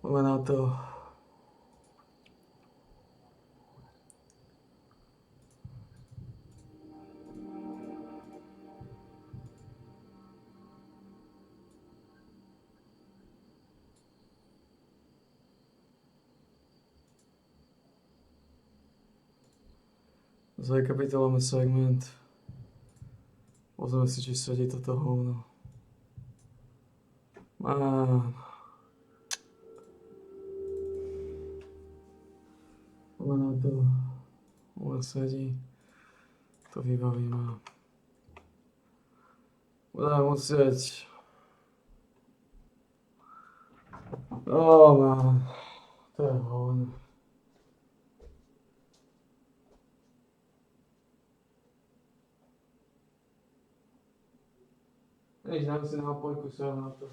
Poďme na to. Zrekapitulujeme segment. Pozrieme si, či sedí toto hovno. Poďme na to. Ona sedí. To vybavíme. Budeme musieť... man. To je hovno. Nič, dám si nápojku, sa na to.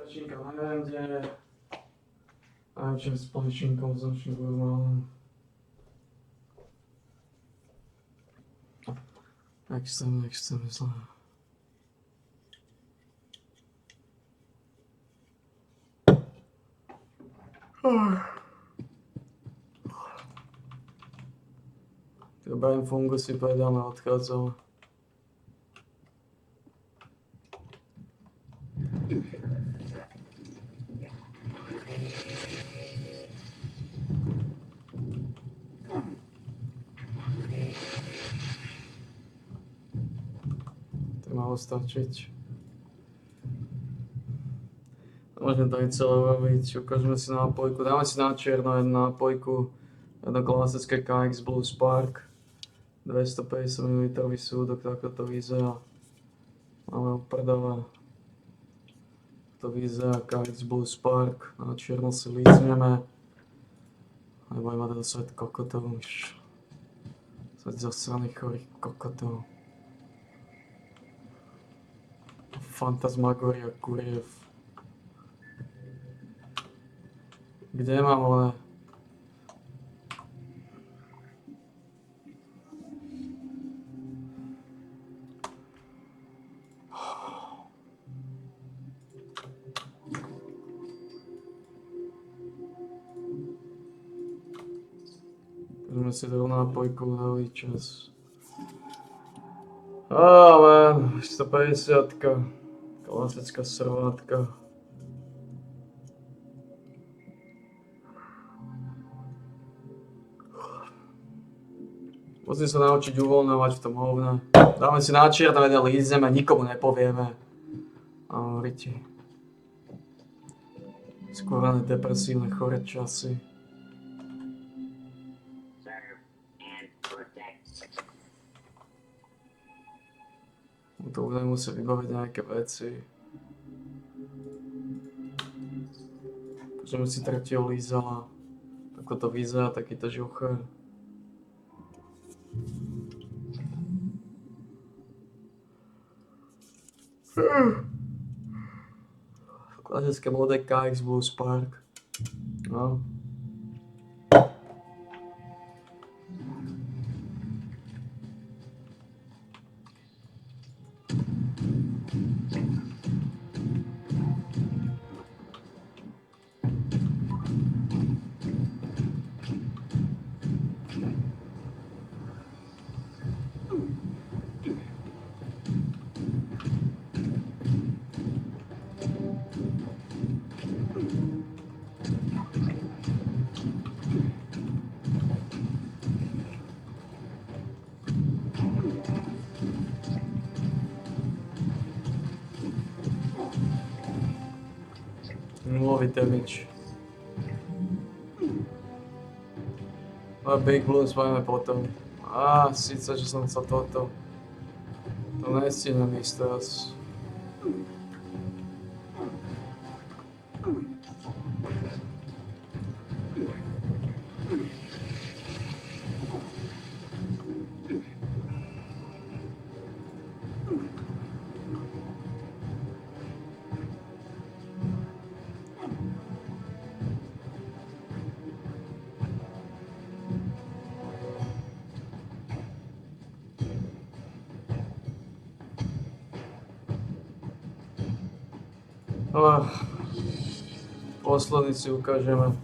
Polečinka neviem kde je. Neviem, či s polečinkou s nočným normálnym. Jak chceme zle. Tie brain fungusy povedáme odchádzali. Malo stačiť. Môžeme to aj celé urobiť. Ukážeme si nápojku. Dáme si na čierno jednu nápojku. Jedno klasické KX Blue Spark. 250 ml súdok, takto to vyzerá. Máme oprdele. To vyzerá KX Blue Spark. Na čierno si lízneme. Nebo aj má teda svet kokotov už. Svet zasraných chorých kokotov. Fantasmagoria kuriev. Kde mám one? Môžeme si to nápojku dali čas. Man, 150-ka. Klasická srvátka. Musím sa naučiť uvoľňovať v tom hovne. Dáme si na čierno, lízneme, nikomu nepovieme. Riti. Skôrané depresívne chore časy. To budeme musieť vybaviť nejaké veci. Počujeme si tretieho lízala. Ako to vyzerá, takýto žucher. Klasické mladé KX Blue Spark. No. Nulový damage. A Big Blues máme potom. Síce, že som sa toto. To nestihnem ísť teraz. Posledný si ukážeme.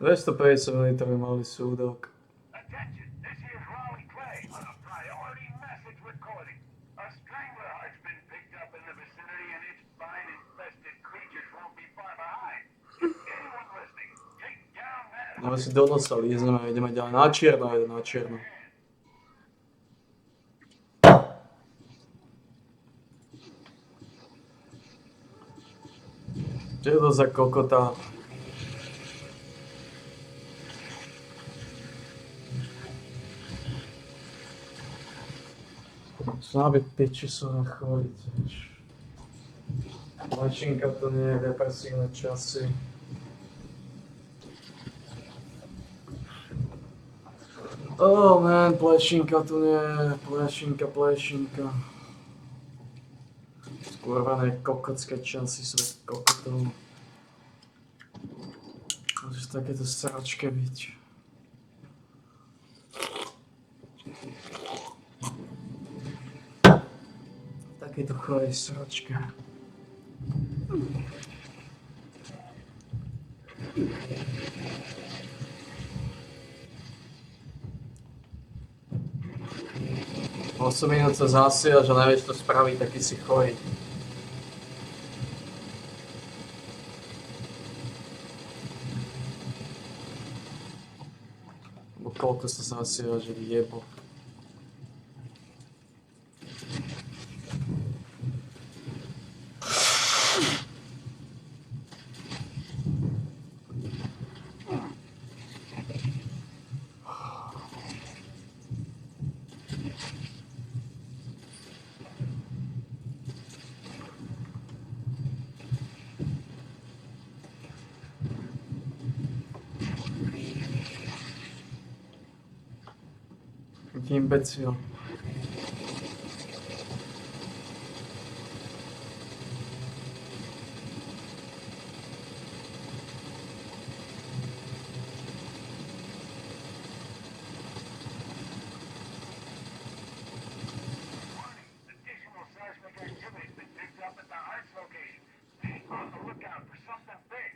250 ml malý súdok. Attention, this here's Raleigh Clay on a priority message recording. A strangler has been picked up in the vicinity and its fine infested creatures won't be far behind. Anyone listening, take down that... No si do nosa lízneme a ideme ďalej. Na čierno jeden, na čierno. Čo je to za kokota? Snábe piči sú na chvali tiež. Mačinka to nie je depresívne časy. Oh man, plešinka tu nie je. Plešinka. Skurvené kokotské časy sú kokotov. Môžeš takéto sračke byť. Takéto chorej sračke. O 8 minút sa zasiaš a nevieš to spraviť, taký si chorý. Bo koľko sa zasiaš, že jebo. Jaký imbecil. Additional seismic activity has been picked up at the Hearts location. Be on the lookout for something big.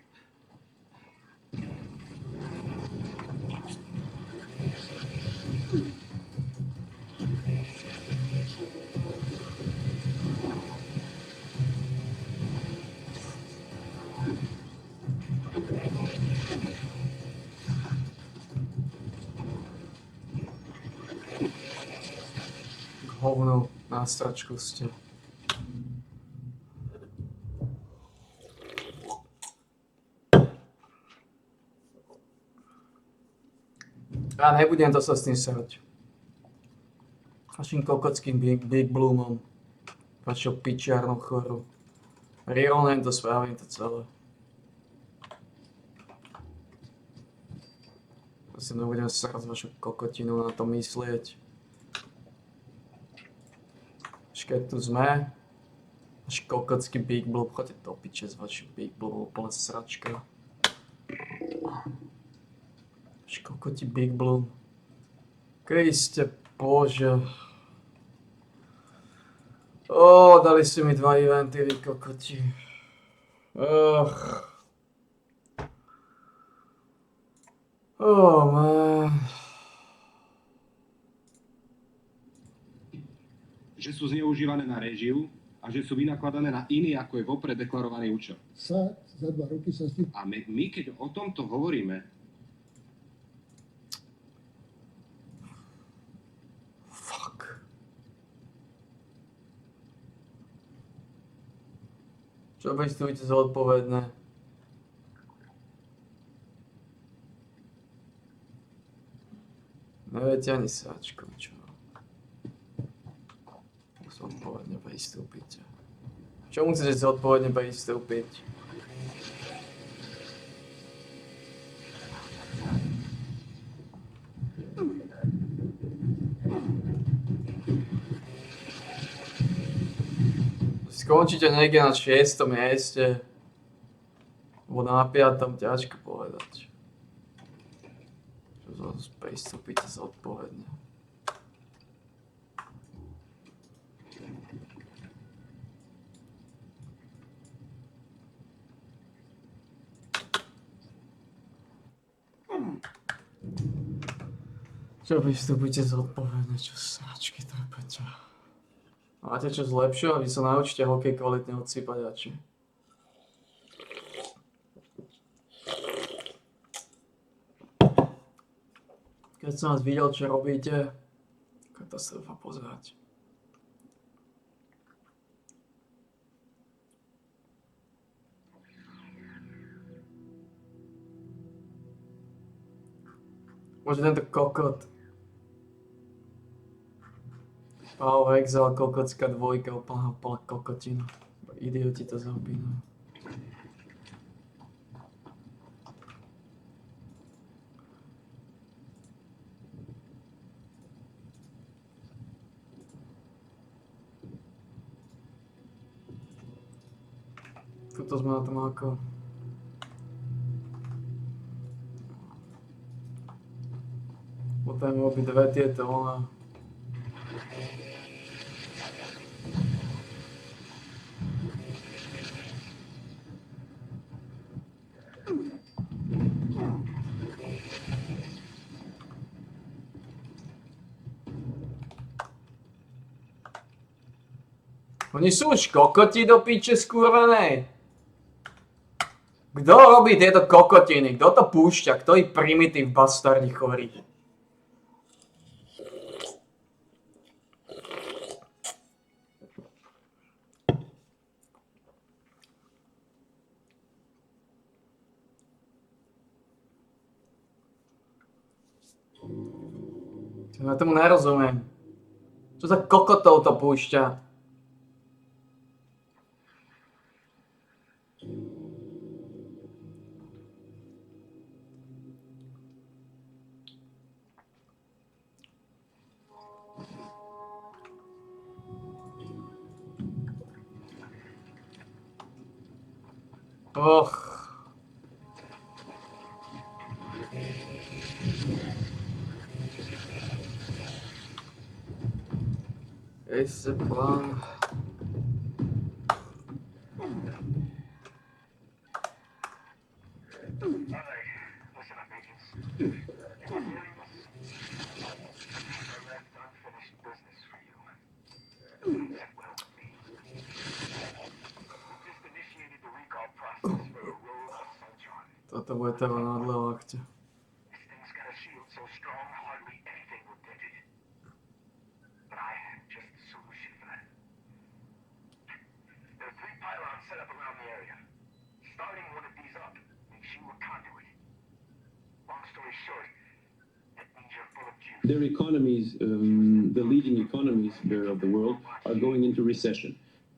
Hovno, nástračku ste. Ja nebudem to sa s tým srať. Vašim kokotským Big Bloomom. Vašou pičiarnou chorou. Reronem to spravím to celé. Ja si nebudem srať s vašou kokotinou na to myslieť. Keď tu sme, až kokotský Big Bloom, chodte do piče s vašim Big Bloom, úplne sračka. Až kokoti Big Bloom. Kriste Bože. Dali si mi 2 eventy, vy kokoti. Man. Že sú zneužívané na réžiu a že sú vynakladané na iný, ako je vopred deklarovaný účel. Za 2 roky sa s tým... A my keď o tomto hovoríme, Fuck. Čo vystúvite zodpovedné? Neviete ani sáčkom, čo? Zodpovedne pristúpite. Čo musíte zodpovedne pristúpiť? Skončíte niekde na 6. mieste. Alebo na 5. ťažko povedať. Čo pristúpite zodpovedne. Čo vystupujte zodpovedne, čo sračky trpete. Máte čo zlepšovať, vy sa naučite hokej kvalitne odsýpať ači. Keď som vás videl, čo robíte, katastrofa pozerať. Môže tento kokot. Pau Exal, kokotská dvojka, úplná kokotina. Idioti to zaobínajú. Tuto sme na tom ako... Potrebujeme robiť dve tieto, ale... Oni sú už kokoti do piče skurvenej. Kto robí tieto kokotiny? Kto to púšťa? Kto je primitív bastardi chorý? Ja tomu nerozumiem. Čo za kokotov to púšťa? Och. Esse plano. Listen up, agents. If you're hearing this, I left unfinished business for you. That will be. Just initiated the recall process for a roll of Soltron. Toto bude treba na odlevakte. This thing's got a shield so strong, hardly anything will dent it. But I have just the solution for that. There are 3 pylons set up around the area. Starting one of these up makes you a conduit. Long story short, that means you're full of juice. Their economies, the leading economies there of the world, are going into recession.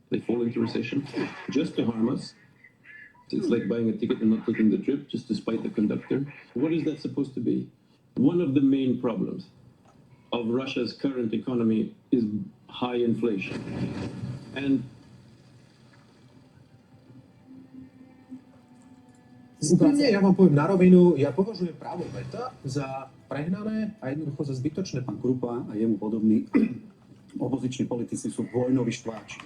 They fall into recession just to harm us. It's like buying a ticket and not taking the trip, just to spite the conductor. What is that supposed to be? One of the main problems of Russia's current economy is high inflation. And Úprimne, ja vám poviem na rovinu, ja považujem právo veta za prehnané a jednoducho za zbytočné. Pán Krupa a jemu podobní opoziční politici sú vojnoví štváči.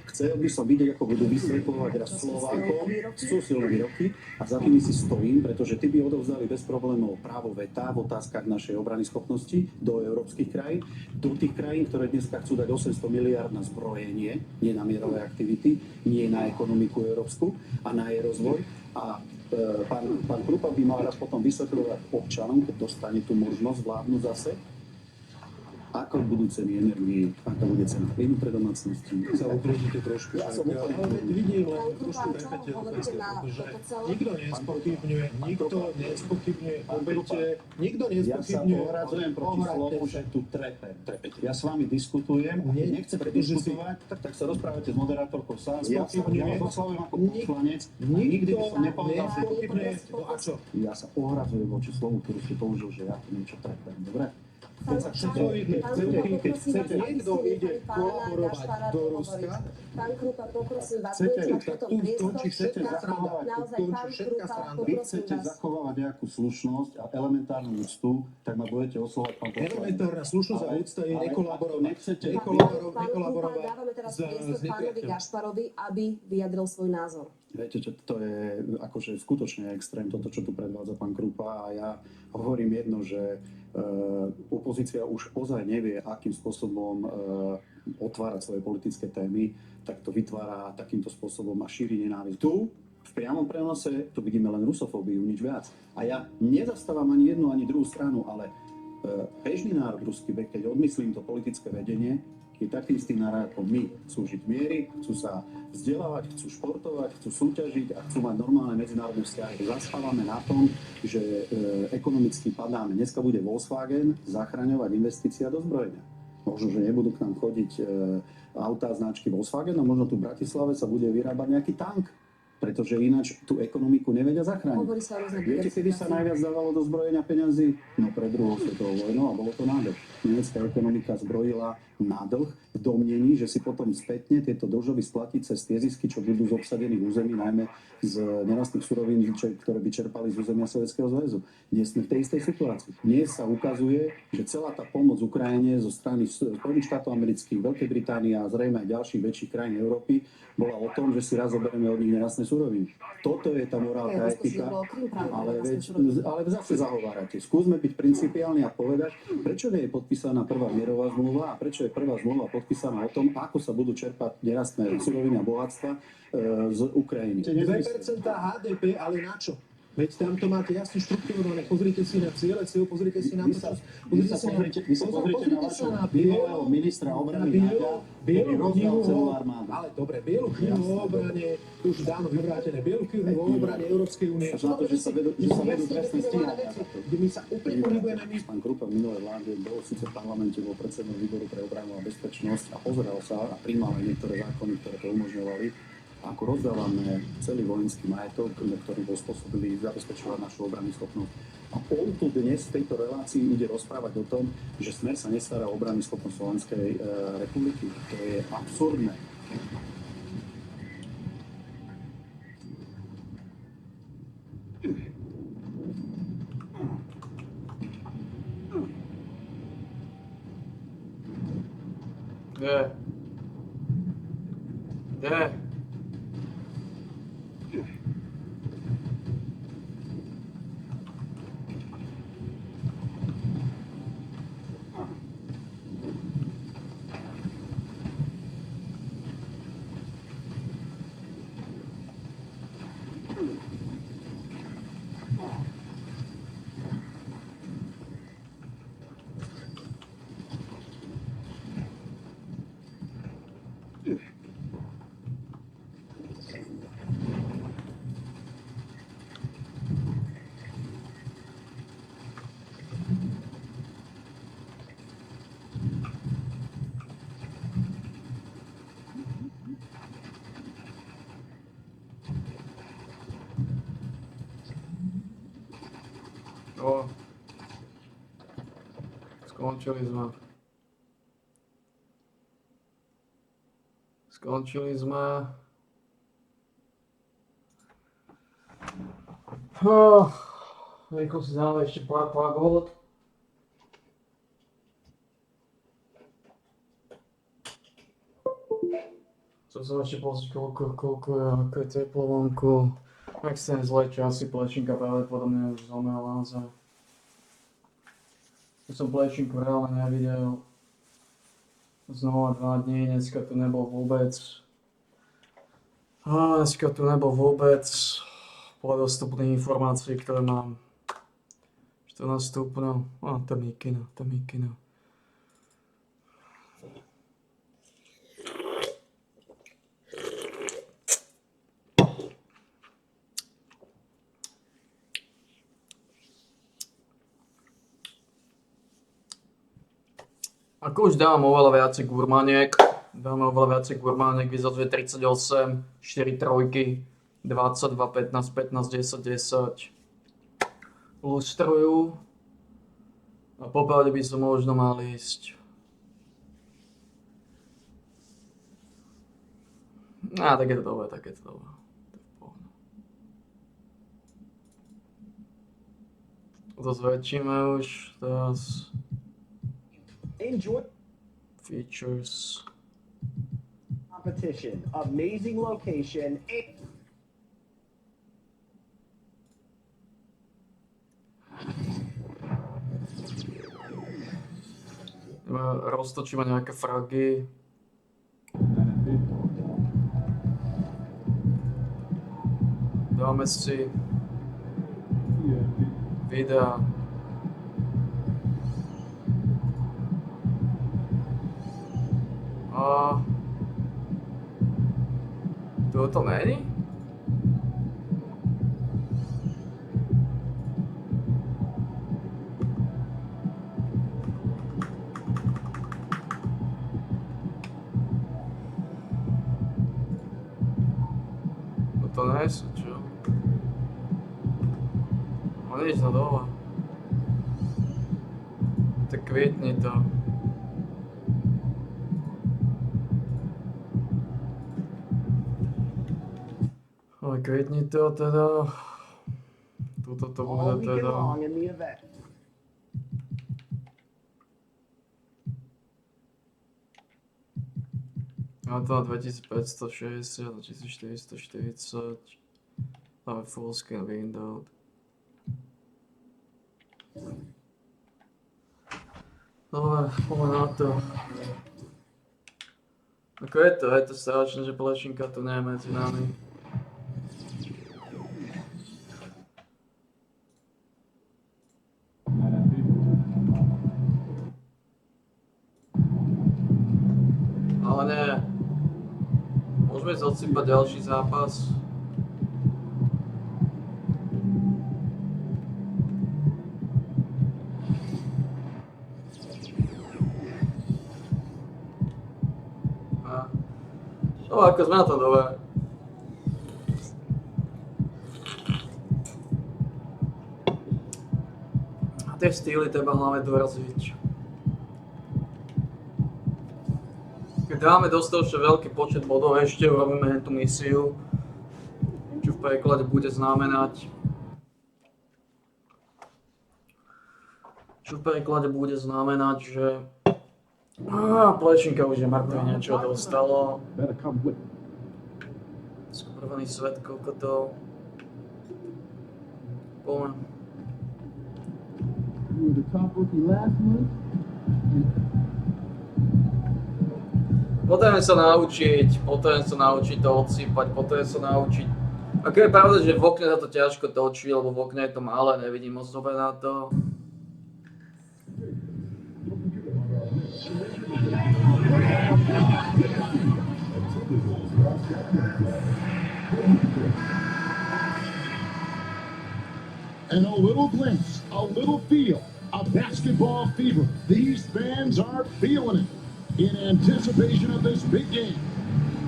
Chcel by som vidieť, ako budú vysvetľovať raz Slovákom, sú silné výroky a za tými si stojím, pretože tí by odovzdali bez problémov právo veta v otázkach našej obrany schopnosti do európskych krajín, do tých krajín, ktoré dneska chcú dať 800 miliárd na zbrojenie, nie na mierové aktivity, nie na ekonomiku európsku a na jej rozvoj. A pán Krupa by mal raz potom vysvetľovať občanom, keď dostane tú možnosť vládnuť zase, ako budú ceny energii, aká bude cena plynu pre domácnosti. Sa ukludíte trošku. Ja som ale vidím len trošku repete otázky, pretože nikto nespochybňuje obete, nikto Ja sa nespochybňuje ohradzujem proti slovu, že tu trepete. Ja s vami diskutujem, a keď nechcete diskutovať, tak sa rozprávate s moderátorkou sám. Ja sa oslovujem ako poslanec a nikdy by som nepovedal, že ja sa ohradzujem voči slovu, ktorý si použil, že ja tu niečo trepem. Dobre? Keď chcete, niekto ide kolaborovať do Ruska, Pán Krupa, poprosím vás, Chcete, budete mať tak potom tu priestor. končí chcete zachovávať, Naozaj, pán Krupa, vy poprosím chcete vás. zachovávať nejakú slušnosť a elementárnu úctu, tak ma budete oslovať pán poslanec. elementárna slušnosť a úcta je nekolaborovať. Nechcete, Pán Krupa, nekolaborovať dávame teraz s priestor pánovi nepriateľom. Gašparovi, aby vyjadril svoj názor. Viete, že to je akože skutočne extrém, toto, čo tu predvádza pán Krupa. A ja hovorím jedno, že opozícia už ozaj nevie, akým spôsobom otvárať svoje politické témy, tak to vytvára takýmto spôsobom a šíri nenávisť. Tu, v priamom prenose, tu vidíme len rusofóbiu, nič viac. A ja nezastávam ani jednu, ani druhú stranu, ale bežný národ ruský, keď odmyslím to politické vedenie, je taký istý národ ako my. Chcú žiť v miery, chcú sa vzdelávať, chcú športovať, chcú súťažiť a chcú mať normálne medzinárodné vzťahy. Zaspávame na tom, že ekonomicky padáme. Dneska bude Volkswagen zachraňovať investícia do zbrojenia. Možno, že nebudú k nám chodiť autá značky Volkswagen a možno tu v Bratislave sa bude vyrábať nejaký tank. Pretože ináč tú ekonomiku nevedia zachrániť. Hovorí sa o rôznych Viete, kedy sa najviac dávalo do zbrojenia peňazí? No pred druhou svetovou vojnou a bolo to na dlh. Nemecká ekonomika zbrojila na dlh v domnení, že si potom spätne tieto dlžoby splatí cez tie zisky, čo budú z obsadených území, najmä z nerastných surovín, ktoré by čerpali z územia Sovietskeho zväzu. Dnes sme v tej istej situácii. Dnes sa ukazuje, že celá tá pomoc Ukrajine zo strany Spojených štátov amerických, Veľkej Británie a zrejme aj ďalších väčších krajín Európy bola o tom, že si raz zoberieme od nich nerastné suroviny. Toto je tá morálka a etika, ale zase zahovárate. Skúsme byť principiálni a povedať, prečo nie je podpísaná prvá mierová zmluva a prečo je prvá zmluva podpísaná o tom, ako sa budú čerpať nerastné suroviny a bohatstva z Ukrajiny. 2% HDP, ale na čo? Veď tam to máte jasne štrukturované. Pozrite si na ciele, pozrite si na to. Vy sa pozrite na vašho bývalého ministra obrany Náďa, ktorý rozdal celú armádu. Ale dobre, bielu knihu o obrane, už dávno vyvrátené, bielu knihu o obrane Európskej únie. Až na to, že sa vedú trestné stíhania. Kde my sa úplne pohybujeme my. Pán Krupa v minulej vláde bol síce v parlamente, bol predsedom výboru pre obranu a bezpečnosť a pozeral sa a prijímal aj niektoré zákony, ktoré to umožňovali. Ako rozdávame celý vojenský majetok, ktorý bol spôsobilý zabezpečovať našu obrannú schopnosť. A on tu dnes v tejto relácii ide rozprávať o tom, že Smer sa nestará o obrannú schopnosť Slovenskej republiky. To je absurdné. Kde? O. Skončili sme. Rýchlo si dáme ešte pár gód. Chcem sa ešte pozrieť, koľko je teplo vonku. Extrémne zlé časy, plečinka pravdepodobne už zomrela za... Už som plečinku reálne nevidel. Znova 2 dní, dneska tu nebol vôbec. Podľa dostupných informácií, ktoré mám. 14 stupňov. Tam je kino. Ako už dávam oveľa viacej gurmaniek, vyzadzuje 38, 4 trojky, 22, 15, 15, 10, 10. Lustrujú. A popravde by som možno mal ísť. Tak je to dobré. To zväčšíme už teraz. Enjoy Features. competition, amazing location. Roztočíme nejaké fragy. Dáme si videa. A to není? To nie sú, čo? No nič, no dole. Tak kvietni to. Ale kvietni to teda. Tuto to bude All weekend teda. long in the event. A to na 2560, 1440. Dáme full screen window. Dobre, poďme na to. Ako je to strašné, že Plešinka tu nie je medzi nami. Ale nie. Môžeme si odsypať ďalší zápas. No ako sme na tom dobre. A tie štýly treba hlavne doraziť. Keď dáme dostatočne veľký počet bodov, ešte urobíme tú misiu, čo v preklade bude znamenať, že Plešinka už je mŕtvy, niečo dostalo. Skurvený svet kokotov. Poďme. Potrebujem sa naučiť to odsýpať, potrebujem sa naučiť. Ako je pravda, že v okne sa to ťažko točí, lebo v okne je to malé, nevidím moc dobre na to. And a little glimpse, a little feel of basketball fever. These fans are feeling it in anticipation of this big game.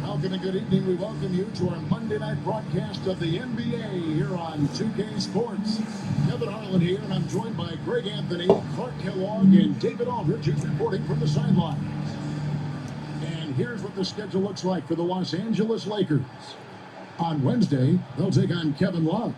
Welcome and good evening. We welcome you to our Monday night broadcast of the NBA here on 2K Sports. Kevin Harlan here, and I'm joined by Greg Anthony, Clark Kellogg, and David Aldridge, who's reporting from the sidelines. And here's what the schedule looks like for the Los Angeles Lakers. On Wednesday, they'll take on Kevin Love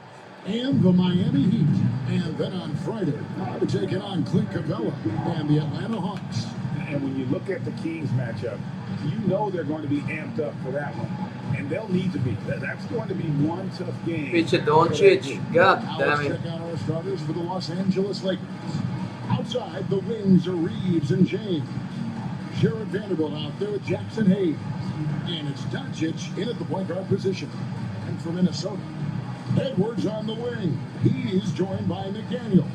and the Miami Heat. And then on Friday, they're taking on Clint Capella and the Atlanta Hawks. And when you look at the Kings matchup, you know they're going to be amped up for that one. And they'll need to be. That's going to be one tough game. Piče Doncic, god Now damn let's it. check out our starters for the Los Angeles Lakers. Outside, the wings are Reeves and James. Jared Vanderbilt out there with Jackson Hayes. And it's Doncic in at the point guard position. And for Minnesota, Edwards on the wing. He's joined by McDaniel.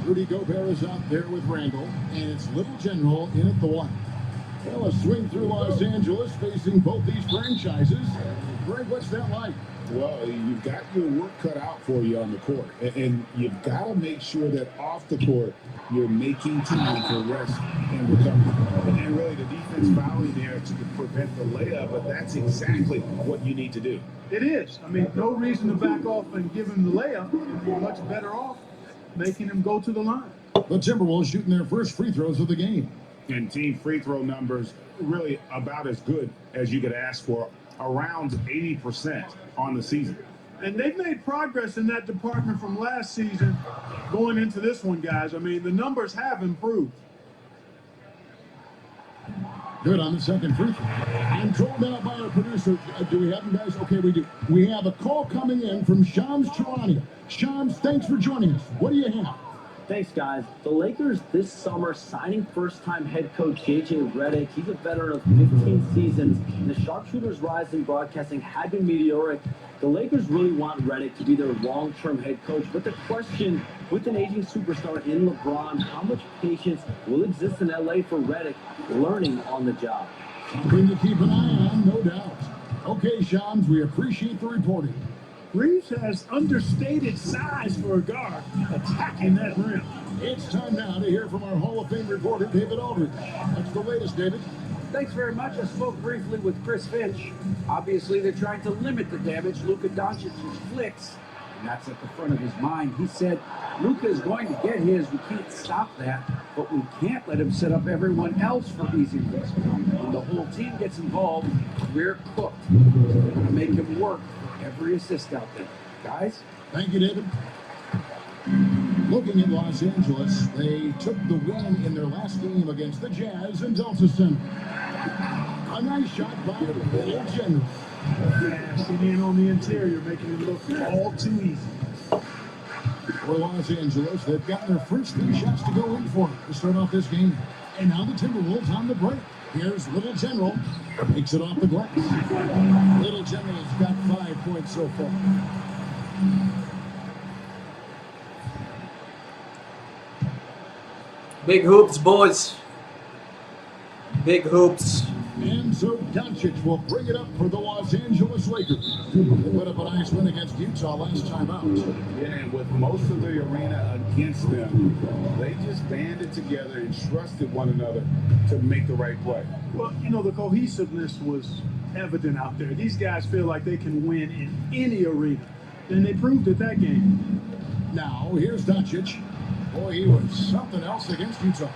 Rudy Gobert is out there with Randall. And it's Little General in at the one. Well, a swing through Los Angeles facing both these franchises. Greg, what's that like? Well, you've got your work cut out for you on the court. And you've got to make sure that off the court, you're making time for rest and recovery. And really, the defense fouling there to prevent the layup, but that's exactly what you need to do. It is. I mean, no reason to back off and give him the layup. You're much better off making him go to the line. The Timberwolves shooting their first free throws of the game. And team free throw numbers really about as good as you could ask for, around 80% on the season. And they've made progress in that department from last season going into this one, guys. I mean, the numbers have improved. Good on the second free throw. I'm told now by our producer, do we have them, guys? Okay, we do. We have a call coming in from Shams Charania. Shams, thanks for joining us. What do you have? Thanks, guys. The Lakers this summer signing first-time head coach J.J. Redick. He's a veteran of 15 seasons, and the sharpshooter's rise in broadcasting had been meteoric. The Lakers really want Redick to be their long-term head coach, but the question, with an aging superstar in LeBron, how much patience will exist in L.A. for Redick learning on the job? Something to keep an eye on, no doubt. Okay, Shams, we appreciate the reporting. Reeves has understated size for a guard attacking that rim. It's time now to hear from our Hall of Fame reporter, David Aldridge. What's the latest, David? Thanks very much. I spoke briefly with Chris Finch. Obviously, they're trying to limit the damage Luka Doncic's flicks, and that's at the front of his mind. He said, Luka is going to get his. We can't stop that, but we can't let him set up everyone else for easy looks. When the whole team gets involved, we're cooked. They're going to make him work for every assist out there. Guys? Thank you, David. Looking at Los Angeles, they took the win in their last game against the Jazz in Delta Center. A nice shot by Little General. Passing in on the interior, making it look all too easy. For Los Angeles, they've gotten their first 3 shots to go in for to start off this game. And now the Timberwolves on the break. Here's Little General. Makes it off the glass. Little General's got 5 points so far. Big hoops, boys. Big hoops. And so Doncic will bring it up for the Los Angeles Lakers. They put up a nice win against Utah last time out. Yeah, and with most of the arena against them, they just banded together and trusted one another to make the right play. Well, you know, the cohesiveness was evident out there. These guys feel like they can win in any arena, and they proved it that game. Now, here's Doncic. Boy, he was something else against Utah.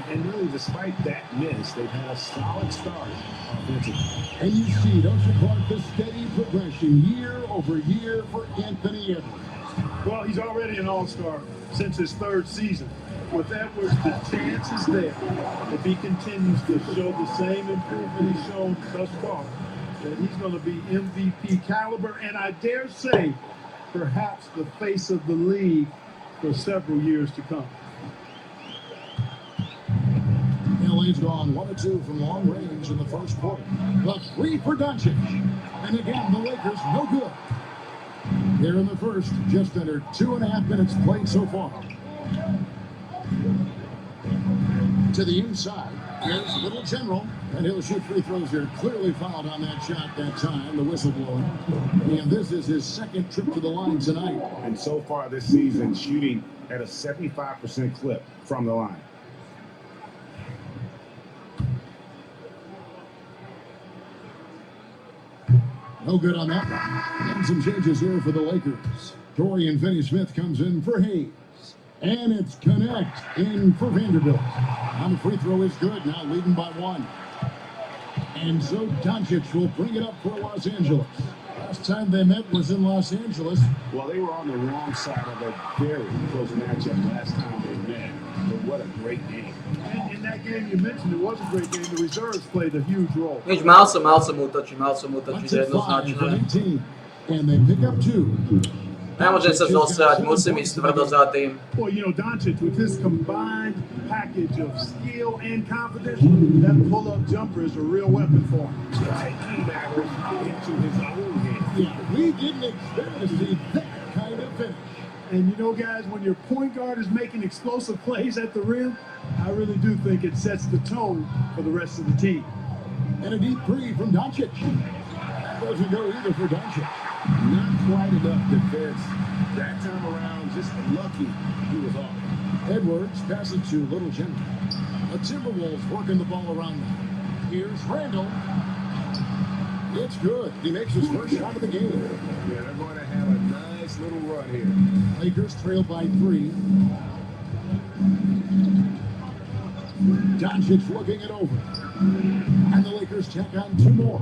And really, despite that miss, they've had a solid start offensively. And you see, don't you, Clark, the steady progression year over year for Anthony Edwards. Well, he's already an all-star since his 3rd season. With Edwards, the chance is there, if he continues to show the same improvement he's shown thus far, that he's going to be MVP caliber, and I dare say, perhaps the face of the league for several years to come. LA's gone 1-2 from long range in the first quarter. The 3 for Doncic. And again, the Lakers no good. Here in the first, just under 2.5 minutes played so far. To the inside, here's Little General, and he'll shoot free throws here. Clearly fouled on that shot that time, the whistle blowing. And this is his 2nd trip to the line tonight. And so far this season, shooting at a 75% clip from the line. No good on that one. And some changes here for the Lakers. Dorian Finney-Smith comes in for Hayes. And it's Connect in for Vanderbilt. And the free throw is good, now leading by 1. And so Doncic will bring it up for Los Angeles. Last time they met was in Los Angeles. Well, they were on the wrong side of a very close matchup last time they met. But what a great game. And in that game you mentioned, it was a great game. The reserves played a huge role. Vidiš, mal sam utoči jednoznačne. And they pick up 2. Ne možem sa dosrať, musím ísť tvrdo za tým. Well, you know, Doncic, with his combined package of skill and confidence, that pull-up jumper is a real weapon for him. Taking matters into his own hands. Yeah, we didn't expect to see that kind of finish. And you know, guys, when your point guard is making explosive plays at the rim, I really do think it sets the tone for the rest of the team. And a deep 3 from Doncic. That doesn't go either for Doncic. Not quite enough defense. That time around, just lucky he was off. Edwards passes to Little General. The Timberwolves working the ball around them. Here's Randall. It's good. He makes his first shot of the game. Yeah, they're going to have a nice little run here. Lakers trail by 3. Doncic looking it over. And the Lakers check on 2 more.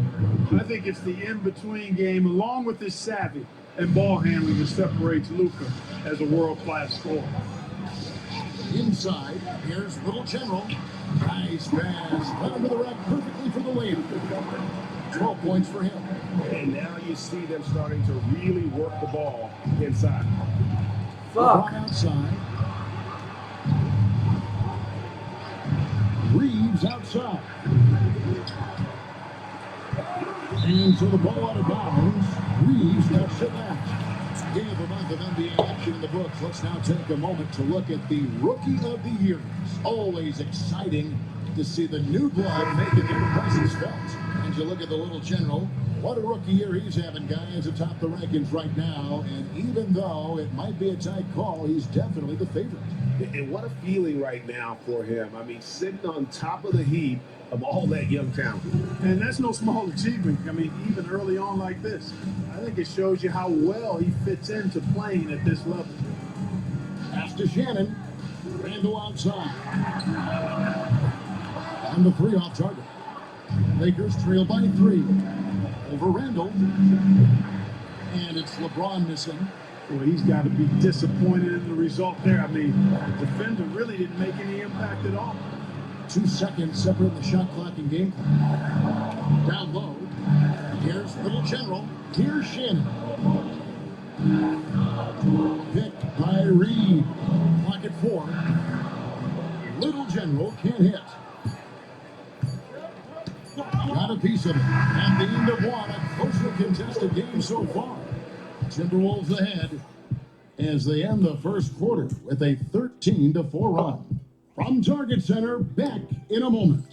I think it's the in-between game, along with his savvy and ball handling, that separates Luka as a world-class scorer. Inside, here's Little General. Nice pass. Under the rack perfectly for the layup. 12 points for him. And now you see them starting to really work the ball inside. Fuck. LeBron outside. Reeves outside. And so the ball out of bounds. Reeves touched it last. Game of the month of NBA action in the books. Let's now take a moment to look at the Rookie of the Year. Always exciting to see the new blood making their presence felt. And you look at the little general. What a rookie year he's having, guys, atop the rankings right now. And even though it might be a tight call, he's definitely the favorite. And what a feeling right now for him. I mean, sitting on top of the heap of all that young talent. And that's no small achievement. I mean, even early on like this, I think it shows you how well he fits into playing at this level. Pass to Shannon. Randall outside. And the three off target. Lakers trail by 3. Over Randall. And it's LeBron missing. Well, he's got to be disappointed in the result there. I mean, the defender really didn't make any impact at all. 2 seconds separating the shot clock and game clock. Down low. Here's Little General. Here's Shannon. Picked by Reed. Clock at 4. Little General can't hit. Got a piece of it. At the end of one, a closely contested game so far. Timberwolves ahead as they end the first quarter with a 13-4 run. From Target Center, back in a moment.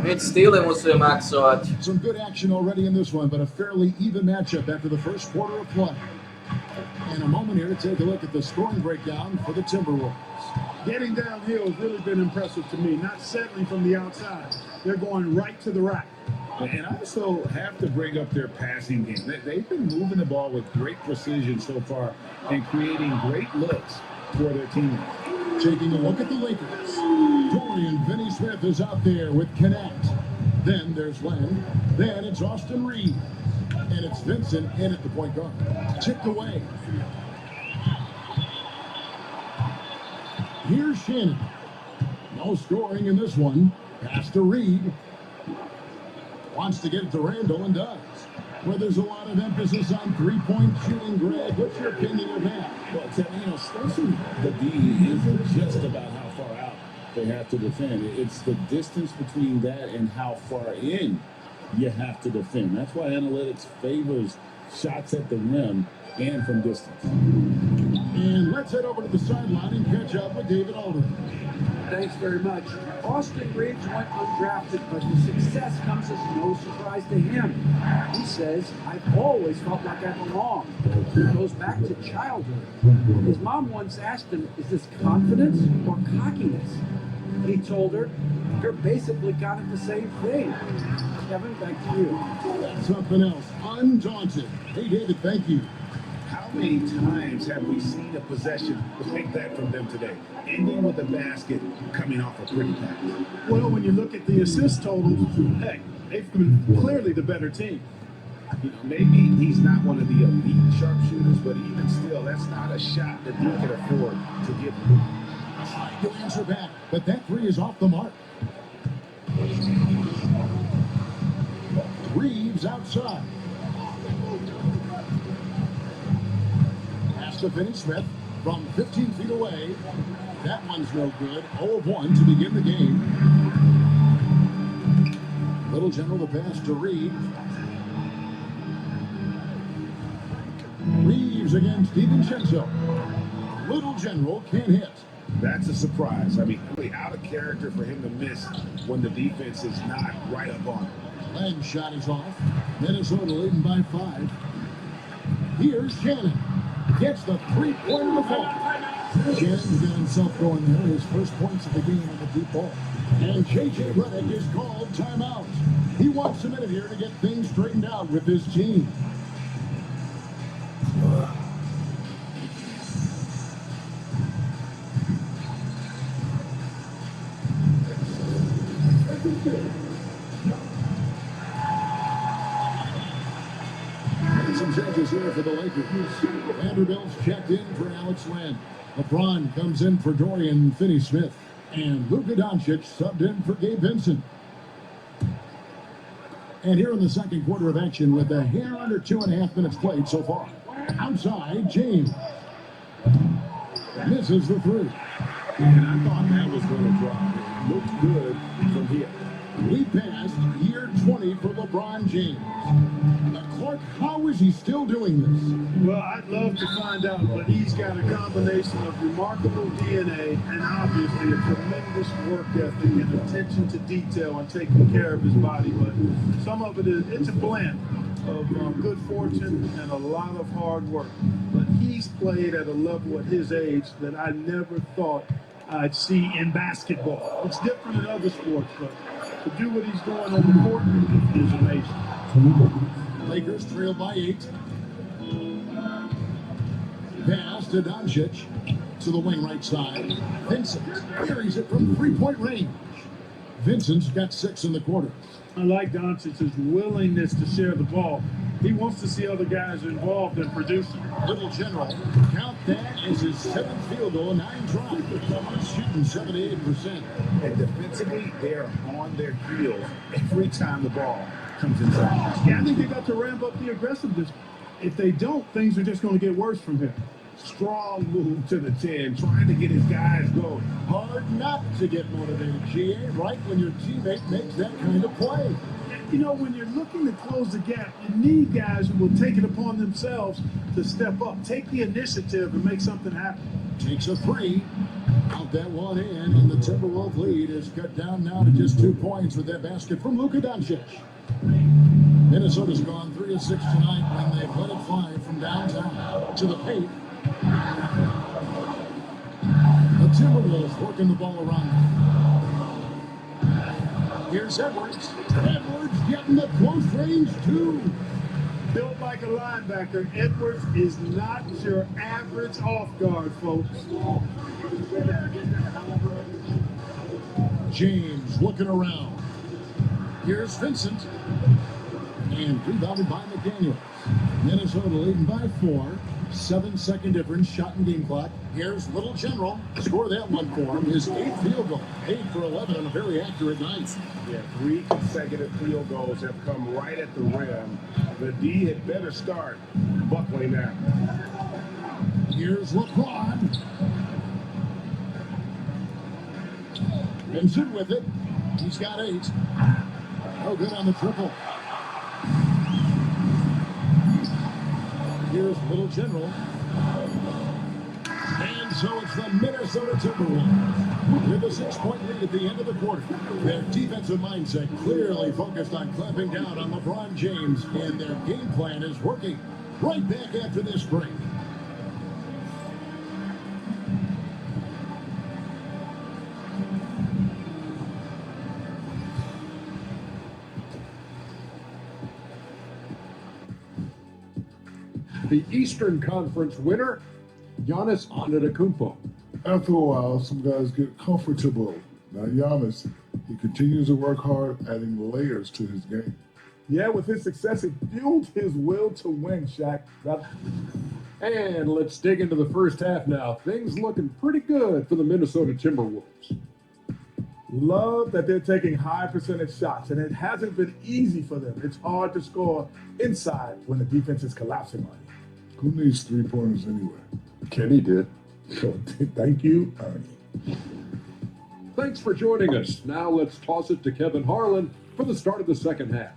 Mit Steele musíme maxovať. Some good action already in this one, but a fairly even matchup after the first quarter of play. In a moment here to take a look at the scoring breakdown for the Timberwolves. Getting downhill has really been impressive to me, not settling from the outside. They're going right to the rack. And I also have to bring up their passing game. They've been moving the ball with great precision so far and creating great looks for their teammates. Taking a look at the Lakers. Dorian Finney-Smith is out there with Connect. Then there's Len. Then it's Austin Reed. And it's Vincent in at the point guard. Tipped away. Here's Shannon. No scoring in this one. Pass to Reed. Wants to get it to Randall and does. Where there's a lot of emphasis on three-point shooting, Greg. What's your opinion of that? Well, you know, stretching the D isn't just about how far out they have to defend. It's the distance between that and how far in you have to defend. That's why analytics favors shots at the rim and from distance. And let's head over to the sideline and catch up with David Alden. Thanks very much. Austin Reeves went undrafted, but the success comes as no surprise to him. He says, I've always felt like I belong. It goes back to childhood. His mom once asked him, is this confidence or cockiness? He told her, you're basically kind of the same thing. Kevin, back to you. That's something else. Undaunted. Hey, David, thank you. How many times have we seen a possession like that from them today? Ending with a basket, coming off a pretty pass. Well, when you look at the assist totals, heck, they've been clearly the better team. You know, maybe he's not one of the elite sharpshooters, but even still, that's not a shot that he can afford to give him. Trying to answer back, but that three is off the mark. Reeves outside. Pass to Finney-Smith from 15 feet away. That one's no good. 0 of 1 to begin the game. Little General the pass to Reed. Reeves against DiVincenzo. Little General can't hit. That's a surprise. I mean, really out of character for him to miss when the defense is not right up on him. Len shot is off. Minnesota leading by 5. Here's Shannon. Gets the three-pointer to fall. Shannon's got himself going there. His first points of the game on the deep ball. And J.J. Redick is called timeout. He wants a minute here to get things straightened out with his team. Some changes here for the Lakers. Vanderbilt's checked in for Alex Len. LeBron comes in for Dorian Finney-Smith. And Luka Doncic subbed in for Gabe Vincent. And here in the second quarter of action with a hair under 2.5 minutes played so far. Outside, James misses the three. And I thought that was going to drop. It looked good from here. We passed year 20 for LeBron James. Now, Clark, how is he still doing this? Well, I'd love to find out, but he's got a combination of remarkable DNA and obviously a tremendous work ethic and attention to detail and taking care of his body. But some of it's a blend of good fortune and a lot of hard work. But he's played at a level at his age that I never thought I'd see in basketball. It's different in other sports, but to do what he's doing on the court is amazing. Lakers trail by 8. Pass to Doncic to the wing right side. Vincent carries it from 3-point range. Vincent's got 6 in the quarter. I like Doncic's willingness to share the ball. He wants to see other guys involved in producing. Little General, count that as his 7th field goal, 9 tries. Shooting 78%. And defensively, they're on their heels every time the ball comes inside. Yeah, I think they got to ramp up the aggressiveness. If they don't, things are just going to get worse from here. Strong move to the 10, trying to get his guys going. Hard not to get motivated, GA, right when your teammate makes that kind of play. You know, when you're looking to close the gap, you need guys who will take it upon themselves to step up, take the initiative and make something happen. Takes a 3. Out that one in, and the Timberwolves lead is cut down now to just 2 points with that basket from Luka Doncic. Minnesota's gone 3 of 6 tonight when they've let it fly from downtown to the paint. The Timberwolves working the ball around. Here's Edwards. Edwards getting the close range, too. Built like a linebacker, Edwards is not your average off guard, folks. James looking around. Here's Vincent. And rebounded by McDaniels. Minnesota leading by 4. 7-second difference, shot and game clock. Here's Little General. Score that one for him. His 8th field goal. 8 for 11 on a very accurate night. Yeah, 3 consecutive field goals have come right at the rim. The D had better start buckling now. Here's LeBron. Vincent with it. He's got 8. Oh, good on the triple. Here's Little General. And so it's the Minnesota Timberwolves with a 6-point lead at the end of the quarter. Their defensive mindset clearly focused on clamping down on LeBron James, and their game plan is working. Right back after this break. The Eastern Conference winner, Giannis Antetokounmpo. After a while, some guys get comfortable. Now, Giannis, he continues to work hard, adding layers to his game. Yeah, with his success, it fueled his will to win, Shaq. And let's dig into the first half now. Things looking pretty good for the Minnesota Timberwolves. Love that they're taking high percentage shots, and it hasn't been easy for them. It's hard to score inside when the defense is collapsing on you. Who needs 3-pointers anyway? Kenny did. So, thank you, Ernie. Thanks for joining us. Now let's toss it to Kevin Harlan for the start of the second half.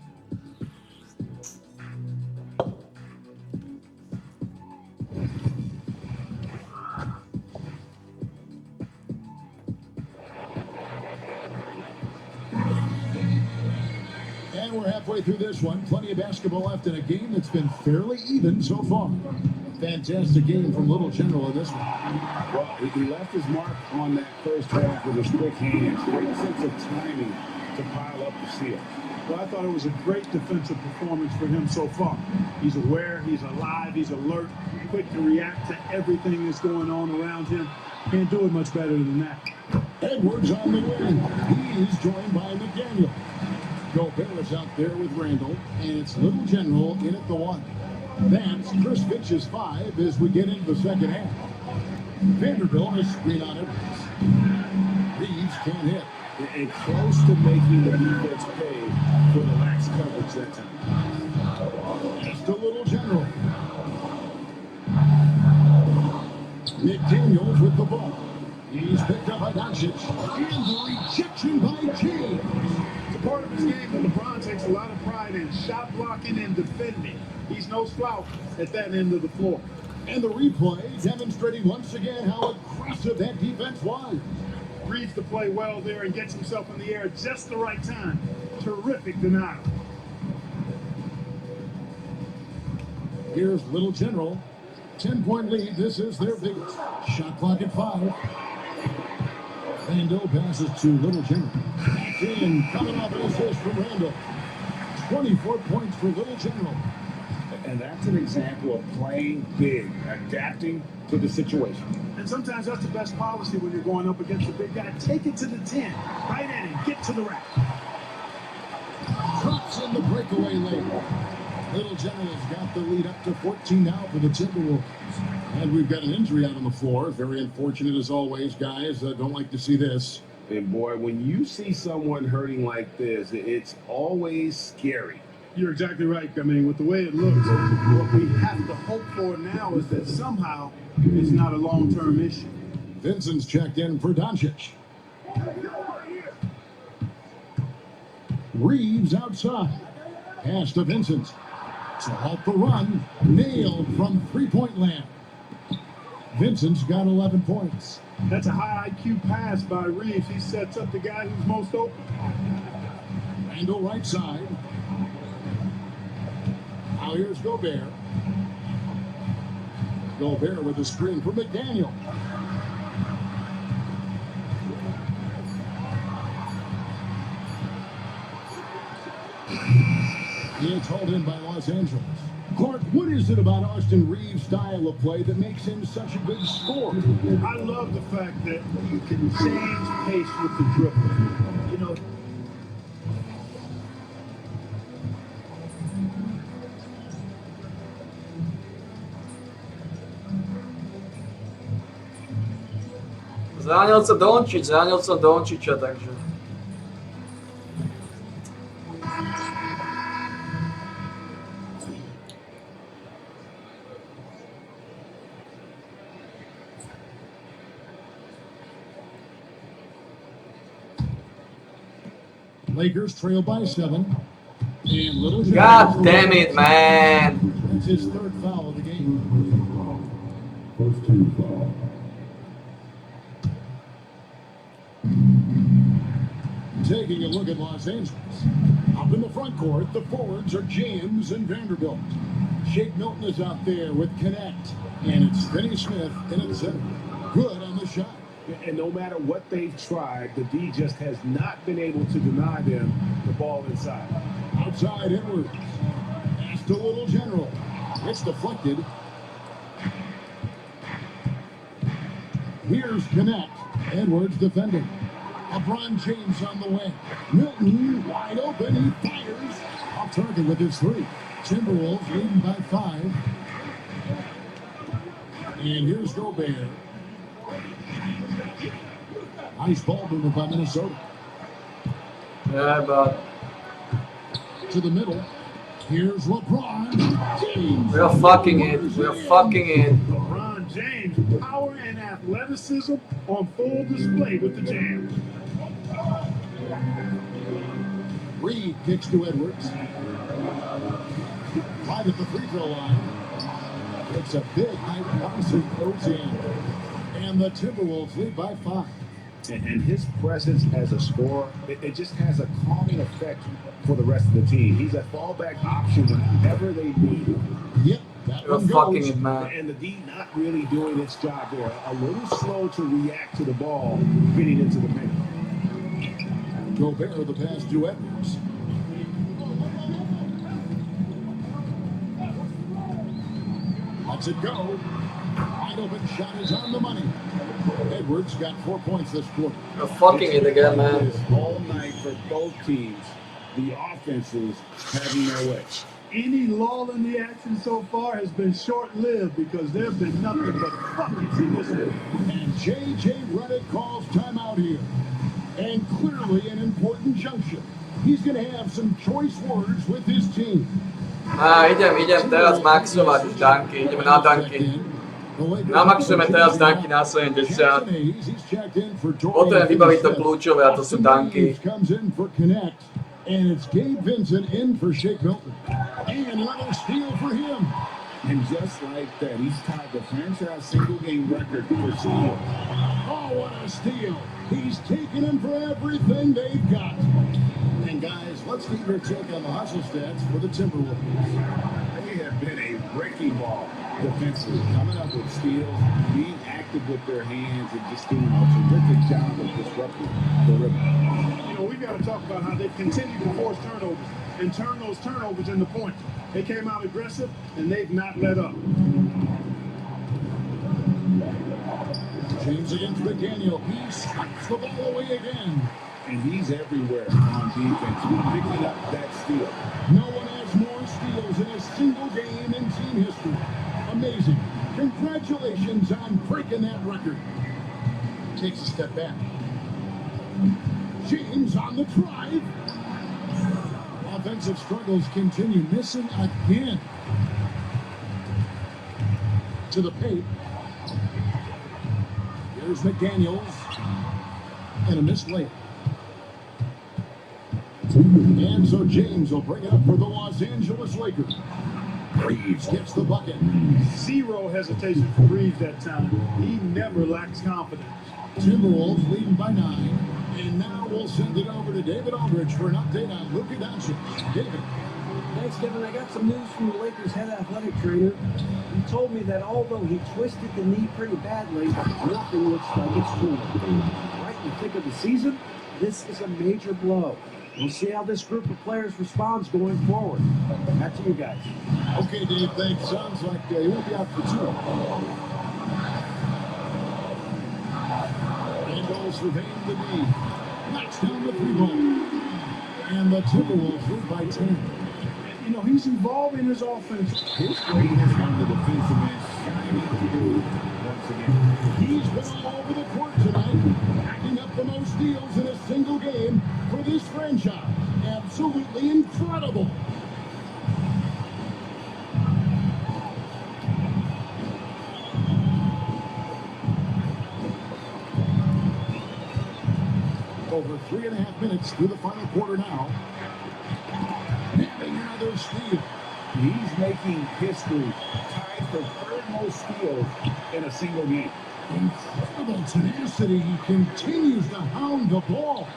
And we're halfway through this one. Plenty of basketball left in a game that's been fairly even so far. Fantastic game from Little General in this one. Well, he left his mark on that first half with his quick hands. Great sense of timing to pile up the steal. Well, I thought it was a great defensive performance for him so far. He's aware, he's alive, he's alert, quick to react to everything that's going on around him. Can't do it much better than that. Edwards on the wing. He's joined by McDaniel. Gobert is out there with Randall, and it's Little General in at the 1. That's Chris Finch's 5 as we get into the second half. Vanderbilt is screen on Edwards. Reeves can't hit. And close to making the defense pay for the lax coverage that time. Just a little general. McDaniels with the ball. He's picked up by Doncic. And the rejection by James. It's a part of his game that LeBron takes a lot of pride in shot blocking and defending. He's no slouch at that end of the floor. And the replay demonstrating once again how aggressive that defense was. Reads the play well there and gets himself in the air at just the right time. Terrific denial. Here's Little General. 10-point lead. This is their biggest. Shot clock at 5. Randall passes to Little General. Back in, coming off an assist from Randall. 24 points for Little General. And that's an example of playing big, adapting to the situation. And sometimes that's the best policy when you're going up against a big guy. Take it to the 10, right in and get to the rack. Drops in the breakaway lane. Little General's got the lead up to 14 now for the Timberwolves. And we've got an injury out on the floor. Very unfortunate as always, guys. Don't like to see this. And boy, when you see someone hurting like this, it's always scary. You're exactly right. I mean, with the way it looks, what we have to hope for now is that somehow it's not a long-term issue. Vincent's checked in for Doncic. Reeves outside. Pass to Vincent. To halt the run. Nailed from three-point land. Vincent's got 11 points. That's a high IQ pass by Reeves. He sets up the guy who's most open. Randall right side. Now here's Gobert. Gobert with a screen for McDaniel. It's hauled in by Los Angeles. Clark, what is it about Austin Reeves' style of play that makes him such a good scorer? I love the fact that you can change pace with the dribble. You know, Zranil sa Doncicia, takže. Lakers trail by 7. And Little God damn it, man. That's his third foul of the game. First team foul. Taking a look at Los Angeles. Up in the front court, the forwards are James and Vanderbilt. Shake Milton is out there with Connect. And it's Finney Smith in at center. Good on the shot. And no matter what they've tried, the D just has not been able to deny them the ball inside. Outside Edwards. Pass to Little General. It's deflected. Here's Connect. Edwards defending. LeBron James on the way. Milton wide open. He fires. Off target with his 3. Timberwolves leading by 5. And here's Gobert. Nice ball movement by Minnesota. Yeah, but To the middle. Here's LeBron James. we are fucking it. We are fucking it. LeBron James, power and athleticism on full display with the Jam. Reed kicks to Edwards. Right at the free throw line. It's a big night. Thompson goes in. And the Timberwolves lead by 5. And his presence as a scorer, it just has a calming effect for the rest of the team. He's a fallback option whenever they need him. Yep, that You're one fucking goes. it, man. And the D not really doing its job there. A little slow to react to the ball getting into the paint. Gobert the pass to Edwards. Lets it go. Wide open shot is on the money. Edwards got 4 points this quarter. You're fucking it again, man. All night for both teams. The offenses having their way. Any lull in the action so far has been short-lived because there have been nothing but buckets in this one. And J.J. Redick calls timeout here. truly an important junction. He's going to have some choice words with his team. Idem teraz maxovať už danky, ideme na danky. Namaxujeme teraz danky na 70. Potrebujem vybaviť to kľúčové a to sú danky. And it's Gabe Vincent in for Shake Milton. And another steal for him. And just like that, he's tied the franchise single game record for steals. Oh, what a steal. He's taking them for everything they've got. And guys, let's get your take on the hustle stats for the Timberwolves. They have been a wrecking ball defensively, coming up with steals, being active with their hands, and just doing a terrific job of disrupting the rim. You know, we've got to talk about how they've continued to force turnovers and turn those turnovers into points. They came out aggressive, and they've not let up. James against McDaniel. He swats the ball away again. And he's everywhere on defense, picking up that steal. No one has more steals in a single game in team history. Amazing. Congratulations on breaking that record. Takes a step back. James on the drive. Offensive struggles continue. Missing again. To the paint. Here's McDaniels. And a missed layup. And so James will bring it up for the Los Angeles Lakers. Reeves gets the bucket. Zero hesitation for Reeves that time. He never lacks confidence. Timberwolves leading by 9. And now we'll send it over to David Aldridge for an update on Luka Doncic. David. Thanks, Kevin. I got some news from the Lakers head athletic trainer. He told me that although he twisted the knee pretty badly, nothing looks like it's true. Right in the thick of the season, this is a major blow. We'll see how this group of players responds going forward. Back to you guys. Okay, Dave, thanks. Sounds like he won't be out for 2. And goes for Van the knee. Knocks down the 3-ball. And the Timberwolves lead by 10. You know, he's evolving his offense. His greatness on the defensive end shining through once again. He's been all over the court tonight, racking up the most steals in a single game for this franchise. Absolutely incredible. Over 3.5 minutes through the final quarter now. Having another steal. He's making history, tied for third most steals in a single game. Incredible tenacity. He continues to hound the ball.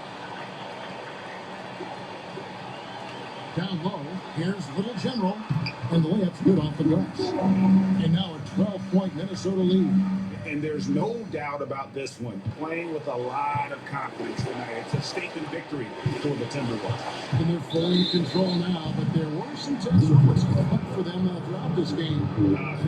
Down low, here's Little General, and the layup's good off the glass. And now a 12-point Minnesota lead. And there's no doubt about this one. Playing with a lot of confidence tonight. It's a statement victory for the Timberwolves. And they're fully in control now, but there were some tests of what's come up for them throughout this game.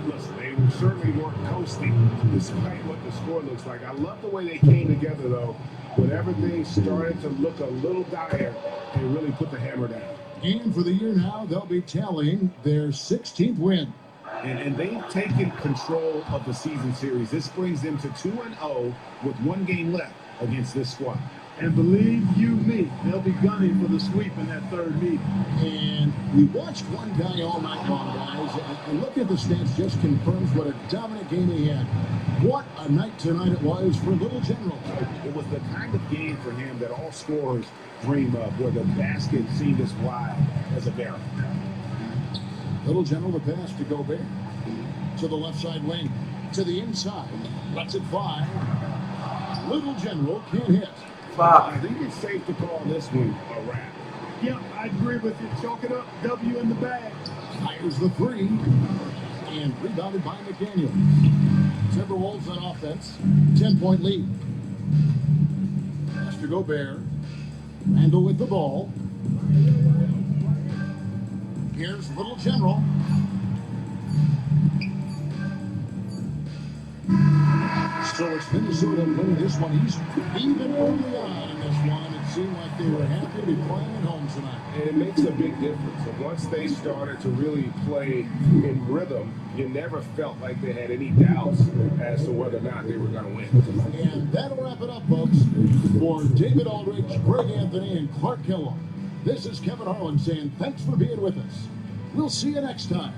Listen, they certainly weren't coasting despite what the score looks like. I love the way they came together, though. When everything started to look a little dire, they really put the hammer down. And for the year now, they'll be tallying their 16th win. And they've taken control of the season series. This brings them to 2-0 with 1 game left against this squad. And believe you me, they'll be gunning for the sweep in that third meeting. And we watched one guy all night long, guys, and look at the stats, just confirms what a dominant game he had. What a night tonight it was for Little General. It was the kind of game for him that all scorers dream of, where the basket seemed as wide as a barrel. Little General, the pass to Gobert. To the left side wing. To the inside. Lets it fly. Little General can't hit. I think it's safe to call this one a wrap. Yeah, I agree with you. Chalk it up. W in the bag. Fires the 3. And rebounded by McDaniel. Timberwolves on offense. 10-point lead. Pass to Gobert. Randall with the ball. Here's Little General. So it's Minnesota winning this one easy. Even early on in this one, it seemed like they were happy to be playing at home tonight. And it makes a big difference. And once they started to really play in rhythm, you never felt like they had any doubts as to whether or not they were going to win. And that'll wrap it up, folks. For David Aldridge, Greg Anthony, and Clark Kellogg, this is Kevin Harlan saying thanks for being with us. We'll see you next time.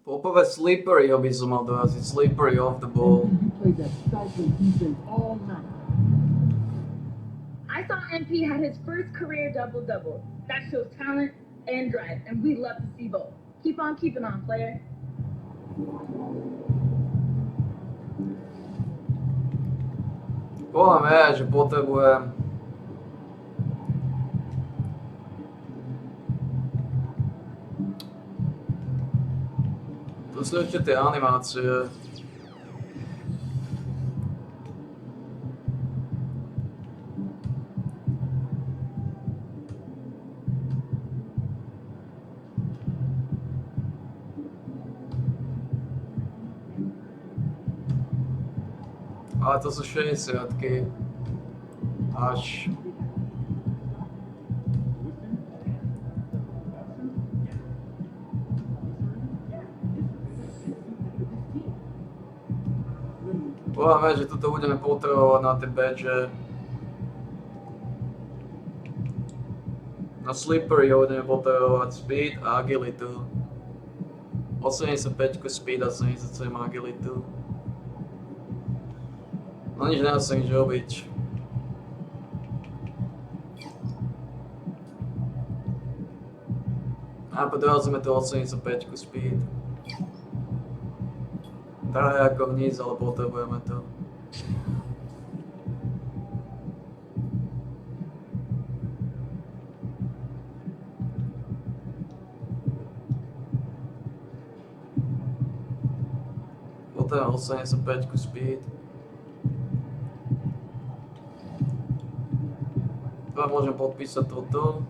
Poprvé Slipperyho by som mal doraziť. Slippery off the ball. Played that stifling defense all night. I saw MP had his first career double-double. That shows talent and drive, and we love to see both. Keep on keeping on, player. Poviem ja, že potrebujem to sú ešte tie animácie. Ale to sú 60-ky. Až. Poviem, že toto budeme potrebovať na tie badge. Na Slippery budeme potrebovať speed a agility. 85 speed a 77 agility. No nič nedá sa nič robiť. A podrazíme to 85 speed. Drahé ako hníz, ale potrebujeme to. Potrebujeme 85 speed. A môžem podpísať toto.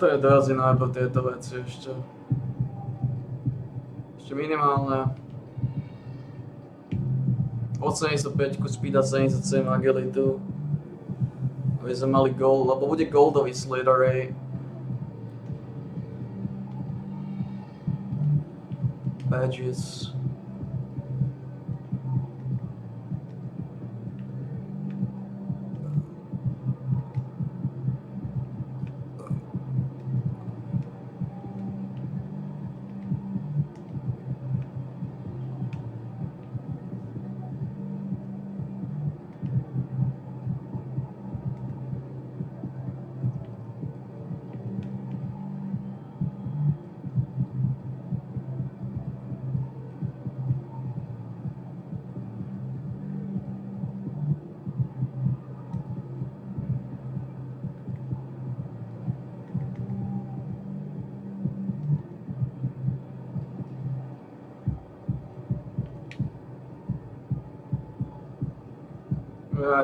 To je dorazí najprv tieto veci ešte. Ešte minimálne 85 speed a 77 agilitu. Aby sme mali gold, lebo bude goldový slid array. Badges.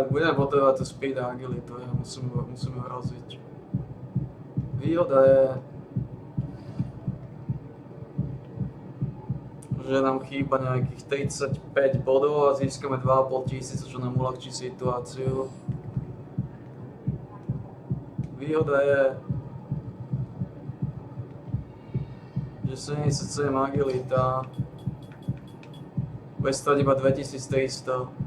Budeme potrebovať to speed a agilitu, musíme hroziť. Výhoda je, že nám chýba nejakých 35 bodov a získame 2,5 tisíca, čo nám uľahčí situáciu. Výhoda je, že 77 agilita bude stať iba 2300.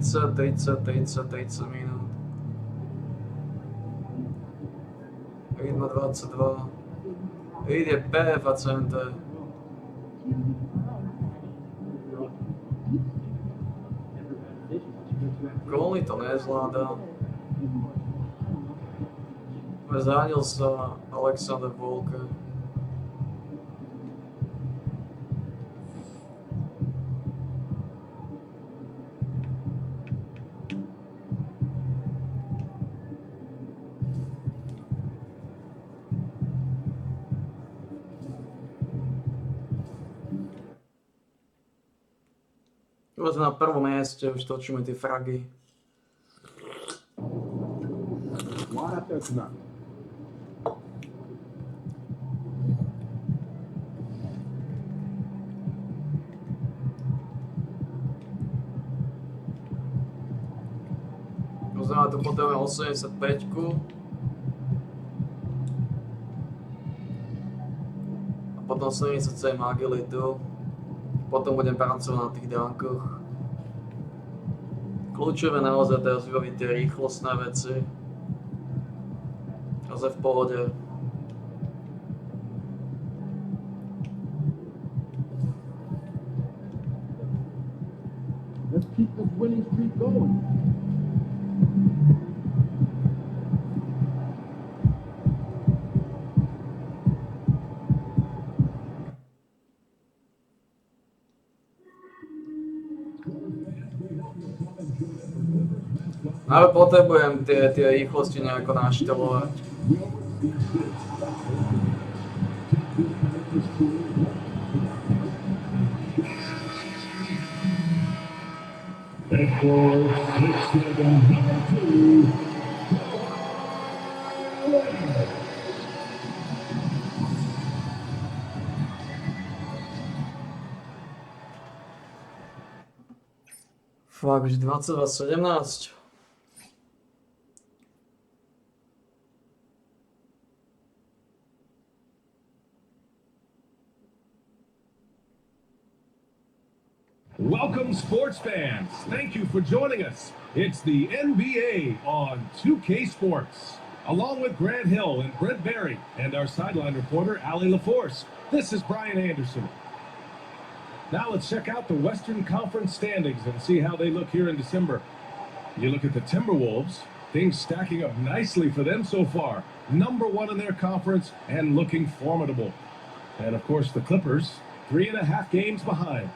30 minút. 1:22. Ide PFA center. Goli to nezvládá. Zranil sa Alexander Walker. Už na prvom mieste, už točíme tie fragy. Why not that's not? To znamená, tu potrebujeme 85. A potom 77 agilitu. Potom budem pracovať na tých dánkoch. Kľúčové naozaj teraz vybaviť tie rýchlostné veci. Naozaj v pohode. Let's keep this winning streak going. Ale potrebujem tie rýchlosti nejako naštelovať. Fakt, už 22:17. Welcome, sports fans. Thank you for joining us. It's the NBA on 2K Sports. Along with Grant Hill and Brent Barry and our sideline reporter, Allie LaForce, this is Brian Anderson. Now let's check out the Western Conference standings and see how they look here in December. You look at the Timberwolves, things stacking up nicely for them so far. #1 in their conference and looking formidable. And of course the Clippers, 3.5 games behind.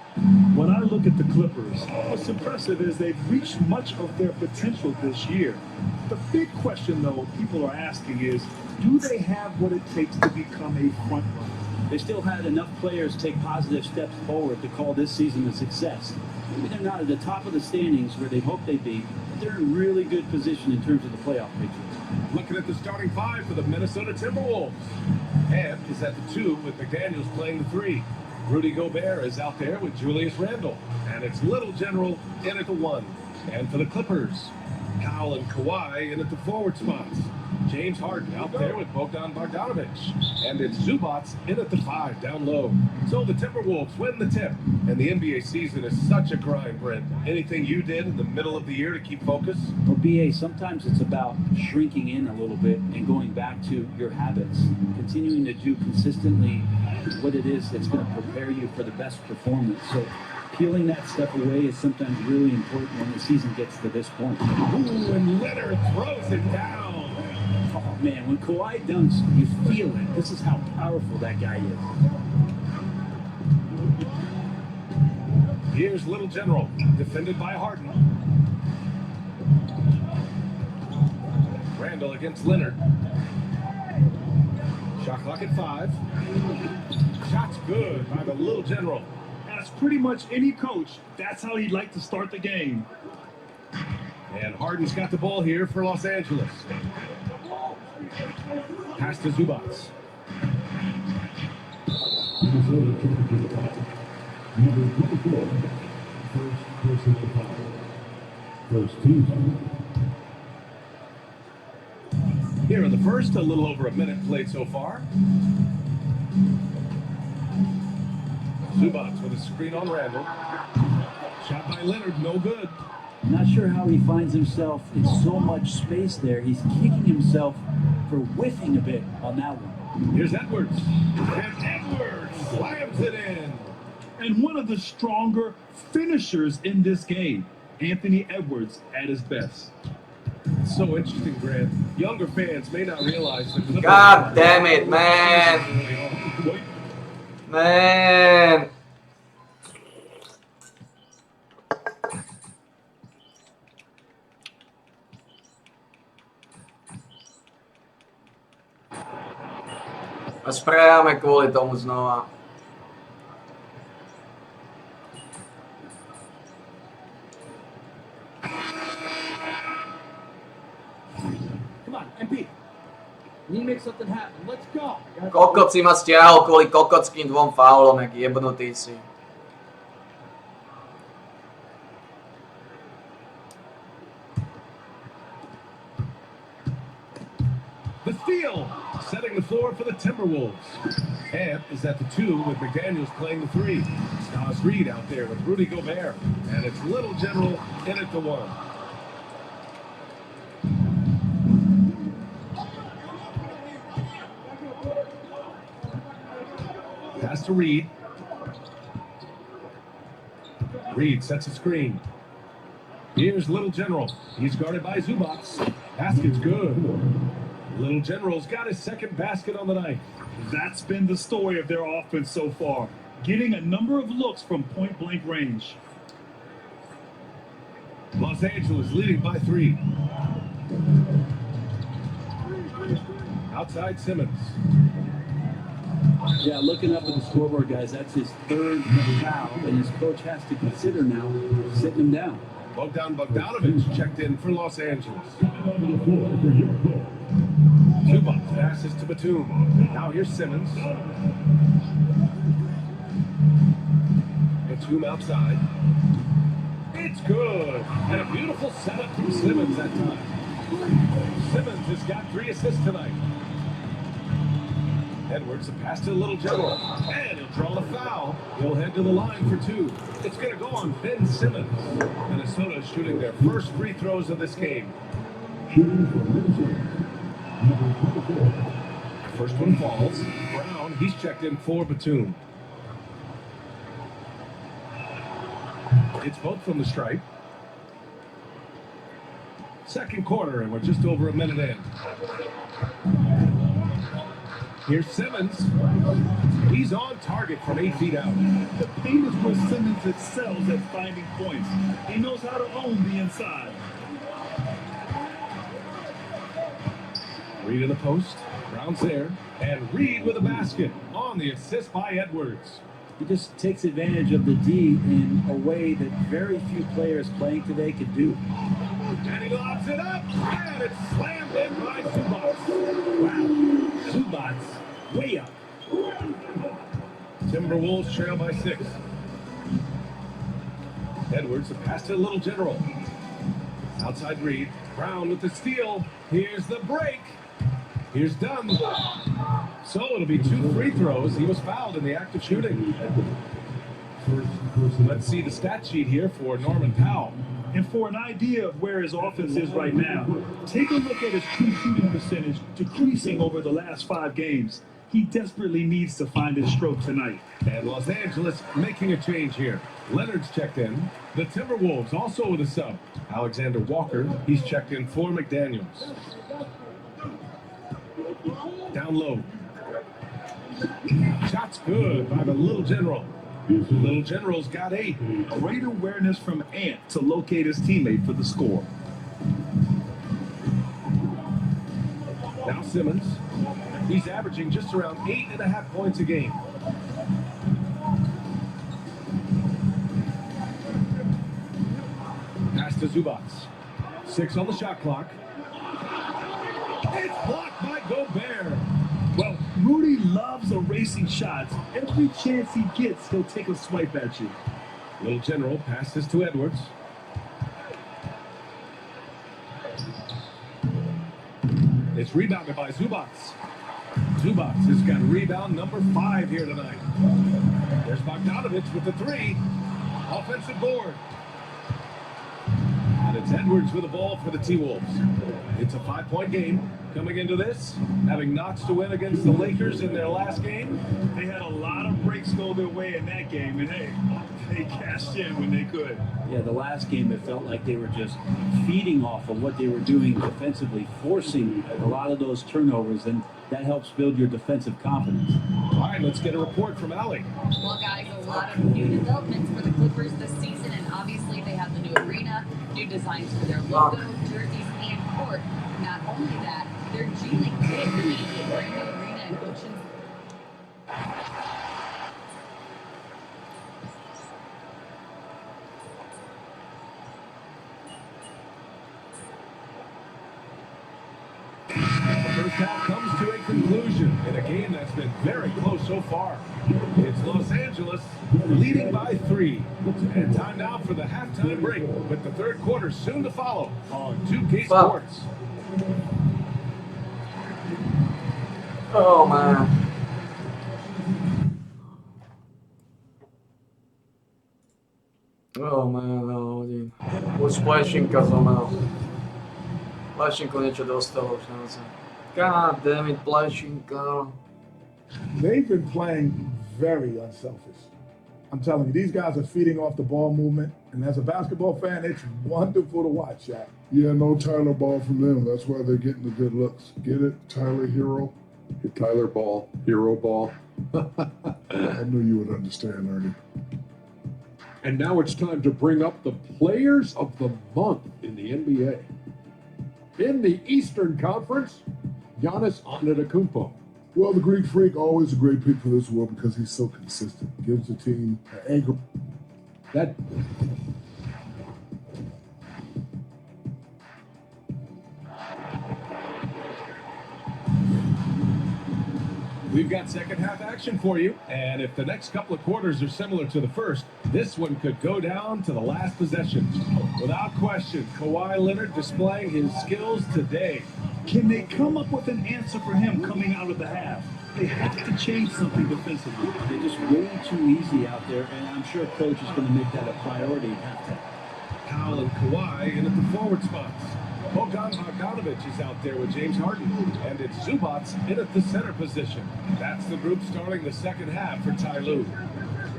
When I look at the Clippers, what's impressive is they've reached much of their potential this year. The big question, though, people are asking is, do they have what it takes to become a front runner? They still had enough players take positive steps forward to call this season a success. Maybe they're not at the top of the standings where they hope they'd be, but they're in really good position in terms of the playoff picture. Looking at the starting five for the Minnesota Timberwolves. Ant is at the 2 with McDaniels playing the 3. Rudy Gobert is out there with Julius Randle. And it's Little General in at the 1. And for the Clippers, Powell and Kawhi in at the forward spots. James Harden out there with Bogdan Bogdanovic. And it's Zubats in at the 5 down low. So the Timberwolves win the tip. And the NBA season is such a grind, Brent. Anything you did in the middle of the year to keep focus? Well, BA, sometimes it's about shrinking in a little bit and going back to your habits, continuing to do consistently what it is that's going to prepare you for the best performance. So peeling that stuff away is sometimes really important when the season gets to this point. Ooh, and Leonard throws it down. Oh, man, when Kawhi dunks, you feel it. This is how powerful that guy is. Here's Little General, defended by Harden. Randall against Leonard. Shot clock at 5. Shot's good by the Little General. As pretty much any coach, that's how he'd like to start the game. And Harden's got the ball here for Los Angeles. Pass to Zubats. Here in the first, a little over a minute played so far. Zubats with a screen on Randall. Shot by Leonard, no good. Not sure how he finds himself in so much space there. He's kicking himself for whiffing a bit on that one. Here's Edwards. And Edwards slams it in. And one of the stronger finishers in this game, Anthony Edwards at his best. It's so interesting, Grant. Younger fans may not realize the Clippers. God damn it, man. Man. A sprejame kvôli tomu znova. Come on, MP. We need to make something happen. Let's go. Kokot si ma stiahol kvôli kokotským 2 faulom, jak jebnutý si. The steal, setting the floor for the Timberwolves. Amp is at the 2 with McDaniels playing the 3. Nas Reed out there with Rudy Gobert. And it's Little General in at the 1. Pass to Reed. Reed sets a screen. Here's Little General. He's guarded by Zubac. Basket's good. Little General's got his second basket on the night. That's been the story of their offense so far, getting a number of looks from point-blank range. Los Angeles leading by 3. Outside Simmons. Yeah, looking up at the scoreboard, guys, that's his third foul, and his coach has to consider now sitting him down. Bogdan Bogdanovic checked in for Los Angeles. Zubac passes to Batum. Now here's Simmons. Batum outside. It's good. And a beautiful setup from Simmons that time. Simmons has got 3 assists tonight. Edwards, a pass to the Little General. And he'll draw the foul. He'll head to the line for 2. It's going to go on Ben Simmons. Minnesota shooting their first free throws of this game. First one falls. Brown, he's checked in for Batum. It's both from the stripe. Second quarter, and we're just over a minute in. Here's Simmons. He's on target from 8 feet out. The paint is where Simmons excels at finding points. He knows how to own the inside. Reed in the post. Brown's there. And Reed with a basket on the assist by Edwards. He just takes advantage of the D in a way that very few players playing today could do. And he lobs it up. And it's slammed in by Zubac. Wow. Zubac way up. Timberwolves trail by 6. Edwards, a pass to the Little General. Outside Reed. Brown with the steal. Here's the break. Here's Dunn. So it'll be 2 free throws. He was fouled in the act of shooting. Let's see the stat sheet here for Norman Powell. And for an idea of where his offense is right now, take a look at his true shooting percentage decreasing over the last 5 games. He desperately needs to find his stroke tonight. And Los Angeles making a change here. Leonard's checked in. The Timberwolves also with a sub. Alexander Walker, he's checked in for McDaniels. Down low. Shot's good by the Little General. Little General's got 8. Great awareness from Ant to locate his teammate for the score. Now Simmons. He's averaging just around 8.5 points a game. Pass to Zubac. 6 on the shot clock. It's blocked by Gobert. Well, Rudy loves erasing shots. Every chance he gets, he'll take a swipe at you. Little General passes to Edwards. It's rebounded by Zubac. Zubac has got rebound number 5 here tonight. There's Bogdanovic with the 3. Offensive board. it's Edwards with the ball for the T-Wolves. It's a 5-point game coming into this, having notched to win against the Lakers in their last game. They had a lot of breaks go their way in that game, and hey, they cashed in when they could. Yeah, the last game, it felt like they were just feeding off of what they were doing defensively, forcing a lot of those turnovers, and that helps build your defensive confidence. All right, let's get a report from Allie. Well, guys, a lot of new developments for the Clippers this season, and obviously they have the new arena, new designs for their logo, jerseys, and court. Not only that, their G League kit remains the brand new arena and Ocean. The first half comes to a conclusion in a game that's been very close so far. It's Los Angeles leading by 3. And time now for the halftime break, with the third quarter soon to follow on 2K Sports. Oh man. Oh man, no, hodín. Už Plešinka zomrel. Plešinku niečo dostalo, už naozaj. God damn it, Plešinka. They've been playing very unselfish. I'm telling you, these guys are feeding off the ball movement, and as a basketball fan, it's wonderful to watch, Shaq. Yeah, no Tyler Ball from them. That's why they're getting the good looks. Get it? Tyler Hero? Tyler Ball, Hero Ball. I knew you would understand, Ernie. And now it's time to bring up the players of the month in the NBA. In the Eastern Conference, Giannis Antetokounmpo. Well, the Greek Freak, always a great pick for this world because he's so consistent. Gives the team an anchor. That We've got second half action for you, and if the next couple of quarters are similar to the first, this one could go down to the last possession. Without question, Kawhi Leonard displaying his skills today. Can they come up with an answer for him coming out of the half? They have to change something defensively. They're just way too easy out there, and I'm sure coach is going to make that a priority at halftime. Powell and Kawhi in at the forward spots. Bogdan Bogdanovic is out there with James Harden, and it's Zubats in at the center position. That's the group starting the second half for Ty Lue.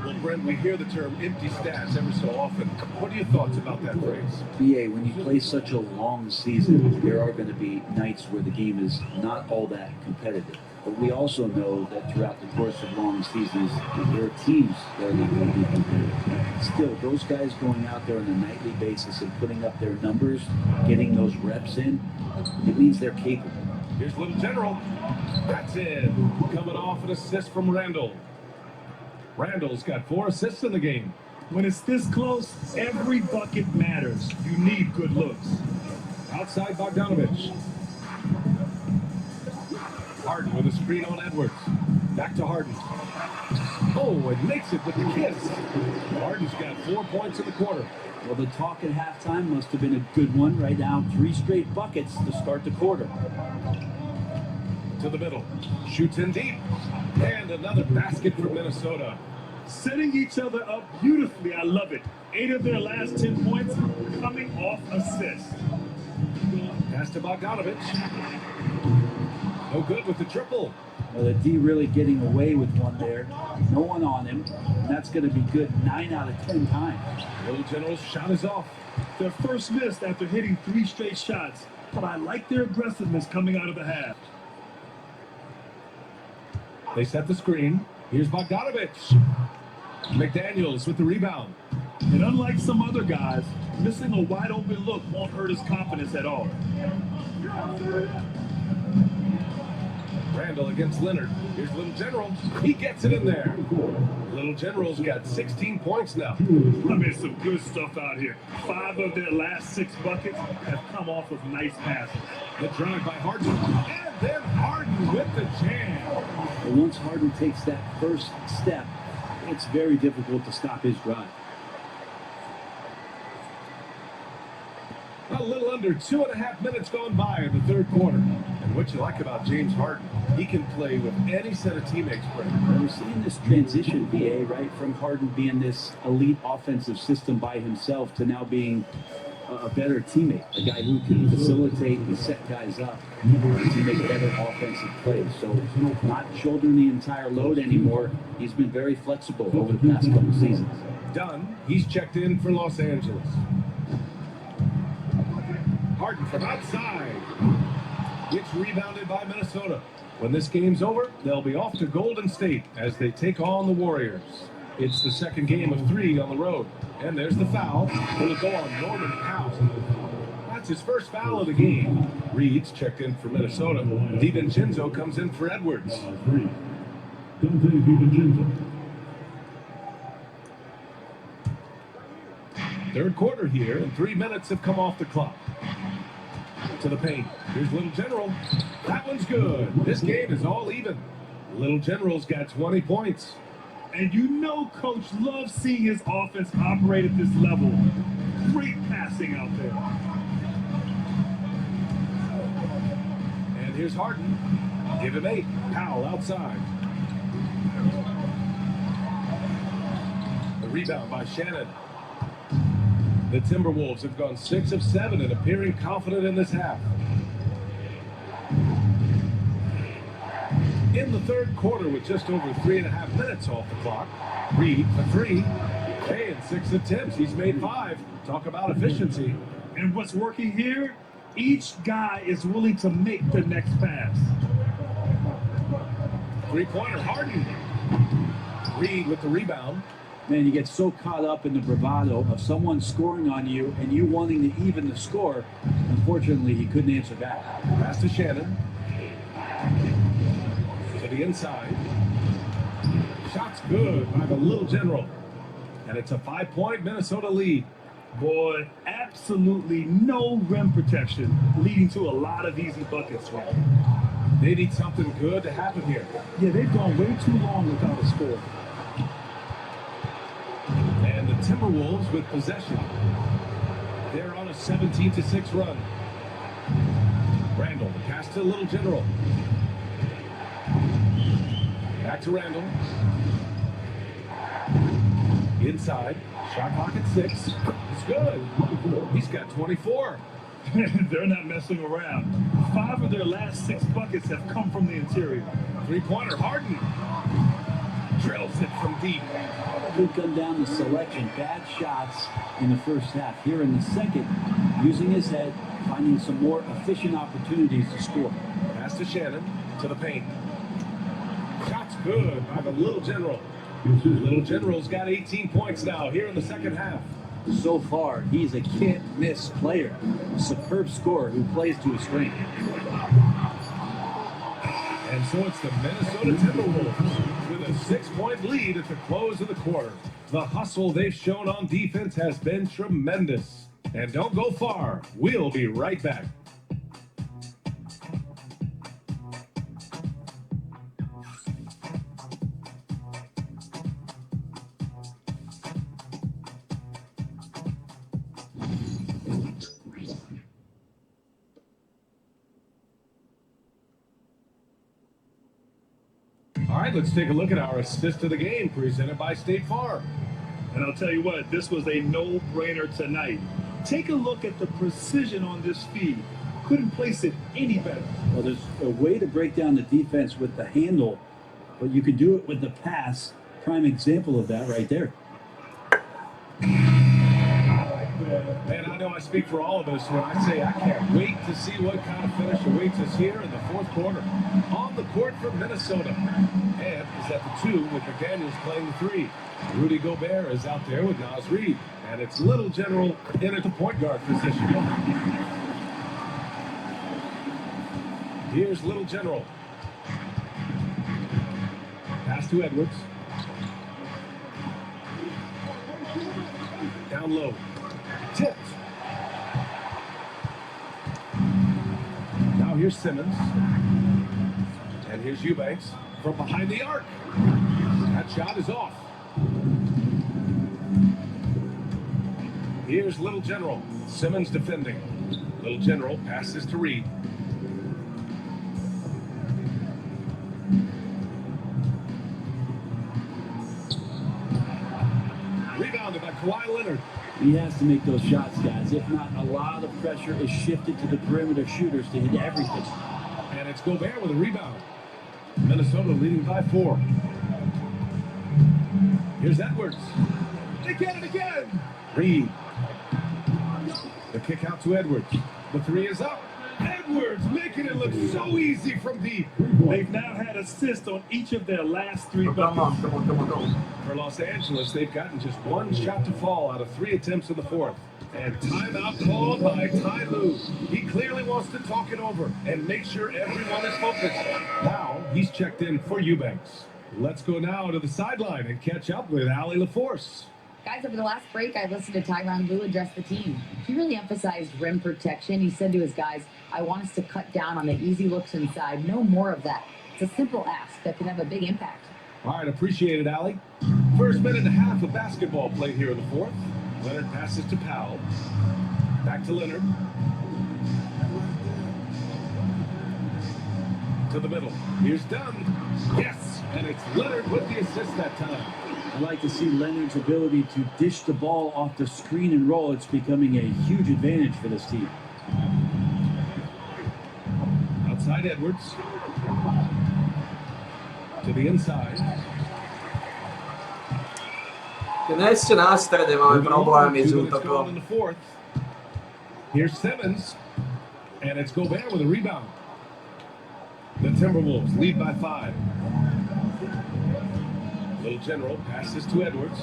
Well, Brent, we hear the term empty stats ever so often. What are your thoughts about that phrase? BA, when you play such a long season, there are going to be nights where the game is not all that competitive. But we also know that throughout the course of long seasons, there are teams that are not going to be competitive. Still, those guys going out there on a nightly basis and putting up their numbers, getting those reps in, it means they're capable. Here's Little General. That's in. Coming off an assist from Randall. Randall's got 4 assists in the game. When it's this close, every bucket matters. You need good looks. Outside Bogdanovic. Harden with a screen on Edwards. Back to Harden. Oh, and makes it with the kiss. Harden's got 4 points in the quarter. Well, the talk at halftime must have been a good one. Right now, 3 straight buckets to start the quarter. To the middle. Shoots in deep. And another basket for Minnesota. Setting each other up beautifully. I love it. 8 of their last 10 points coming off assists. Pass to Bogdanovic. No good with the triple. Well, the D really getting away with one there. No one on him. And that's going to be good 9 out of 10 times. Little General's shot is off. Their first miss after hitting 3 straight shots. But I like their aggressiveness coming out of the half. They set the screen. Here's Bogdanovic. McDaniels with the rebound. And unlike some other guys, missing a wide open look won't hurt his confidence at all. Randall against Leonard. Here's Little General. He gets it in there. Little General's got 16 points now. I mean, some good stuff out here. 5 of their last 6 buckets have come off of nice passes. The drive by Harden. And then Harden with the jam. But once Harden takes that first step, it's very difficult to stop his drive. A little under 2.5 minutes gone by in the third quarter. And what you like about James Harden, he can play with any set of teammates, Brent. We're seeing this transition, BA, right, from Harden being this elite offensive system by himself to now being a better teammate, a guy who can facilitate and set guys up to make better offensive plays. So not shouldering the entire load anymore. He's been very flexible over the past couple seasons. Dunn, he's checked in for Los Angeles. Harden from outside. Gets rebounded by Minnesota. When this game's over, they'll be off to Golden State as they take on the Warriors. It's the second game of 3 on the road. And there's the foul. Will it go on Norman Powell? That's his first foul of the game. Reed's checked in for Minnesota. DiVincenzo comes in for Edwards. Third quarter here, and 3 minutes have come off the clock. To the paint. Here's Little General. That one's good. This game is all even. Little General's got 20 points. And you know Coach loves seeing his offense operate at this level. Great passing out there. And here's Harden. Give him 8. Powell outside. The rebound by Shannon. The Timberwolves have gone 6 of 7 and appearing confident in this half. In the third quarter, with just over 3.5 minutes off the clock, Reed for 3. Hey, in 6 attempts, he's made 5. Talk about efficiency. And what's working here? Each guy is willing to make the next pass. 3-pointer, Harden. Reed with the rebound. Man, you get so caught up in the bravado of someone scoring on you and you wanting to even the score. Unfortunately, he couldn't answer back. Pass to Shannon. To the inside. Shot's good by the Little General. And it's a 5-point Minnesota lead. Boy, absolutely no rim protection, leading to a lot of easy buckets, man. They need something good to happen here. Yeah, they've gone way too long without a score. And the Timberwolves with possession. They're on a 17-6 run. Randall, the pass to Little General. Back to Randall. Inside. Shot clock at 6. It's good. He's got 24. They're not messing around. 5 of their last 6 buckets have come from the interior. 3-pointer, Harden. Drills it from deep. Could come down to selection. Bad shots in the first half. Here in the second, using his head, finding some more efficient opportunities to score. Pass to Shannon, to the paint. Shot's good by the Little General. Little General's got 18 points now here in the second half. So far, he's a can't-miss player. A superb scorer who plays to his strength. And so it's the Minnesota Timberwolves with a 6-point lead at the close of the quarter. The hustle they've shown on defense has been tremendous. And don't go far. We'll be right back. All right, let's take a look at our assist of the game presented by State Farm. And I'll tell you what, this was a no-brainer tonight. Take a look at the precision on this feed. Couldn't place it any better. Well, there's a way to break down the defense with the handle, but you can do it with the pass. Prime example of that right there. Man, I know I speak for all of us when I say I can't wait to see what kind of finish awaits us here in the fourth quarter. On the court for Minnesota. And is at the 2 with McDaniels playing the 3. Rudy Gobert is out there with Naz Reid. And it's Little General in at the point guard position. Here's Little General. Pass to Edwards. Down low. Tipped. Now here's Simmons. And here's Eubanks from behind the arc. That shot is off. Here's Little General. Simmons defending. Little General passes to Reed. Rebounded by Kawhi Leonard. He has to make those shots, guys. If not, a lot of pressure is shifted to the perimeter shooters to hit everything. And it's Gobert with a rebound. Minnesota leading by 4. Here's Edwards. They get it again. Reed. The kick out to Edwards. The 3 is up. Edwards making it look so easy from deep. They've now had assists on each of their last 3 buckets. Come on. For Los Angeles, they've gotten just 1 shot to fall out of 3 attempts in the 4th. And timeout called by Ty Lue. He clearly wants to talk it over and make sure everyone is focused. Now he's checked in for Eubanks. Let's go now to the sideline and catch up with Allie LaForce. Guys, over the last break, I listened to Tyronn Lue address the team. He really emphasized rim protection. He said to his guys, I want us to cut down on the easy looks inside. No more of that. It's a simple ask that could have a big impact. All right, appreciate it, Allie. First minute and a half of basketball played here in the 4th. Leonard passes to Powell. Back to Leonard. To the middle. Here's Dunn. Yes, and it's Leonard with the assist that time. I like to see Leonard's ability to dish the ball off the screen and roll. It's becoming a huge advantage for this team. Outside Edwards. To the inside. Dnes ešte na strede máme problémy s útokom. Here's Simmons. And it's Gobert with a rebound. The Timberwolves lead by 5. Little General passes to Edwards.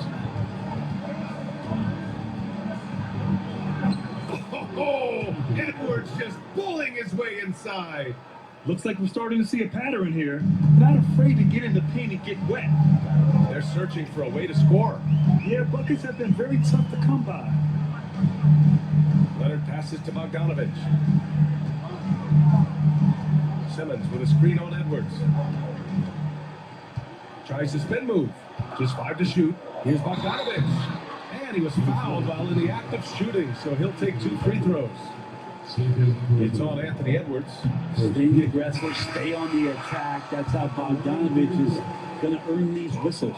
Oh, Edwards just bullying his way inside. Looks like we're starting to see a pattern here. Not afraid to get in the paint and get wet. They're searching for a way to score. Yeah, buckets have been very tough to come by. Leonard passes to Bogdanovich. Simmons with a screen on Edwards. Tries to spin move. Just 5 to shoot. Here's Bogdanovich. And he was fouled while in the act of shooting, so he'll take 2 free throws. It's on Anthony Edwards. Stay aggressive, stay on the attack. That's how Bogdanovich is going to earn these whistles.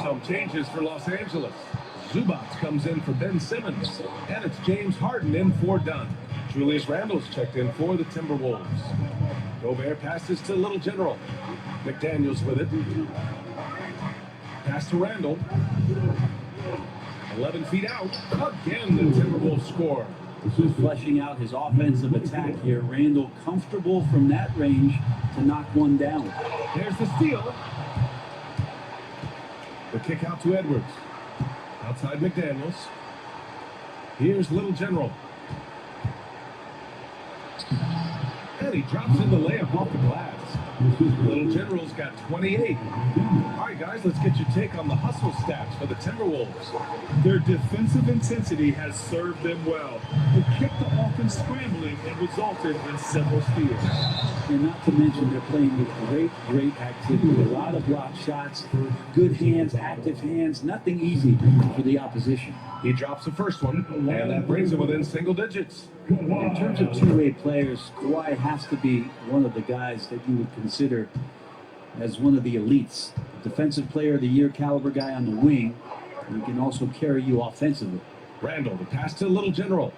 Some changes for Los Angeles. Zubac comes in for Ben Simmons. And it's James Harden in for Dunn. Julius Randle's checked in for the Timberwolves. Gobert passes to Little General. McDaniels with it. Pass to Randle. 11 feet out. Again, the Timberwolves score. He's fleshing out his offensive attack here. Randle comfortable from that range to knock one down. There's the steal. The kick out to Edwards. Outside McDaniels. Here's Little General. And he drops in the layup off the glass. Little General's got 28. All right, guys, let's get your take on the hustle stats for the Timberwolves. Their defensive intensity has served them well. It kept the offense scrambling and resulted in several steals. And not to mention they're playing with great activity. A lot of block shots, good hands, active hands. Nothing easy for the opposition. He drops the first one, and that brings him within single digits. In terms of two-way players, Kawhi has to be one of the guys that you would consider as one of the elites. Defensive player of the year caliber guy on the wing. He can also carry you offensively. Randle, the pass to Little General.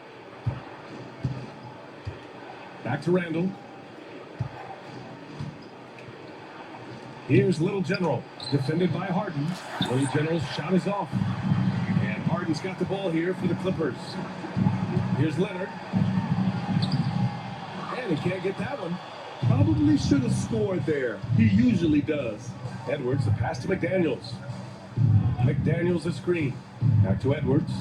Back to Randle. Here's Little General, defended by Harden. Little General's shot is off. And Harden's got the ball here for the Clippers. Here's Leonard. And he can't get that one. Probably should have scored there. He usually does. Edwards, the pass to McDaniels. McDaniels, the screen. Back to Edwards.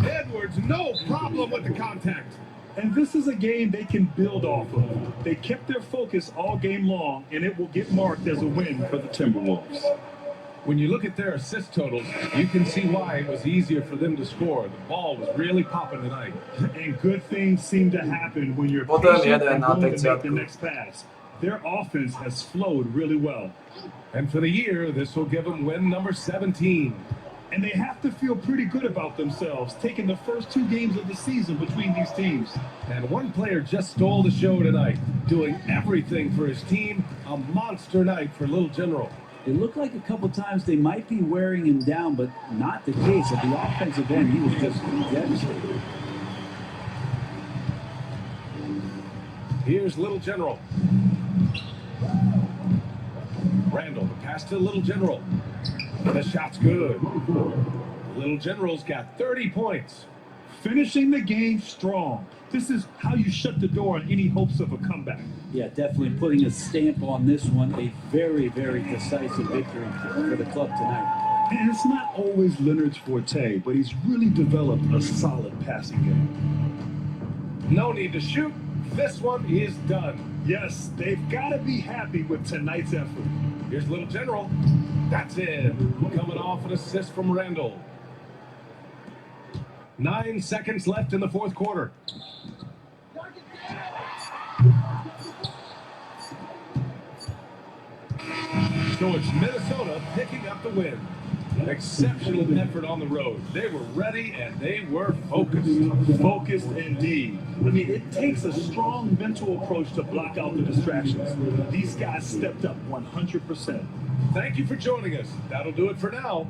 Edwards, no problem with the contact. And this is a game they can build off of. They kept their focus all game long, and it will get marked as a win for the Timberwolves. When you look at their assist totals, you can see why it was easier for them to score. The ball was really popping tonight. And good things seem to happen when you're Potem patient jeden and na willing to make the Texaku. next pass. Their offense has flowed really well. And for the year, this will give them win number 17. And they have to feel pretty good about themselves, taking the first 2 games of the season between these teams. And one player just stole the show tonight, doing everything for his team. A monster night for Little General. It looked like a couple times they might be wearing him down, but not the case. At the offensive end, he was just devastated. Here's Little General. Randall, the pass to Little General. The shot's good. Little General's got 30 points. Finishing the game strong. This is how you shut the door on any hopes of a comeback. Yeah, definitely putting a stamp on this one. A very, very decisive victory for the club tonight. And it's not always Leonard's forte, but he's really developed a solid passing game. No need to shoot. This one is done. Yes, they've got to be happy with tonight's effort. Here's Little General. That's in. Coming off an assist from Randall. 9 seconds left in the fourth quarter. So it's Minnesota picking up the win. Exceptional effort on the road. They were ready and they were focused. Focused indeed. I mean, it takes a strong mental approach to block out the distractions. These guys stepped up 100%. Thank you for joining us. That'll do it for now.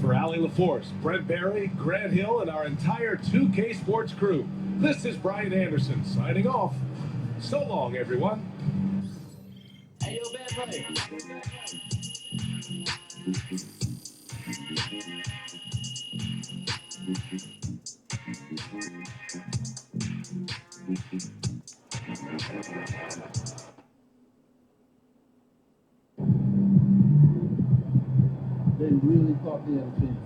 For Allie LaForce, Brent Barry, Grant Hill, and our entire 2K Sports crew, this is Brian Anderson signing off. So long, everyone. Hey, yo, bad buddy. They really thought they had a chance.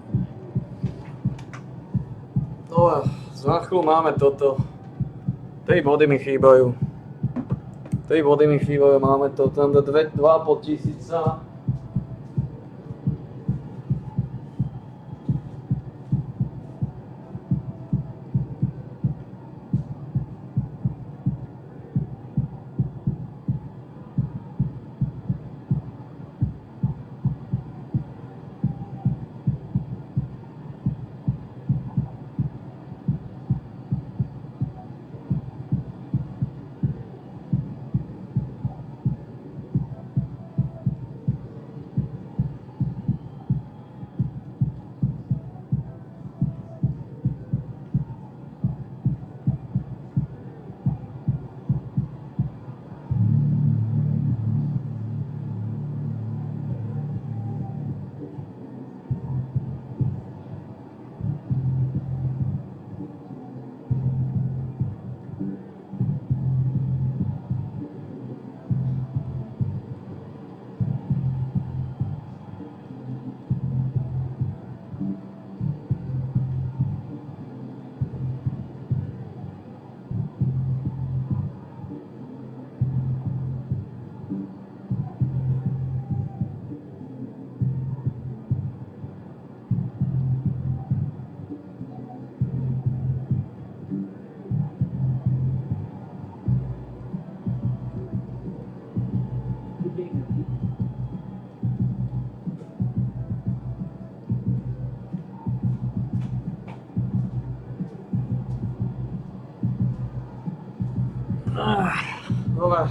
No, za chvíľu máme toto. 3 body mi chýbajú. 3 body mi chýbajú, máme to tam do 2,5 tisíca. Dobre.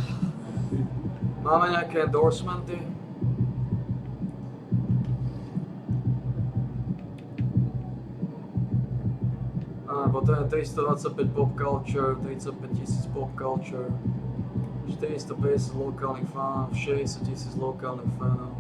Máme nejaké endorsementy? Potom je 325 Pop Culture, 35 000 Pop Culture, 450 lokálnych fanov, 60 000 lokálnych fanov.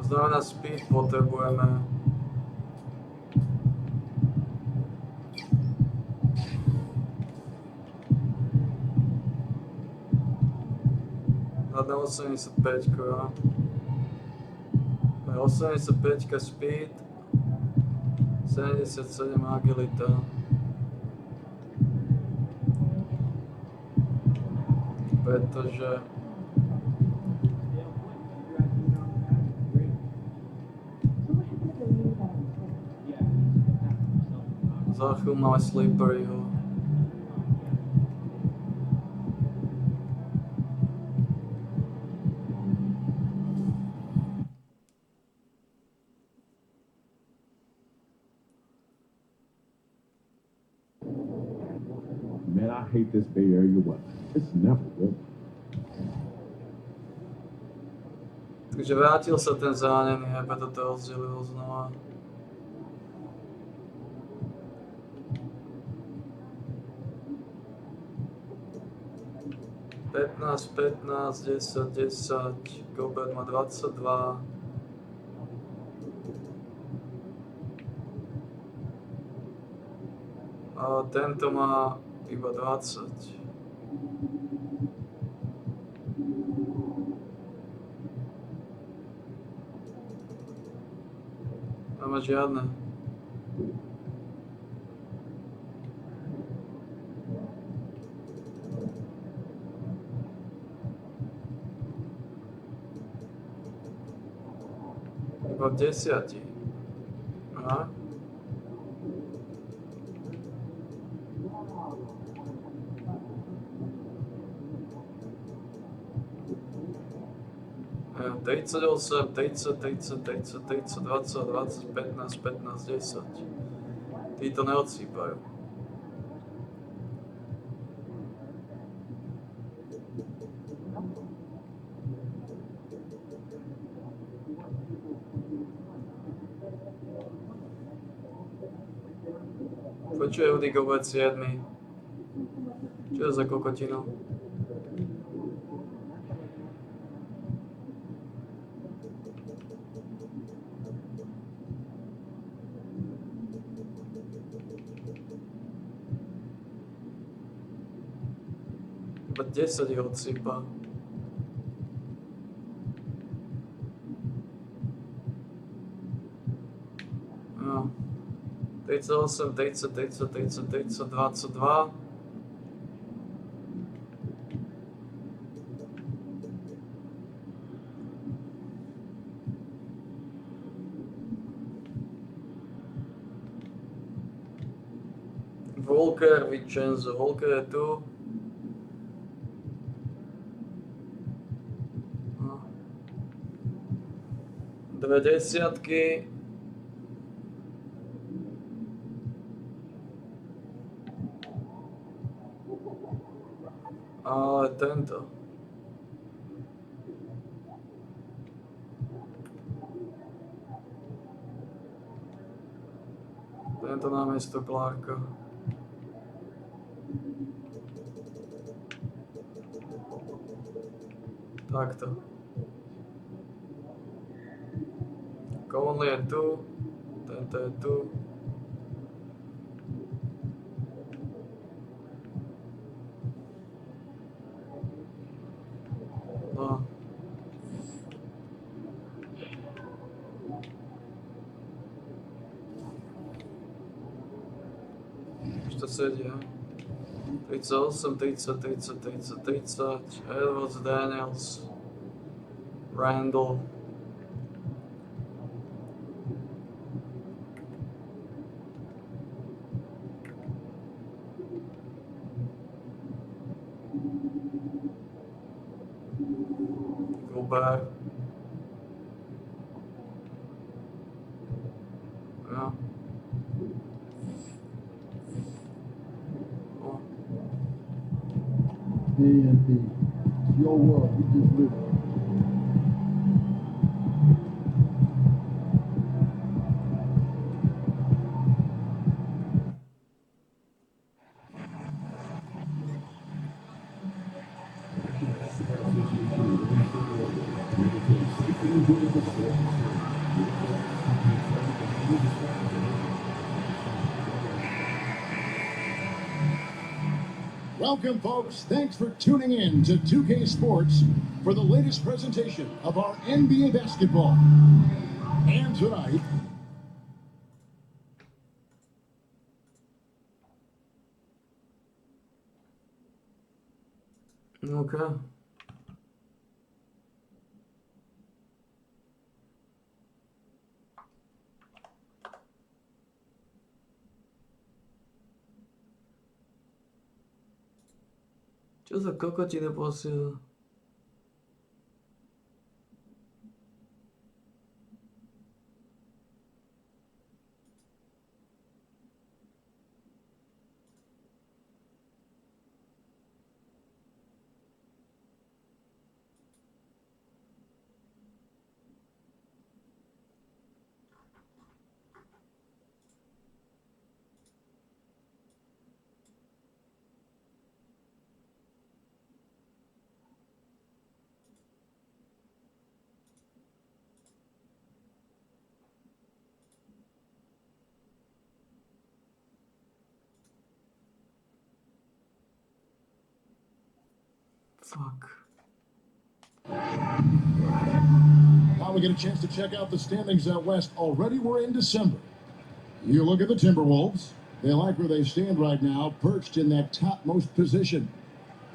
Znamená speed potrebujeme. Na 85, jo. 85 speed, 77 agilita. Pretože za chvíľu máme Slipperyho. Man, I hate this Bay Area weather. It's never good. Takže vrátil sa ten zranený, a preto to rozdelil znova. Pätnásť, 10, 10, Gobert má 22. A tento má iba 20. Nemá žiadne. Iba 10. Aha. Ja, 38, 30, 30, 30, 30, 20, 20, 15, 15, 10. Títo neodsýpajú. Počuje Rudy Gobert 7. Čo je za kokotinu? Iba 10 ich odsýpa. No. 38, 30, 30, 30, 30, 22. Volker, Vincenzo, Volker je tu. No. 2 desiatky. Ale tento. Tento namiesto Clarka. Takto. Conley je tu. Tento je tu. No. Už to sedí, 38, 30, 30, 30, 30, Edwards, Daniels, Randall. Gobert. Ja. Oh. DNP. It's your world. We just live it. Welcome, folks. Thanks for tuning in to 2K Sports for the latest presentation of our NBA basketball. And tonight, Okay. Čo za kokotine posiel? Fuck. Now we get a chance to check out the standings out west. Already we're in December. You look at the Timberwolves. They like where they stand right now, perched in that topmost position.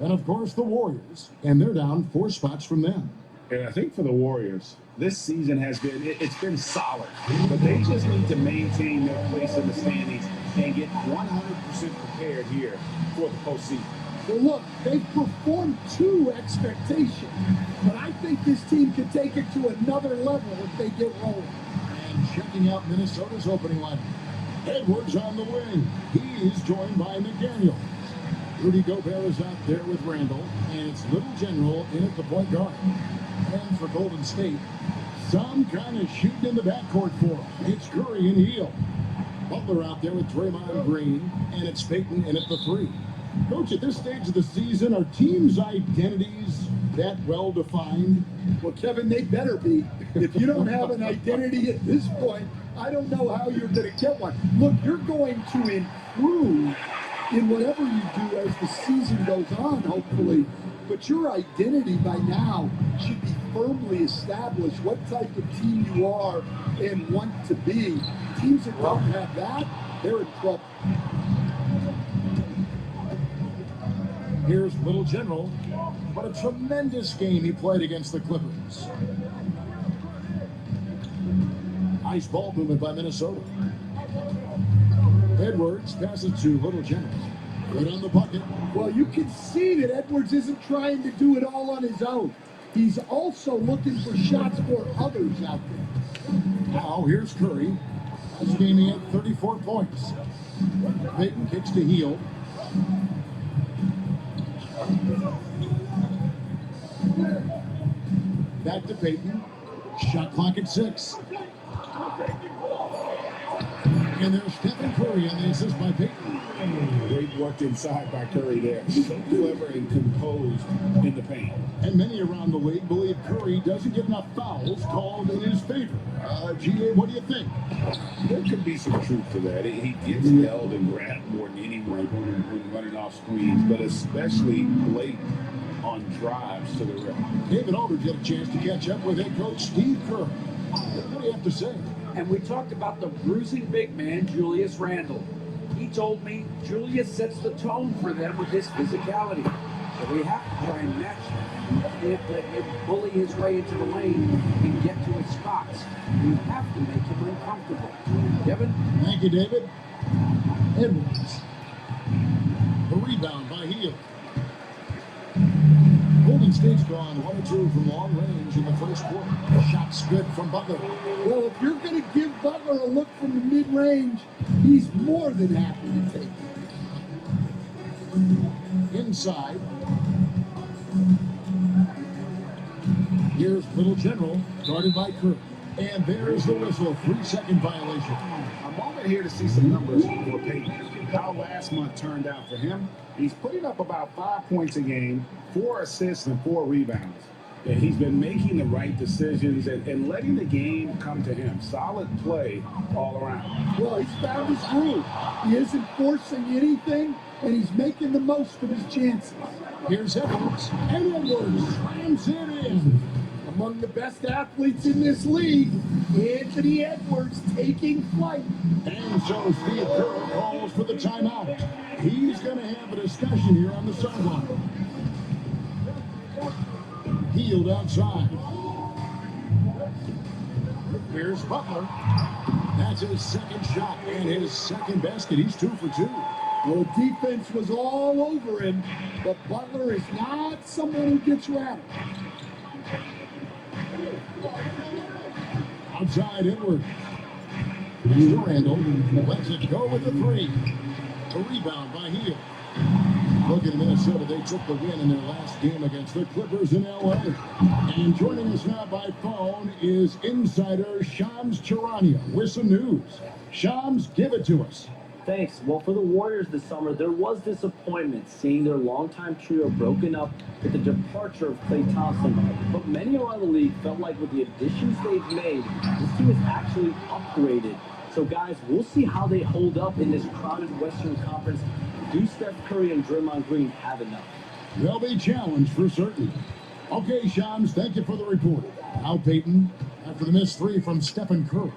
And of course the Warriors, and they're down 4 spots from them. And I think for the Warriors, this season has been, it's been solid. But they just need to maintain their place in the standings and get 100% prepared here for the postseason. Well, look, they've performed to expectation, but I think this team can take it to another level if they get rolling. And checking out Minnesota's opening lineup. Edwards on the wing. He is joined by McDaniel. Rudy Gobert is out there with Randall, and it's Little General in at the point guard. And for Golden State, some kind of shooting in the backcourt for them. It's Curry and Hield. Butler out there with Draymond Green, and it's Payton in at the 3. Coach, at this stage of the season, are teams' identities that well defined? Well, Kevin, they better be. If you don't have an identity at this point, I don't know how you're going to get one. Look, you're going to improve in whatever you do as the season goes on, hopefully. But your identity by now should be firmly established, what type of team you are and want to be. Teams that don't have that, they're in trouble. Here's Little General. What a tremendous game he played against the Clippers. Nice ball movement by Minnesota. Edwards passes to Little General. Good on the bucket. Well, you can see that Edwards isn't trying to do it all on his own. He's also looking for shots for others out there. Now here's Curry. Last game he had 34 points. Payton kicks to Hield. Back to Payton. Shot clock at 6. And there's Stephen Curry on the assist by Payton. Great work inside by Curry there. So clever and composed in the paint. And many around the league believe Curry doesn't get enough fouls called in his favor. GA, what do you think? There could be some truth to that. He gets held and grabbed more than anyone when running off screens, but especially late on drives to the rim. David Aldridge had a chance to catch up with head coach Steve Kerr. What do you have to say? And we talked about the bruising big man, Julius Randle. He told me Julius sets the tone for them with his physicality. So we have to try and match him. We have to let him bully his way into the lane and get to his spots. We have to make him uncomfortable. Kevin? Thank you, David. Edwards. The rebound by Hield. Golden State's gone 1 or 2 from long range in the first quarter. Shots good from Butler. Well, if you're going to give Butler a look from the mid-range, he's more than happy to take it. Inside. Here's Little General, guarded by Curry. And there's the whistle, 3-second violation. A moment here to see some numbers for Payton. How last month turned out for him. He's putting up about 5 points a game, 4 assists and 4 rebounds. And he's been making the right decisions and letting the game come to him. Solid play all around. Well, he's found his groove. He isn't forcing anything, and he's making the most of his chances. Here's Edwards. And Edwards slams it in. Among the best athletes in this league, Anthony Edwards taking flight. And so Steve Kerr calls for the timeout. He's going to have a discussion here on the sideline. Healed outside. Here's Butler. That's his second shot and his second basket. He's 2 for 2. Well, the defense was all over him, but Butler is not someone who gets rattled. Outside Edwards. Here's Randall. Lets it go with the 3. A rebound by Hield. Look at Minnesota. They took the win in their last game against the Clippers in LA. And joining us now by phone is insider Shams Charania with some news. Shams, give it to us. Thanks. Well, for the Warriors this summer, there was disappointment seeing their longtime trio broken up with the departure of Klay Thompson. But many around the league felt like with the additions they've made, this team is actually upgraded. So, guys, we'll see how they hold up in this crowded Western Conference. Do Steph Curry and Draymond Green have enough? They'll be challenged for certain. Okay, Shams, thank you for the report. Now Peyton, after the missed 3 from Stephen Curry.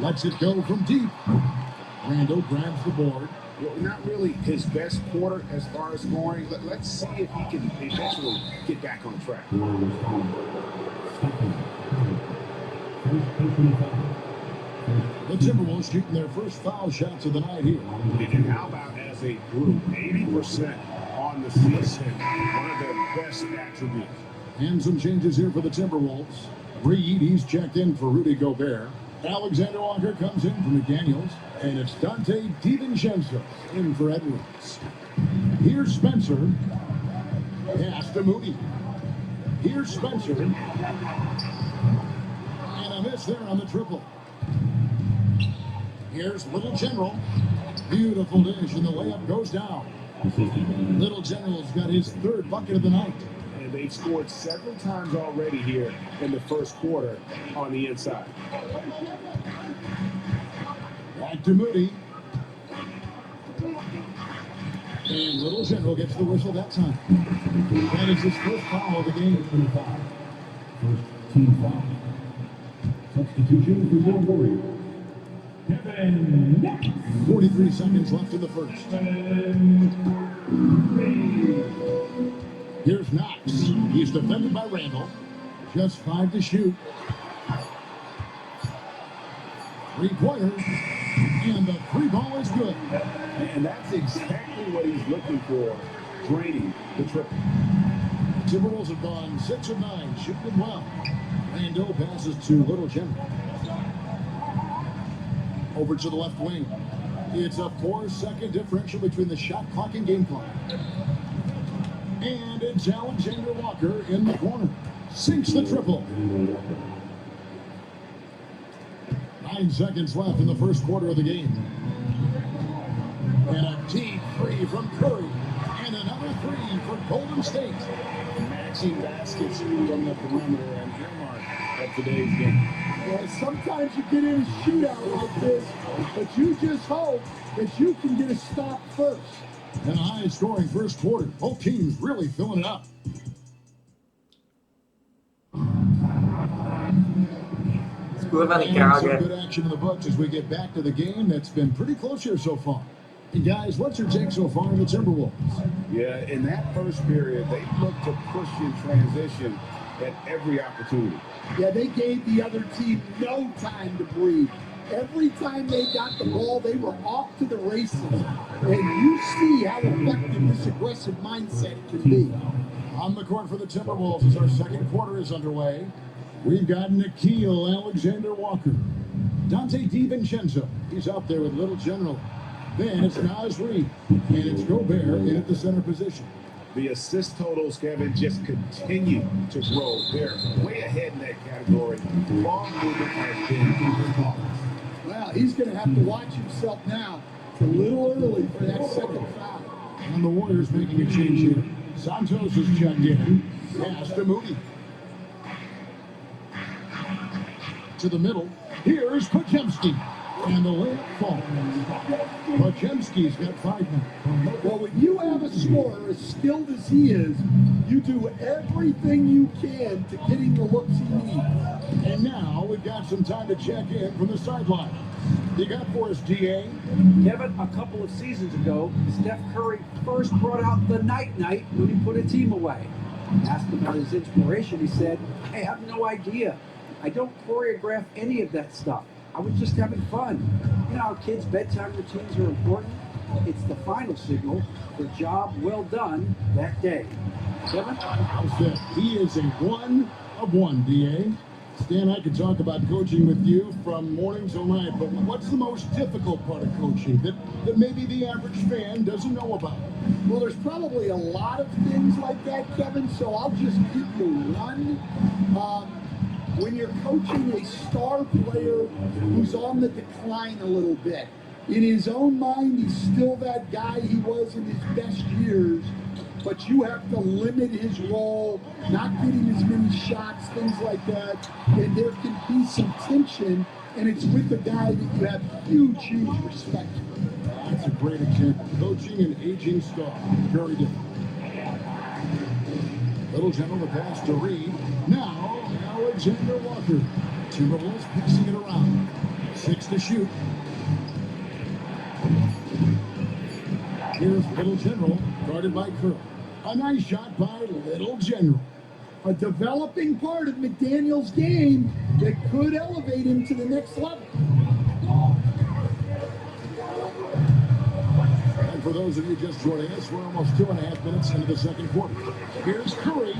Lets it go from deep. Randall grabs the board. Well, not really his best quarter as far as scoring. Let's see if he can eventually get back on track. The Timberwolves shooting their first foul shots of the night here. And how about as a group, 80% on the season, one of their best attributes. And some changes here for the Timberwolves. Reed, he's checked in for Rudy Gobert. Alexander Walker comes in for McDaniels. And it's Dante DiVincenzo in for Edwards. Here's Spencer. Pass to Moody. Here's Spencer. And a miss there on the triple. Here's Little General. Beautiful dish, and the layup goes down. Little General's got his 3rd bucket of the night. And they've scored several times already here in the first quarter on the inside. Back to Moody. And Little General gets the whistle that time. That is his first foul of the game. 25. First team foul. Substitution for the Warriors. 43 seconds left in the first. Here's Knox. He's defended by Randall. Just 5 to shoot. 3-pointer. And the 3 ball is good. And that's exactly what he's looking for, draining the triple. Timberwolves have gone 6 of 9, shooting well. Randall passes to Little General. Over to the left wing. It's a 4-second differential between the shot clock and game clock. And it's Alexander Walker in the corner. Sinks the triple. 9 seconds left in the first quarter of the game. And a deep 3 from Curry. And another 3 for Golden State. Matching baskets from the perimeter and earmark of today's game. Well, sometimes you get in a shootout like this, but you just hope that you can get a stop first. And a high-scoring first quarter. Both teams really filling it up. Skurvený And some kráge. good action in the books as we get back to the game that's been pretty close here so far. And guys, what's your take so far on the Timberwolves? Yeah, in that first period, they looked to push in transition at every opportunity. Yeah, they gave the other team no time to breathe. Every time they got the ball, they were off to the races. And you see how effective this aggressive mindset can be. On the court for the Timberwolves as our second quarter is underway. We've got Nickeil Alexander-Walker. Dante DiVincenzo. He's out there with Little General. Then it's Naz Reid. And it's Gobert in at the center position. The assist totals, Kevin, just continue to grow. They're way ahead in that category. Long movement has been flawless. Well, he's going to have to watch himself now. It's a little early for that second foul. And the Warriors making a change here. Santos is checked in. Pass to Moody. To the middle. Here's Podziemski. And the layup falls. Podziemski's got 5 now. Well, when you have a scorer as skilled as he is, you do everything you can to get him the looks he needs. And now we've got some time to check in from the sideline. you got for us, DA? Kevin, a couple of seasons ago, Steph Curry first brought out the night-night when he put a team away. Asked about his inspiration, he said, "Hey, I have no idea. I don't choreograph any of that stuff. I was just having fun." You know how kids' bedtime routines are important? It's the final signal for job well done that day. Kevin? How's that? He is a 1 of 1, DA. Stan, I could talk about coaching with you from morning till night, but what's the most difficult part of coaching that maybe the average fan doesn't know about? Well, there's probably a lot of things like that, Kevin, so I'll just give you one. When you're coaching a star player who's on the decline a little bit, in his own mind, he's still that guy he was in his best years, but you have to limit his role, not getting as many shots, things like that, and there can be some tension, and it's with a guy that you have huge respect for. That's a great example. Coaching an aging star. Very different. Little General, the pass to Reed. Now, Alexander Walker. Timberwolves passing it around. 6 to shoot. Here's Little General, guarded by Curry. A nice shot by Little General. A developing part of McDaniel's game that could elevate him to the next level. And for those of you just joining us, we're almost 2.5 minutes into the second quarter. Here's Curry.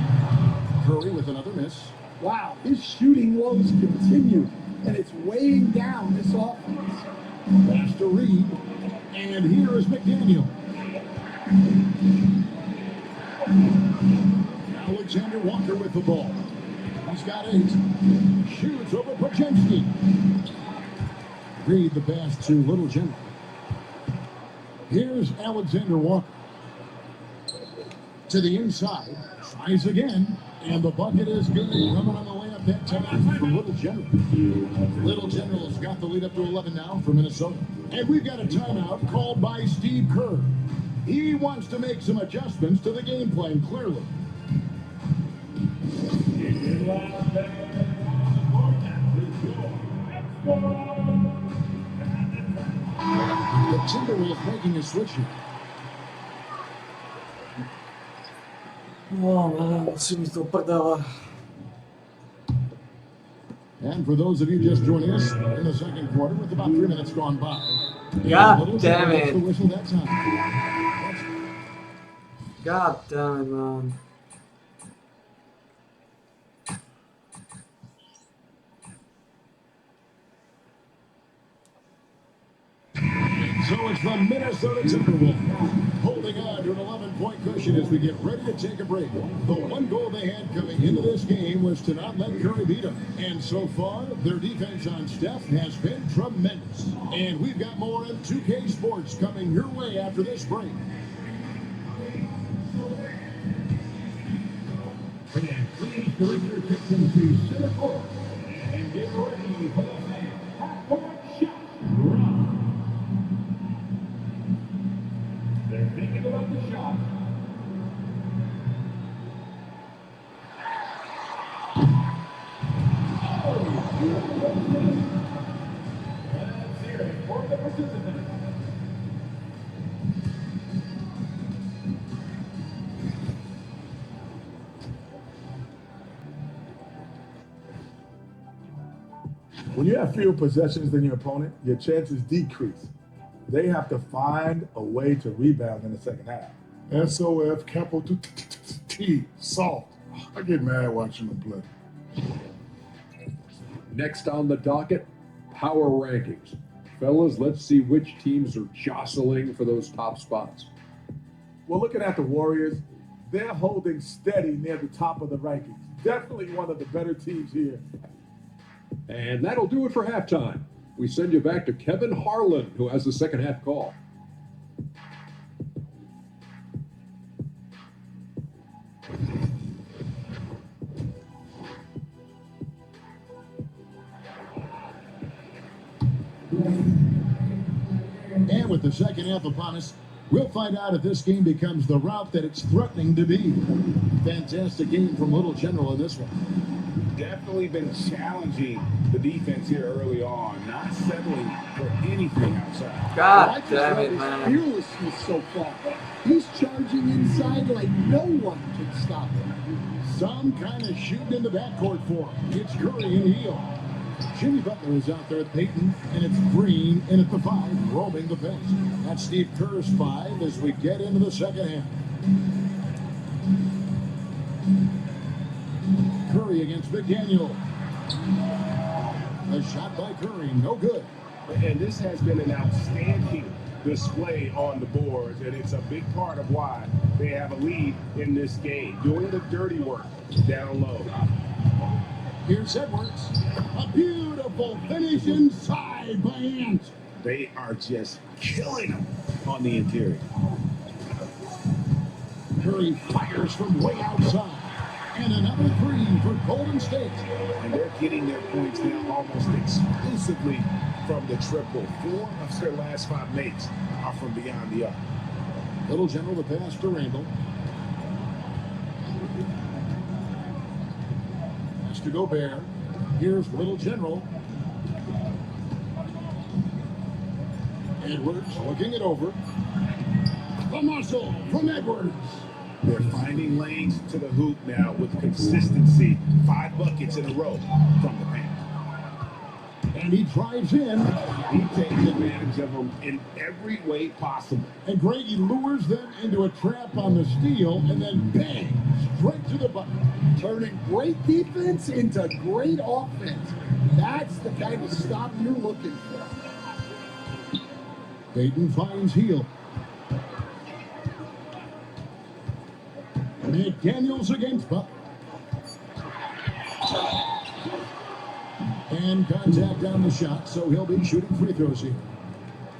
Curry with another miss. Wow, his shooting woes continue, and it's weighing down this offense. Pass to Reed. And here is McDaniel. Alexander Walker with the ball. He's got 8. Shoots over Podziemski. Reed the pass to Little General. Here's Alexander Walker. To the inside. Tries again. And the bucket is good. Coming on the way up that time from Little General. Little General's got the lead up to 11 now for Minnesota. And we've got a timeout called by Steve Kerr. He wants to make some adjustments to the game plan, clearly. The Timberwolves making a switch here. Musím mi to prdele. And for those of you just joining us in the second quarter, with about 3 minutes gone by. God damn it. The whistle that time. God damn it, man. So it's the Minnesota Timberwolves holding on to an 11-point cushion as we get ready to take a break. The one goal they had coming into this game was to not let Curry beat them. And so far, their defense on Steph has been tremendous. And we've got more on 2K Sports coming your way after this break. And please direct your attention to center court and get ready for the half-court shot round. They're thinking about the shot. Let's hear it for the participants. When you have fewer possessions than your opponent, your chances decrease. They have to find a way to rebound in the second half. SOF capital T, salt. I get mad watching them play. Next on the docket, power rankings. Fellas, let's see which teams are jostling for those top spots. Well, looking at the Warriors, they're holding steady near the top of the rankings. Definitely one of the better teams here. And that'll do it for halftime. We send you back to Kevin Harlan, who has the second half call. And with the second half upon us, we'll find out if this game becomes the route that it's threatening to be. Fantastic game from Little General in this one. definitely been challenging the defense here early on, not settling for anything outside. God damn it, man. Fearlessness so far. He's charging inside like no one can stop him. Some kind of shooting in the backcourt for him. It's Curry and Hill. Jimmy Butler is out there at Peyton, and it's Green in at the 5, roaming the bench. That's Steve Kerr's 5 as we get into the second half. Curry against McDaniel. A shot by Curry, no good. And this has been an outstanding display on the boards, and it's a big part of why they have a lead in this game, doing the dirty work down low. Here's Edwards. A beautiful finish inside by Ant. They are just killing them on the interior. Curry fires from way outside. And another 3 for Golden State. And they're getting their points now almost exclusively from the triple. 4 of their last 5 makes are from beyond the arc. Little General the pass to Randall. Has to Gobert. Here's Little General. Edwards looking it over. The muscle from Edwards. They're finding lanes to the hoop now with consistency. 5 buckets in a row from the paint. And he drives in. He takes advantage of them in every way possible. And Grady lures them into a trap on the steal, and then bang, straight to the bucket. Turning great defense into great offense. That's the kind of stop you're looking for. Peyton finds Hill. McDaniels against Butler. And contact on the shot, so he'll be shooting free throws here.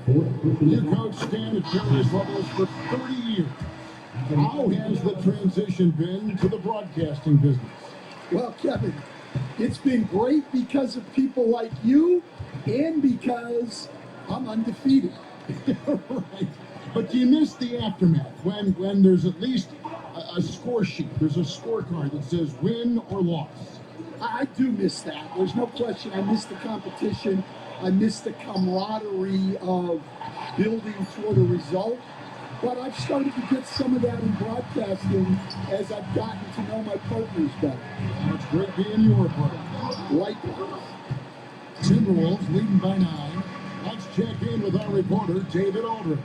New coach Stan at various levels for 30 years. How has the transition been to the broadcasting business? Well, Kevin, it's been great because of people like you and because I'm undefeated. Right. But do you miss the aftermath when there's at least a score sheet? There's a scorecard that says win or loss. I do miss that. There's no question. I miss the competition. I miss the camaraderie of building toward a result. But I've started to get some of that in broadcasting as I've gotten to know my partners better. It's great being your partner. Likewise. Timberwolves leading by 9. Let's check in with our reporter, David Aldridge.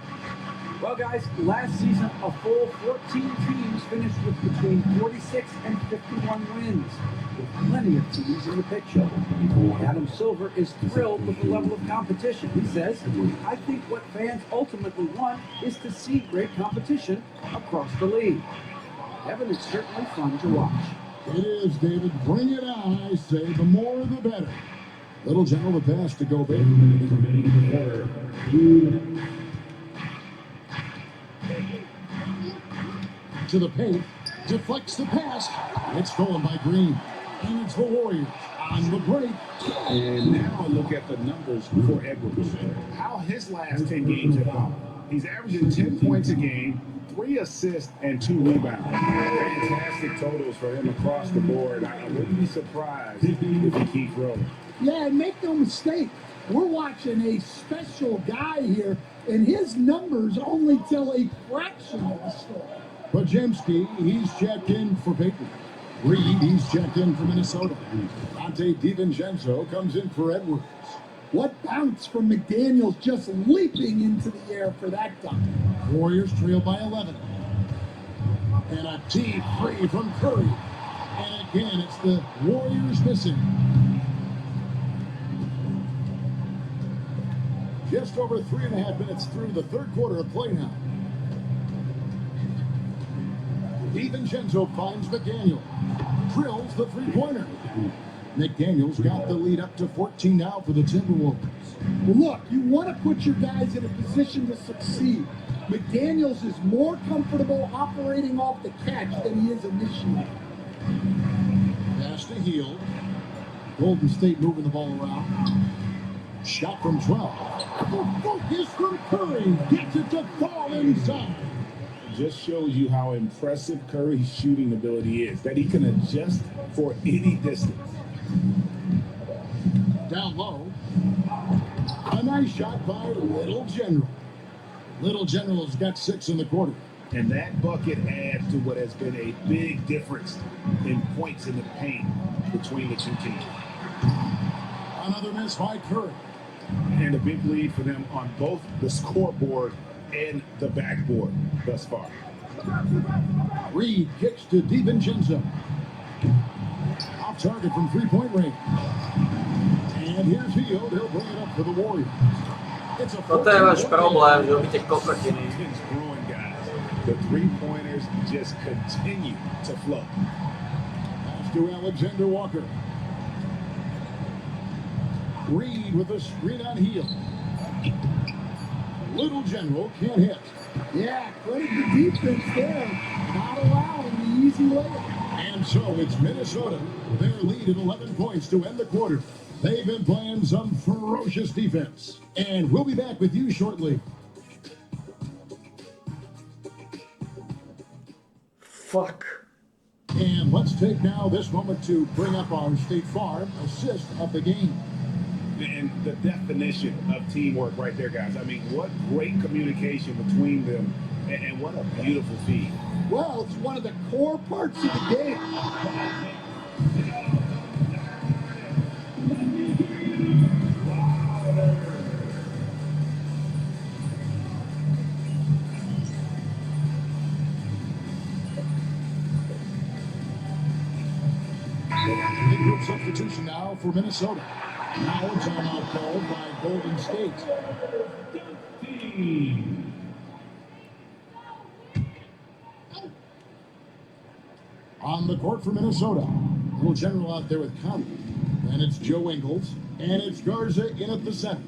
Well, guys, last season, a full 14 teams finished with between 46 and 51 wins, with plenty of teams in the picture. Adam Silver is thrilled with the level of competition. He says, I think what fans ultimately want is to see great competition across the league. Kevin, it's certainly fun to watch. It is, David. Bring it on, I say. The more, the better. Little General the pass to Gobert. To the paint, deflects the pass. It's stolen by Green. And it's the Warriors on the break. And now look at the numbers for Edwards. How his last 10 games have gone. He's averaging 10 points a game, 3 assists, and 2 rebounds. Fantastic totals for him across the board. I wouldn't be surprised if he keeps rolling. Yeah, and make no mistake, we're watching a special guy here, and his numbers only tell a fraction of the story. Podziemski, he's checked in for Peyton. Reed, he's checked in for Minnesota. Dante DiVincenzo comes in for Edwards. What bounce from McDaniels, just leaping into the air for that dunk. Warriors trail by 11. And a deep three from Curry. And again, it's the Warriors missing. Just over 3.5 minutes through the third quarter of play now. DiVincenzo finds McDaniel. Drills the three-pointer. McDaniel's got the lead up to 14 now for the Timberwolves. Look, you want to put your guys in a position to succeed. McDaniels is more comfortable operating off the catch than he is initiating. Pass to Hill. Golden State moving the ball around. Shot from 12. The focus from Curry. Gets it to fall inside. just shows you how impressive Curry's shooting ability is, that he can adjust for any distance. Down low. A nice shot by Little General. Little General's got 6 in the quarter. And that bucket adds to what has been a big difference in points in the paint between the two teams. Another miss by Curry. And a big lead for them on both the scoreboard and the backboard thus far. Reed kicks to DiVincenzo. Off target from three-point range. And here's Hield. He'll bring it up for the Warriors. It's a Toto je váš problém, že robíte kokotiny. It's growing, guys. The three-pointers just continue to flow. Pass to Alexander Walker. Reed with a screen on Hield. Little General can't hit. Yeah, credit the defense there. Not allowing the easy layup. And so it's Minnesota. Their lead at 11 points to end the quarter. They've been playing some ferocious defense. And we'll be back with you shortly. Fuck. And let's take now this moment to bring up our State Farm assist of the game. And the definition of teamwork right there, guys. I mean, what great communication between them, and what a beautiful feed. Well, it's one of the core parts of the game. Big group substitution now for Minnesota. Now a timeout called by Golden State. On the court for Minnesota. Little General out there with Conley. And it's Joe Ingles. And it's Garza in at the center.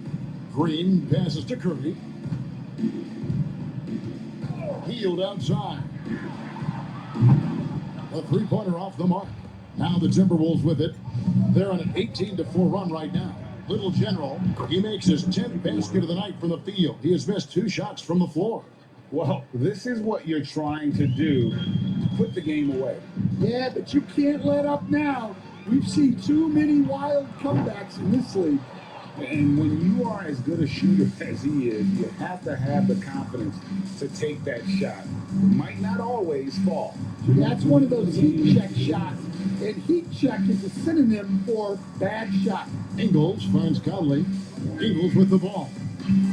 Green passes to Curry. Hield outside. A three-pointer off the mark. Now the Timberwolves with it. They're on an 18-4 run right now. Little General, he makes his 10th basket of the night from the field. He has missed 2 shots from the floor. Well, this is what you're trying to do to put the game away. Yeah, but you can't let up now. We've seen too many wild comebacks in this league. And when you are as good a shooter as he is, you have to have the confidence to take that shot. It might not always fall. That's one of those heat check shots. And heat check is a synonym for bad shot. Ingles finds Conley. Ingles with the ball.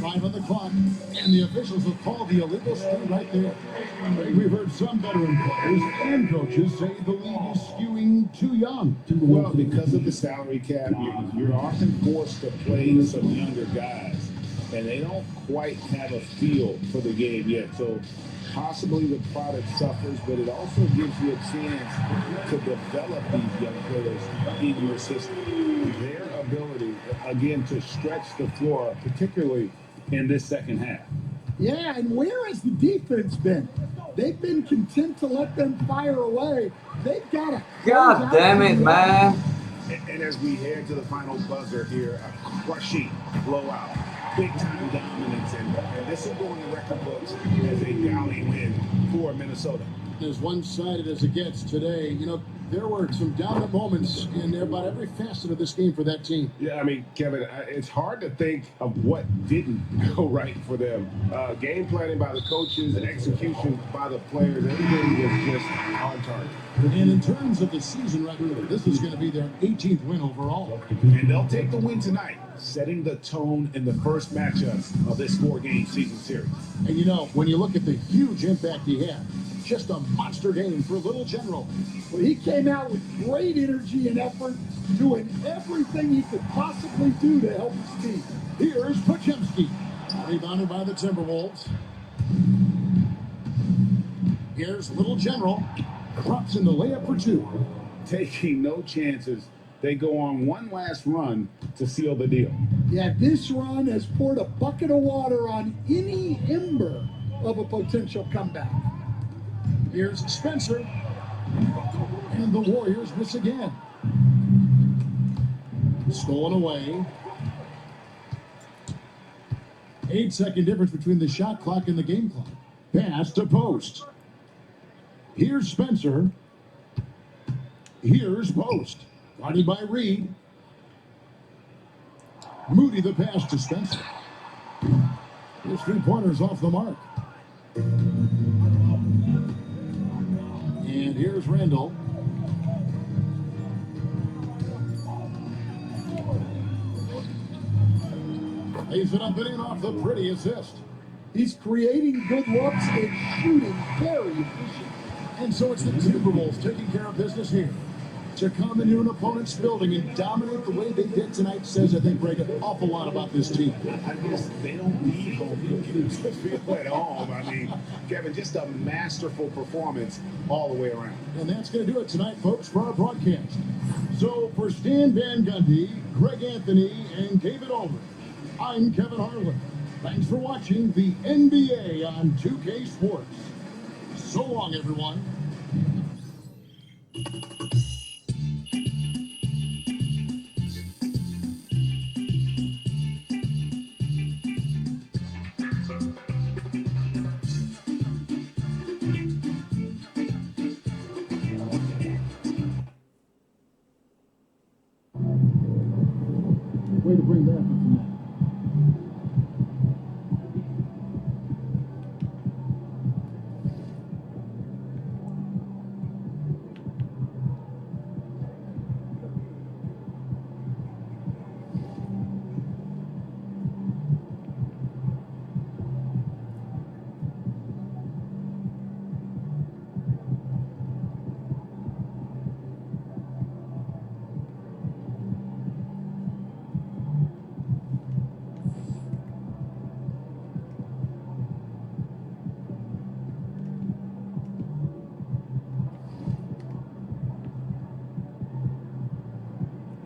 5 on the clock. And the officials will call the illegal steal right there. We've heard some veteran players and coaches say the league is skewing too young. Well, because of the salary cap, you're often forced to play some younger guys. And they don't quite have a feel for the game yet. So possibly the product suffers, but it also gives you a chance to develop these young players in your system. Their ability, again, to stretch the floor, particularly in this second half. Yeah, and where has the defense been? They've been content to let them fire away. They've got to. God damn it, man. And as we head to the final buzzer here, a crushing blowout. Big-time dominance, and this will go in the record books as a gaudy win for Minnesota. As one-sided as it gets today, you know, there were some dominant moments in about every facet of this game for that team. Yeah, I mean, Kevin, it's hard to think of what didn't go right for them. Game planning by the coaches, execution by the players, everything was just on target. And in terms of the season record, this is going to be their 18th win overall. And they'll take the win tonight, setting the tone in the first matchups of this 4-game season series. And you know, when you look at the huge impact he had, just a monster game for Little General. Well, he came out with great energy and effort, doing everything he could possibly do to help his team. Here's Podziemski, rebounded by the Timberwolves. Here's Little General, drops in the layup for 2. Taking no chances, they go on one last run to seal the deal. Yeah, this run has poured a bucket of water on any ember of a potential comeback. Here's Spencer. And the Warriors miss again. Stolen away. 8-second difference between the shot clock and the game clock. Pass to Post. Here's Spencer. Here's Post. Guarded by Reed. Moody the pass to Spencer. His 3-pointers off the mark. And here's Randall. Lays it up and in off the pretty assist. He's creating good looks and shooting very efficient. And so it's the Timberwolves taking care of business here. To come into an opponent's building and dominate the way they did tonight says, I think, Greg, an awful lot about this team. I guess they don't need home cooking to feel at home. I mean, Kevin, just a masterful performance all the way around. And that's going to do it tonight, folks, for our broadcast. So for Stan Van Gundy, Greg Anthony, and David Ulrich, I'm Kevin Harlan. Thanks for watching the NBA on 2K Sports. So long, everyone. Way to bring that up tonight.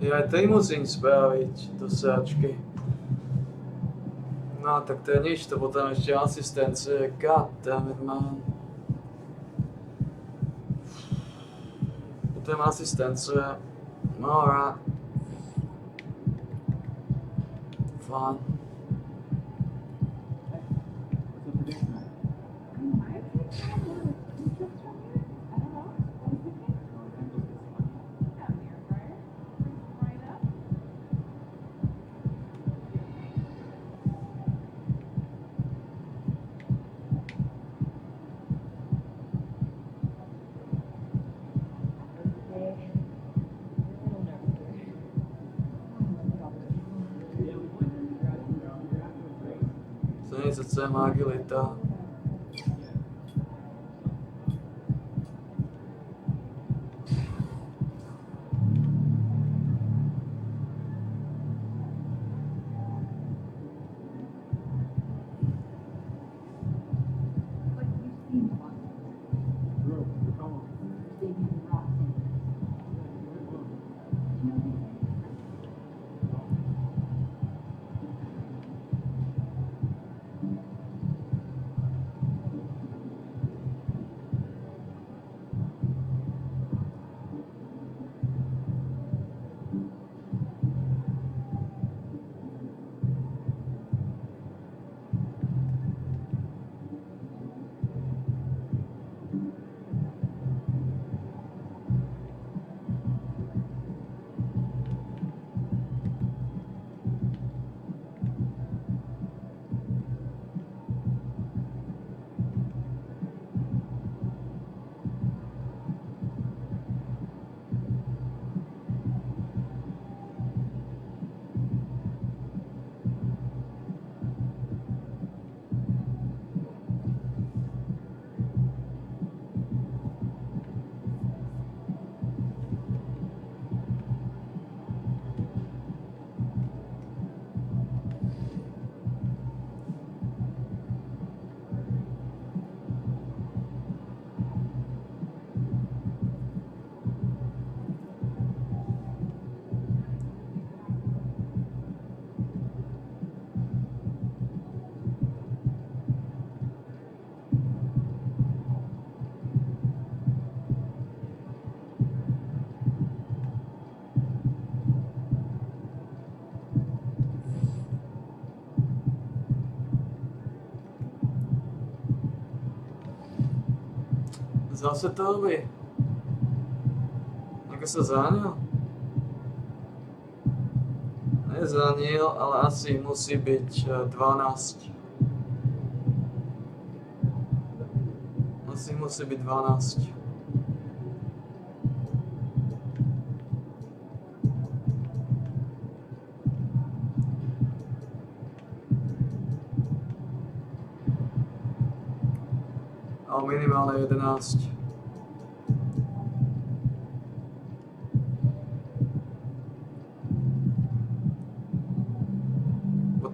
Ja aj tej musím spraviť do sračky. No tak to je nič, to potom ešte asistencie. God damn it, man. Potom asistencie. Alright. Fun. Це агilita. Zase to robí. Ako sa zranil? Nezranil, ale asi musí byť 12. Asi musí byť 12. Ale minimálne 11.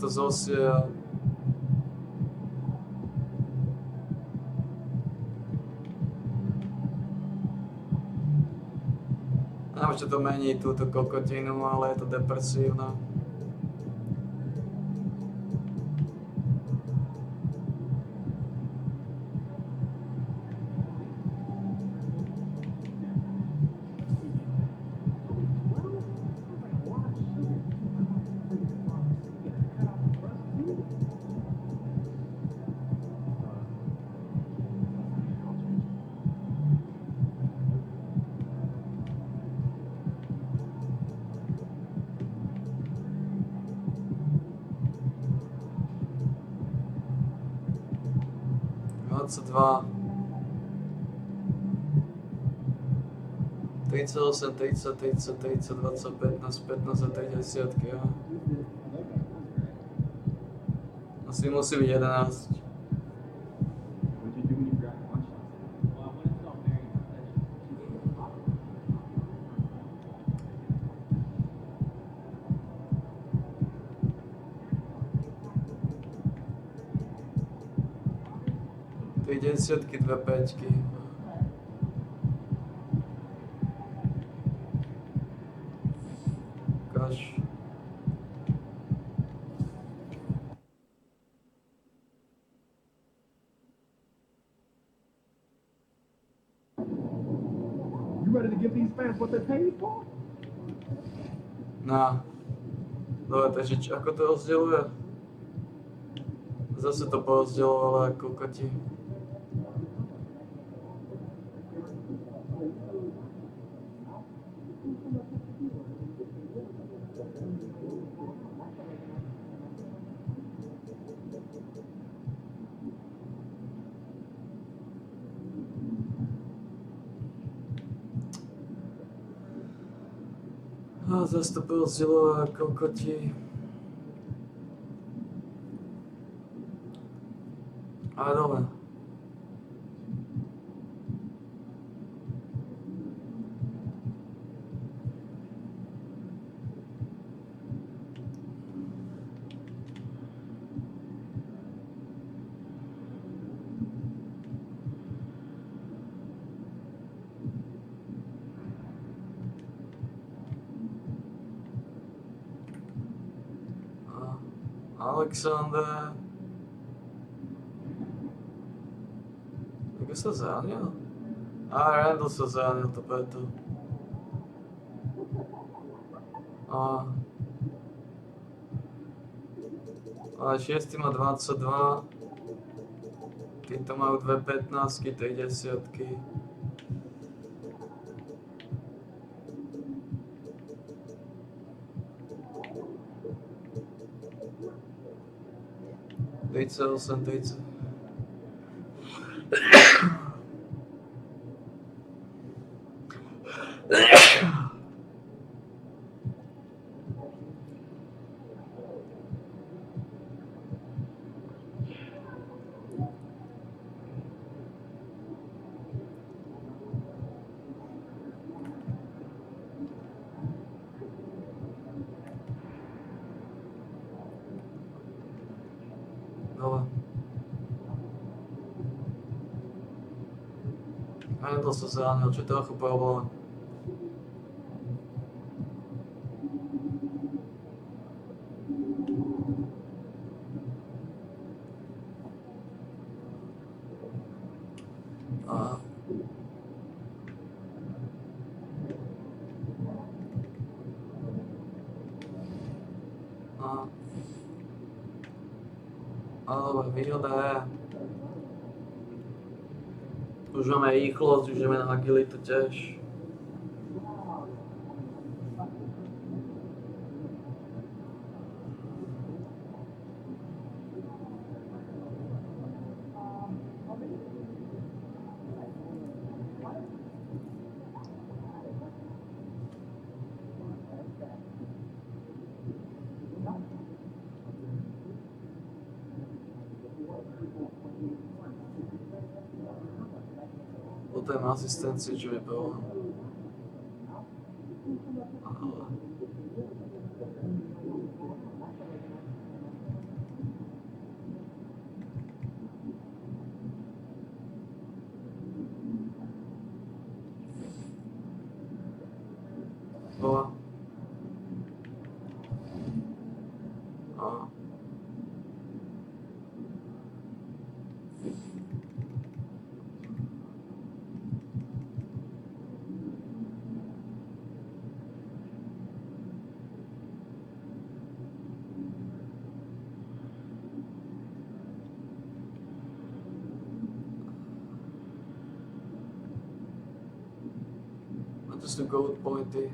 To zase neviem, čo to mení túto kokotinu, ale je to depresívne. Dva. 38, 30, 30, 30, 20, 15, 15 a 30, ja. Asi musí byť 11. Desiatky, dve päťky. Ukáž. You ready to give these fans what they paid for? No. Dobre, takže ako to rozdeľuje? Zase to porozdeľovalo ako kokoti. A zase to porozdeľovalo ako kokoti. Ale dobre. Alexander. Ako sa zranil? Randall sa zranil, to preto. Ale 6 má 22. Títo majú 2 15, 3 desiatky. Osem, 30. Randall sa zranil, čo je trochu problém. Ale výhoda je, Už máme rýchlosť, už ideme na agilitu tiež. Potom asistencii, čo je bylo. Znova. To sú gold pointy.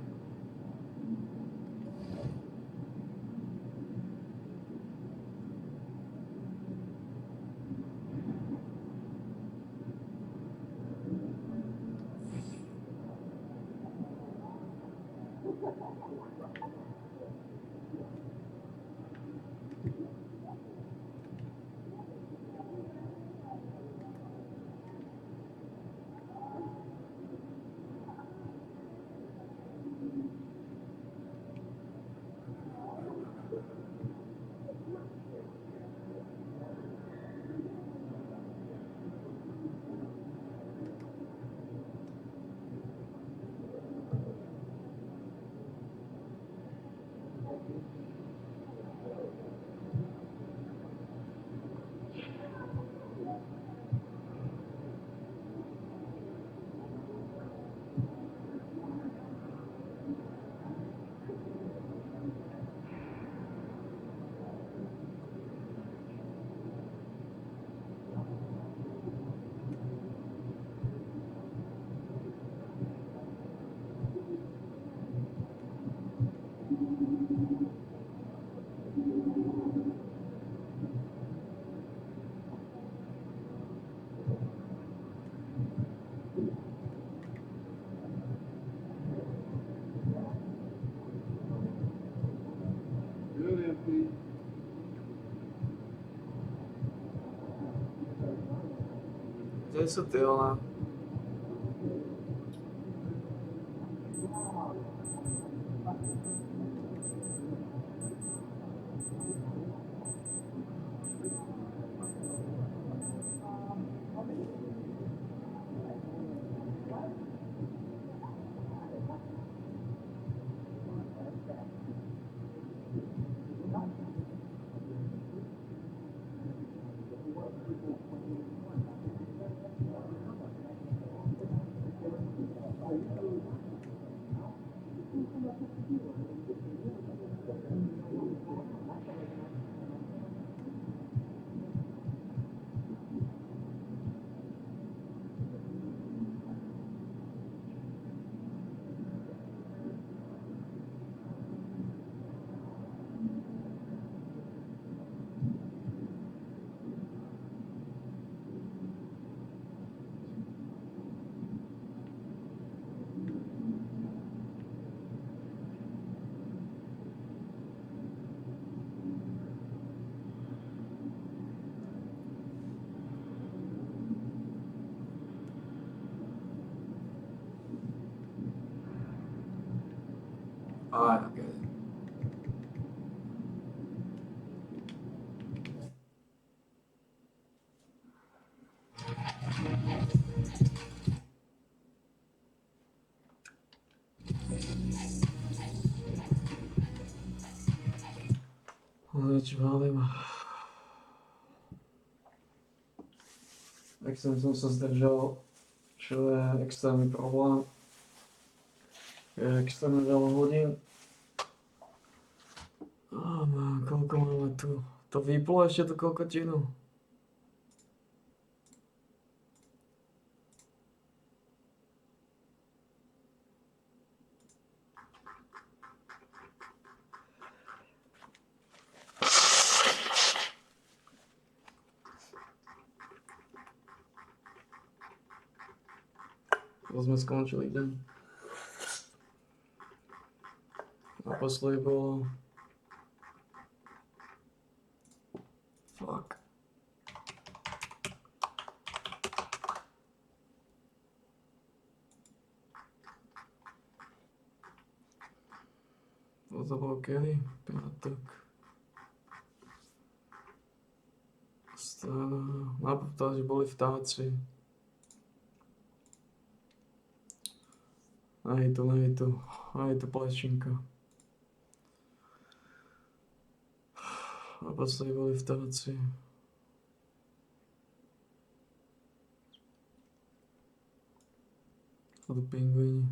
Kde sú ty, ona? Alright, I get it. Valím. Extrémne som sa zdržal, čo je extrémny problém. Je extrémne veľa hodín. Koľko máme tu? To vyplo ešte tú kokotinu. rýchlo sme skončili deň. Naposledy bolo... Fuck. To bolo kedy? Piatok. Napovedal, že boli vtáci. Aj tu plešinka. Naposledy boli vtáci. Sú tu pingvíni.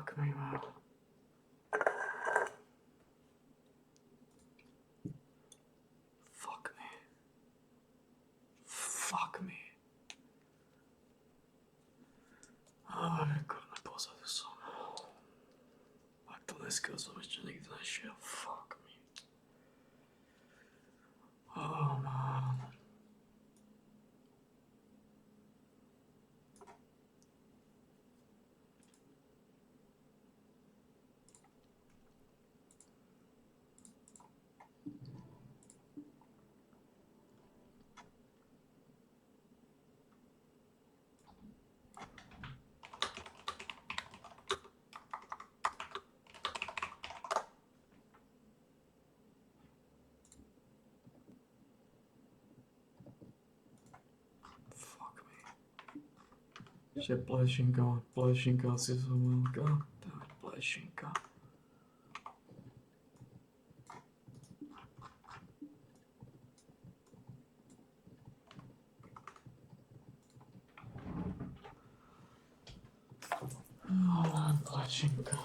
Fuck me, man. Fuck me. Fuck me. Kurna, pozadu som. Ak to dneska som ešte nikdy nešiel. Fuck me. Oh, man. Ještě plešinka si zvomelka. Tak, plešinka. Plešinka.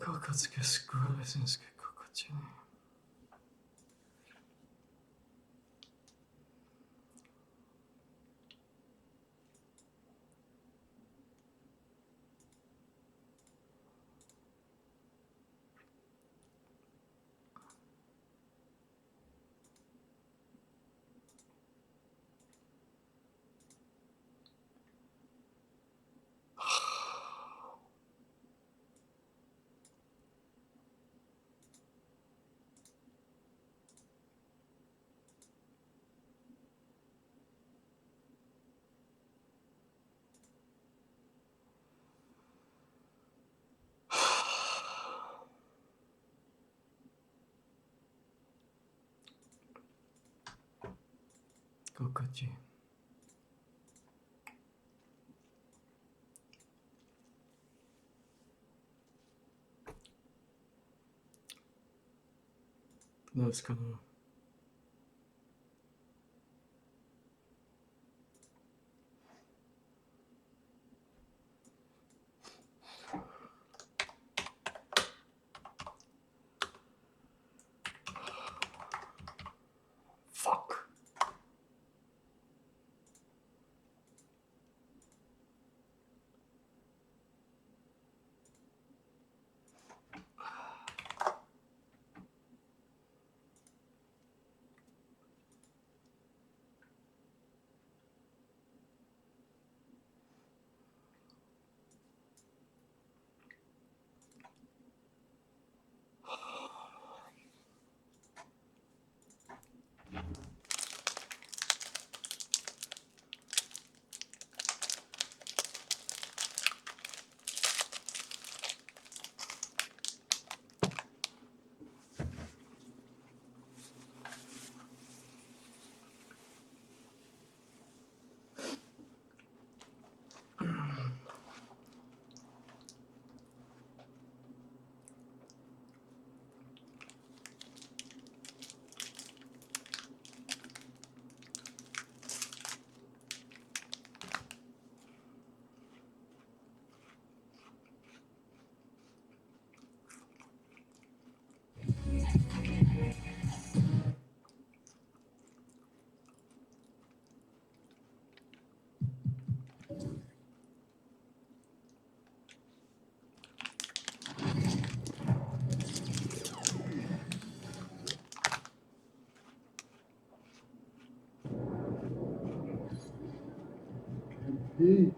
Kokotské skurvesinské kokotiny. Kokoti. Dneska no. Fuck. MP.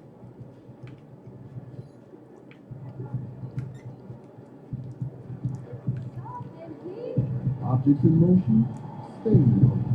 Objects in motion, stay in motion.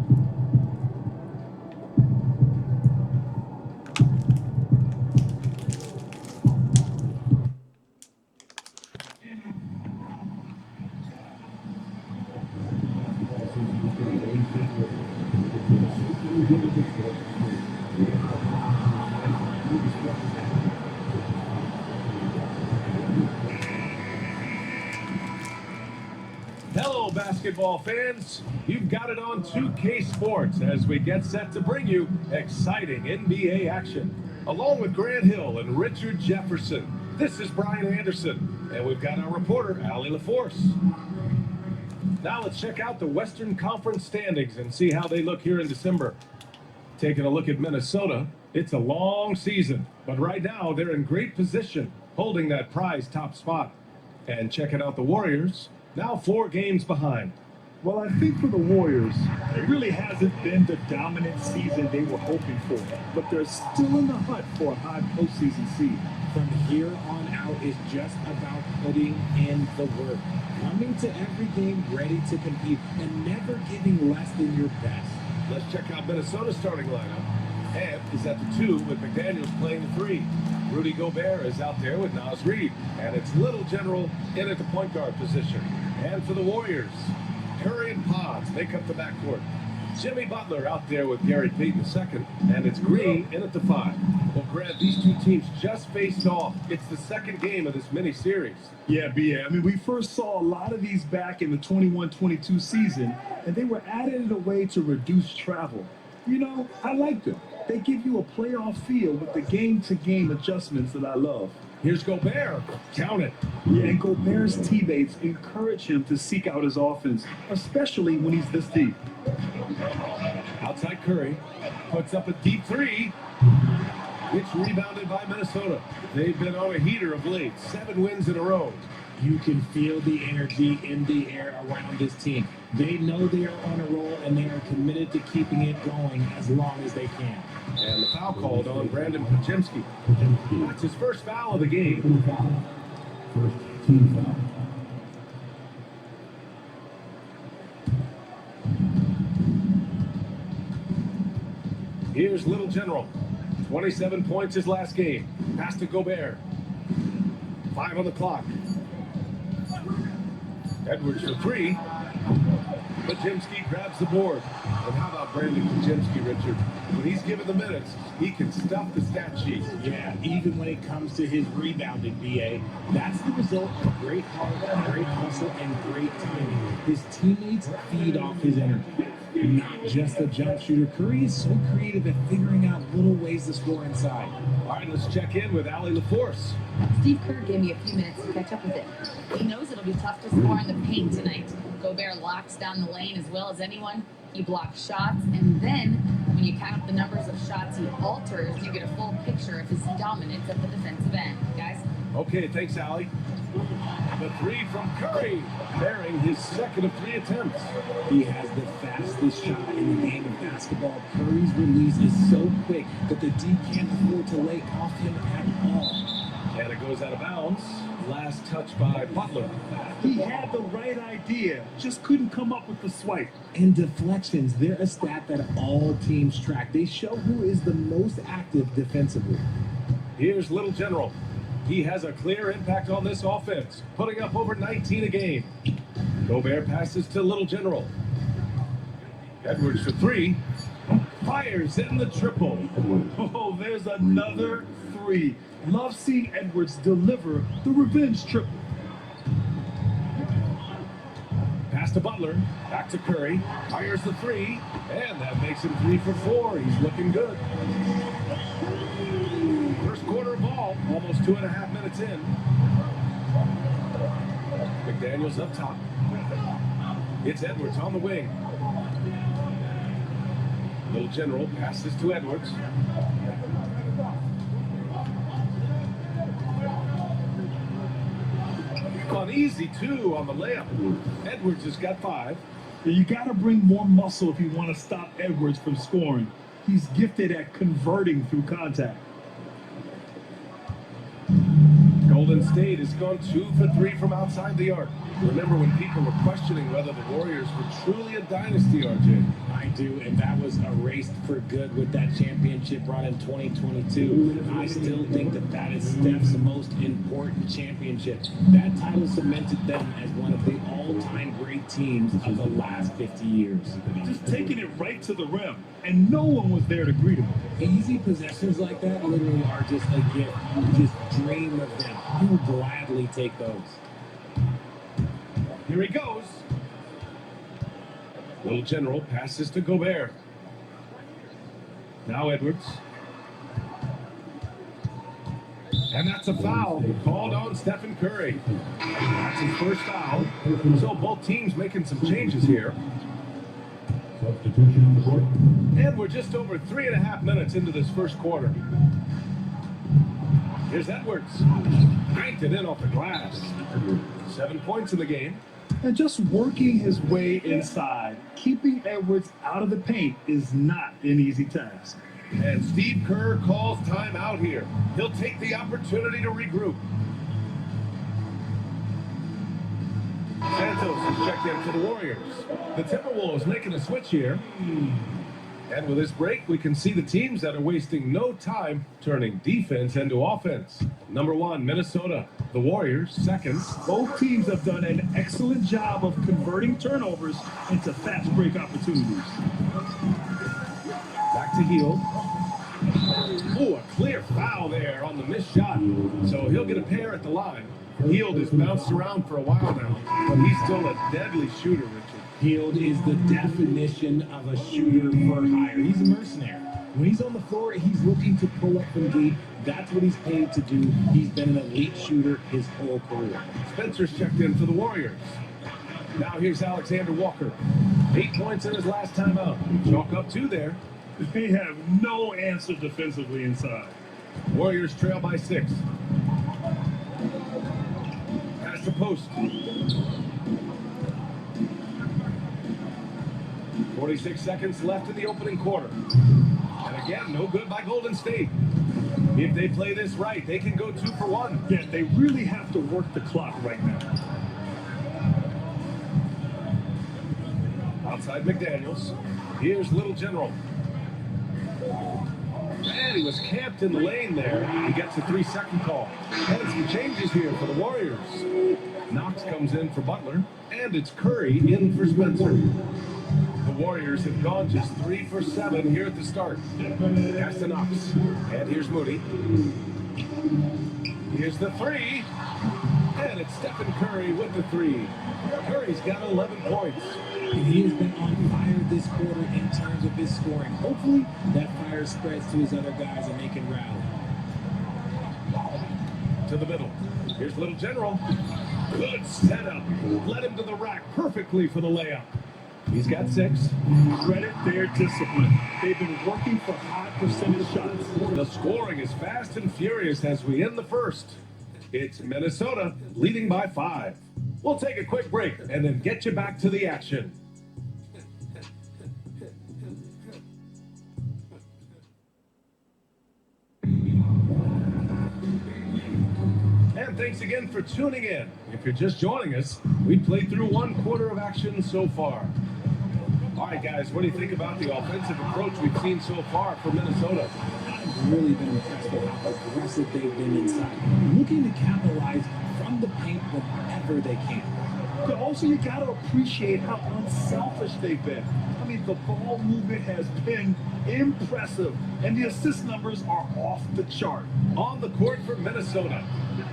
Hello, basketball fans. You've got it on 2K Sports as we get set to bring you exciting NBA action. Along with Grant Hill and Richard Jefferson, this is Brian Anderson, and we've got our reporter, Allie LaForce. Now let's check out the Western Conference standings and see how they look here in December. Taking a look at Minnesota, it's a long season, but right now they're in great position, holding that prize top spot. And checking out the Warriors, now 4 games behind. Well, I think for the Warriors, it really hasn't been the dominant season they were hoping for, but they're still in the hunt for a high postseason seed. From here on out is just about putting in the work, coming to every game ready to compete, and never giving less than your best. Let's check out Minnesota's starting lineup. Ant is at the 2 with McDaniels playing the 3. Rudy Gobert is out there with Naz Reid, and it's Little General in at the point guard position. And for the Warriors, Curry and Pods make up the backcourt. Jimmy Butler out there with Gary Payton II, and it's Green in at the 5. Well, Grant, these two teams just faced off. It's the second game of this mini-series. Yeah, B.A. I mean, we first saw a lot of these back in the 21-22 season, and they were added in a way to reduce travel. You know, I like them. They give you a playoff feel with the game-to-game adjustments that I love. Here's Gobert. Count it. Yeah, and Gobert's teammates encourage him to seek out his offense, especially when he's this deep. Outside Curry. Puts up a deep three. It's rebounded by Minnesota. They've been on a heater of late. 7 wins in a row. You can feel the energy in the air around this team. They know they are on a roll, and they are committed to keeping it going as long as they can. And the foul called on Brandon Podziemski. That's his first foul of the game. First team foul. Here's Little General. 27 points his last game. Pass to Gobert. 5 on the clock. Edwards for 3. Podziemski grabs the board. And how about Brandon Podziemski, Richard? When he's given the minutes, he can stuff the stat sheet. Yeah, even when it comes to his rebounding, BA, that's the result of great heart, great hustle, and great timing. His teammates feed off his energy. Not just a jump shooter, Curry is so creative at figuring out little ways to score inside. All right, let's check in with Allie LaForce. Steve Kerr gave me a few minutes to catch up with him. He knows it'll be tough to score in the paint tonight. Gobert locks down the lane as well as anyone. He blocks shots, and then when you count up the numbers of shots he alters, you get a full picture of his dominance at the defensive end. Guys? Okay, thanks, Allie. The 3 from Curry, bearing his second of 3 attempts. He has the fastest shot in the game of basketball. Curry's release is so quick that the D can't afford to lay off him at all. And it goes out of bounds. Last touch by Butler. He had the right idea, just couldn't come up with the swipe. And deflections, they're a stat that all teams track. They show who is the most active defensively. Here's Little General. He has a clear impact on this offense, putting up over 19 a game. Gobert passes to Little General. Edwards for 3. Fires in the triple. Oh, there's another 3. Love seeing Edwards deliver the revenge triple. Pass to Butler. Back to Curry. Fires the 3. And that makes him 3 for 4. He's looking good. First quarter of ball. Almost 2.5 minutes in. McDaniels up top. It's Edwards on the wing. Little General passes to Edwards. On easy 2 on the layup. Edwards has got 5. You got to bring more muscle if you want to stop Edwards from scoring. He's gifted at converting through contact. Golden State has gone 2 for 3 from outside the arc. Remember when people were questioning whether the Warriors were truly a dynasty, RJ? I do, and that was erased for good with that championship run in 2022. I still think that is Steph's most important championship. That title cemented them as one of the all-time great teams of the last 50 years. Just taking it right to the rim, and no one was there to greet him. Easy possessions like that literally are just a gift. You just dream of them. You will gladly take those. Here he goes. Little General passes to Gobert. Now Edwards. And that's a foul called on Stephen Curry. That's his first foul. So both teams making some changes here. Substitution on the court. And we're just over 3.5 minutes into this first quarter. Here's Edwards. Banked it in off the glass. 7 points in the game. And just working his way inside, keeping Edwards out of the paint is not an easy task. And Steve Kerr calls timeout here. He'll take the opportunity to regroup. Santos has checked in for the Warriors. The Timberwolves making a switch here. And with this break, we can see the teams that are wasting no time turning defense into offense. Number 1, Minnesota. The Warriors, second. Both teams have done an excellent job of converting turnovers into fast break opportunities. Back to Hield. Oh, a clear foul there on the missed shot. So he'll get a pair at the line. Hield has bounced around for a while now, but he's still a deadly shooter, Richard. Hield is the definition of a shooter for hire. He's a mercenary. When he's on the floor, he's looking to pull up from deep. That's what he's paid to do. He's been an elite shooter his whole career. Spencer's checked in for the Warriors. Now here's Alexander Walker. 8 points in his last time out. Chalk up 2 there. They have no answer defensively inside. Warriors trail by 6. Pass the post. 46 seconds left in the opening quarter. And again, no good by Golden State. If they play this right, they can go 2 for 1. Yeah, they really have to work the clock right now. Outside McDaniels. Here's Little General. And he was camped in the lane there. He gets a 3-second call. And some changes here for the Warriors. Knox comes in for Butler. And it's Curry in for Spencer. The Warriors have gone just 3 for 7 here at the start. Pass to Knox. And here's Moody. Here's the 3. And it's Stephen Curry with the 3. Curry's got 11 points. And he has been on fire this quarter in terms of his scoring. Hopefully, that fire spreads to his other guys and they can rally. To the middle. Here's Little General. Good setup. Led him to the rack perfectly for the layup. He's got 6. Credit their discipline. They've been working for high percentage shots. The scoring is fast and furious as we end the first. It's Minnesota leading by 5. We'll take a quick break and then get you back to the action. And thanks again for tuning in. If you're just joining us, we played through 1 quarter of action so far. All right, guys, what do you think about the offensive approach we've seen so far from Minnesota? I've really been impressed with how aggressive they've been inside, looking to capitalize from the paint whenever they can. But also, you got to appreciate how unselfish they've been. I mean, the ball movement has been impressive, and the assist numbers are off the chart. On the court for Minnesota,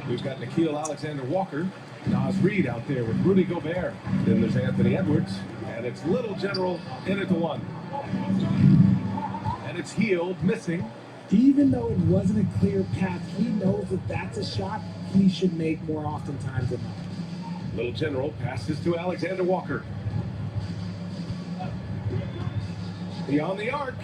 we've got Nickeil Alexander-Walker, Naz Reid out there with Rudy Gobert. Then there's Anthony Edwards, and it's Little General in at the 1. And it's Hield missing. Even though it wasn't a clear path, he knows that that's a shot he should make more oftentimes than not. Little General passes to Alexander Walker. Beyond the arc.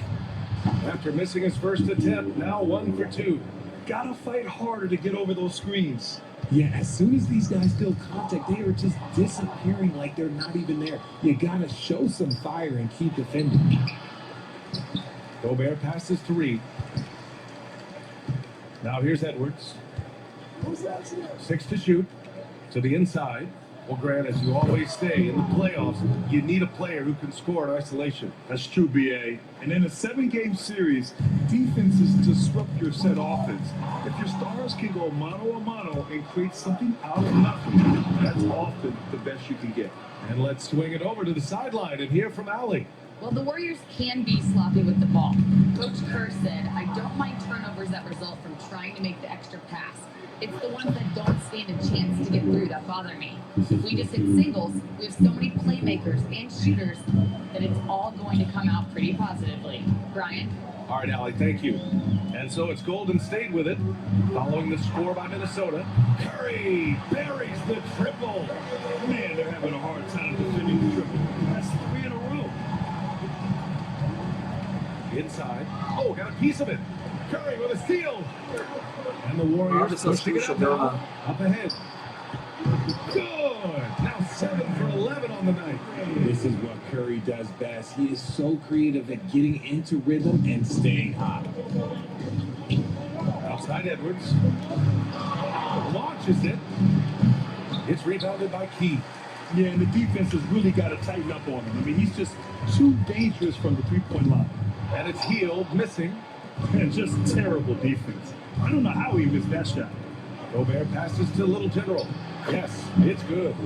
After missing his first attempt, now 1 for 2. Gotta fight harder to get over those screens. Yeah, as soon as these guys feel contact, they are just disappearing like they're not even there. You gotta show some fire and keep defending. Gobert passes to Reid. Now here's Edwards. 6 to shoot. To the inside. Well, Grant, as you always say, in the playoffs, you need a player who can score in isolation. That's true, BA. And in a 7-game series, defenses disrupt your set offense. If your stars can go mano-a-mano and create something out of nothing, that's often the best you can get. And let's swing it over to the sideline and hear from Allie. Well, the Warriors can be sloppy with the ball. Coach Kerr said, I don't mind turnovers that result from trying to make the extra pass. It's the ones that don't stand a chance to get through that bother me. If we just hit singles, we have so many playmakers and shooters that it's all going to come out pretty positively. Brian? All right, Allie, thank you. And so it's Golden State with it, following the score by Minnesota. Curry buries the triple. Man, they're having a hard time defending the triple. That's 3 in a row. Inside. Oh, got a piece of it. Curry with a steal. And the Warriors pushing it up now. Up ahead. Good. Now 7 for 11 on the night. This is what Curry does best. He is so creative at getting into rhythm and staying hot. Outside Edwards. Launches it. It's rebounded by Key. Yeah, and the defense has really got to tighten up on him. I mean, he's just too dangerous from the 3-point line. And it's Hield missing. And just terrible defense. I don't know how he missed that shot. Gobert passes to Little General. Yes, it's good.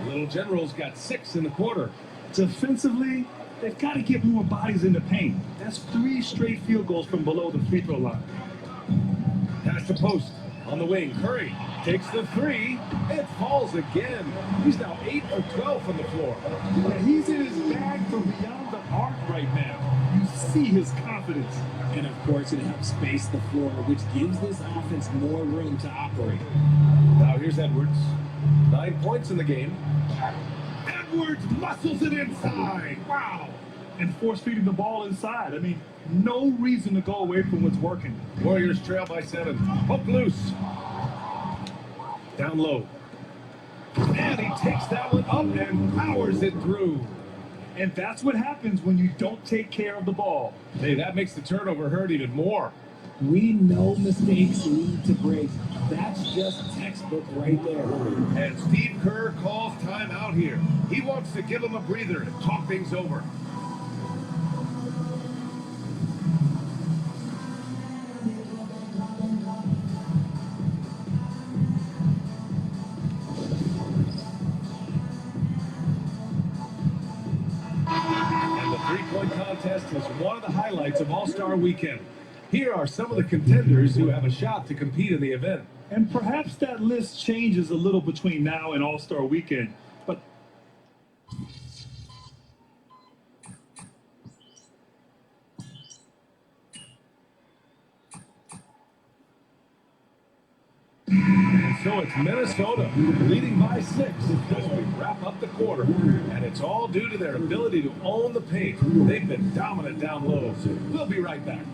Little General's got 6 in the quarter. Defensively, they've got to get more bodies in the paint. That's 3 straight field goals from below the free throw line. Pass to post on the wing. Curry Takes the three. It falls again. He's now 8 of 12 from the floor. Yeah, he's in his bag from beyond the arc right now. You see his confidence. And of course, it helps space the floor, which gives this offense more room to operate. Now here's Edwards. 9 points in the game. Edwards muscles it inside. Wow. And force-feeding the ball inside. I mean, no reason to go away from what's working. Warriors trail by 7. Hook loose. Down low. And he takes that one up and powers it through. And that's what happens when you don't take care of the ball. Hey, that makes the turnover hurt even more. We know mistakes lead to breaks. That's just textbook right there. And Steve Kerr calls timeout here. He wants to give him a breather and talk things over. And the three-point contest is one of the highlights of All-Star Weekend. Here are some of the contenders who have a shot to compete in the event. And perhaps that list changes a little between now and All-Star Weekend. But and so it's Minnesota leading by 6 as we wrap up the quarter. And it's all due to their ability to own the paint. They've been dominant down low. We'll be right back.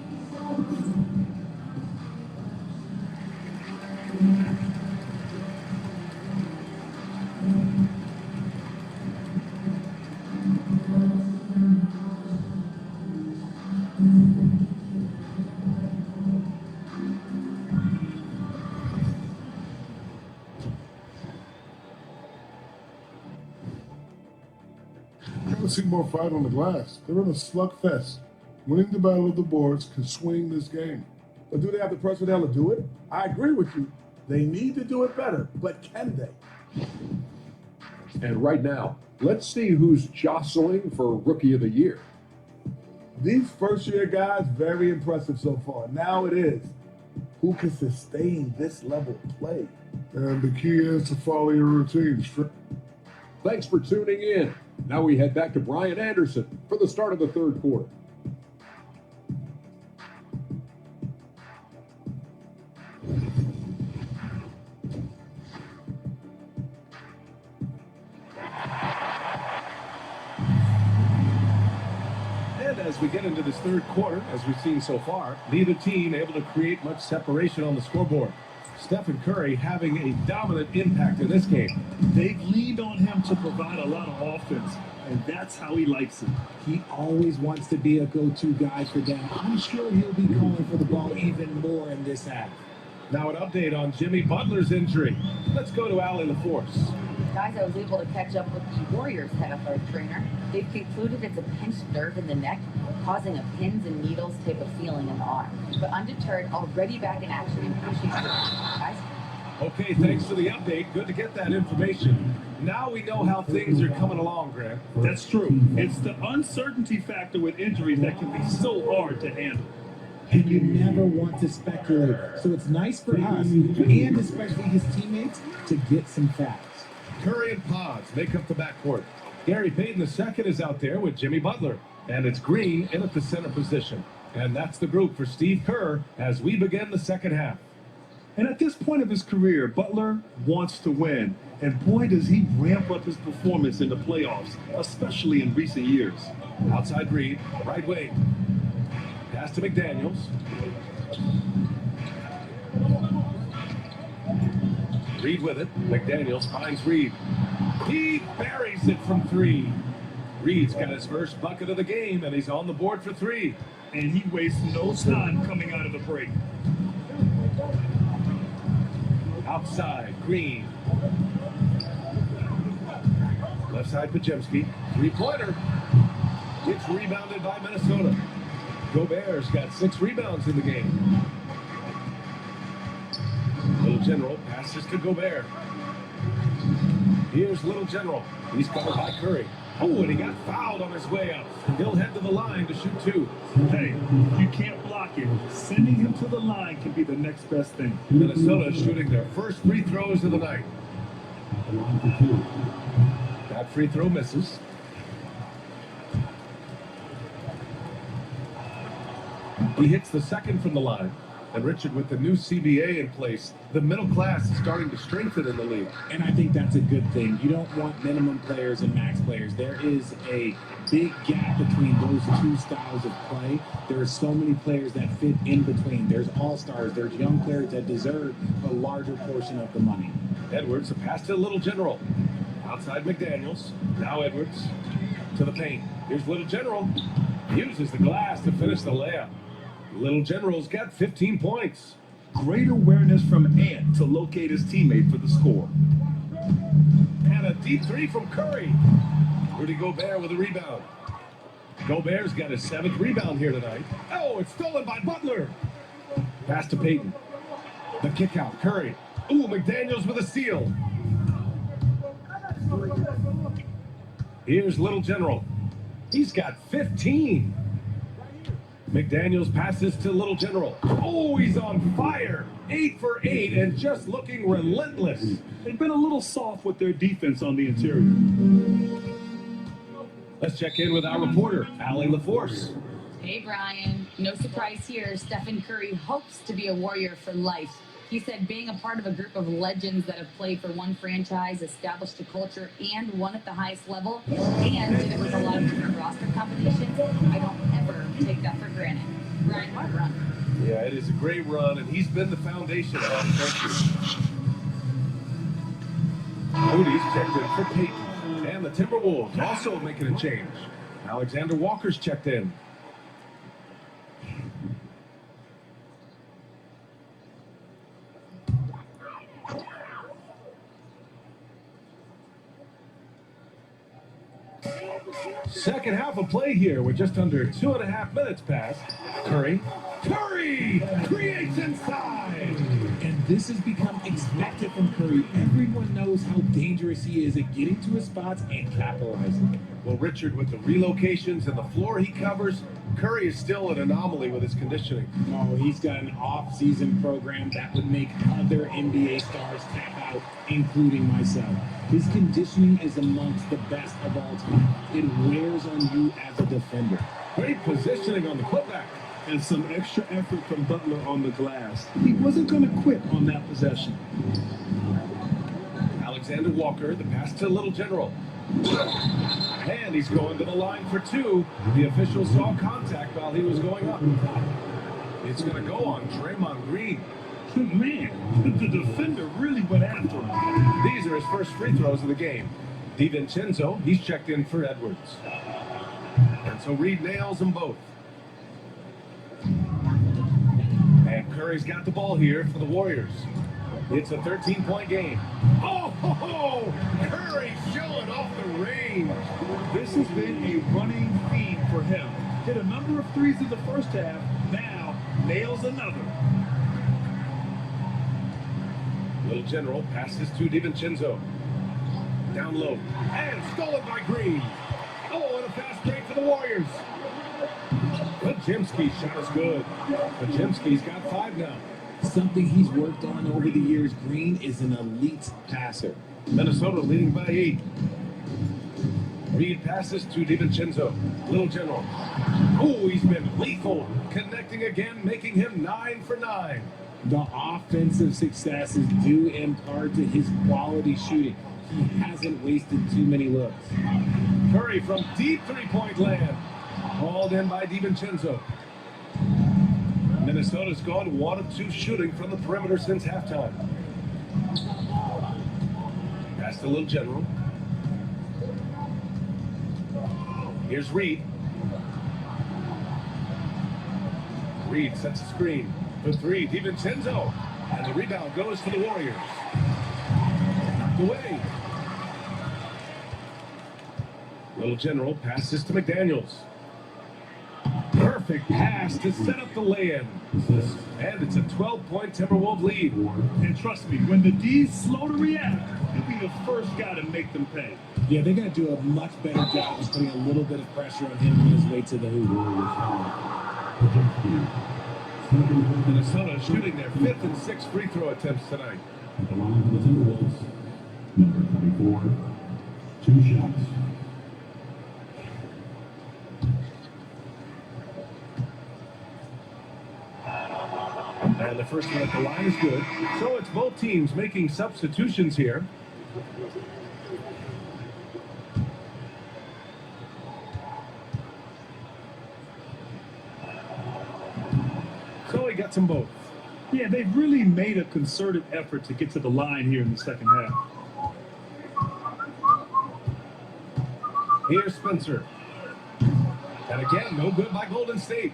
Gotta see more fight on the glass. They're in a slugfest. Winning the battle of the boards can swing this game. But do they have the personnel to do it? I agree with you. They need to do it better, but can they? And right now, let's see who's jostling for Rookie of the Year. These first-year guys, very impressive so far. Now it is, who can sustain this level of play? And the key is to follow your routine. Thanks for tuning in. Now we head back to Brian Anderson for the start of the third quarter. And as we get into this third quarter, as we've seen so far, neither team able to create much separation on the scoreboard. Stephen Curry having a dominant impact in this game. they've leaned on him to provide a lot of offense, and that's how he likes it. He always wants to be a go-to guy for them. I'm sure he'll be calling for the ball even more in this half. Now an update on Jimmy Butler's injury. Let's go to Allie LaForce. Guys, I was able to catch up with the Warriors head athletic trainer. They've concluded it's a pinched nerve in the neck, causing a pins and needles type of feeling in the arm. But undeterred, already back in action and pushing through. Guys? Okay, thanks for the update. Good to get that information. Now we know how things are coming along, Grant. That's true. It's the uncertainty factor with injuries that can be so hard to handle. And you never want to speculate. So it's nice for us, and especially his teammates, to get some facts. Curry and Pods make up the backcourt. Gary Payton II is out there with Jimmy Butler. And it's Green in at the center position. And that's the group for Steve Kerr as we begin the second half. And at this point of his career, Butler wants to win. And boy, does he ramp up his performance in the playoffs, especially in recent years. Outside Reed, right wing. Pass to McDaniels. Reed with it. McDaniels finds Reed. He buries it from three. Reed's got his first bucket of the game, and he's on the board for three. And he wastes no time coming out of the break. Outside, Green. Left side, Podziemski. Three-pointer. It's rebounded by Minnesota. Gobert's got 6 rebounds in the game. Little General passes to Gobert. Here's Little General. He's covered by Curry. Oh, and he got fouled on his way up. He'll head to the line to shoot 2. Hey, you can't block it. Sending him to the line can be the next best thing. Minnesota shooting their first free throws of the night. That free throw misses. He hits the second from the line. And Richard, with the new CBA in place, the middle class is starting to strengthen in the league. And I think that's a good thing. You don't want minimum players and max players. There is a big gap between those two styles of play. There are so many players that fit in between. There's all-stars. There's young players that deserve a larger portion of the money. Edwards, a pass to Little General. Outside McDaniels. Now Edwards to the paint. Here's Little General. Uses the glass to finish the layup. Little General's got 15 points. Great awareness from Ant to locate his teammate for the score. And a deep three from Curry. Rudy Gobert with a rebound. Gobert's got his 7th rebound here tonight. Oh, it's stolen by Butler. Pass to Payton. The kick out, Curry. Ooh, McDaniels with a steal. Here's Little General. He's got 15. McDaniels passes to Little General. Oh, he's on fire. 8 for 8 and just looking relentless. They've been a little soft with their defense on the interior. Let's check in with our reporter, Allie LaForce. Hey, Brian. No surprise here. Stephen Curry hopes to be a Warrior for life. He said being a part of a group of legends that have played for one franchise, established a culture, and won at the highest level, and did it with a lot of different roster combinations, I don't ever take that for granted. Brian, what a run. Yeah, it is a great run, and he's been the foundation of it. Thank you. Moody's checked in for Peyton. And the Timberwolves also making a change. Alexander Walker's checked in. Second half of play here with just under 2.5 minutes passed. Curry creates inside. And this has become expected from Curry. Everyone knows how dangerous he is at getting to his spots and capitalizing. Well, Richard, with the relocations and the floor he covers, Curry is still an anomaly with his conditioning. Oh, he's got an off-season program that would make other NBA stars tap out, including myself. His conditioning is amongst the best of all time. It wears on you as a defender. Great positioning on the putback. And some extra effort from Butler on the glass. He wasn't going to quit on that possession. Alexander Walker, the pass to Little General. And he's going to the line for 2. The official saw contact while he was going up. It's going to go on Draymond Green. Man, the defender really went after him. These are his first free throws of the game. DiVincenzo, he's checked in for Edwards. And so Reed nails them both. And Curry's got the ball here for the Warriors. It's a 13-point game. Oh, Curry showing off the range. This has been a running theme for him. Hit a number of threes in the first half, now nails another. Little General passes to DiVincenzo. Down low. And stolen by Green. Oh, and a fast break for the Warriors. Podziemski's shot is good. Podziemski's got 5 now. Something he's worked on over the years, Green is an elite passer. Minnesota leading by 8. Reed passes to DiVincenzo. Little General. Oh, he's been lethal. Connecting again, making him 9 for 9. The offensive success is due in part to his quality shooting. He hasn't wasted too many looks. Curry from deep three-point land. Hauled in by DiVincenzo. Minnesota's gone 1 of 2 shooting from the perimeter since halftime. Pass to Little General. Here's Reed. Reed sets a screen. For 3, DiVincenzo. And the rebound goes to the Warriors. Knocked away. Little General passes to McDaniels. Perfect pass to set up the lay-in. And it's a 12-point Timberwolves lead. And trust me, when the D's slow to react, he'll be the first guy to make them pay. Yeah, they're going to do a much better job of putting a little bit of pressure on him on his way to the hoop. Minnesota shooting their 5th and 6th free throw attempts tonight. At the line for the Timberwolves, number 24, 2 shots. And the first one at the line is good. So it's both teams making substitutions here. So he gets them both. Yeah, they've really made a concerted effort to get to the line here in the second half. Here's Spencer. And again, no good by Golden State.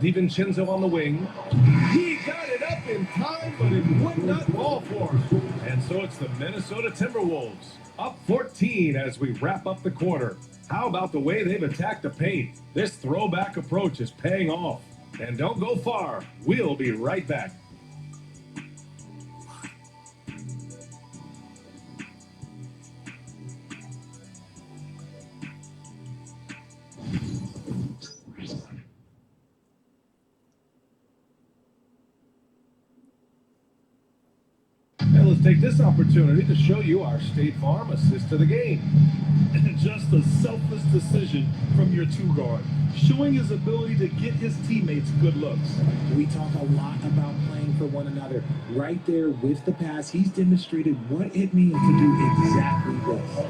DiVincenzo on the wing. He got it up in time, but it would not fall for him. And so it's the Minnesota Timberwolves, up 14 as we wrap up the quarter. How about the way they've attacked the paint? This throwback approach is paying off. And don't go far. We'll be right back. And let's take this opportunity to show you our State Farm assist to the game. Just a selfless decision from your two-guard, showing his ability to get his teammates good looks. We talk a lot about playing for one another. Right there with the pass, he's demonstrated what it means to do exactly this.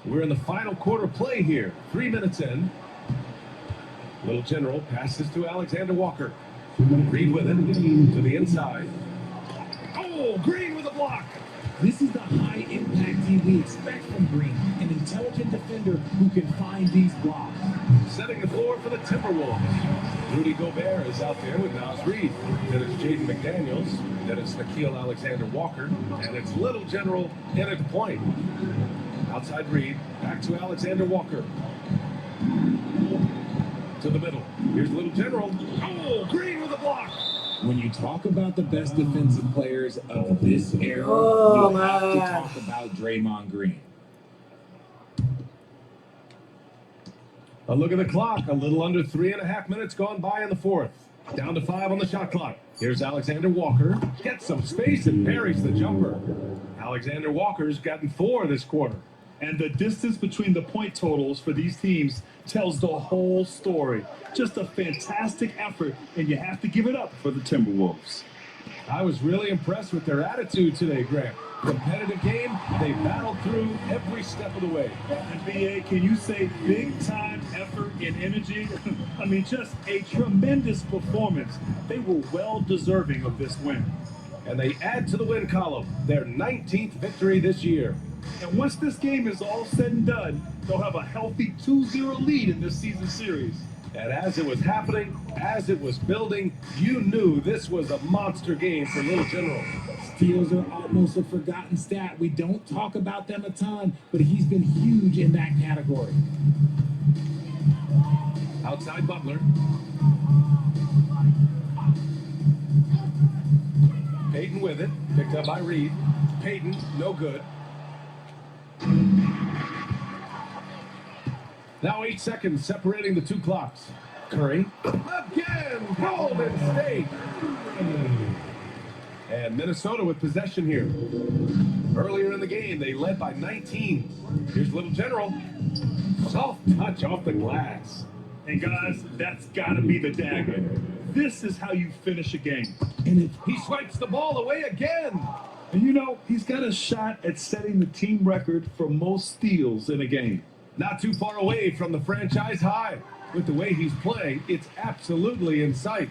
We're in the final quarter play here. 3 minutes in. Little General passes to Alexander Walker. Reed with it to the inside. Oh, Green with a block. This is the high-impact team we expect from Green, an intelligent defender who can find these blocks. Setting the floor for the Timberwolves. Rudy Gobert is out there with Naz Reid. Then it's Jaden McDaniels. Then it's Nickeil Alexander Walker. And it's Little General in at the point. Outside Reed. Back to Alexander Walker. To the middle. Here's Little General. Oh, Green with a block. When you talk about the best defensive players of this era, you have to talk about Draymond Green. A look at the clock. A little under 3.5 minutes gone by in the fourth. Down to 5 on the shot clock. Here's Alexander Walker. Gets some space and parries the jumper. Alexander Walker's gotten 4 this quarter. And the distance between the point totals for these teams tells the whole story. Just a fantastic effort, and you have to give it up for the Timberwolves. I was really impressed with their attitude today, Grant. Competitive game, they battled through every step of the way. And BA, can you say big-time effort and energy? I mean, just a tremendous performance. They were well deserving of this win. And they add to the win column, their 19th victory this year. And once this game is all said and done, they'll have a healthy 2-0 lead in this season series. And as it was happening, as it was building, you knew this was a monster game for Little General. Steals are almost a forgotten stat. We don't talk about them a ton, but he's been huge in that category. Outside Butler. Payton with it, picked up by Reed. Payton, no good. Now 8 seconds separating the two clocks. Curry. Again, Golden State. And Minnesota with possession here. Earlier in the game, they led by 19. Here's Little General. Soft touch off the glass. And guys, that's got to be the dagger. This is how you finish a game. And he swipes the ball away again. And you know, he's got a shot at setting the team record for most steals in a game. Not too far away from the franchise high. With the way he's playing, it's absolutely in sight.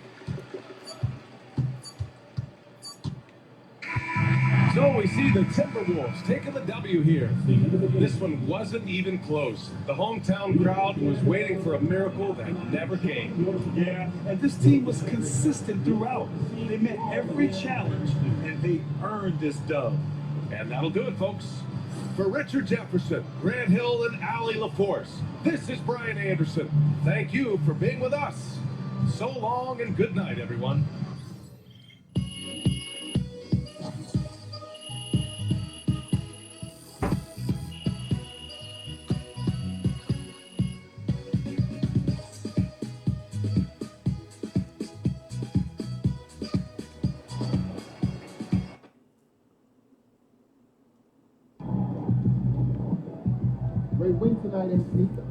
So we see the Timberwolves taking the W here. This one wasn't even close. The hometown crowd was waiting for a miracle that never came. Yeah, and this team was consistent throughout. They met every challenge, and they earned this dub. And that'll do it, folks. For Richard Jefferson, Grant Hill, and Allie LaForce, this is Brian Anderson. Thank you for being with us. So long and good night, everyone. Great win tonight in Sneaker.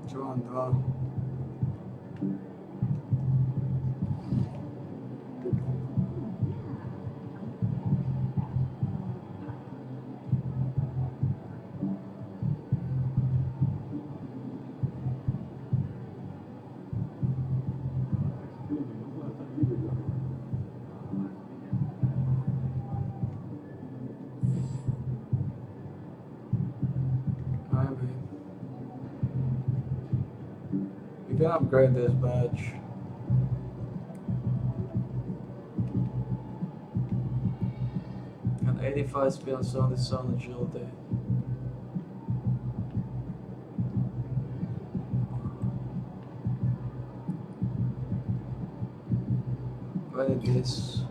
Čuvam dva. Ajme. can upgrade this badge. And 85 speed and 77 agility. Where did this?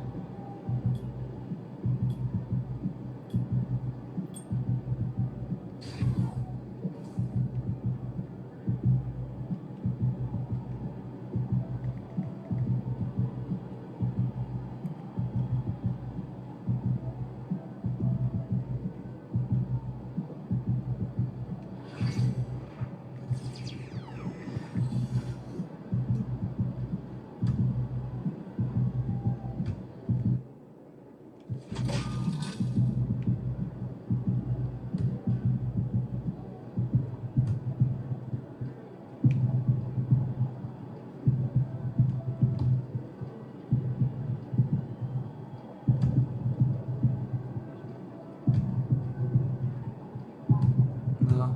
No.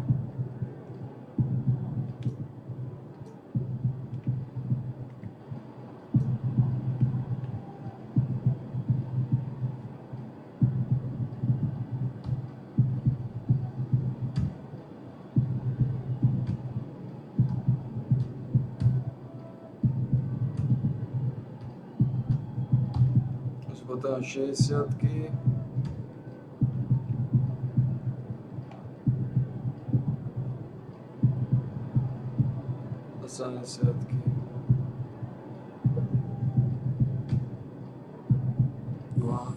Už potom 60. Do 70. Wow.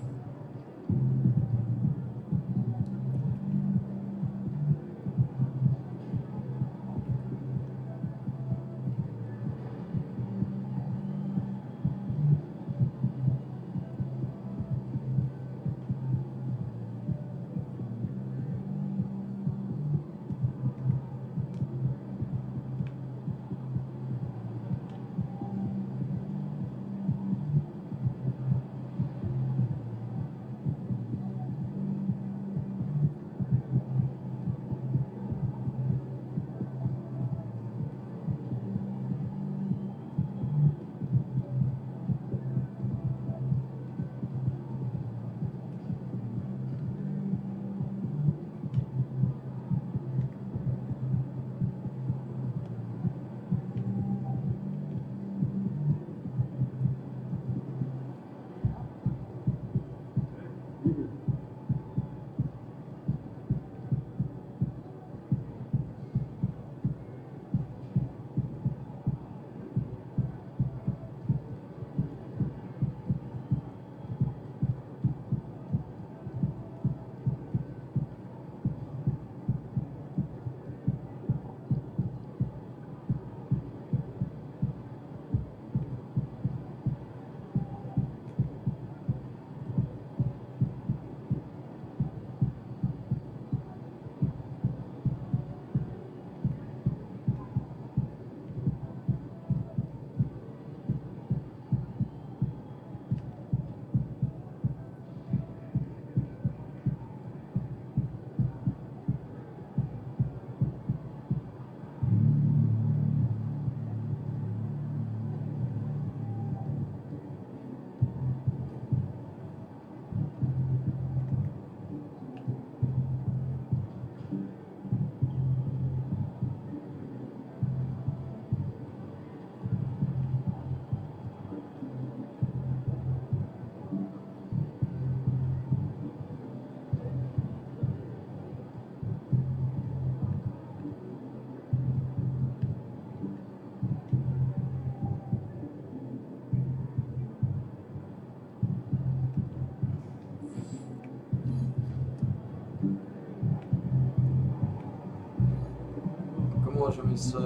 Môžem ísť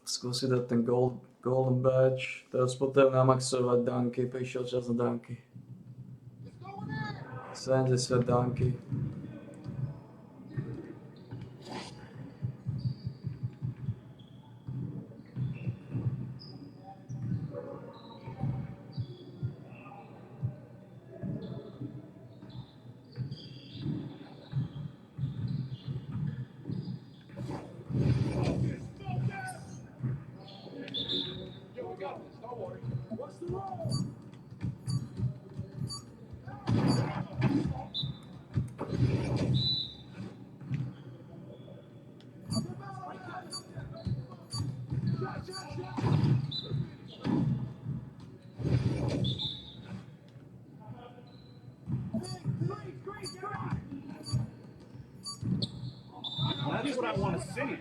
skúsiť dať ten golden badge. Teraz potrebujem namaxovať danky, prišiel čas na danky. 70 danky. That's what I want to see.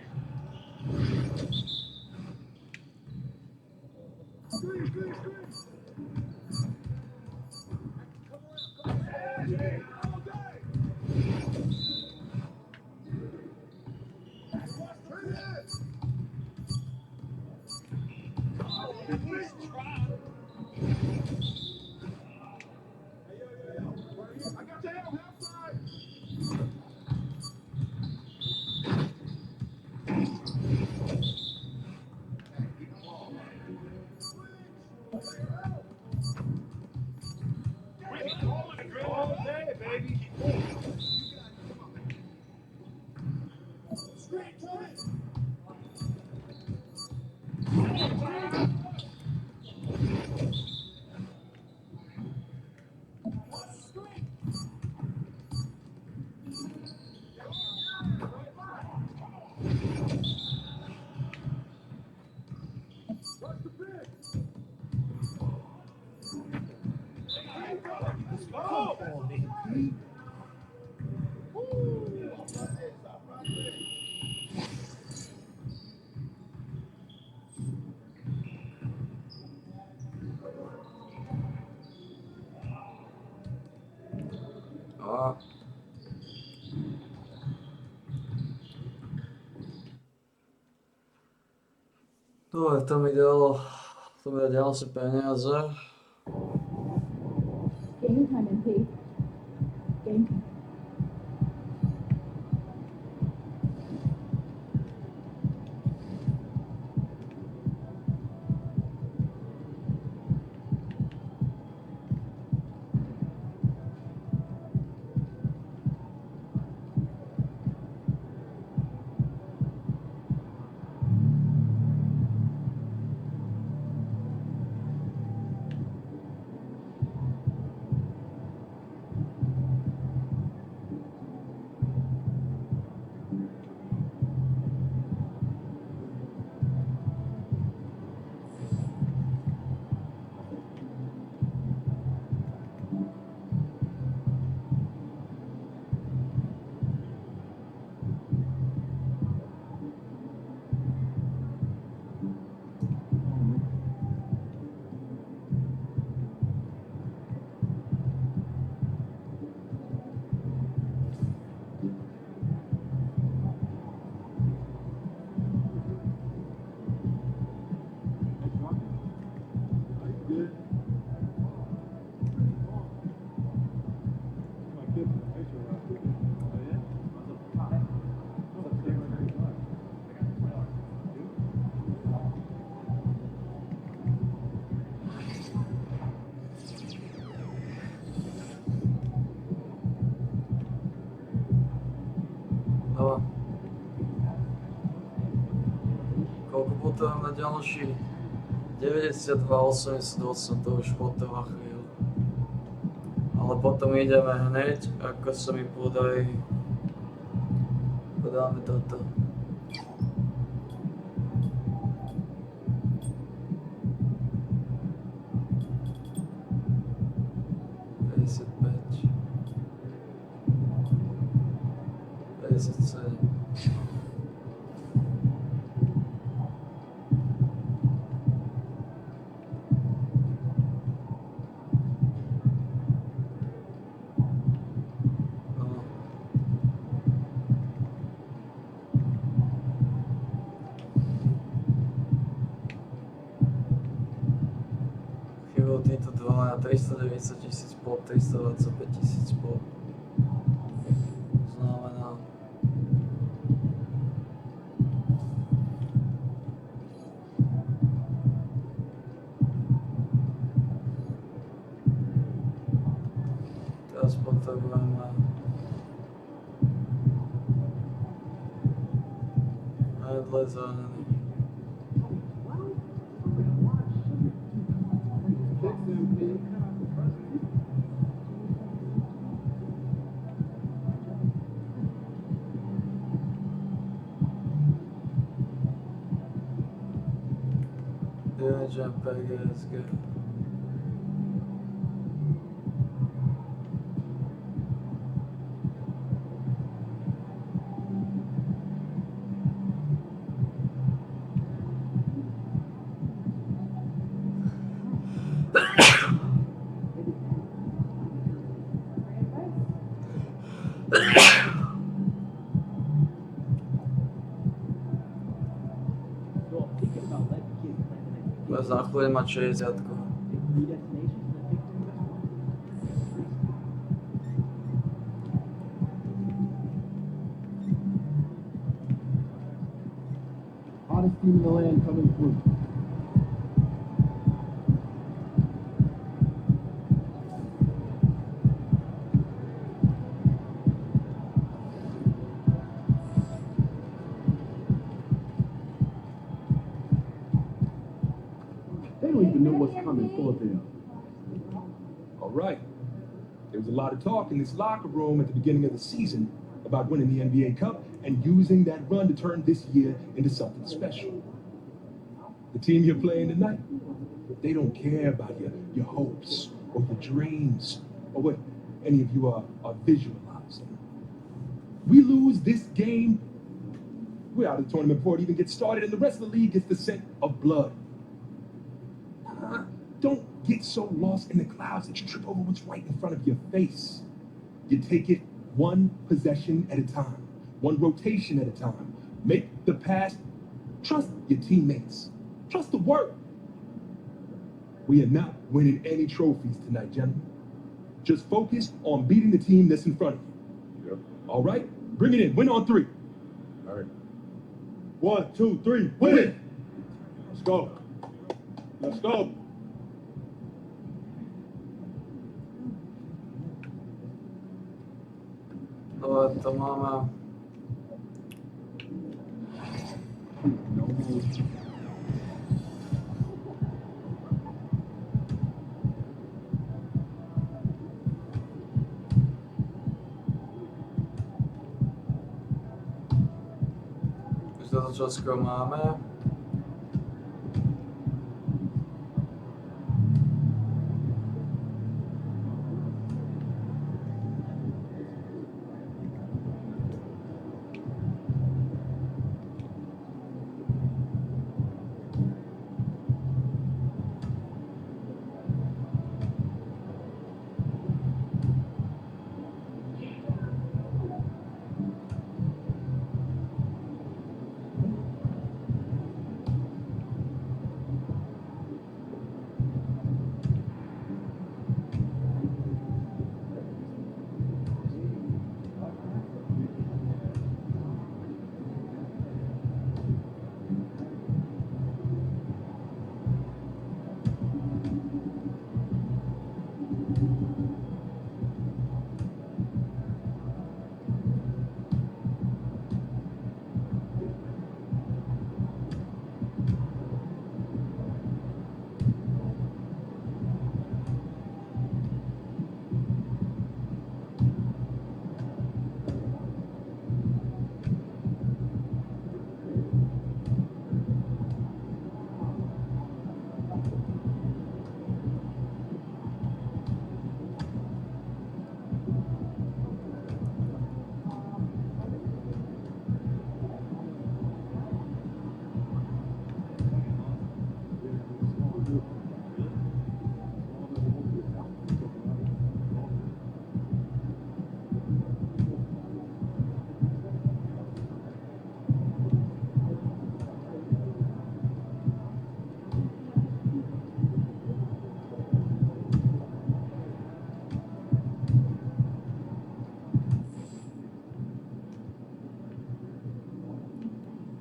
All day, baby. A dobre, to mi dalo ďalšie peniaze. Game time, MP. Game time. No. Koľko potom na ďalší? 92,88, to už potrvá chvíľu. Ale potom ideme hneď, ako sa mi podarí. Podáme toto. Chýbajú títo dva na 390 000 pop, 325 000 pop. Znamená teraz potrebujeme jedle zelený. Dirigeant PGSG. Za chvíli mať 60. Hottest team in the land coming through. They don't even know what's coming for them. All right. There was a lot of talk in this locker room at the beginning of the season about winning the NBA Cup and using that run to turn this year into something special. The team you're playing tonight, they don't care about your hopes or your dreams or what any of you are visualizing. We lose this game, we're out of the tournament before it even gets started, and the rest of the league gets the scent of blood. Don't get so lost in the clouds that you trip over what's right in front of your face. You take it one possession at a time, one rotation at a time. Make the pass. Trust your teammates. Trust the work. We are not winning any trophies tonight, gentlemen. Just focus on beating the team that's in front of you. Yep. All right? Bring it in. Win on 3. All right. 1, 2, 3. Win it! Let's go. Let's go. To máme. Už to čo skoro máme.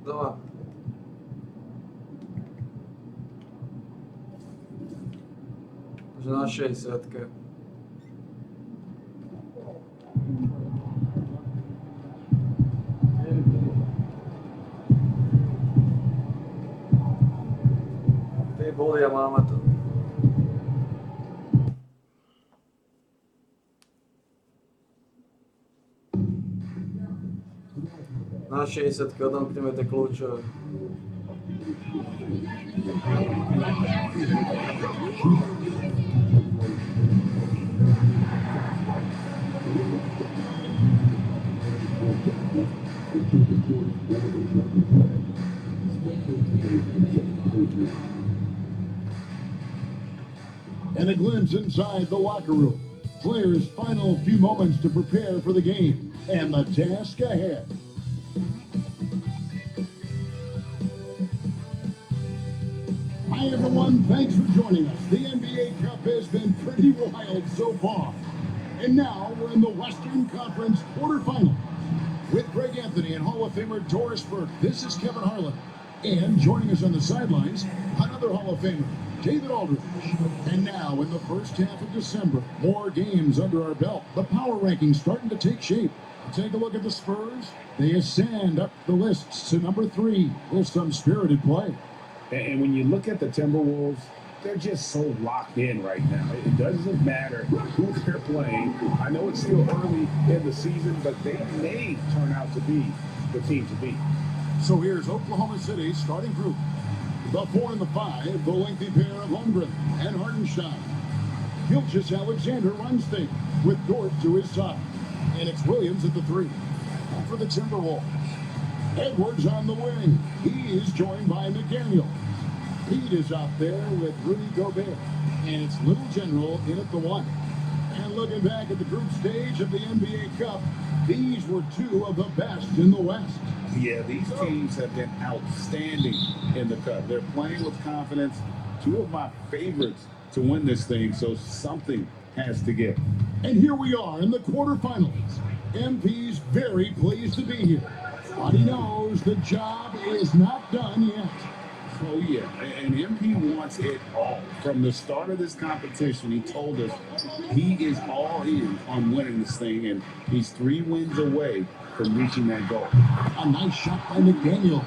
Dobre. Už na 60. Ty boli a máme to. Na 60 odomkneme tie kľúčové. And a glimpse inside the locker room. Players' final few moments to prepare for the game and the task ahead. Hi everyone, thanks for joining us. The NBA Cup has been pretty wild so far. And now we're in the Western Conference quarterfinals. With Greg Anthony and Hall of Famer Doris Burke, this is Kevin Harlan. And joining us on the sidelines, another Hall of Famer, David Aldridge. And now, in the first half of December, more games under our belt. The power rankings starting to take shape. Take a look at the Spurs. They ascend up the lists to number 3 with some spirited play. And when you look at the Timberwolves, they're just so locked in right now. It doesn't matter who they're playing. I know it's still early in the season, but they may turn out to be the team to beat. So here's Oklahoma City's starting group. The 4 and the 5, the lengthy pair of Holmgren and Hartenstein. Gilgeous-Alexander runs things with Dort to his side. And it's Williams at the 3. For the Timberwolves, Edwards on the wing. He is joined by McDaniel. Pete is out there with Rudy Gobert. And it's Little General in at the 1. And looking back at the group stage of the NBA Cup, these were 2 of the best in the West. Yeah, these teams have been outstanding in the Cup. They're playing with confidence. 2 of my favorites to win this thing, so something has to give. And here we are in the quarterfinals. MP's very pleased to be here. But he knows the job is not done yet. Oh, yeah, and MP wants it all. From the start of this competition, he told us he is all in on winning this thing, and he's 3 wins away from reaching that goal. A nice shot by McDaniel.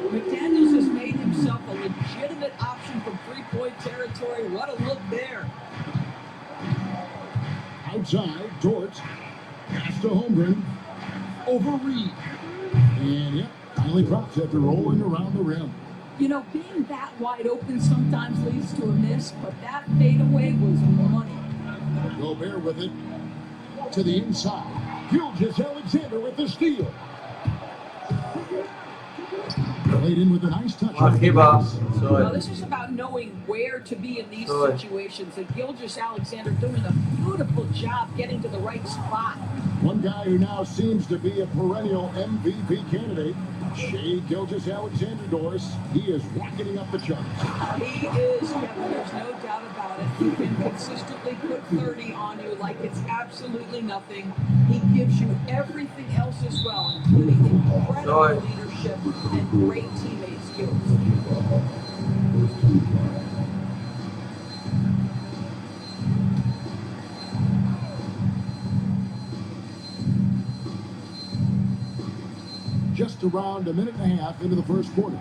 McDaniels has made himself a legitimate option from three-point territory. What a look there. Outside, Dort. Pass to Holmgren. Over Reed. And yep, finally drops after rolling around the rim. You know, being that wide open sometimes leads to a miss, but that fadeaway was money. Gobert with it. To the inside. Gilgeous-Alexander with the steal. Played in with a nice touch. Now, this is about knowing where to be in these situations. And Gilgeous-Alexander doing a beautiful job getting to the right spot. One guy who now seems to be a perennial MVP candidate, Shai Gilgeous-Alexander, Doris. He is rocketing up the charts. He is, Kevin, there's no doubt about it. He can consistently put 30 on you like it's absolutely nothing. He gives you everything else as well, including incredible leadership and great teammate skills. Just around a minute and a half into the first quarter.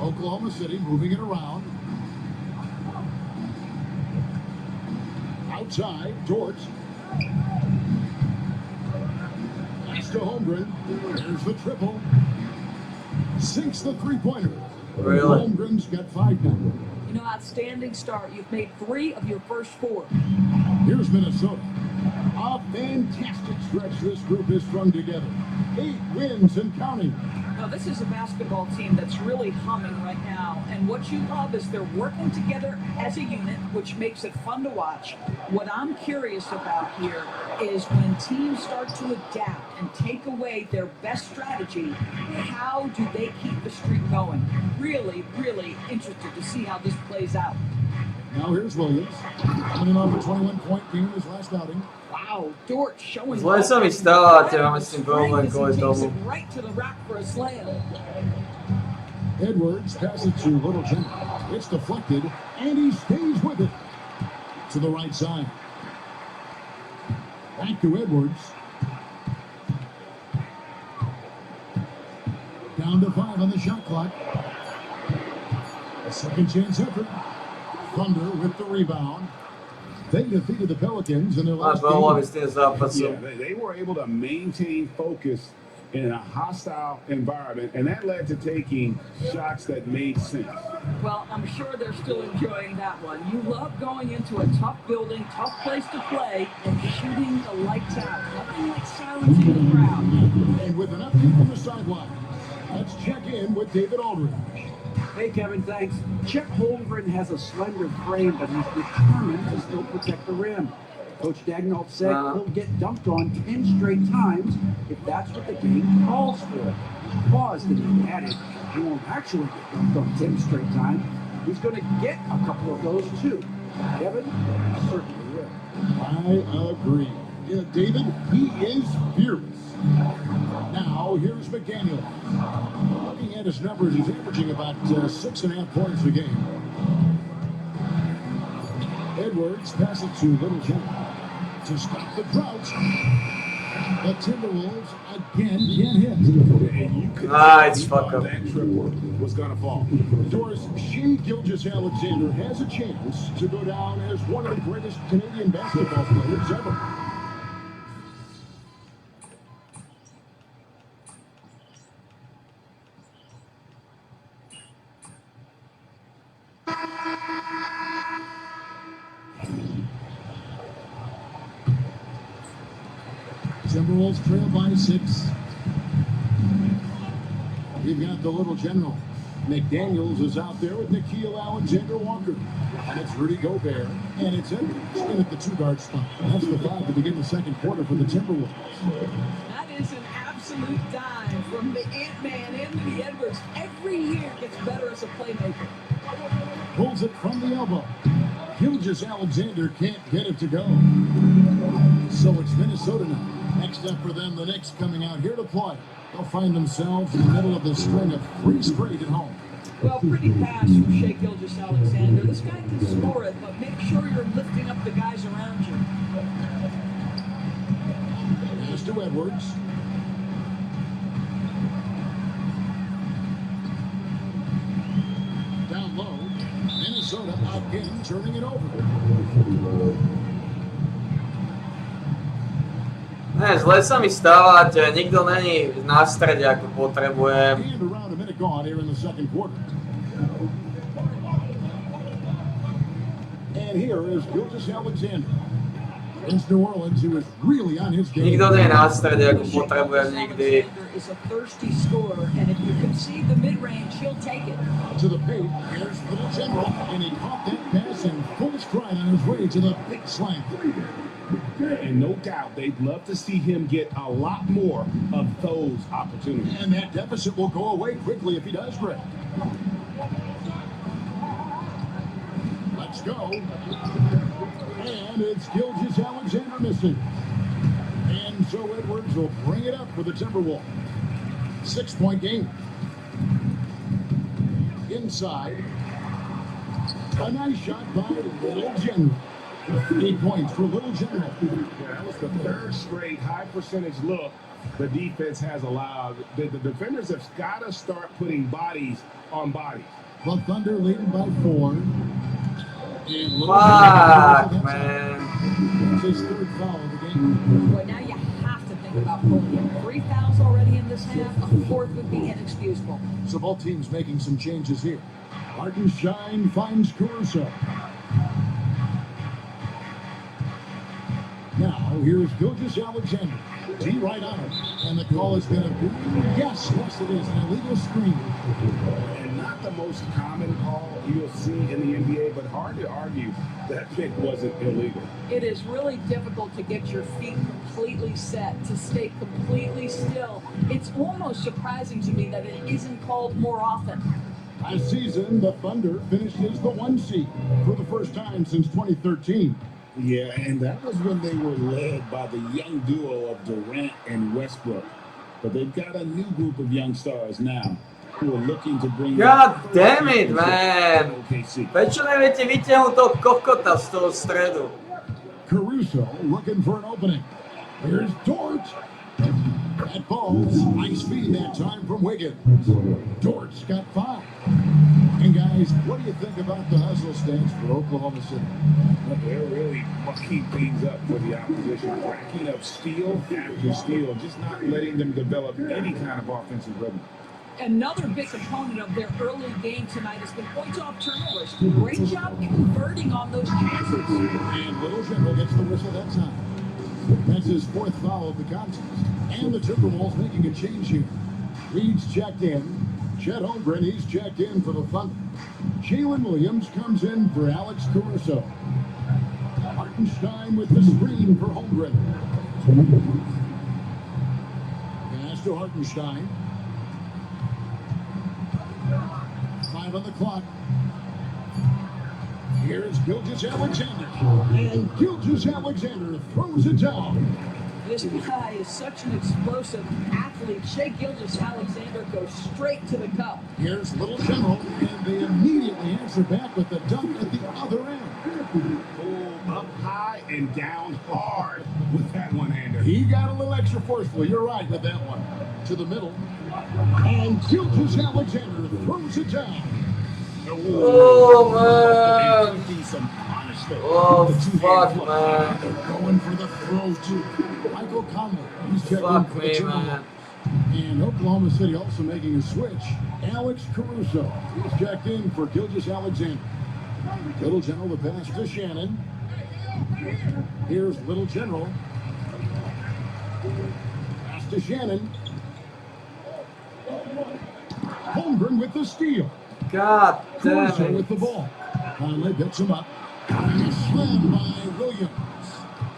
Oklahoma City moving it around. Outside, Dort. Pass to Holmgren. There's the triple. Sinks the three-pointer. Really? Holmgren's got 5 now. You know, outstanding start. You've made 3 of your first 4. Here's Minnesota. A fantastic stretch this group has strung together. 8 wins and counting. Now, this is a basketball team that's really humming right now. And what you love is they're working together as a unit, which makes it fun to watch. What I'm curious about here is when teams start to adapt and take away their best strategy, how do they keep the streak going? Really, really interested to see how this plays out. Now here's Williams, coming in off a 21-point game in his last outing. Wow, Dort showing Zle sam i stala, ja mislim problem koji je tomu. right to the rack for a slam. Edwards passes to Little General. It's deflected, and he stays with it to the right side. Back to Edwards. Down to 5 on the shot clock. A second chance effort. Thunder with the rebound. They defeated the Pelicans in their last game. Yeah, they were able to maintain focus in a hostile environment, and that led to taking shots that made sense. Well, I'm sure they're still enjoying that one. You love going into a tough building, tough place to play, and shooting the lights out. Nothing like silencing the crowd. And with an update from the sideline, let's check in with David Aldridge. Hey, Kevin, thanks. Chet Holmgren has a slender frame, but he's determined to still protect the rim. Coach Dagnall said he'll get dunked on 10 straight times if that's what the game calls for. He paused and he added, he won't actually get dunked on 10 straight times. He's going to get a couple of those too. Kevin, he certainly will. I agree. Yeah, David, he is fearless. Now, here's McDaniel. Looking at his numbers, he's averaging about 6.5 points a game. Edwards passes to Little General to stop the drought. The Timberwolves again can't hit. And you could it's fuck up. that triple was going to fall. Doris, Shea Gilgeous-Alexander has a chance to go down as one of the greatest Canadian basketball players ever. Timberwolves trail by 6. You've got the Little General. McDaniels is out there with Nickeil Alexander-Walker. And it's Rudy Gobert. And it's Edwards in at the 2-guard spot. That's the 5 to begin the second quarter for the Timberwolves. That is an absolute dime from the Ant-Man Anthony Edwards. Every year gets better as a playmaker. Pulls it from the elbow. Gilgeous-Alexander can't get it to go. So it's Minnesota now. Next up for them, the Knicks coming out here to play. They'll find themselves in the middle of the string of 3 straight at home. Well, pretty pass from Shea Gilgeous-Alexander. This guy can score it, but make sure you're lifting up the guys around you. Pass to Edwards. Down low. Minnesota again turning it over. Ne, zle sa mi stávať, nikto není na strede, ako potrebujem. And around a minute gone here in the second quarter. And here is Gilgeous-Alexander. Against New Orleans, who is really on his game. Nikto nie je na strede, ako potrebujem nikdy. Is a thirsty scorer, and if you concede the mid-range, he'll take it. To the paint, here's Little General, and he caught that pass in full stride on his way to the big slam. And no doubt, they'd love to see him get a lot more of those opportunities. And that deficit will go away quickly if he does, Greg. Let's go. And it's Gilgeous-Alexander missing. And so Edwards will bring it up for the Timberwolves. 6-point game. Inside. A nice shot by Little General. 8 points for Little General. Yeah, that was the 3rd straight high percentage look the defense has allowed. The defenders have got to start putting bodies on bodies. The Thunder leading by 4. Fuck, man. It's his 3rd foul of the game. Boy, now you have to think about pulling him. 3 fouls already in this half. A 4th would be inexcusable. So both teams making some changes here. Hartenstein finds Caruso. Now, here's Gilgeous-Alexander. D right on him. And the call is going to be, yes, it is, an illegal screen. And not the most common call you'll see in the NBA, but hard to argue that pick wasn't illegal. It is really difficult to get your feet completely set, to stay completely still. It's almost surprising to me that it isn't called more often. Last season, the Thunder finished as the 1 seed for the first time since 2013. Yeah, and that was when they were led by the young duo of Durant and Westbrook. But they've got a new group of young stars now who are looking to bring... God damn it, man! Prečo neviete vyťahnuť toho kokota z toho stredu? Caruso looking for an opening. Here's Dort. That ball's high speed that time from Wiggins. Dort's got 5. And guys, what do you think about the hustle stats for Oklahoma City? They're really mucking things up for the opposition, racking up steal after steal, just not letting them develop any kind of offensive rhythm. Another big component of their early game tonight has been points off turnovers. Great job converting on those chances. And Little General gets the whistle that time. That's his 4th foul of the contest. And the Timberwolves making a change here. Reed's checked in. Chet Holmgren, he's checked in for the Thunder. Jalen Williams comes in for Alex Caruso. Hartenstein with the screen for Holmgren. Pass to Hartenstein. 5 on the clock. Here's Gilgeous-Alexander. And Gilgeous-Alexander throws it down. This guy is such an explosive athlete. Shai Gilgeous-Alexander goes straight to the cup. Here's Little General, and they immediately answer back with the dunk at the other end. Pull up high and down hard with that one-hander. He got a little extra forceful. You're right with that one. To the middle. And Gilgeous-Alexander throws it down. Oh, man. Oh, fuck, man. They're going for the throw, too. Michael Conley. He's checking Fuck for me, the man. And Oklahoma City also making a switch. Alex Caruso. He's checked in for Gilgeous-Alexander. Little General, the pass to Shannon. Here's Little General. Pass to Shannon. Holmgren with the steal. God damn Caruso it. with the ball. Conley picks him up. And a slam by Williams.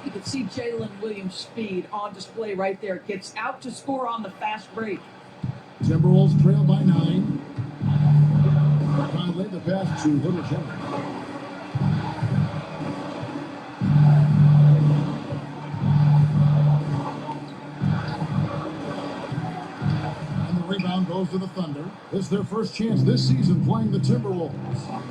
You can see Jalen Williams' speed on display right there. Gets out to score on the fast break. Timberwolves trail by 9. Conley the pass to Little General. Rebound goes to the Thunder. This is their first chance this season playing the Timberwolves.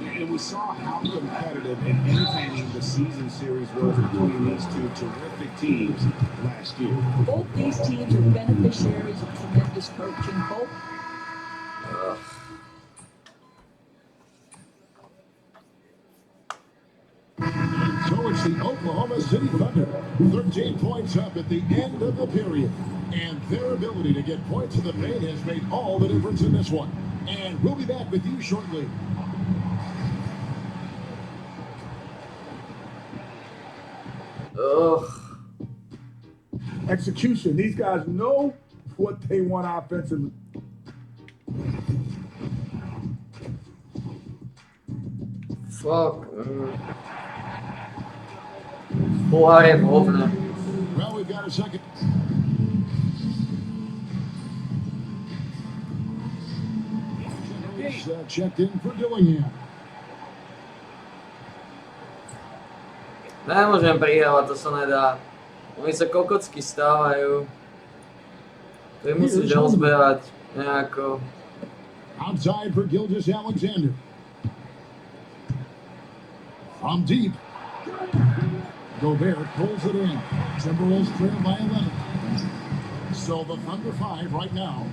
And we saw how competitive and entertaining the season series was between these two terrific teams last year. Both these teams are beneficiaries of tremendous coaching. Both. So it's the Oklahoma City Thunder, 13 points up at the end of the period. And their ability to get points in the paint has made all the difference in this one. And we'll be back with you shortly. Ugh. Execution. These guys know what they want offensively. Fuck. Why over? Well, we've got a second. Checked in for Dillingham. Nemôžem prihrávať, to sa nedá. Oni sa kokocky stávajú. To ich musíš rozbehať nejako. Outside for Gilgeous-Alexander. From deep. Gobert pulls it in. Timberwolves trail by 11. So the Thunder 5 right now.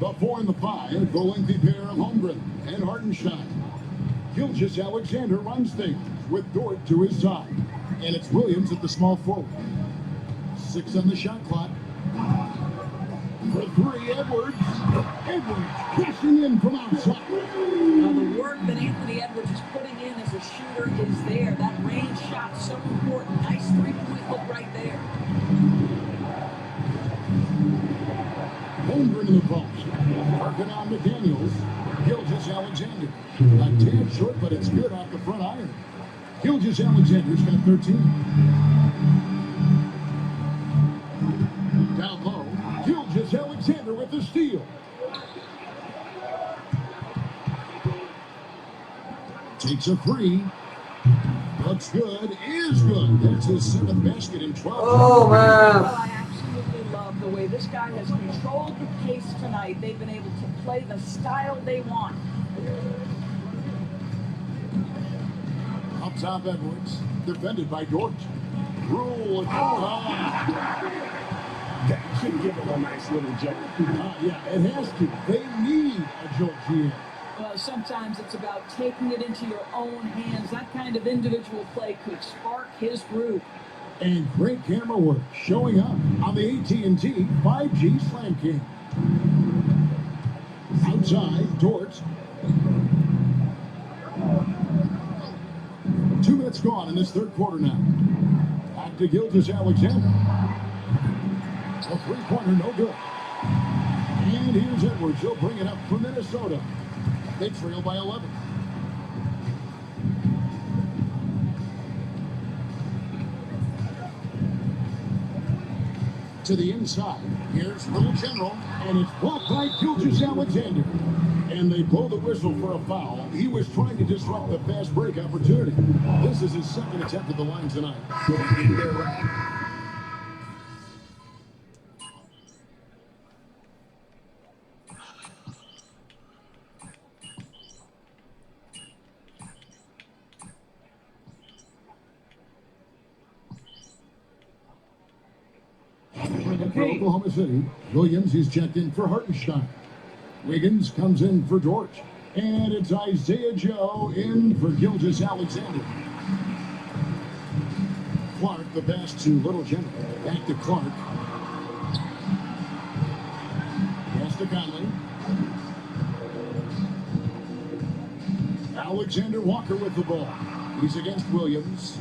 The 4 and the 5, the lengthy pair of Holmgren and Hartenstein. Gilgeous-Alexander runs things with Dort to his side. And it's Williams at the small forward. 6 on the shot clock. For 3, Edwards. Edwards pushing in from outside. Now the work that Anthony Edwards is putting in as a shooter is there. That range shot so important. Nice 3-point look right there. Holmgren in the post. Working on McDaniels. Gilgeous-Alexander. A tad short, but it's good off the front iron. Gilgeous-Alexander's got 13. Down low. Gilgeous-Alexander with the steal. Takes a 3. Looks good. Is good. That's his 7th basket in 12. Oh, man. I absolutely love the way this guy has controlled the pace tonight. They've been able to play the style they want. Up top, Edwards. Defended by Dort. Rule. That should give him a nice little jolt. Yeah, it has to. They need a jolt here. Well, sometimes it's about taking it into your own hands. That kind of individual play could spark his groove. And great camera work showing up on the AT&T 5G Slam King. Outside, Dort. 2 minutes gone in this third quarter now. Back to Gilgeous-Alexander. A three-pointer, no good. And here's Edwards. He'll bring it up for Minnesota. They trail by 11. To the inside. Here's Little General, and it's blocked by Gilgeous-Alexander. And they blow the whistle for a foul. He was trying to disrupt the fast break opportunity. This is his second attempt at the line tonight. For Oklahoma City, Williams is checked in for Hartenstein. Wiggins comes in for Dort. And it's Isaiah Joe in for Gilgeous-Alexander. Clark, the pass to Little General. Back to Clark. Pass to Conley. Alexander Walker with the ball. He's against Williams.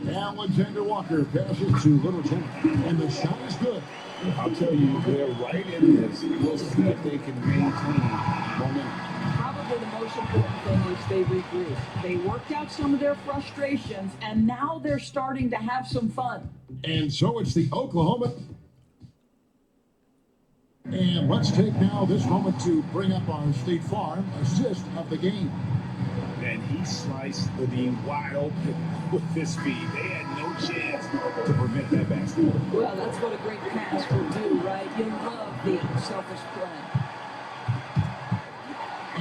Alexander Walker passes to Little General. And the shot is good. I'll tell you, they're right in this. We'll see if they can maintain momentum. Probably the most important thing is they regrouped. They worked out some of their frustrations, and now they're starting to have some fun. And so it's the Oklahoma. And let's take now this moment to bring up our State Farm assist of the game. And he sliced the wide open with this speed. They had no chance to prevent that basket. Well, that's what a great pass will do, right? You love the unselfish play.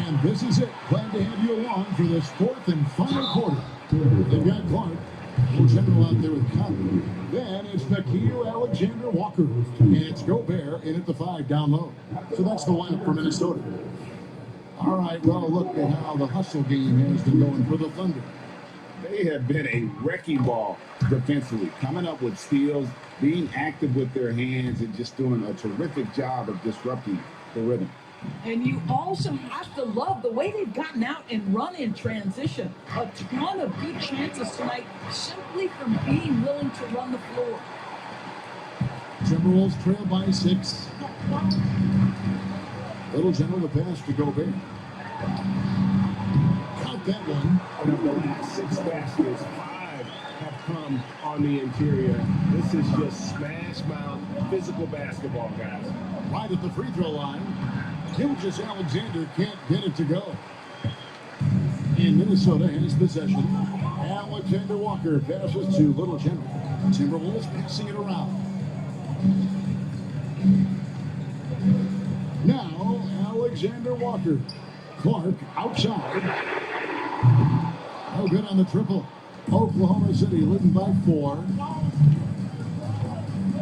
And this is it. Glad to have you along for this fourth and final quarter. They've got Clark. Little General out there with Conley. Then it's Nickeil Alexander-Walker. And it's Gobert in at the 5 down low. So that's the lineup for Minnesota. All right, well, look at how the hustle game has been going for the Thunder. They have been a wrecking ball defensively, coming up with steals, being active with their hands, and just doing a terrific job of disrupting the rhythm. And you also have to love the way they've gotten out and run in transition. A ton of good chances tonight simply from being willing to run the floor. Timberwolves trail by 6. Little General, the pass to Gobert. Count that one. Out of the last 6 baskets, 5 have come on the interior. This is just smash mouth physical basketball, guys. Right at the free throw line. Gilgeous-Alexander can't get it to go. And Minnesota has possession. Alexander Walker passes to Little General. Timberwolves passing it around. Now, Alexander Walker. Clark outside. No good on the triple. Oklahoma City leading by 4.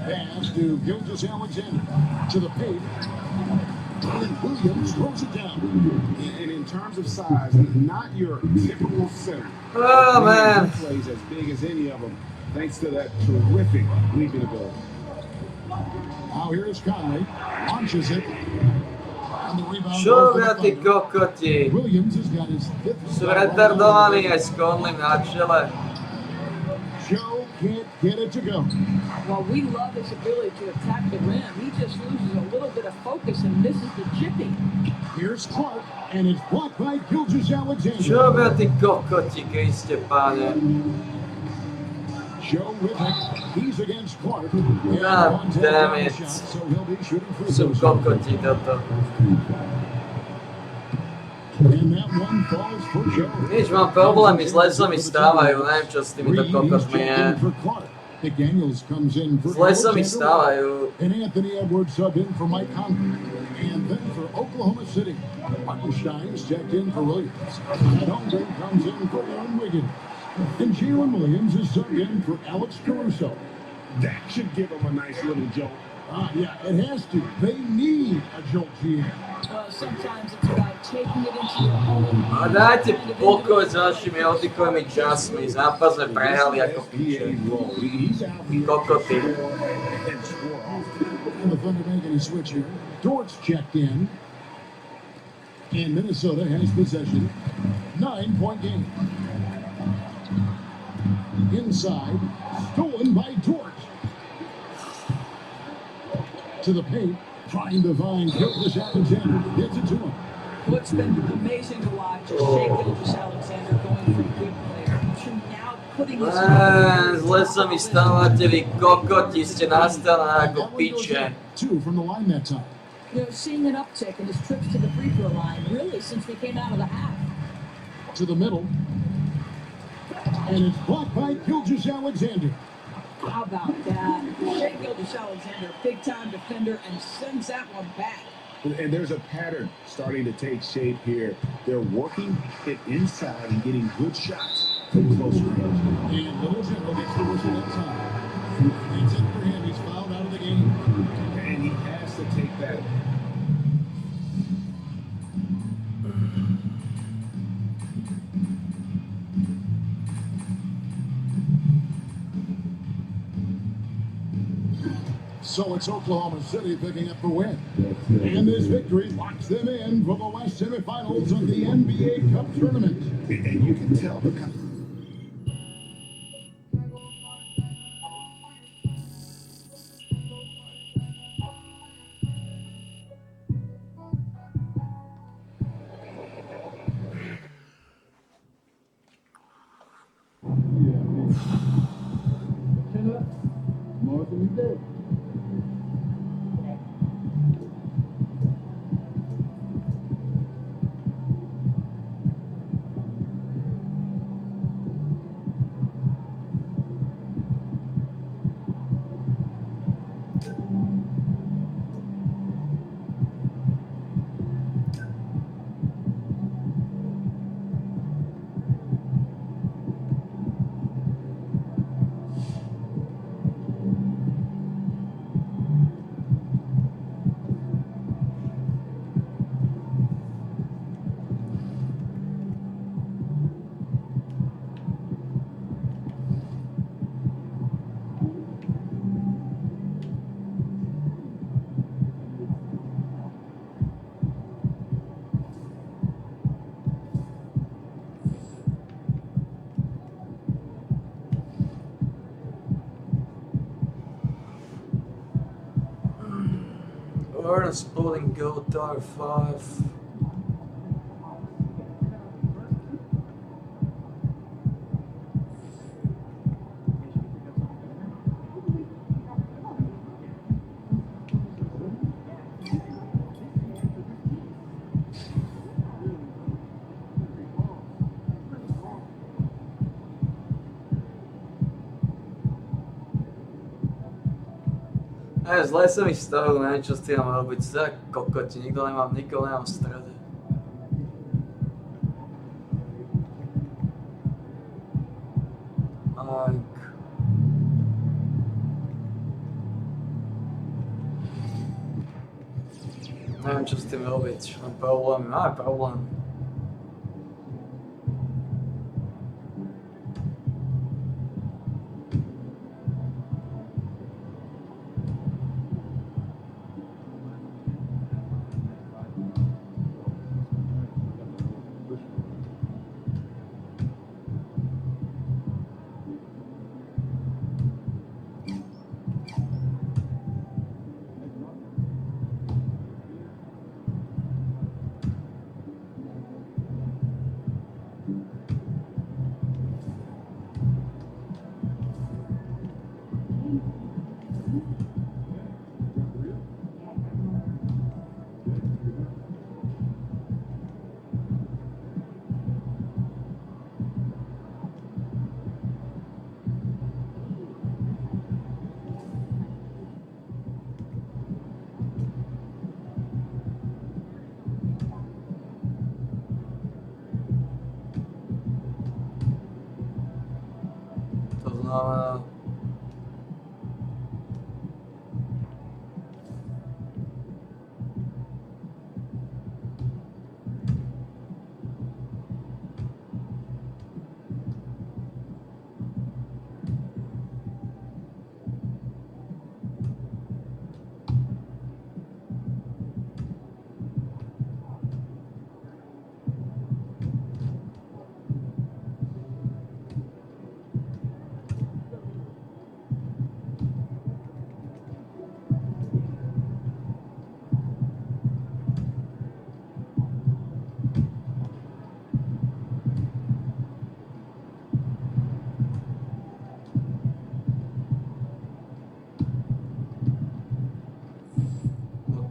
Pass to Gilgeous-Alexander. To the paint. And Williams throws it down. And in terms of size, not your typical center. Oh, man. He plays as big as any of them, thanks to that terrific leaping ability. Now here's Conley. Launches it. And the rebound. Čo ty kokoti? Williams has got his 5th. Sú retardovaní aj s Conleym na čele. Joe can't get it to go. While we love his ability to attack the rim, he just loses a little bit of focus and misses the chipping. Here's Clark, and it's blocked by Gilgeous-Alexander. Čo ty kokoti, Kriste páne? Joe with it. He's against Clark. God damn it. So he'll be shooting for Sú kokoti toto. And that one falls for Joe. Nič, mám problémy, zle sa mi stávajú, neviem čo s týmito kokotmi je. McDaniels comes in for Zle sa mi stávajú. And Anthony Edwards sub in for Mike Conley. And then for Oklahoma City, Hartenstein's checked in for Williams. And Holmgren comes in for Aaron Wiggins. And Jalen Williams is subbed in for Alex Caruso. That should give him a nice little jolt. Yeah, it has to. They need a jolt here. Sometimes it's about taking it into your own. A dajte pokoj s vašimi oddychovými časmi, zápas sme prehrali ako piče. Kokoty. And the Thunder making a switch here. Dort's checked in. And Minnesota has possession. 9-point game. Inside. Stolen by Dort. To the paint. Trying to find Gilgeous Alexander. Gets it to him. What's been amazing to watch is Shai Gilgeous-Alexander going from good player to now putting his... Zle sa mi stávate, vy kokoti, ste nastavené ako piče. Two from the line that time. You know, seeing an uptick in his trips to the free throw line, really, since we came out of the half. To the middle. And it's blocked by Gilgeous-Alexander. How about that? Shai Gilgeous-Alexander, big-time defender, and sends that one back. And there's a pattern starting to take shape here. They're working it inside and getting good shots from close range. And Little General gets the whistle that time. It's in for him. He's fouled out of the game. And he has to take that. So it's Oklahoma City picking up the win. And this victory locks them in for the West semifinals of the NBA Cup tournament. And you can tell the More than you did. We're in Sporting Gold Dar 5. Zle sa mi stavil, neviem čo s tým mám robiť, to je kokoti, nikoho nemám v strede. Neviem čo s tým robiť, mám problémy, máme problém.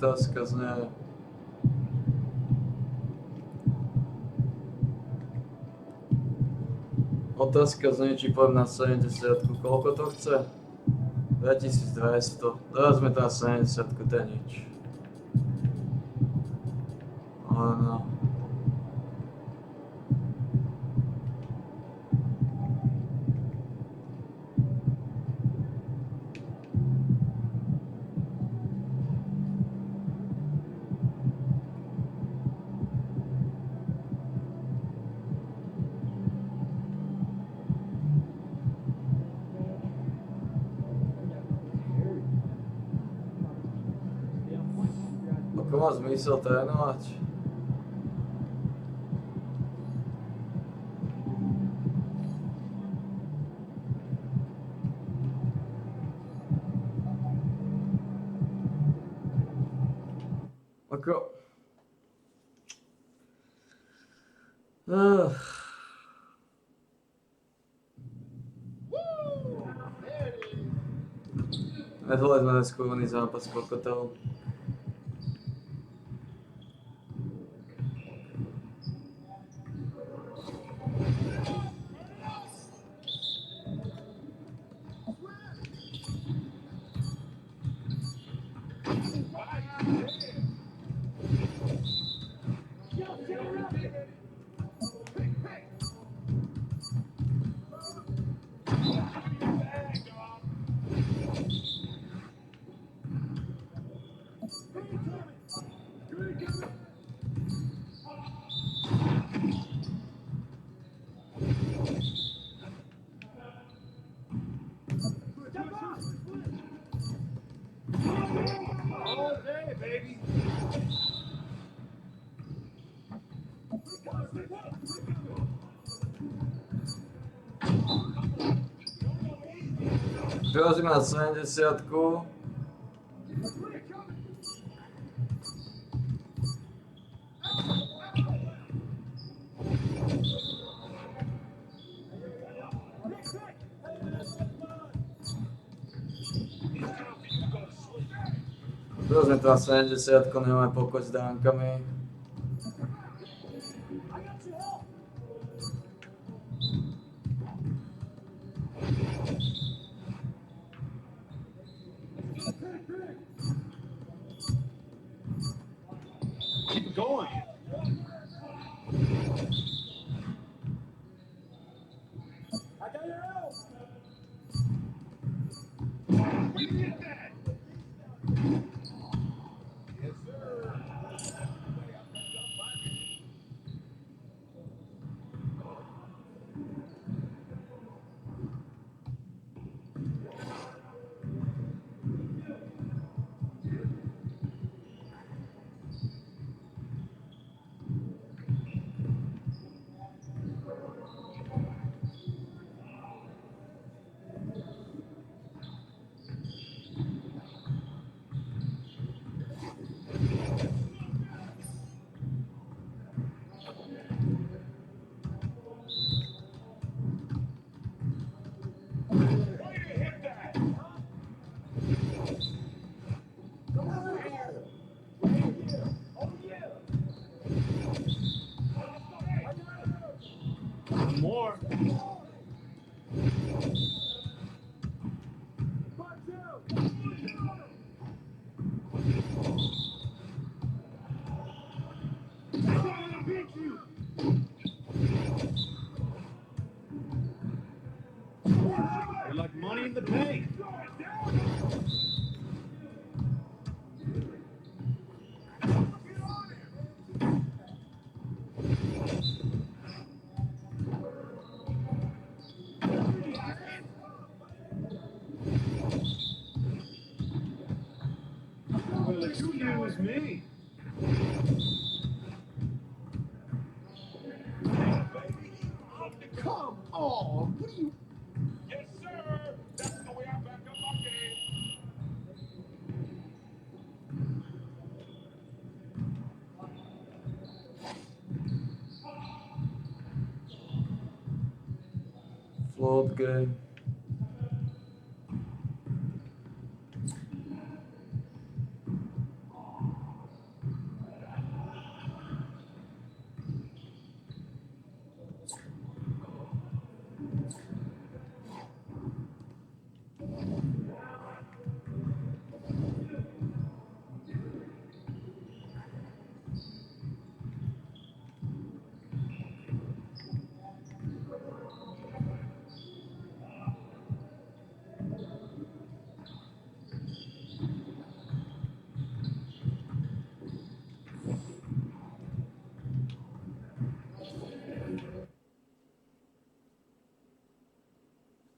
Otázka znie... Otázka znie, či poviem na 70, koľko to chce? 2200, teraz sme to na 70, to je nič. Ale no. Ako má zmysel trénovať? Ako... Nedole sme neskúvaný zápas pokotov. All day, baby. Prelazíme na 70. Prelazíme to na 70, nemáme pokoj s dánkami. Keep it going. I got your help. We did that. Yes, sir. More. You're like money in the bank. Well, excuse me. Come on. What are you? Yes, sir. That's the way I back up my game. Float game.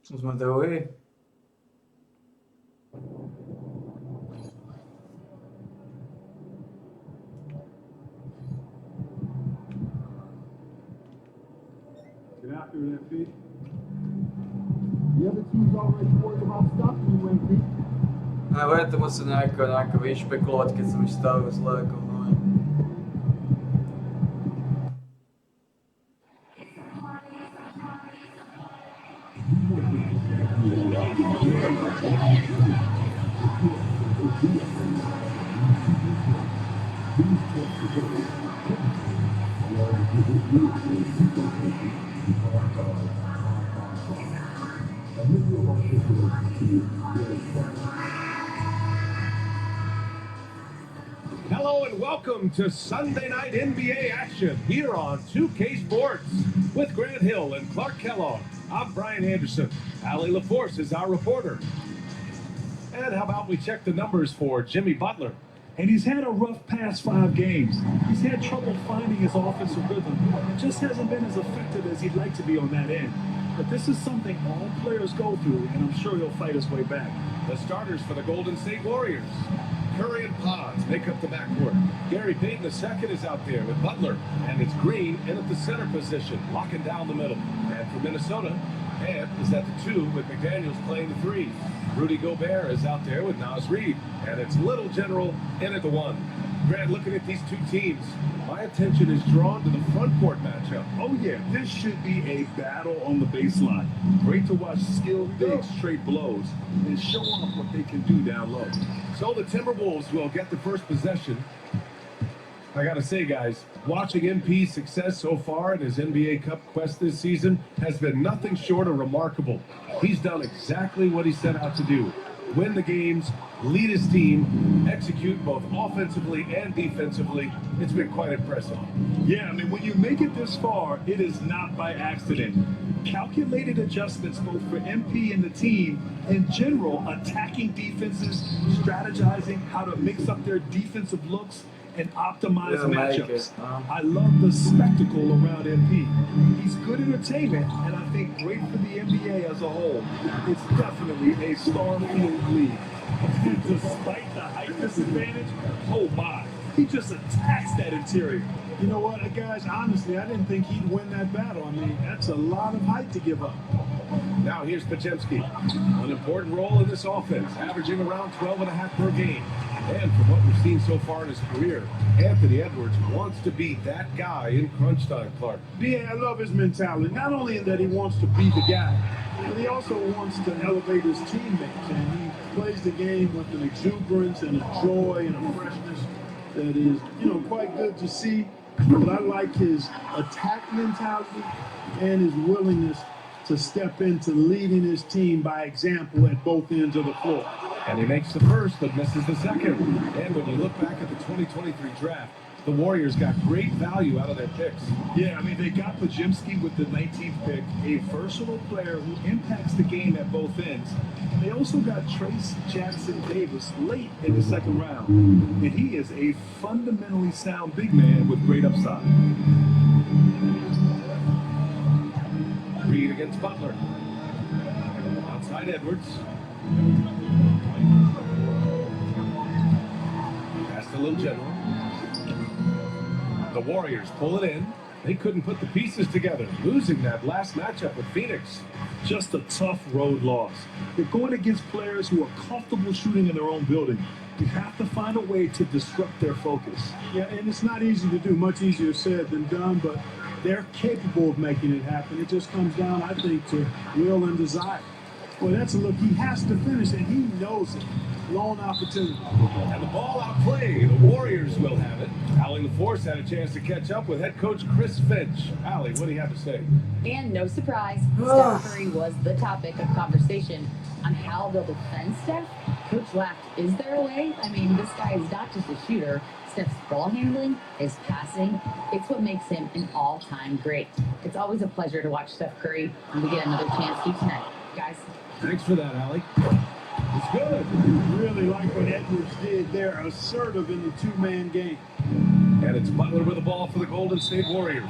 Jsme druhý. Get after it, MP. The other team's already worried about stopping you, MP. Bude to muset nějak vyšpekulovat, keď som už stále zle jako no. Hello and welcome to Sunday night NBA action here on 2K Sports. With Grant Hill and Clark Kellogg, I'm Brian Anderson. Allie LaForce is our reporter. And how about we check the numbers for Jimmy Butler? And he's had a rough past 5 games. He's had trouble finding his offensive rhythm. It just hasn't been as effective as he'd like to be on that end. But this is something all players go through, and I'm sure he'll fight his way back. The starters for the Golden State Warriors. Curry and Pons make up the backcourt. Gary Payton II is out there with Butler, and it's Green in at the center position, locking down the middle. And for Minnesota, Ant is at the 2 with McDaniels playing the 3. Rudy Gobert is out there with Naz Reid, and it's Little General in at the 1. Grant, looking at these two teams, my attention is drawn to the front court matchup. Oh yeah, this should be a battle on the baseline. Great to watch skilled bigs trade blows and show off what they can do down low. So the Timberwolves will get the first possession. I gotta say, guys, watching MP's success so far in his NBA Cup quest this season has been nothing short of remarkable. He's done exactly what he set out to do. Win the games, lead his team, execute both offensively and defensively. It's been quite impressive. Yeah, I mean, when you make it this far, it is not by accident. Calculated adjustments both for MP and the team, in general, attacking defenses, strategizing how to mix up their defensive looks, and optimize matchups. I love the spectacle around MP. He's good entertainment, and I think great for the NBA as a whole. It's definitely a star-filled league. And despite the height disadvantage, oh my, he just attacks that interior. You know what, guys, honestly, I didn't think he'd win that battle. I mean, that's a lot of height to give up. Now here's Podziemski. An important role in this offense, averaging around 12.5 per game. And from what we've seen so far in his career, Anthony Edwards wants to be that guy in crunch time, Clark. Yeah, I love his mentality. Not only in that he wants to be the guy, but he also wants to elevate his teammates. And he plays the game with an exuberance and a joy and a freshness that is, quite good to see. But I like his attack mentality and his willingness to step into leading his team by example at both ends of the floor. And he makes the first but misses the second. And when you look back at the 2023 draft, the Warriors got great value out of their picks. Yeah, I mean, they got Podziemski with the 19th pick, a versatile player who impacts the game at both ends. They also got Trace Jackson Davis late in the second round. And he is a fundamentally sound big man with great upside. Reed against Butler. Outside Edwards. Pass to Little General. The Warriors pull it in. They couldn't put the pieces together, losing that last matchup with Phoenix. Just a tough road loss. You're going against players who are comfortable shooting in their own building. You have to find a way to disrupt their focus. Yeah, and it's not easy to do, much easier said than done, but they're capable of making it happen. It just comes down, I think, to will and desire. Well, that's a look. He has to finish, and he knows it. Lone opportunity. And the ball outplayed. The Warriors will have it. Allie LaForce had a chance to catch up with head coach Chris Finch. Allie, what do you have to say? And no surprise, Steph Curry was the topic of conversation on how they'll defend Steph. Coach laughed, is there a way? I mean, this guy is not just a shooter. Steph's ball handling, his passing, it's what makes him an all-time great. It's always a pleasure to watch Steph Curry, and we get another chance to tonight. Guys. Thanks for that, Allie. It's good. Really like what Edwards did there, assertive in the two-man game. And it's Butler with the ball for the Golden State Warriors.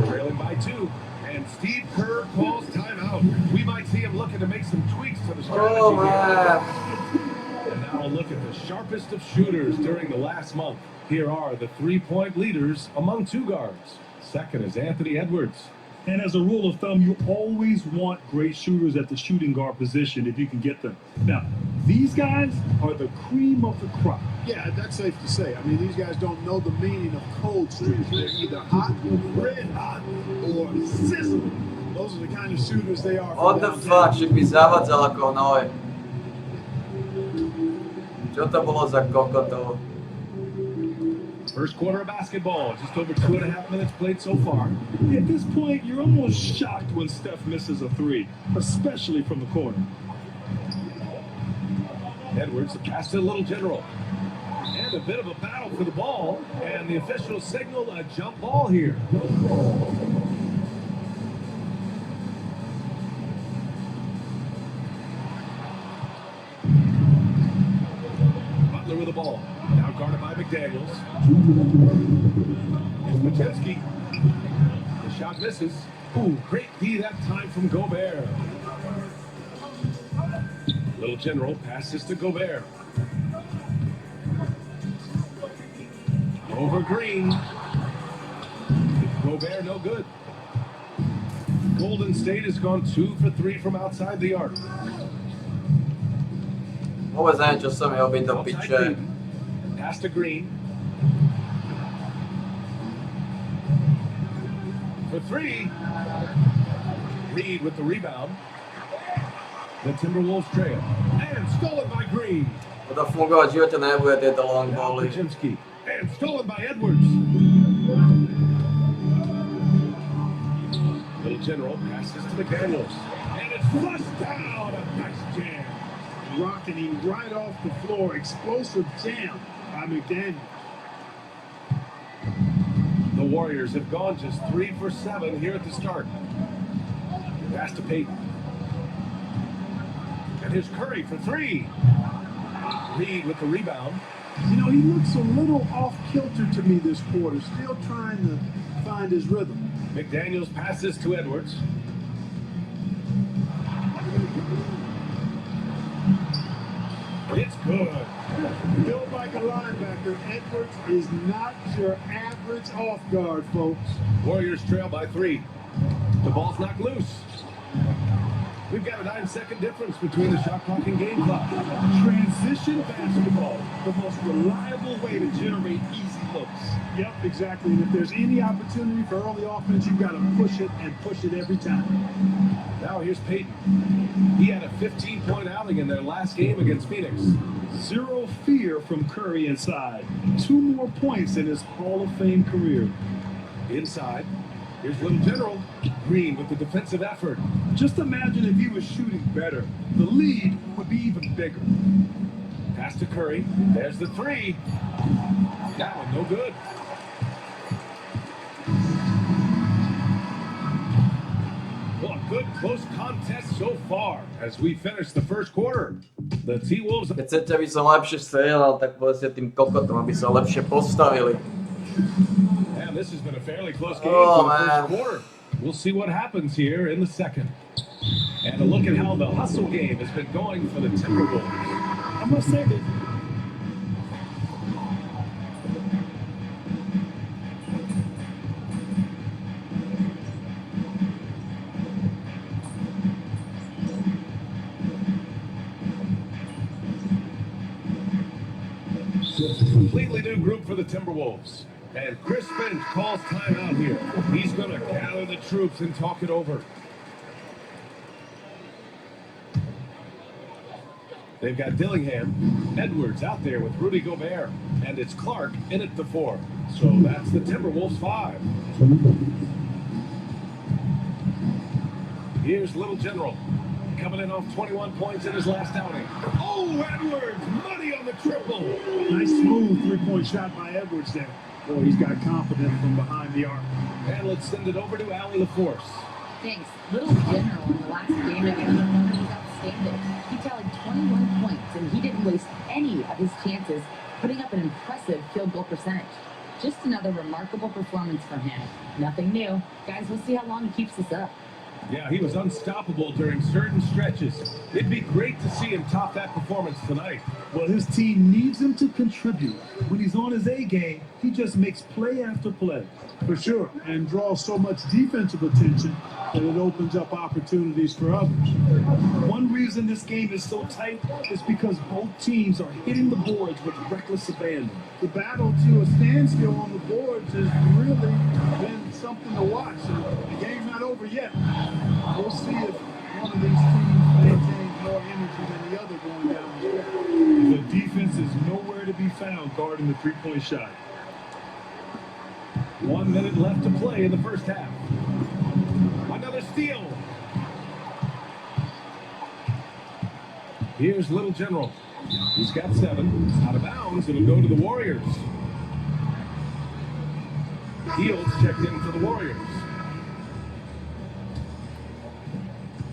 Trailing by 2. And Steve Kerr calls timeout. We might see him looking to make some tweaks to the strategy. Oh, man. And now a look at the sharpest of shooters during the last month. Here are the three-point leaders among two guards. Second is Anthony Edwards. And as a rule of thumb, you always want great shooters at the shooting guard position if you can get them. Now, these guys are the cream of the crop. Yeah, that's safe to say. I mean, these guys don't know the meaning of cold streaks. They're either hot, red hot, or sizzling. Those are the kind of shooters they are. What the fuck, však mi zavadzal ako noj. Čo to bolo za kokotov? First quarter of basketball, just over 2.5 minutes played so far. At this point, you're almost shocked when Steph misses a three, especially from the corner. Edwards, the pass to the little general. And a bit of a battle for the ball, and the officials signal a jump ball here. Butler with the ball. Now guarded by McDaniels. It's Majewski. The shot misses. Ooh, great D that time from Gobert. Little general passes to Gobert. Over Green. Gobert no good. Golden State has gone 2 for 3 from outside the arc. Vôbec neviem, čo som jeho byť do piče. Pass to Green. For 3. Reed with the rebound. The Timberwolves trail. And stolen by Green. To fungovať v živote nebude tieto long bally. Majewski. And stolen by Edwards. Little general passes to McDaniels. And it's flushed down. A nice jam. Rocking him right off the floor. Explosive jam by McDaniel. The Warriors have gone just 3 for 7 here at the start. Pass to Payton. And here's Curry for 3. Reed with the rebound. You know, he looks a little off-kilter to me this quarter, still trying to find his rhythm. McDaniels passes to Edwards. It's good. Built like a linebacker, Edwards is not your average off-guard, folks. Warriors trail by 3. The ball's knocked loose. We've got a 9-second difference between the shot clock and game clock. Transition basketball, the most reliable way to generate easy looks. Yep, exactly. And if there's any opportunity for early offense, you've got to push it and push it every time. Now here's Payton. He had a 15-point outing in their last game against Phoenix. Zero fear from Curry inside. 2 more points in his Hall of Fame career. Inside. Here's Little General. Green with the defensive effort. Just imagine if he was shooting better. The lead would be even bigger. Pass to Curry. There's the 3. That one no good. Well, a good close contest so far as we finish the first quarter. The T-Wolves... Keď chcete, aby som lepšie strieľal, tak povedzte tým kokotom, aby sa lepšie postavili. And this has been a fairly close game for the first quarter. We'll see what happens here in the second. And a look at how the hustle game has been going for the Timberwolves. I must say that completely new group for the Timberwolves. And Chris Finch calls timeout here. He's going to gather the troops and talk it over. They've got Dillingham, Edwards out there with Rudy Gobert, and it's Clark in at the 4. So that's the Timberwolves 5. Here's Little General, coming in off 21 points in his last outing. Oh, Edwards, money on the triple. Nice smooth three-point shot by Edwards there. Boy, he's got confidence from behind the arc. And let's send it over to Allie LaForce. Thanks. Little General in the last game against the Thunder was outstanding. He tallied 21 points, and he didn't waste any of his chances, putting up an impressive field goal percentage. Just another remarkable performance from him. Nothing new. Guys, we'll see how long he keeps this up. Yeah, he was unstoppable during certain stretches. It'd be great to see him top that performance tonight. Well, his team needs him to contribute. When he's on his A game, he just makes play after play. For sure, and draws so much defensive attention that it opens up opportunities for others. One reason this game is so tight is because both teams are hitting the boards with reckless abandon. The battle to a standstill on the boards has really been something to watch. And the game's not over yet. We'll see if one of these teams maintains more energy than the other going down the stretch. The defense is nowhere to be found guarding the three-point shot. 1 minute left to play in the first half. Another steal. Here's Little General. He's got 7. Out of bounds. It'll go to the Warriors. Fields checked in for the Warriors.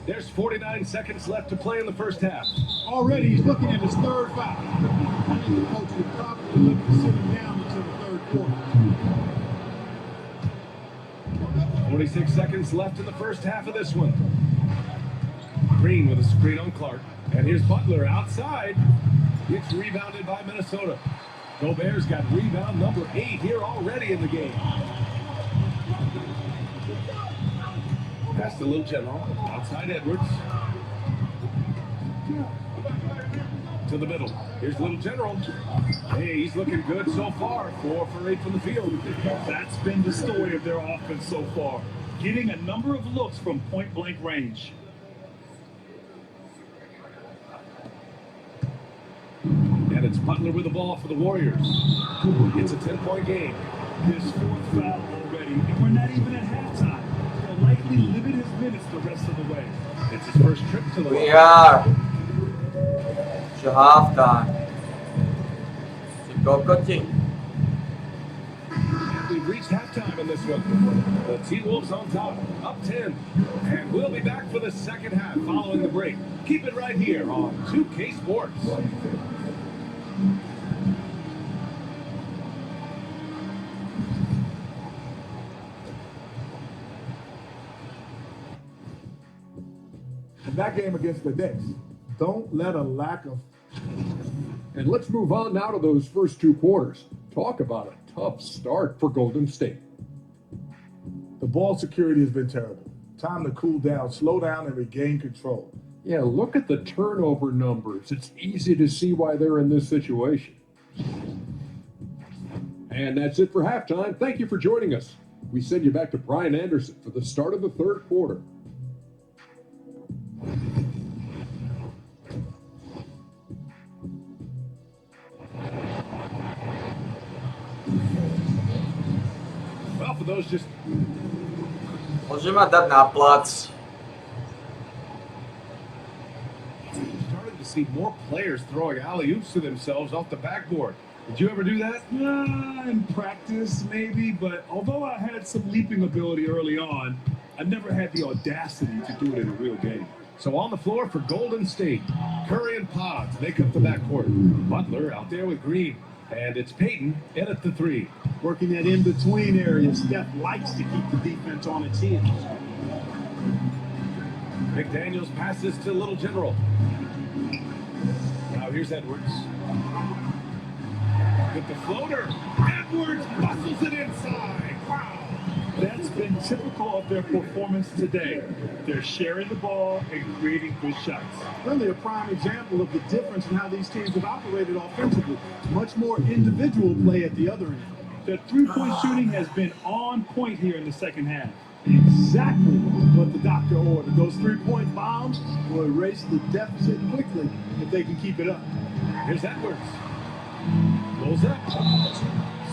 There's 49 seconds left to play in the first half. Already he's looking at his third foul. I think the coach would probably look to sit him down until the third quarter. 46 seconds left in the first half of this one. Green with a screen on Clark. And here's Butler outside. It's rebounded by Minnesota. Gobert's got rebound number 8 here already in the game. Pass to Little General. Outside Edwards. To the middle. Here's Little General. Hey, he's looking good so far. 4 for 8 from the field. That's been the story of their offense so far. Getting a number of looks from point-blank range. And it's Butler with the ball for the Warriors. It's a 10-point game. His 4th foul already, and we're not even at halftime. He'll likely limit his minutes the rest of the way. It's his first trip to the We line. are to halftime. So go cutting. We've reached halftime in this one. The T-Wolves on top, up 10. And we'll be back for the second half following the break. Keep it right here on 2K Sports. In that game against the Knicks, don't let a lack of... And let's move on now to those first 2 quarters. Talk about a tough start for Golden State. The ball security has been terrible. Time to cool down, slow down, and regain control. Yeah, look at the turnover numbers. It's easy to see why they're in this situation. And that's it for halftime. Thank you for joining us. We send you back to Brian Anderson for the start of the third quarter. Well, for those just... Môžeme dať na plac. Starting to see more players throwing alley-oops to themselves off the backboard. Did you ever do that? In practice, maybe, but although I had some leaping ability early on, I never had the audacity to do it in a real game. So on the floor for Golden State, Curry and Pods make up the backcourt. Butler out there with Green. And it's Payton in at the 3. Working that in-between area, Steph likes to keep the defense on its heels. McDaniels passes to Little General. Now here's Edwards. With the floater. Edwards muscles it inside. Wow. That's been typical of their performance today. They're sharing the ball and creating good shots. Really a prime example of the difference in how these teams have operated offensively. Much more individual play at the other end. Their three-point shooting has been on point here in the second half. Exactly what the doctor ordered. Those three-point bombs will erase the deficit quickly if they can keep it up. Here's Edwards. Pulls up.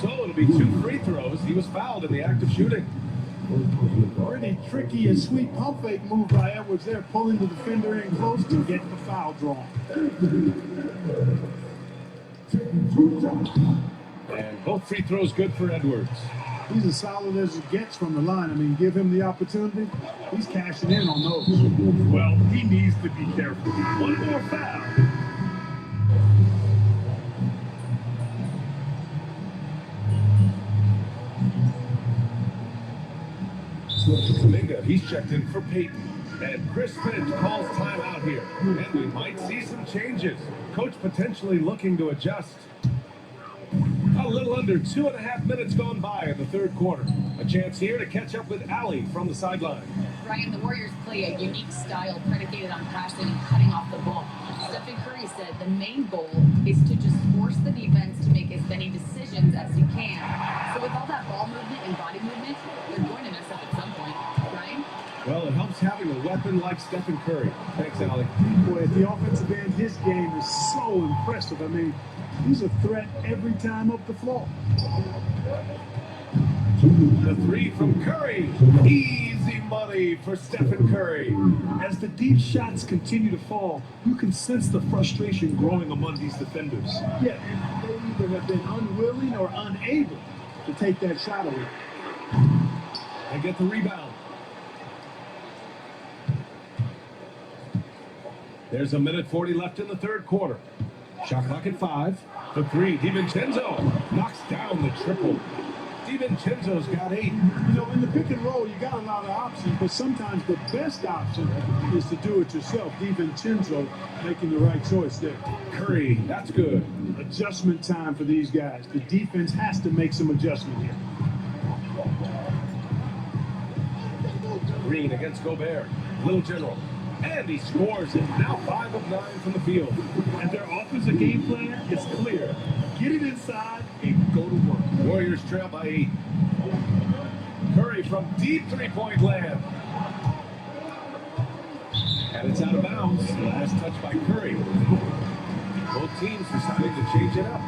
So it'll be 2 free throws. He was fouled in the act of shooting. Pretty tricky and sweet pump fake move by Edwards there, pulling the defender in close to get the foul drawn. And both free throws good for Edwards. He's as solid as it gets from the line. I mean, give him the opportunity, he's cashing in on those. Well, he needs to be careful. One more foul. Kuminga He's checked in for Peyton. And Chris Finch calls timeout here. And we might see some changes. Coach potentially looking to adjust. A little under 2.5 minutes gone by in the third quarter. A chance here to catch up with Allie from the sideline. Ryan, the Warriors play a unique style predicated on passing and cutting off the ball. Stephen Curry said the main goal is to just force the defense to make as many decisions as you can. So with all that ball movement and body movement, they're going to mess up at some point. Ryan? Well, it helps having a weapon like Stephen Curry. Thanks, Allie. Boy, at the offensive end, his game is so impressive. I mean, he's a threat every time up the floor. The three from Curry. Easy money for Stephen Curry. As the deep shots continue to fall, you can sense the frustration growing among these defenders. Yeah, they either have been unwilling or unable to take that shot away. They get the rebound. There's 1:40 left in the third quarter. Shot clock at 5. The three, DiVincenzo knocks down the triple. DiVincenzo's got 8. You know, in the pick and roll, you got a lot of options, but sometimes the best option is to do it yourself. DiVincenzo making the right choice there. Curry, that's good. Adjustment time for these guys. The defense has to make some adjustment here. Green against Gobert. Little General. And he scores it. Now 5 of 9 from the field. And their offensive game plan is clear. Get it inside and go to work. Warriors trail by 8. Curry from deep three-point land. And it's out of bounds. Last touch by Curry. Both teams deciding to change it up.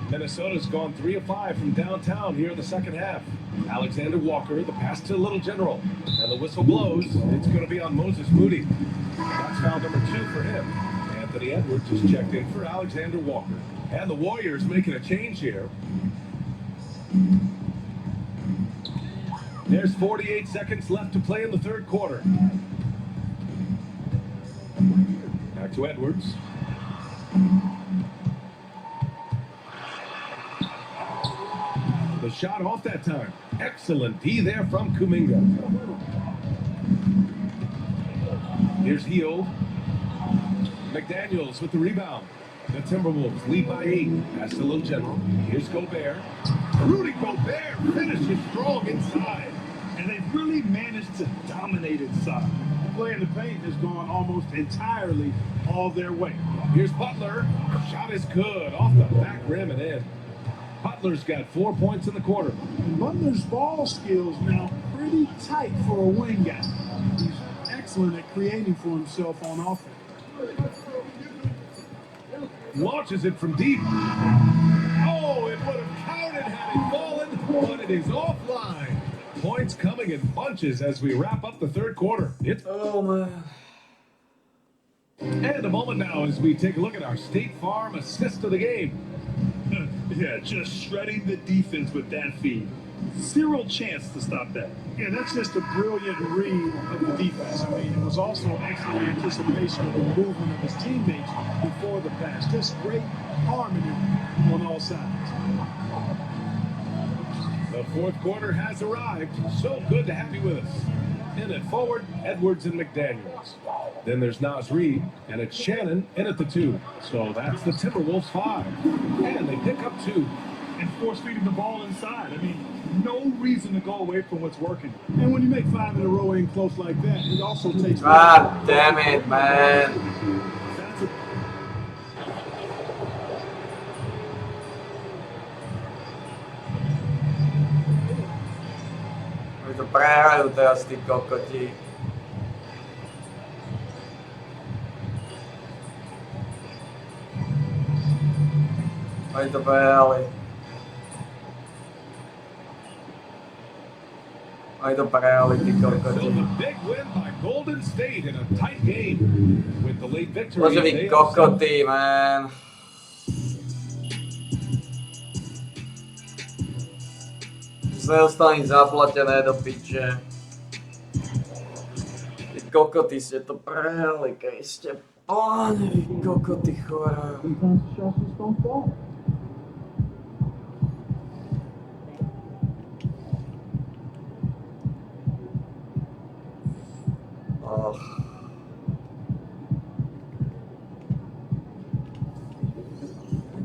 Minnesota's gone 3 of 5 from downtown here in the second half. Alexander Walker, the pass to Little General. And the whistle blows. It's going to be on Moses Moody. That's foul number 2 for him. Anthony Edwards is checked in for Alexander Walker. And the Warriors making a change here. There's 48 seconds left to play in the third quarter. Back to Edwards. The shot off that time. Excellent D there from Kuminga. Here's Hield. McDaniels with the rebound. The Timberwolves lead by 8. Pass to Little General. Here's Gobert. Rudy Gobert finishes strong inside. And they've really managed to dominate inside. Play in the paint has gone almost entirely all their way. Here's Butler. Shot is good. Off the back rim and in. Butler's got 4 points in the quarter. Butler's ball skills now pretty tight for a wing guy. He's excellent at creating for himself on offense. Launches it from deep. Oh, it would have counted had it fallen, but it is offline. Points coming in bunches as we wrap up the third quarter. It's man. And a moment now as we take a look at our State Farm assist of the game. Yeah, just shredding the defense with that feed. Zero chance to stop that. Yeah, that's just a brilliant read of the defense. I mean, it was also excellent anticipation of the movement of his teammates before the pass. Just great harmony on all sides. The fourth quarter has arrived. So good to have you with us. In at forward, Edwards and McDaniels. Then there's Naz Reid, and it's Shannon in at the 2. So that's the Timberwolves 5. And they pick up 2. And force feeding the ball inside. I mean, no reason to go away from what's working. And when you make 5 in a row in close like that, it also takes... God damn it, man. Oni to prehrajú teraz, tí kokoti. Oni to prehrali. Oni to prehrali, tí kokoti. A big win by Golden State in a tight game. With the late victory. Bože, vy kokoti, man. Nedostali zaplatené do piče. Vy kokoty ste to prehrali, Kriste. Páne, vy kokoty choré.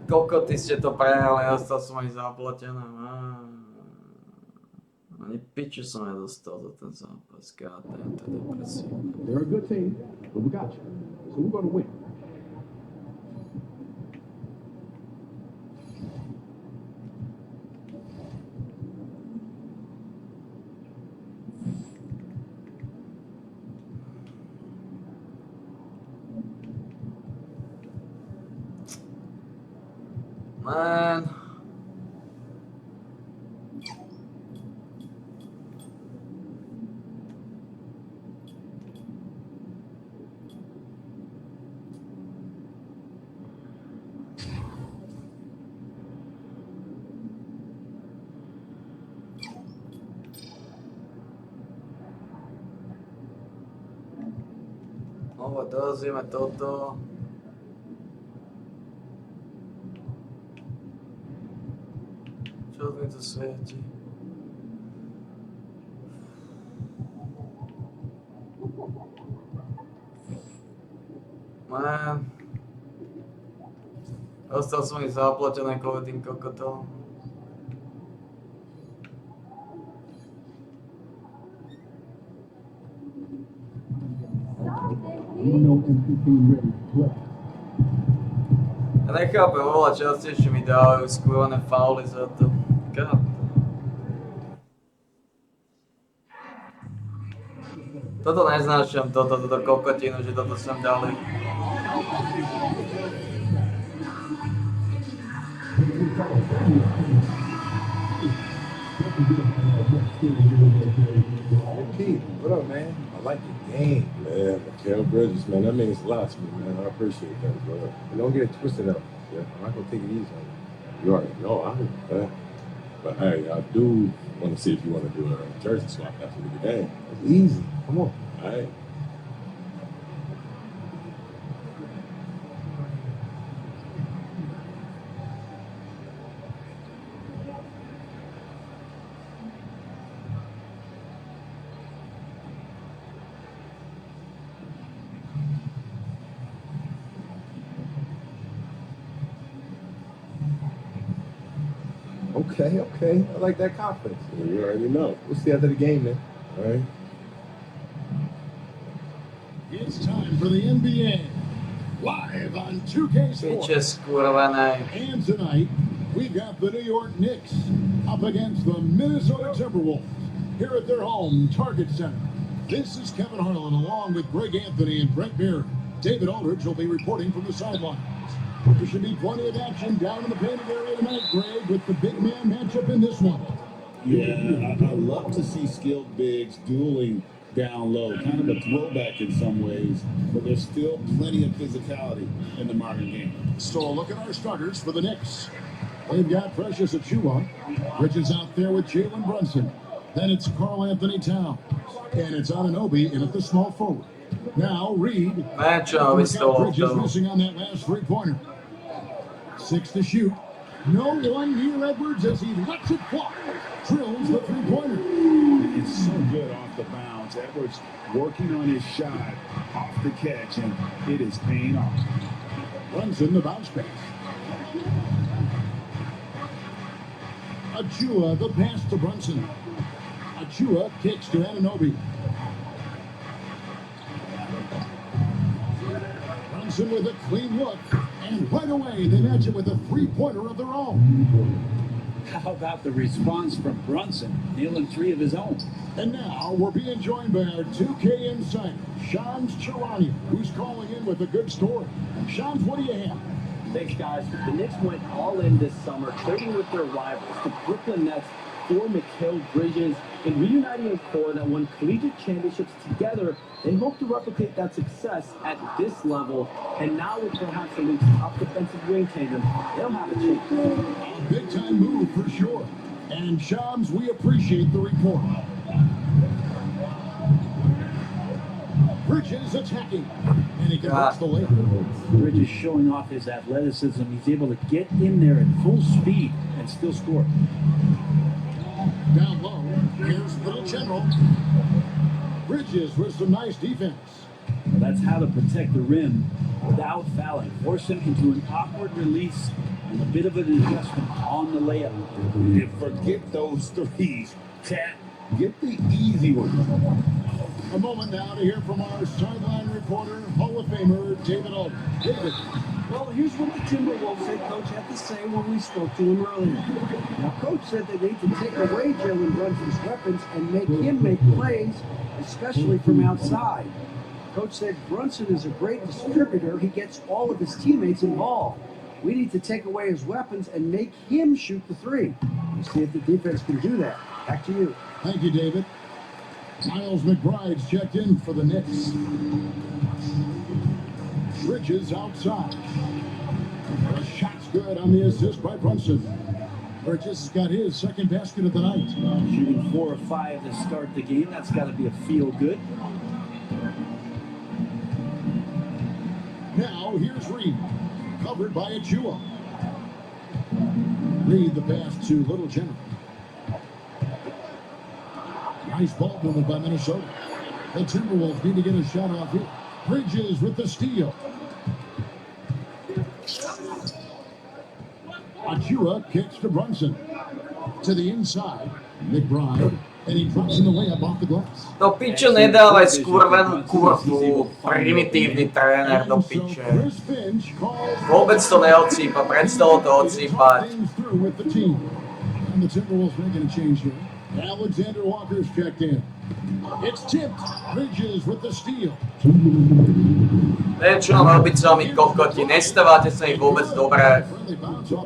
Kokoty ste to prehali, dostal som aj zaplatené. Ani piču som nedostal za ten zápas. Kátem, to je depresívne. They're a good team, but we got you. So we're going to win. Man. Dozrieme toto. Čo mi to svieti? Man. Dostal som ich zaplatené kvôli tým kokotom. Ja nechápem, oveľa častejšie mi dávajú skúvané fauly za to. God. Toto neznášam, toto kokotinu, že toto sem dali. Keith, what up, man? I like your game. Man, Mikal Bridges, man, that means a lot to me, man. I appreciate that, bro. And don't get it twisted up. Yeah, I'm not gonna take it easy on you. You already know I heard that. But hey, I do want to see if you want to do a jersey swap after the game. It's easy. Come on. All right. Okay. I like that confidence. Yeah, you already know. We'll see after the game, man. All right. It's time for the NBA. Live on 2K Sports. And tonight, we've got the New York Knicks up against the Minnesota Timberwolves here at their home Target Center. This is Kevin Harlan along with Greg Anthony and Brett Beard. David Aldridge will be reporting from the sidelines. There should be plenty of action down in the painted area tonight, Greg, with the big man matchup in this one. Yeah, I love to see skilled bigs dueling down low. Kind of a throwback in some ways, but there's still plenty of physicality in the modern game. So look at our starters for the Knicks. They've got Precious Achiuwa. Bridges out there with Jalen Brunson. Then it's Karl Anthony Towns. And it's Anunoby in at the small forward. Now Reed. Bridges missing on that last three-pointer. 6 to shoot. No one near Edwards as he lets it fly. Drills the three-pointer. It's so good off the bounce. Edwards working on his shot off the catch, and it is paying off. Brunson the bounce pass. Achiuwa the pass to Brunson. Achiuwa kicks to Anunoby. Brunson with a clean look. And right away, they match it with a three-pointer of their own. How about the response from Brunson, nailing 3 of his own? And now we're being joined by our 2K insider, Shams Charania, who's calling in with a good story. Shams, what do you have? Thanks, guys. The Knicks went all in this summer, trading with their rivals, the Brooklyn Nets, for Mikal Bridges, and reuniting a core that won collegiate championships together. They hope to replicate that success at this level, and now with perhaps the league's top defensive wing tandem, they'll have a chance. A big-time move for sure. And Shams, we appreciate the report. Bridges attacking, and he converts the layup. Bridges showing off his athleticism. He's able to get in there at full speed and still score. Down low, here's Little General. Bridges with some nice defense. That's how to protect the rim without fouling. Force him into an awkward release and a bit of an adjustment on the layup. And forget those threes. Cat, get the easy one. A moment now to hear from our sideline reporter, Hall of Famer David Aldridge. David. Well, here's what the Timberwolves head coach had to say when we spoke to him earlier. Now, coach said they need to take away Jalen Brunson's weapons and make him make plays, especially from outside. Coach said Brunson is a great distributor. He gets all of his teammates involved. We need to take away his weapons and make him shoot the three. We'll see if the defense can do that. Back to you. Thank you, David. Miles McBride's checked in for the Knicks. Bridges outside. The shot's good on the assist by Brunson. Bridges has got his second basket of the night. Shooting 4 of 5 to start the game. That's got to be a feel good. Now here's Reed, covered by Achua. Reed the pass to Little General. Nice ball movement by Minnesota. The Timberwolves need to get a shot off here. Bridges with the steal. Achua kicks to Brunson. To the inside. McBride. And he drops in the way up off the glass. Do piče ne dávaj skurvenú kurvu, primitívny tréner do piče. Vôbec to neodsýpa, prestalo to odsýpať. And the Timberwolves making a change here. Alexander Walker's checked in. It's tipped. Bridges with the steal. Neviem, čo mám robiť s vami kokoti, nestávate sa ich vôbec dobré.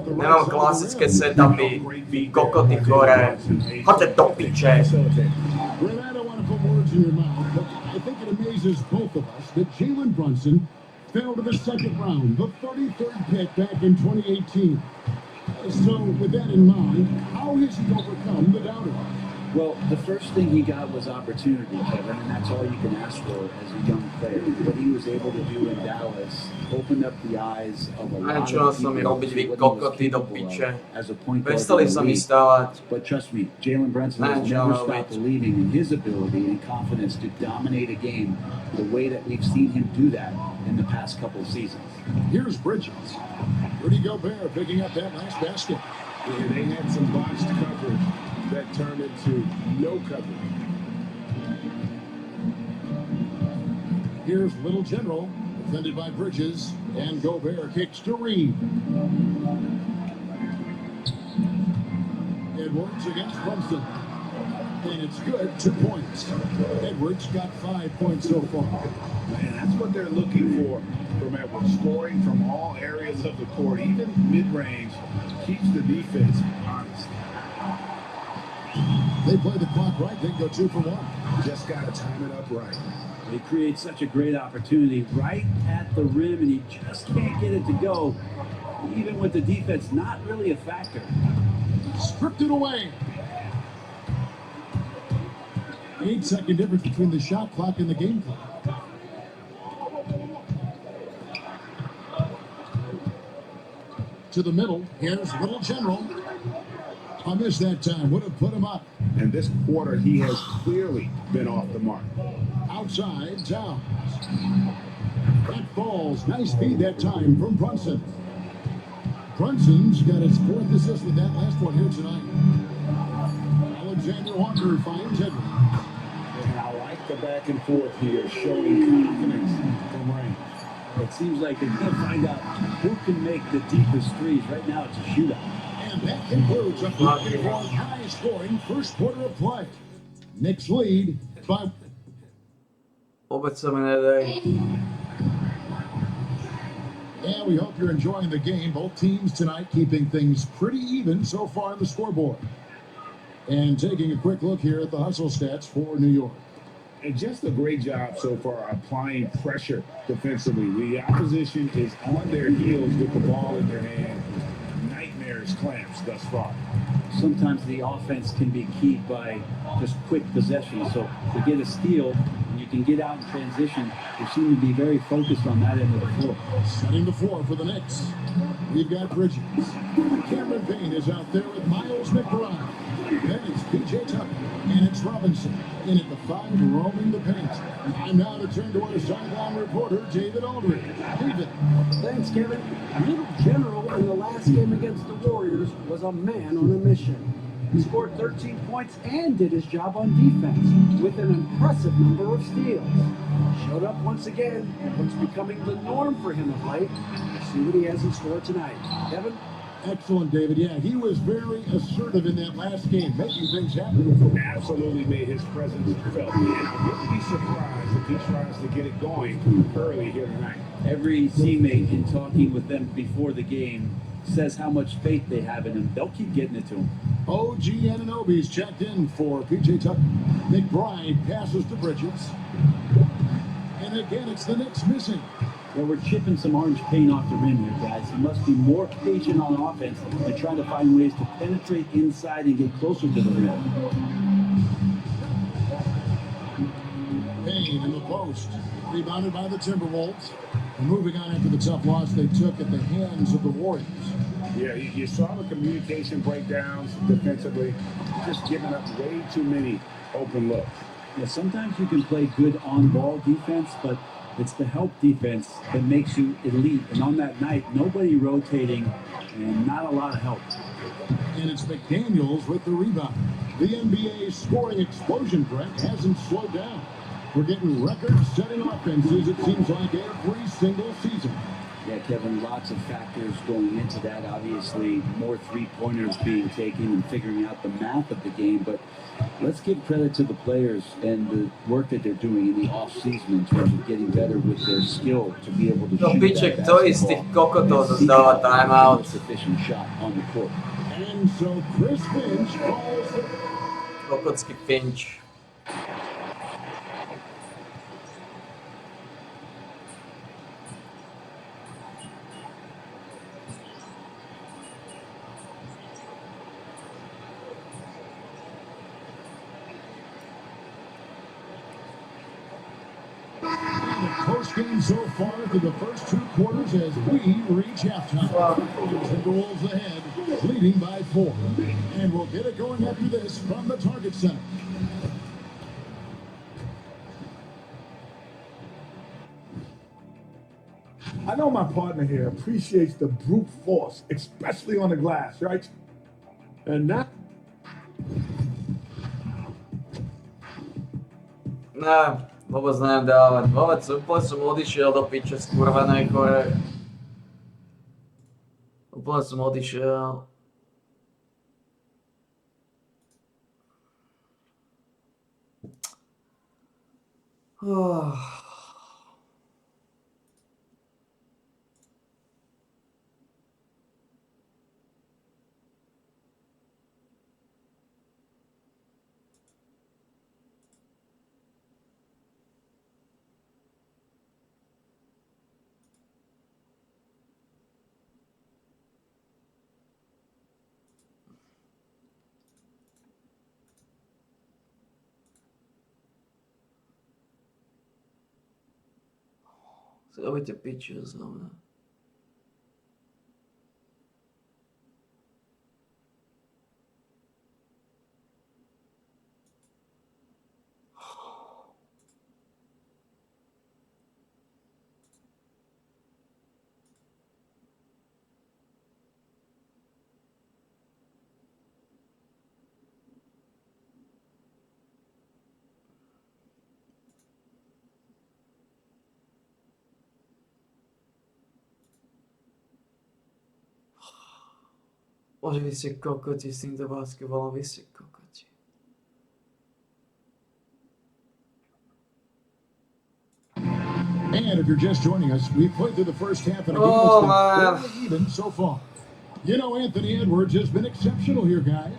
Nemám klasické setupy, vy kokoty chore. Choďte do piče. Well, I don't want to put words in your mouth, but I think it amazes both of us that Jalen Brunson fell to the second round, the 33rd pick back in 2018. So, with that in mind, how has he overcome the doubters? Well, the first thing he got was opportunity, Kevin, and that's all you can ask for as a young player. What he was able to do in Dallas opened up the eyes of a lot of people as a point guard. But trust me, Jalen Brunson has never stopped believing in his ability and confidence to dominate a game the way that we've seen him do that in the past couple of seasons. Here's Bridges. Rudy Gobert picking up that last basket. Yeah, they had some botched coverage that turned into no coverage. Here's Little General, defended by Bridges, and Gobert kicks to Reed. Edwards against Brunson. And it's good, 2 points. Edwards got 5 points so far. Man, that's what they're looking for from Edwards. Scoring from all areas of the court, even mid-range, keeps the defense honest. They play the clock right, then go 2 for 1. Just got to time it up right. He creates such a great opportunity right at the rim, and he just can't get it to go, even with the defense not really a factor. Stripped it away. 8-second difference between the shot clock and the game clock. To the middle, here's Little General. I missed that time, would have put him up. And this quarter, he has clearly been off the mark. Outside, Towns. That falls, nice feed that time from Brunson. Brunson's got his 4th assist with that last one here tonight. Alexander Walker finds Edwards. And I like the back and forth here, showing confidence from range. It seems like they're going to find out who can make the deepest threes. Right now, it's a shootout. And that concludes a high-scoring first quarter of play. Knicks lead by... And we hope you're enjoying the game. Both teams tonight keeping things pretty even so far on the scoreboard. And taking a quick look here at the hustle stats for New York. And just a great job so far applying pressure defensively. The opposition is on their heels with the ball in their hand. Nightmares clamps thus far. Sometimes the offense can be keyed by just quick possession. So to get a steal, and you can get out in transition, they seem to be very focused on that end of the floor. Setting the floor for the Knicks. We've got Bridges. Cameron Payne is out there with Miles McBride. Then it's P.J. Tucker And it's Robinson in at the 5, roaming the paint. And now to turn to our sideline reporter, David Aldridge. David. Thanks, Kevin. Little General in the last game against the Warriors was a man on a mission. He scored 13 points and did his job on defense with an impressive number of steals. Showed up once again and what's becoming the norm for him of late. Let's see what he has in store tonight. Kevin? Excellent, David. Yeah, he was very assertive in that last game, making things happen. Absolutely made his presence felt. And I wouldn't be surprised if he tries to get it going early here tonight. Every teammate in talking with them before the game says how much faith they have in him. They'll keep getting it to him. OG Anunoby's checked in for PJ Tucker. McBride passes to Bridges. And again, it's the Knicks missing. Well, we're chipping some orange paint off the rim here, guys. He must be more patient on offense and trying to find ways to penetrate inside and get closer to the rim. Payne in the post. Rebounded by the Timberwolves. And moving on after the tough loss they took at the hands of the Warriors. Yeah, you saw the communication breakdowns defensively, just giving up way too many open looks. Yeah, sometimes you can play good on-ball defense, but it's the help defense that makes you elite. And on that night, nobody rotating and not a lot of help. And it's McDaniels with the rebound. The NBA's scoring explosion, Brett, hasn't slowed down. We're getting record-setting offenses, it seems like, every single season. Yeah, Kevin, lots of factors going into that. Obviously, more three-pointers being taken and figuring out the math of the game. But let's give credit to the players and the work that they're doing in the off-season in terms of getting better with their skill to be able to shoot Piček, that to iz tých kokotov dostáva timeout. sufficient shot on the court. And so Chris Finch calls it. Kokocký Finch. Close game so far through the first 2 quarters as we reach halftime. Timberwolves ahead, leading by 4. And we'll get it going after this from the Target Center. I know my partner here appreciates the brute force, especially on the glass, right? And now... Ne, vôbec neviem dávať. Úplne som odišiel do piče skurvenej chore. Úplne som odišiel. Robíte piči za mňa. Bože, vy ste kokoti s týmto basketbalom, vy ste kokoti. And if you're just joining us, we've played through the first half of a game Oh, that's man. been fairly even so far. You know, Anthony Edwards has been exceptional here, guys.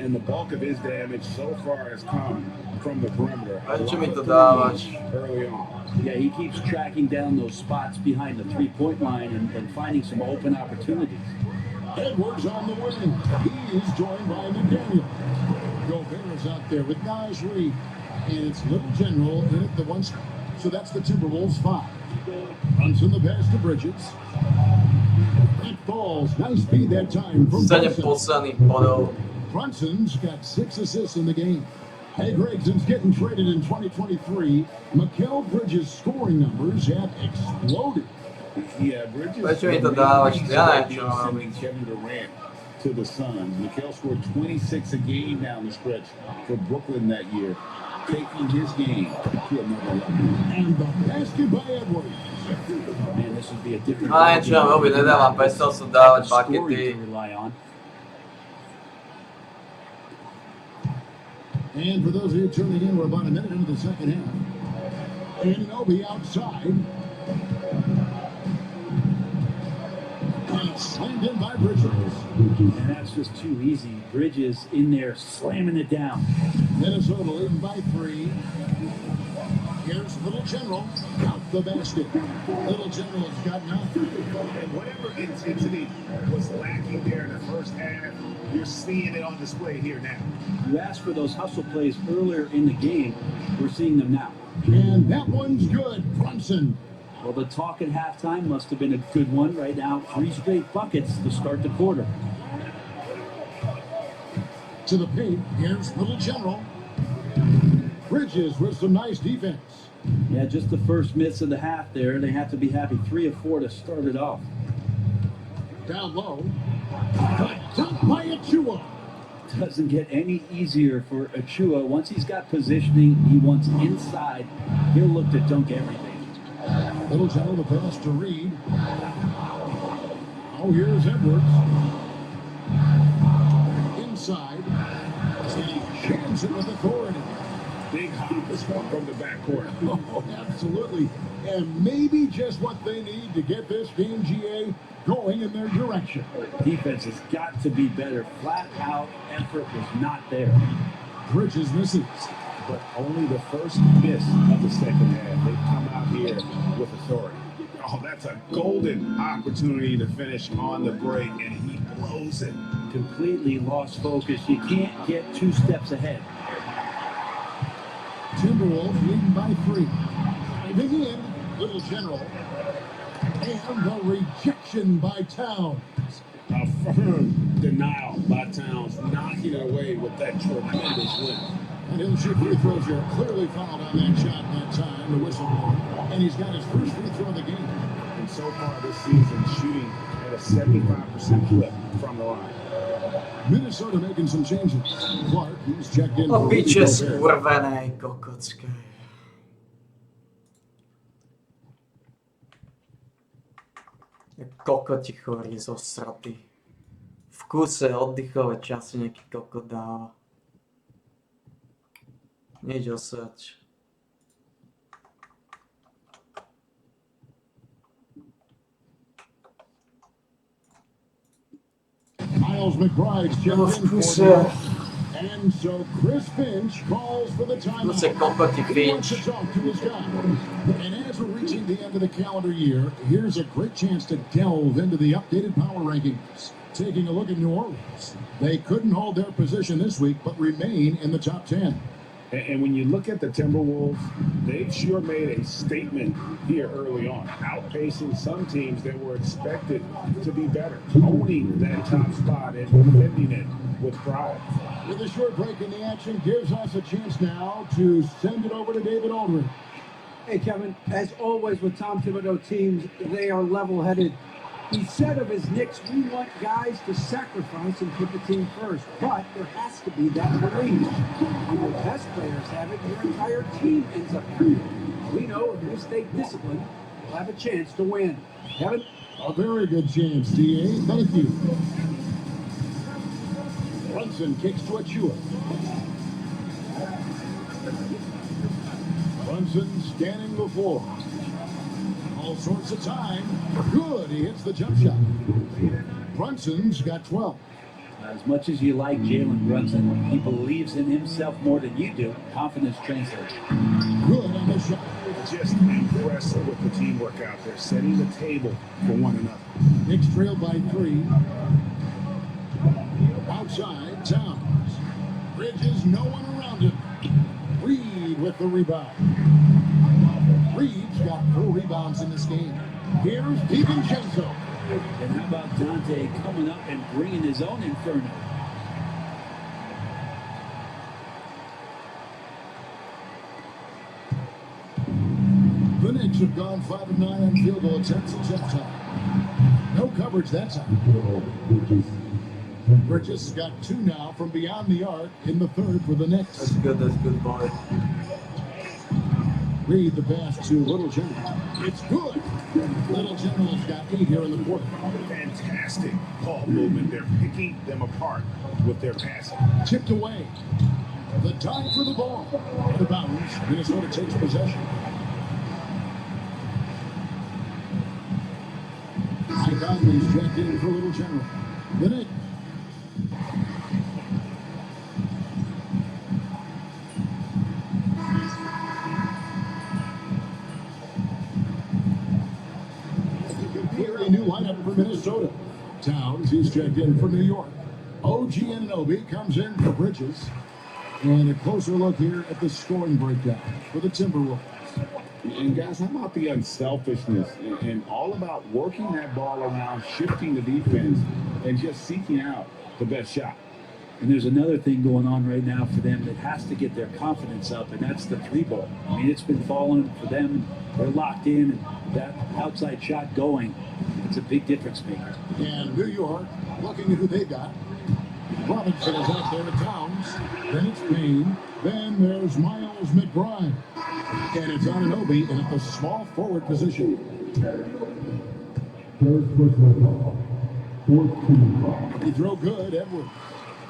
And the bulk of his damage so far has come from the perimeter. Prečo mi to dávaš? Early on. Yeah, he keeps tracking down those spots behind the three-point line and finding some open opportunities. Edwards on the wing. He is joined by McDaniel. Gobert is out there with Naz Reid. And it's Little General in at the one spot. So that's the Timberwolves 5. Brunson the pass to Bridges. It falls. Nice feed that time from 7 Brunson. posledných bodov. Brunson's got 6 assists in the game. Hey, Greg, since getting traded in 2023, Mikal Bridges' scoring numbers have exploded. Yeah, Bridges. Počeo mi to dávať, ja neviem, čo mám Sending robiť. Kevin Durant to the Suns. Mikal scored 26 a game down the stretch for Brooklyn that year, taking his game to another level. And the basket by Edwards. Man, this would be a different. A neviem, čo mám robiť, nedávam, prestal som dávať pakety. And for those of you tuning in, we're about a minute into the second half. Anunoby outside. And it's slammed in by Bridges. And that's just too easy. Bridges in there slamming it down. Minnesota leading by 3. Here's Little General out the basket. Little General has got 9. And whatever intensity was lacking there in the first half, you're seeing it on display here now. You asked for those hustle plays earlier in the game. We're seeing them now. And that one's good. Brunson. Well, the talk at halftime must have been a good one. Right now, 3 straight buckets to start the quarter. To the paint. Here's Little General. Bridges with some nice defense. Yeah, just the first miss of the half there. They have to be happy. 3 of 4 to start it off. Down low. But dunked by Achua. Doesn't get any easier for Achua. Once he's got positioning, he wants inside. He'll look to dunk everything. Little General, the pass to Reed. Oh, here's Edwards. Inside. And he jams it with authority. Big hops from the backcourt. Oh, absolutely. And maybe just what they need to get this game, GA, going in their direction. Defense has got to be better. Flat out effort was not there. Bridges misses. But only the first miss of the second half. They've come out here with authority. Oh, that's a golden opportunity to finish on the break, and he blows it. Completely lost focus. You can't get 2 steps ahead. Timberwolves leading by 3. Diving in, Little General. And the rejection by Towns. A firm denial by Towns, knocking it away with that tremendous win. And he'll shoot free throws here. Clearly fouled on that shot that time, the whistle blown. And he's got his first free throw of the game. And so far this season, shooting at a 75% clip from the line. Minnesota making some changes. Clark, he's checked in. O piče skurvenej kokockej. Kokoti chorý, zosratý. V kuse oddychové časy nejaký kokot dáva. Nič osrať. Miles McBride's checked in for them. And so Chris Finch calls for the timeout. He wants to talk to his guys. And as we're reaching the end of the calendar year, here's a great chance to delve into the updated power rankings. Taking a look at New Orleans. They couldn't hold their position this week, but remain in the top 10. And when you look at the Timberwolves, they've sure made a statement here early on, outpacing some teams that were expected to be better, owning that top spot and defending it with pride. With a short break in the action, gives us a chance now to send it over to David Aldridge. Hey, Kevin, as always with Tom Thibodeau teams, they are level-headed. He said of his Knicks, we want guys to sacrifice and put the team first, but there has to be that belief. When your best players have it, your entire team ends up having it. We know if we stay disciplined, we'll have a chance to win. Kevin? A very good chance, DA. Thank you. Brunson kicks to Achua. Brunson scanning the floor. All sorts of time. Good. He hits the jump shot. Brunson's got 12. As much as you like Jalen Brunson, he believes in himself more than you do. Confidence translates. Good on the shot. Just impressive with the teamwork out there, setting the table for one another. Knicks trail by 3. Outside, Towns. Bridges, no one around him. Reed with the rebound. Reed's got 4 rebounds in this game. Here's DiVincenzo. And how about Dante coming up and bringing his own inferno? The Knicks have gone 5 of 9 on field goal attempts since halftime. No coverage that time. Bridges has got 2 now from beyond the arc in the third for the Knicks. That's good, boy. Read the pass to Little General. It's good. Little General's got 8 here in the quarter. Fantastic ball movement. They're picking them apart with their passing. Tipped away. The time for the ball. Out of bounds. Minnesota takes possession. Mike Conley's checked in for Little General. The Knicks. A new lineup for Minnesota. Towns, he's checked in for New York. OG Anunoby comes in for Bridges. And a closer look here at the scoring breakdown for the Timberwolves. And guys, how about the unselfishness and all about working that ball around, shifting the defense, and just seeking out the best shot. And there's another thing going on right now for them that has to get their confidence up, and that's the 3-ball. I mean, it's been falling for them. They're locked in, and that outside shot going, it's a big difference maker. And New York, looking at who they got. Robinson is out there at Towns. Then it's Payne. Then there's Miles McBride. And it's Anunoby in at the small forward position. He throw good, Edwards.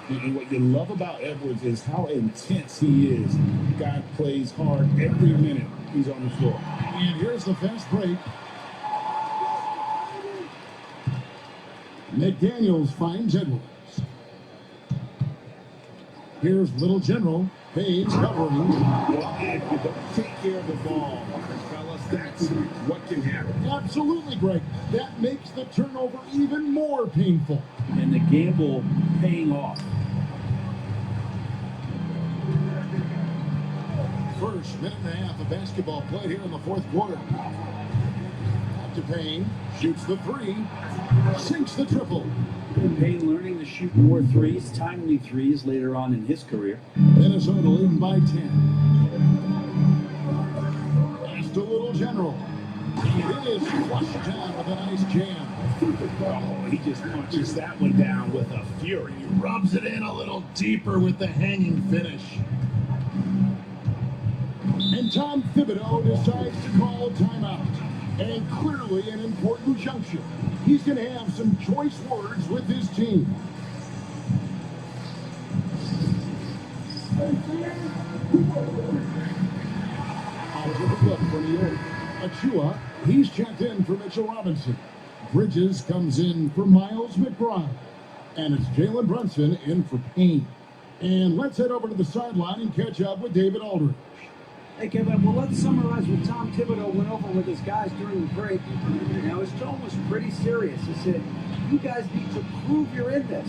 And what you love about Edwards is how intense he is. The guy plays hard every minute he's on the floor. And here's the fast break. McDaniels finds Edwards. Here's Little General. Payne's covering. Well, if you don't take care of the ball, fellas, that's what can happen. Absolutely, Greg. That makes the turnover even more painful. And the gamble paying off. First minute and a half of basketball played here in the fourth quarter. Up to Payne. Shoots the 3. Sinks the triple. Payne learning to shoot more threes, timely threes later on in his career. Minnesota leading by 10. Pass to Little General. It is flushed down with a nice jam. Oh, he just punches that one down with a fury. He rubs it in a little deeper with the hanging finish. And Tom Thibodeau decides to call a timeout. And clearly an important juncture. He's going to have some choice words with his team. I'll give a look for New York. Achua, he's checked in for Mitchell Robinson. Bridges comes in for Miles McBride. And it's Jalen Brunson in for Payne. And let's head over to the sideline and catch up with David Aldridge. Hey, Kevin, well, let's summarize what Tom Thibodeau went over with his guys during the break. Now, his tone was pretty serious. He said, you guys need to prove you're in this.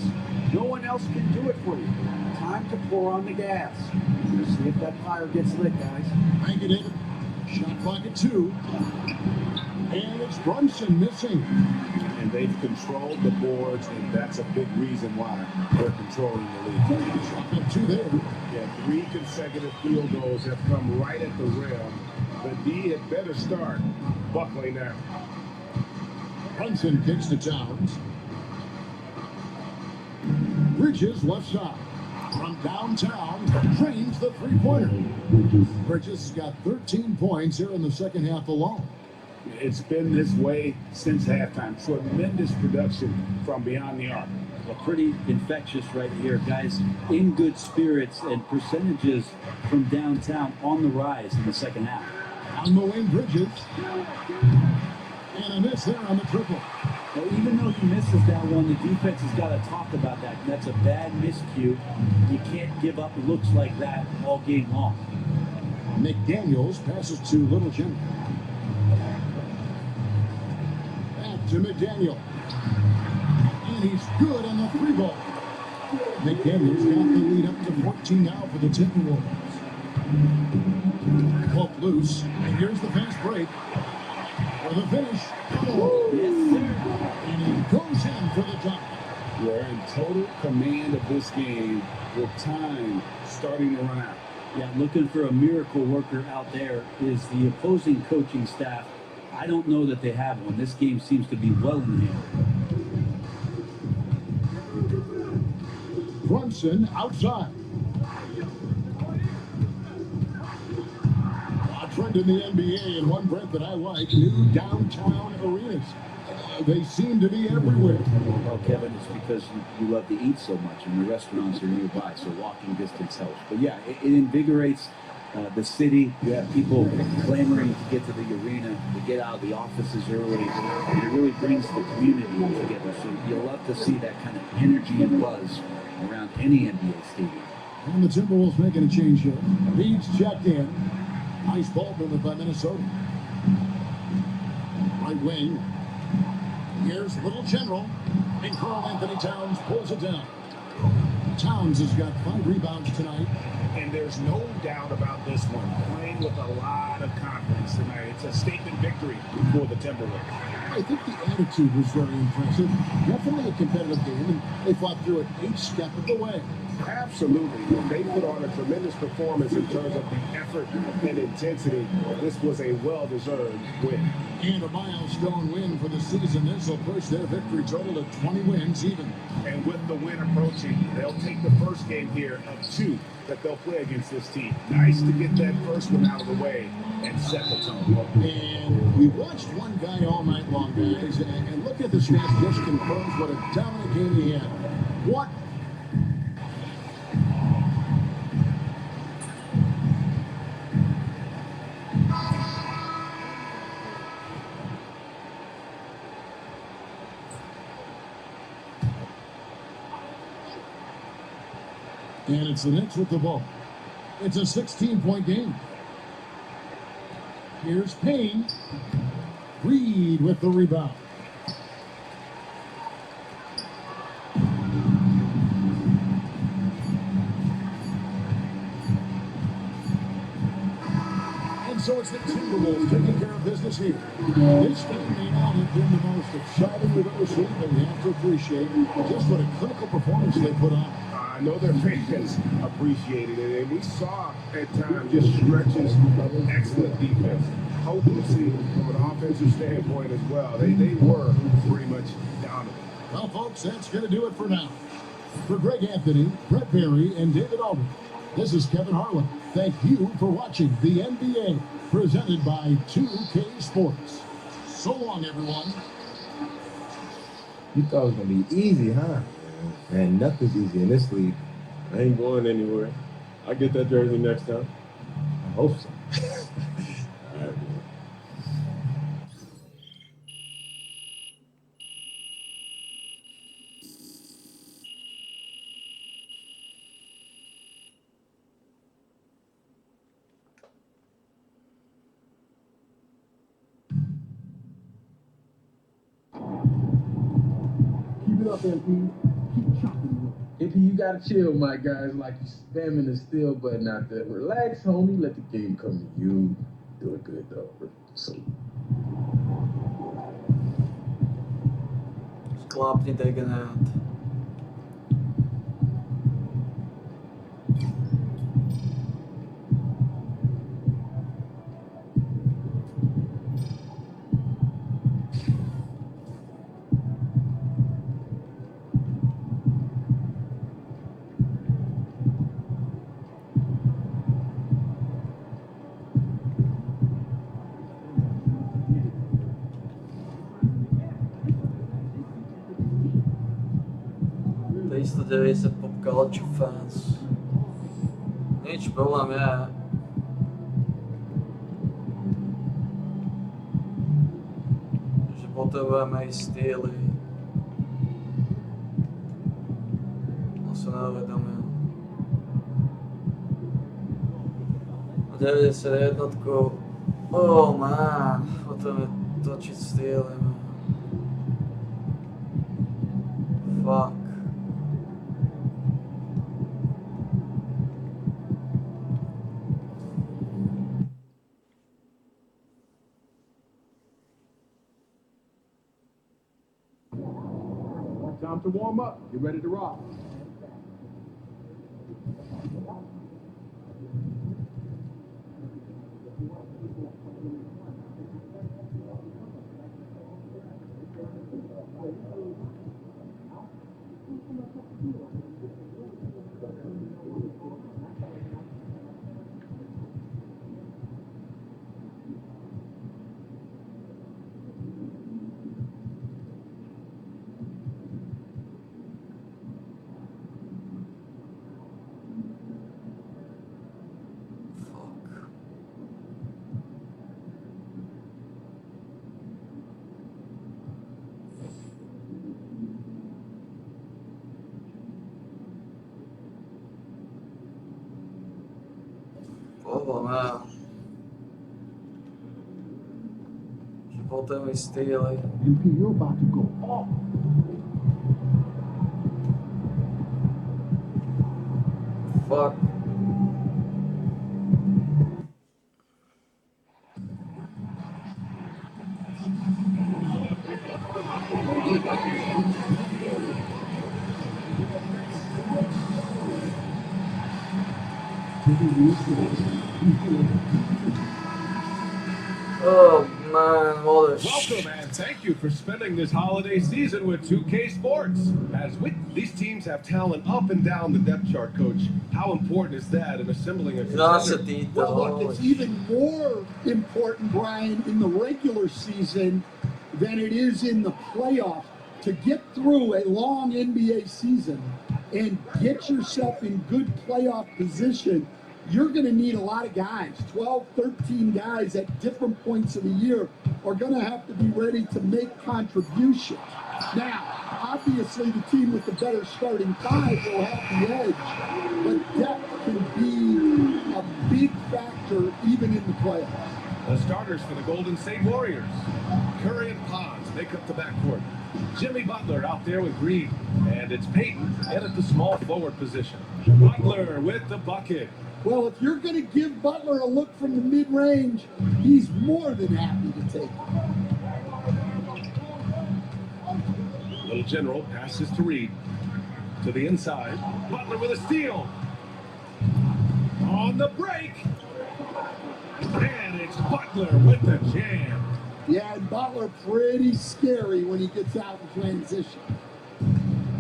No one else can do it for you. Time to pour on the gas. We'll see if that fire gets lit, guys. Thank you, David. Shot clock at 2. And it's Brunson missing. And they've controlled the boards, and that's a big reason why they're controlling the lead. Shot at 2 there. Yeah, 3 consecutive field goals have come right at the rim. The D had better start buckling now. Brunson kicks to Towns. Bridges left side. From downtown, trains the 3-pointer. Bridges has got 13 points here in the second half alone. It's been this way since halftime. Tremendous production from beyond the arc. Well, pretty infectious right here, guys. In good spirits and percentages from downtown on the rise in the second half. On the wing, Bridges. And a miss there on the triple. Well, even though he misses that one, the defense has got to talk about that. That's a bad miscue. You can't give up looks like that all game long. McDaniels passes to Little General. Back to McDaniel. And he's good on the 3-ball. McDaniels got the lead up to 14 now for the Timberwolves. Poke loose. And here's the fast break. For the finish. Oh. Yes, sir. And he goes in for the jump. We're in total command of this game with time starting to run out. Yeah, looking for a miracle worker out there is the opposing coaching staff. I don't know that they have one. This game seems to be well in hand. Brunson outside. A trend in the NBA, and one, Brent, that I like, new downtown arenas. They seem to be everywhere. Well, Kevin, it's because you love to eat so much and the restaurants are nearby, so walking distance helps. But yeah, it invigorates the city. You have people clamoring to get to the arena, to get out of the offices early. It really brings the community together. So you'll love to see that kind of energy and buzz around any NBA stadium. And the Timberwolves making a change here. Reed's checked in. Nice ball movement by Minnesota. Right wing. Here's Little General. And Karl Anthony Towns pulls it down. Towns has got 5 rebounds tonight. And there's no doubt about this one. Playing with a lot of confidence tonight. It's a statement victory for the Timberwolves. I think the attitude was very impressive. Definitely a competitive game, and they fought through it each step of the way. Absolutely. They put on a tremendous performance in terms of the effort and intensity. This was a well-deserved win. And a milestone win for the season. This will push their victory total to 20 wins even. And with the win approaching, they'll take the first game here of 2 that they'll play against this team. Nice to get that first one out of the way and set the tone. And we watched one guy all night long, guys, and look at the stats, just confirms what a dominant game he had. What? And it's the Knicks with the ball. It's a 16-point game. Here's Payne. Reed with the rebound. And so it's the Timberwolves taking care of business here. This game may not have been the most exciting we've ever seen, but we have to appreciate just what a clinical performance they put on. I know their fans appreciated it, and we saw at times just stretches of excellent defense. Potency from an offensive standpoint as well. They were pretty much dominant. Well, folks, that's going to do it for now. For Greg Anthony, Brett Barry, and David Aldridge, this is Kevin Harlan. Thank you for watching the NBA, presented by 2K Sports. So long, everyone. You thought it was going to be easy, huh? Man, nothing's easy in this league. I ain't going anywhere. I'll get that jersey next time. I hope so. All right, man. Keep it up, MP. Keep chopping. MP, you gotta chill, my guys. Like you spamming the still button out there. Relax, homie. Let the game come to you. Doing good though. So. Slaapt niet tegen het. Isto deve ser pop culture fans. Nici problema mea. Že potrebujeme ísť stýly. No sa neuvedomil. 91. Oh man, potrebujeme točiť stýly. Fuck. Time to warm up. Get ready to rock. Boha, voltamos estrela aí. MP, you're about to go off. Fuck. Oh man, what a Welcome and thank you for spending this holiday season with 2K Sports. These teams have talent up and down the depth chart, Coach. How important is that in assembling a contender? Well, look, it's even more important, Brian, in the regular season than it is in the playoffs. To get through a long NBA season and get yourself in good playoff position, you're going to need a lot of guys. 12, 13 guys at different points of the year are going to have to be ready to make contributions. Now, obviously, the team with the better starting five will have the edge, but depth can be a big factor even in the playoffs. The starters for the Golden State Warriors. Curry and Pons make up the backcourt. Jimmy Butler out there with Green. And it's Peyton in at the small forward position. Butler with the bucket. Well, if you're going to give Butler a look from the mid-range, he's more than happy to take it. Little General passes to Reed. To the inside. Butler with a steal. On the break. And it's Butler with the jam. Yeah, and Butler pretty scary when he gets out in transition.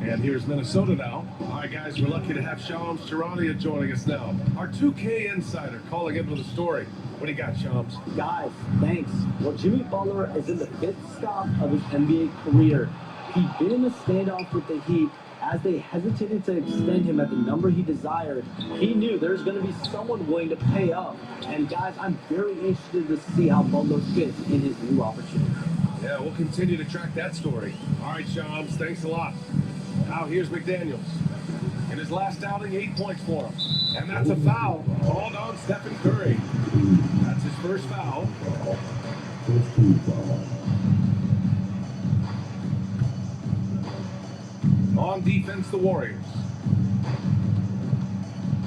And here's Minnesota now. All right, guys, we're lucky to have Shams Charania joining us now. Our 2K insider calling in with a story. What do you got, Shams? Guys, thanks. Well, Jimmy Butler is in the 5th stop of his NBA career. He'd been in a standoff with the Heat. As they hesitated to extend him at the number he desired, he knew there's going to be someone willing to pay up. And guys, I'm very interested to see how Butler fits in his new opportunity. Yeah, we'll continue to track that story. All right, Shams, thanks a lot. Now here's McDaniels. In his last outing, 8 points for him. And that's a foul called on Stephen Curry. That's his first foul. On defense, the Warriors.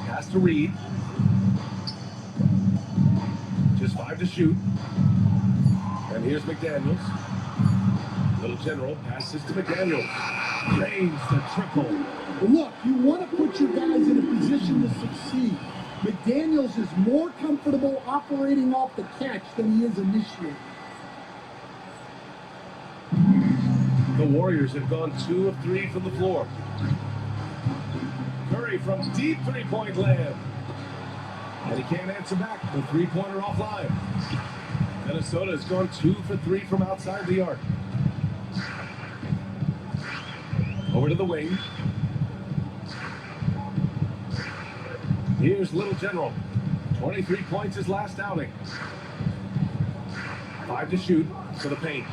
Pass to Reed. Just 5 to shoot. And here's McDaniels. Little General passes to McDaniels. Drains the triple. Look, you want to put your guys in a position to succeed. McDaniels is more comfortable operating off the catch than he is initiating. The Warriors have gone 2 of 3 from the floor. Curry from deep three-point land. And he can't answer back. The three-pointer offline. Minnesota has gone 2 for 3 from outside the arc. Over to the wing. Here's Little General. 23 points his last outing. 5 to shoot for the paint.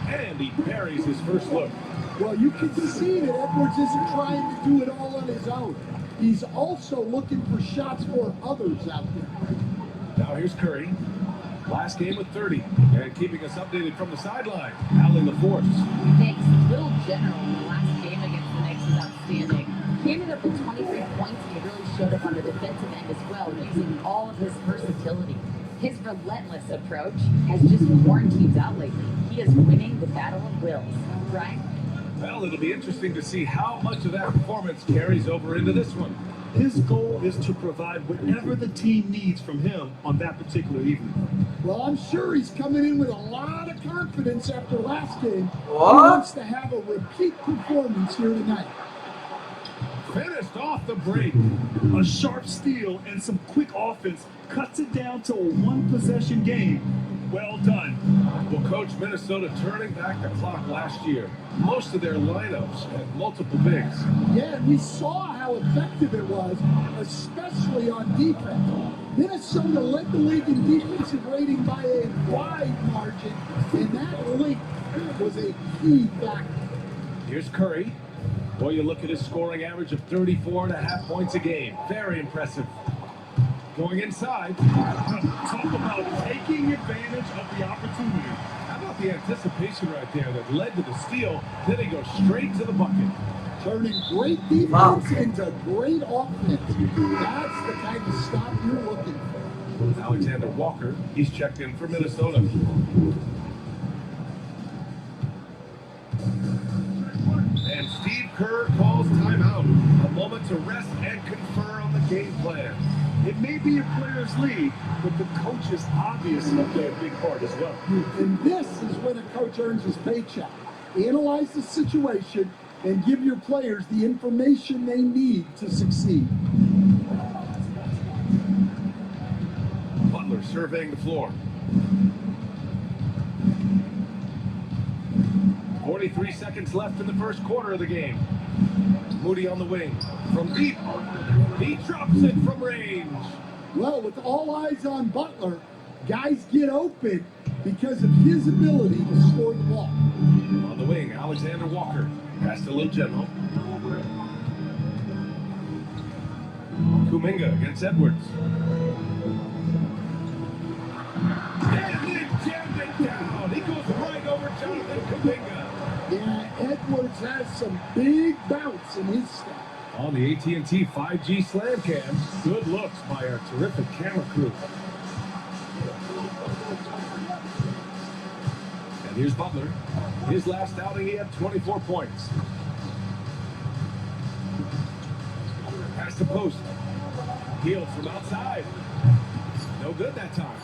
And he parries his first look. Well, you can see that Edwards isn't trying to do it all on his own. He's also looking for shots for others out there. Now here's Curry. Last game with 30. And keeping us updated from the sideline. Howling the force. Thanks. Little General in the last game against the Knicks was outstanding. He ended up with 23 points and he really showed up on the defensive end as well, using all of his versatility. His relentless approach has just worn teams out lately. He is winning the battle of wills. Right? Well, it'll be interesting to see how much of that performance carries over into this one. His goal is to provide whatever the team needs from him on that particular evening. Well, I'm sure he's coming in with a lot of confidence after last game. What? He wants to have a repeat performance here tonight. Finished off the break. A sharp steal and some quick offense cuts it down to a one-possession game. Well done. Well, Coach, Minnesota turning back the clock last year. Most of their lineups had multiple bigs. Yeah, and we saw how effective it was, especially on defense. Minnesota led the league in defensive rating by a wide margin, and that length was a key factor. Here's Curry. Boy, you look at his scoring average of 34.5 points a game. Very impressive. Going inside. Talk about taking advantage of the opportunity. How about the anticipation right there that led to the steal? Then he goes straight to the bucket. Turning great defense into great offense. That's the kind of stop you're looking for. Alexander Walker, he's checked in for Minnesota. And Steve Kerr calls timeout. A moment to rest and confer on the game plan. It may be a player's league, but the coaches obviously play a big part as well. And this is when a coach earns his paycheck. Analyze the situation and give your players the information they need to succeed. Butler surveying the floor. 43 seconds left in the first quarter of the game. Moody on the wing. From deep. He drops it from range. Well, with all eyes on Butler, guys get open because of his ability to score the ball. On the wing, Alexander Walker. Pass to Little General. Kuminga against Edwards. And then jammed it down. He goes right over Jonathan Kuminga. Yeah, Edwards has some big bounce in his step. On the AT&T 5G Slam Cam, good looks by our terrific camera crew. And here's Butler. His last outing, he had 24 points. Pass to post. Healed from outside. No good that time.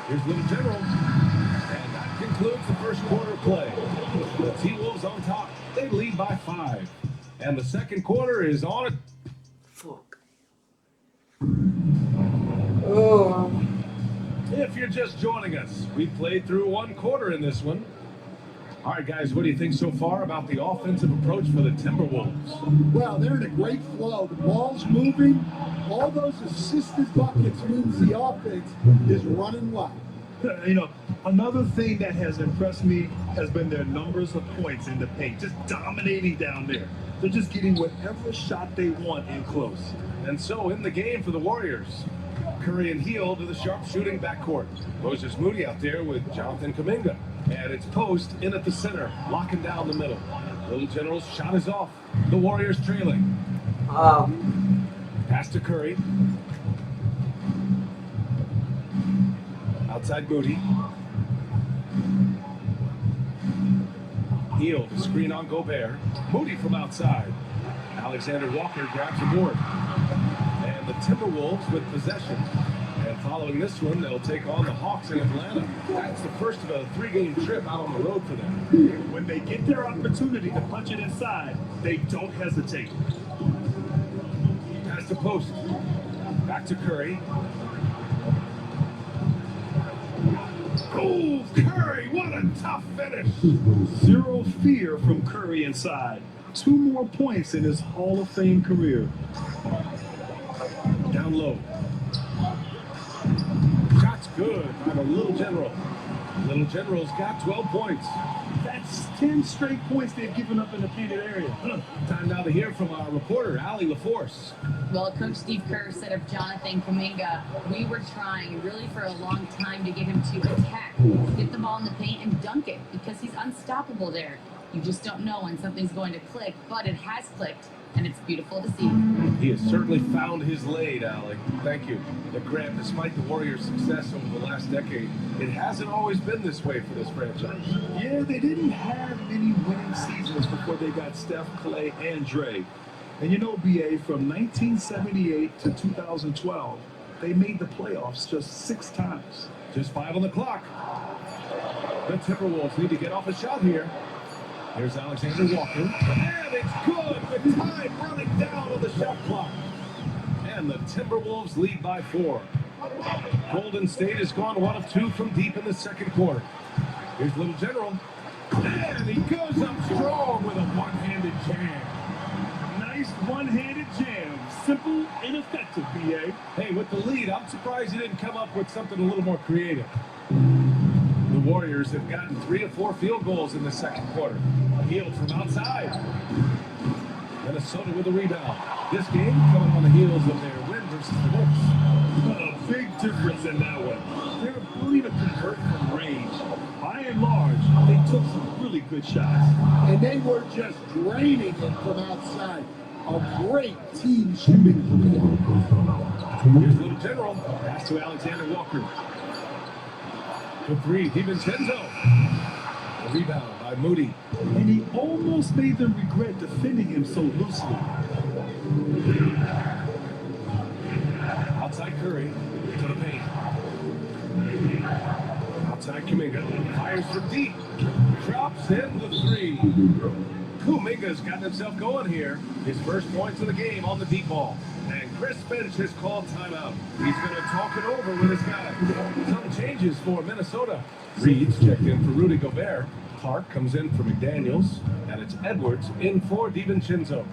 Here's Little General. And that concludes the first quarter play. The T-Wolves on top. They lead by 5. And the second quarter is on it. Fuck. Oh. If you're just joining us, we played through one quarter in this one. All right, guys, what do you think so far about the offensive approach for the Timberwolves? Well, they're in a great flow. The ball's moving. All those assisted buckets means the offense is running well. You know, another thing that has impressed me has been their numbers of points in the paint, just dominating down there. They're just getting whatever shot they want in close. And so in the game for the Warriors, Curry and Hield to the sharpshooting backcourt. Moses Moody out there with Jonathan Kuminga. And it's Post in at the center, locking down the middle. Little General's shot is off. The Warriors trailing. Pass to Curry. Outside Moody. Hield, screen on Gobert. Moody from outside. Alexander Walker grabs a board. And the Timberwolves with possession. And following this one, they'll take on the Hawks in Atlanta. That's the first of a 3-game trip out on the road for them. When they get their opportunity to punch it inside, they don't hesitate. Pass to Post. Back to Curry. Oh, Curry, what a tough finish. Zero fear from Curry inside. 2 more points in his Hall of Fame career. Down low. Shot's good by the Little General. Little General's got 12 points. That's 10 straight points they've given up in the painted area. Time now to hear from our reporter, Allie LaForce. Well, Coach Steve Kerr said of Jonathan Kuminga, we were trying really for a long time to get him to attack, get the ball in the paint and dunk it because he's unstoppable there. You just don't know when something's going to click, but it has clicked, and it's beautiful to see. He has certainly found his lane, Allie. Thank you. But Graham, despite the Warriors' success over the last decade, it hasn't always been this way for this franchise. Yeah, they didn't have many winning seasons before they got Steph, Clay, and Dre. And you know, BA, from 1978 to 2012, they made the playoffs just 6 times. Just 5 on the clock. The Timberwolves need to get off a shot here. Here's Alexander Walker. And it's good with time running down on the shot clock. And the Timberwolves lead by 4. Golden State has gone 1 of 2 from deep in the second quarter. Here's Little General. And he goes up strong with a one-handed jam. Nice one-handed jam. Simple and effective, BA. Hey, with the lead, I'm surprised he didn't come up with something a little more creative. The Warriors have gotten 3 of 4 field goals in the second quarter. Hield from outside. Minnesota with a rebound. This game coming on the heels of their win versus the Knicks. A big difference in that one. Their ability to convert from range. By and large, they took some really good shots. And they were just draining it from outside. A great team shooting performance. Here's Little General. Pass to Alexander Walker. The three, DiVincenzo. The rebound by Moody. And he almost made them regret defending him so loosely. Outside Curry to the paint. Outside Kuminga. Fires from deep. Drops in the three. Kuminga's gotten himself going here. His first points of the game on the deep ball. And Chris Finch has called timeout. He's going to talk it over with his guys. Some changes for Minnesota. Reed's checked in for Rudy Gobert. Clark comes in for McDaniels. And it's Edwards in for DiVincenzo.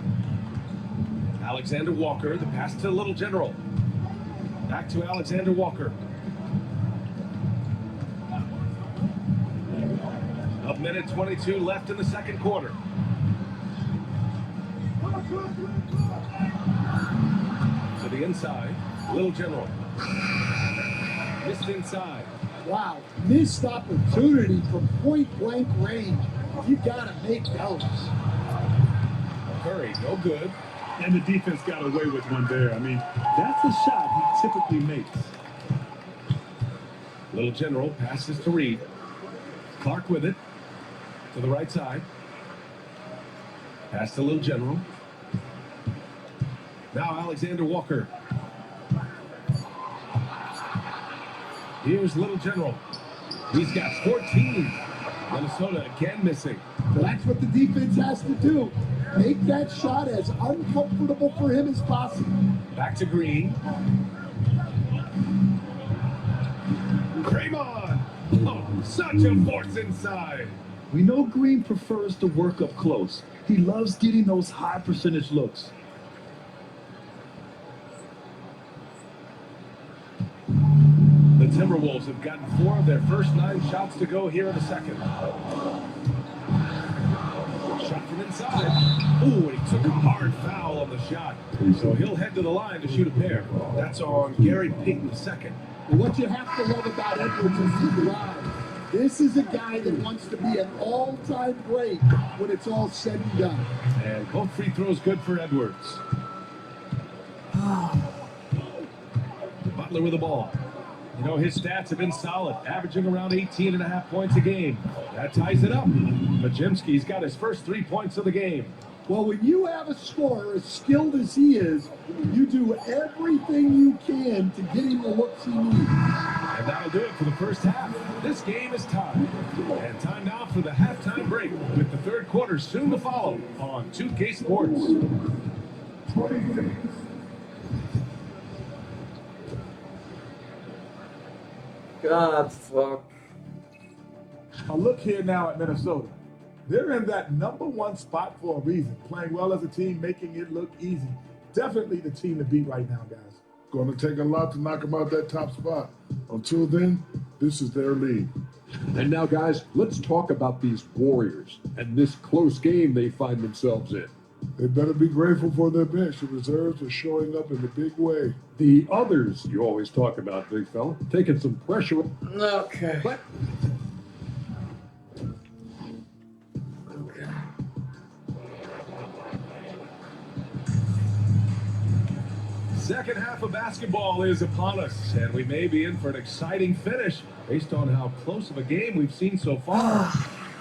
Alexander Walker, the pass to Little General. Back to Alexander Walker. A minute 22 left in the second quarter. To the inside, Little General. Missed inside. Wow, missed opportunity from point-blank range. You gotta make those. Curry, no good. And the defense got away with one there. I mean, that's a shot he typically makes. Little General passes to Reed. Clark with it. To the right side. Pass to Little General. Now Alexander Walker. Here's Little General. He's got 14. Minnesota again missing. That's what the defense has to do. Make that shot as uncomfortable for him as possible. Back to Green. Draymond. Oh, such a force inside. We know Green prefers to work up close. He loves getting those high percentage looks. The Timberwolves have gotten 4 of their first 9 shots to go here in the second. Shot from inside. Ooh, and he took a hard foul on the shot. So he'll head to the line to shoot a pair. That's on Gary Payton II. And what you have to love about Edwards is the drive. This is a guy that wants to be an all-time great when it's all said and done. And both free throws good for Edwards. Butler with the ball. You know, his stats have been solid, averaging around 18.5 points a game. That ties it up. Majimski's got his first 3 points of the game. Well, when you have a scorer as skilled as he is, you do everything you can to get him the looks he needs. And that'll do it for the first half. This game is tied. And time now for the halftime break, with the third quarter soon to follow on 2K Sports. God, fuck. Now look here now at Minnesota. They're in that #1 spot for a reason. Playing well as a team, making it look easy. Definitely the team to beat right now, guys. Going to take a lot to knock them out that top spot. Until then, this is their league. And now, guys, let's talk about these Warriors and this close game they find themselves in. They better be grateful for their bench. The reserves are showing up in a big way. The others you always talk about, big fella, taking some pressure. Okay. But Second half of basketball is upon us, and we may be in for an exciting finish based on how close of a game we've seen so far.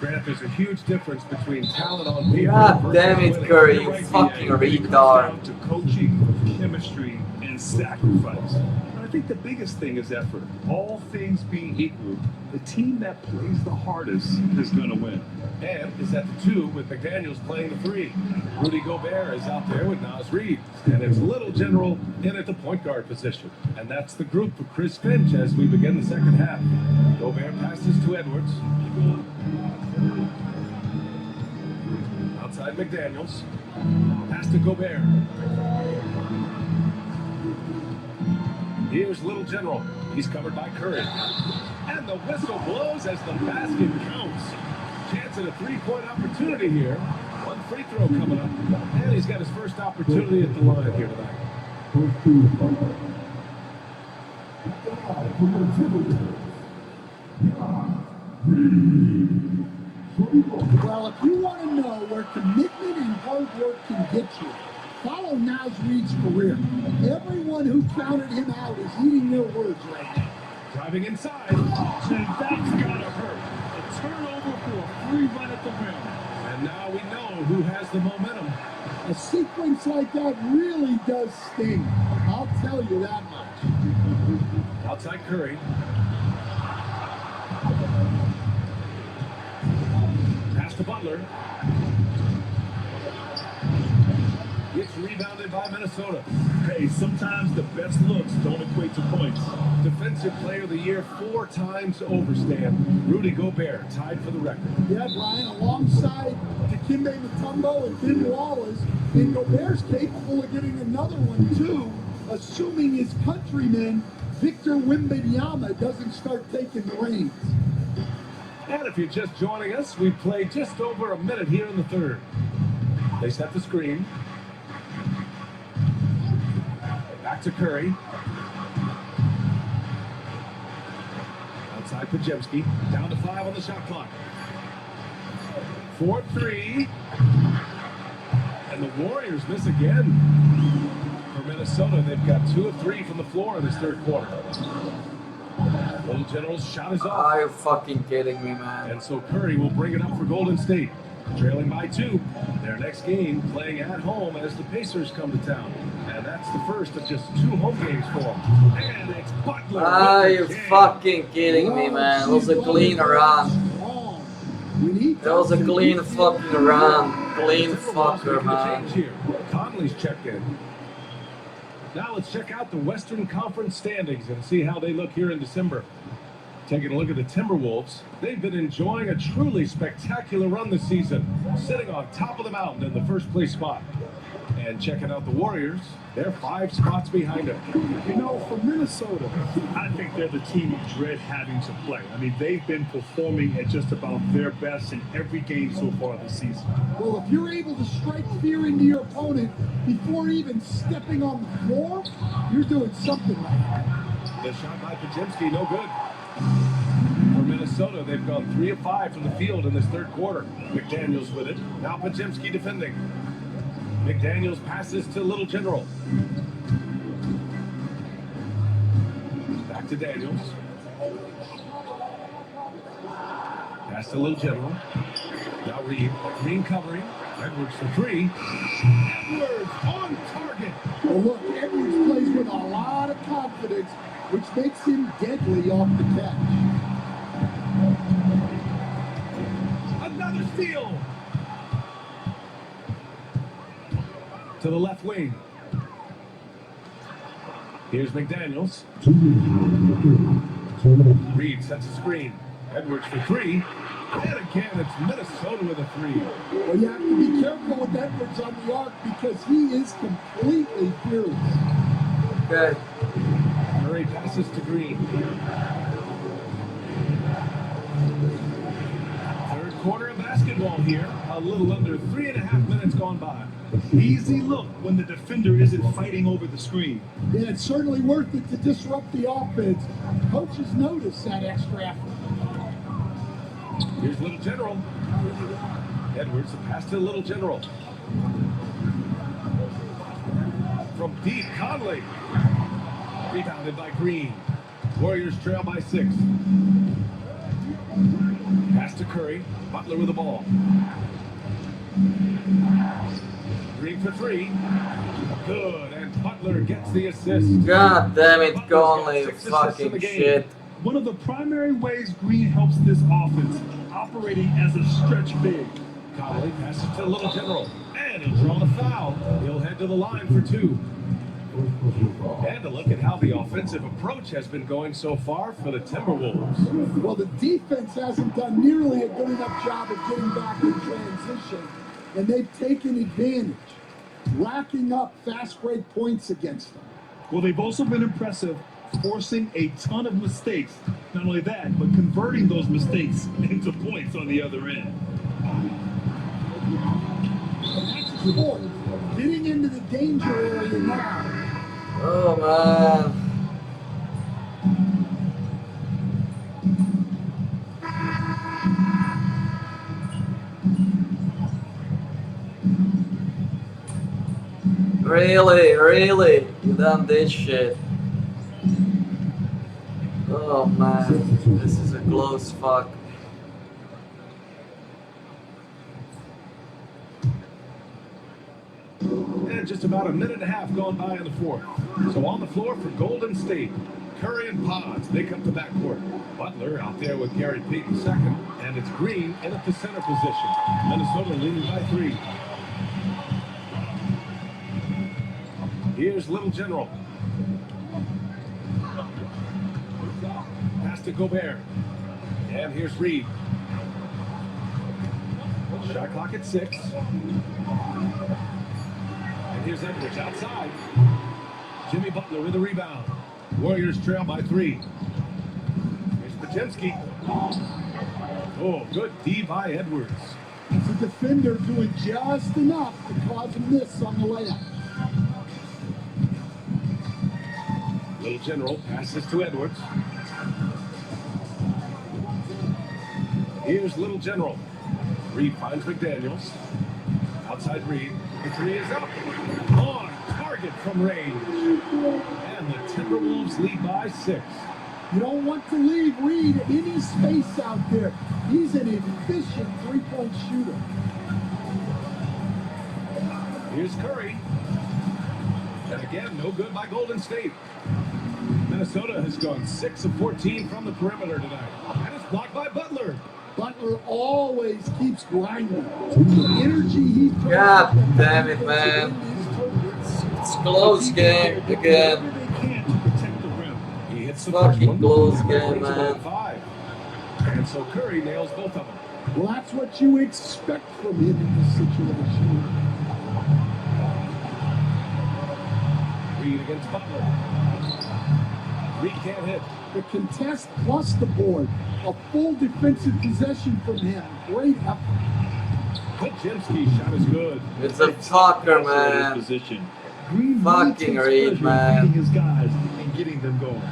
Grant, there's a huge difference between talent on paper. God damn it, Curry, you fucking retard. To coaching, chemistry, and sacrifice. And I think the biggest thing is effort. All things being equal, the team that plays the hardest is going to win. And is at the 2 with McDaniels playing the 3. Rudy Gobert is out there with Naz Reid. And it's Little General in at the point guard position. And that's the group for Chris Finch as we begin the second half. Gobert passes to Edwards. Outside McDaniels. Pass to Gobert. Here's Little General. He's covered by Curry. And the whistle blows as the basket counts. Chance at a 3-point opportunity here. free throw coming up. And he's got his first opportunity at the line here tonight. Well, if you want to know where commitment and hard work can get you, follow Naz Reid's career. Everyone who counted him out is eating their words right now. Driving inside. And that's gotta hurt. A turnover for a free run at the rim. And now we know who has the momentum. A sequence like that really does sting. I'll tell you that much. Outside Curry. Pass to Butler. It's rebounded by Minnesota. Hey, sometimes the best looks don't equate to points. Defensive Player of the Year 4 times over, Stan. Rudy Gobert tied for the record. Yeah, Brian, alongside Dikembe Mutombo and Ben Wallace, and Gobert's capable of getting another one too, assuming his countryman Victor Wembanyama doesn't start taking the reins. And if you're just joining us, we've played just over a minute here in the third. They set the screen. Back to Curry. Outside Podziemski. Down to 5 on the shot clock. 4-3. And the Warriors miss again. For Minnesota, they've got 2 of 3 from the floor in this third quarter. Little General's shot is off. Are you fucking kidding me, man? And so Curry will bring it up for Golden State. Trailing by 2. Their next game playing at home as the Pacers come to town. And that's the first of just 2 home games for them. And it's Butler. Are you fucking kidding me, man? It was a clean run. It was a clean fucking run. Clean fucker, man. Conley's checked in. Now let's check out the Western Conference standings and see how they look here in December. Taking a look at the Timberwolves, they've been enjoying a truly spectacular run this season, sitting on top of the mountain in the first place spot. And checking out the Warriors, they're 5 spots behind them. You know, for Minnesota, I think they're the team you dread having to play. I mean, they've been performing at just about their best in every game so far this season. Well, if you're able to strike fear into your opponent before even stepping on the floor, you're doing something right. The shot by Podziemski, no good. For Minnesota, they've gone 3 of 5 from the field in this third quarter. McDaniels with it. Now Podziemski defending. McDaniels passes to Little General. Back to Daniels. Pass to Little General. Now Reed. Green covering. Edwards for 3. Edwards on target. Well, look, Edwards plays with a lot of confidence, which makes him deadly off the catch. Another steal. To the left wing. Here's McDaniels. Reed sets a screen. Edwards for 3. And again, it's Minnesota with a 3. Well, you have to be careful with Edwards on the arc because he is completely fearless. Okay. Murray passes to Green. Third quarter of basketball here. A little under 3.5 minutes gone by. Easy look when the defender isn't fighting over the screen. Yeah, it's certainly worth it to disrupt the offense. Coaches notice that extra effort. Here's Little General. Edwards, a pass to Little General. From deep, Conley. Rebounded by Green. Warriors trail by 6. Pass to Curry. Butler with the ball. Green for 3. Good, and Butler gets the assist. God damn it, Conley, fucking shit. One of the primary ways Green helps this offense, operating as a stretch big. Conley passes to Little General, and he'll draw the foul. He'll head to the line for 2. And a look at how the offensive approach has been going so far for the Timberwolves. Well, the defense hasn't done nearly a good enough job of getting back in transition, and they've taken advantage, racking up fast break points against them. Well, they've also been impressive, forcing a ton of mistakes. Not only that, but converting those mistakes into points on the other end. fourth. Getting into the danger area now. Oh man. Really? You done this shit. Oh man, this is a close fuck. And just about a minute and a half gone by in the fourth. So on the floor for Golden State, Curry and Pods make up the backcourt. Butler out there with Gary Payton second, and it's Green in at the center position. Minnesota leading by 3. Here's Little General. Pass to Gobert. And here's Reed. Shot clock at 6. And here's Edwards outside. Jimmy Butler with a rebound. Warriors trail by 3. Here's Pajemski. Oh, good D by Edwards. It's a defender doing just enough to cause a miss on the layup. Little General passes to Edwards. Here's Little General. Reed finds McDaniels. Outside Reed. The 3 is up. On target from range. And the Timberwolves lead by 6. You don't want to leave Reed any space out there. He's an efficient three-point shooter. Here's Curry. And again, no good by Golden State. Minnesota has gone 6 of 14 from the perimeter tonight. And it's blocked by Butler. Butler always keeps grinding. The energy he puts. God damn it, man. It's close game again. He hits the Fucking close game, man. 5. And so Curry nails both of them. Well, that's what you expect from him in this situation. Reed against Butler. Reed can't hit. The contest plus the board. A full defensive possession from him. Great effort. Pajemski shot is good. It's a fucker, man. Position. Green Fucking Reed, man. His guys and getting them going.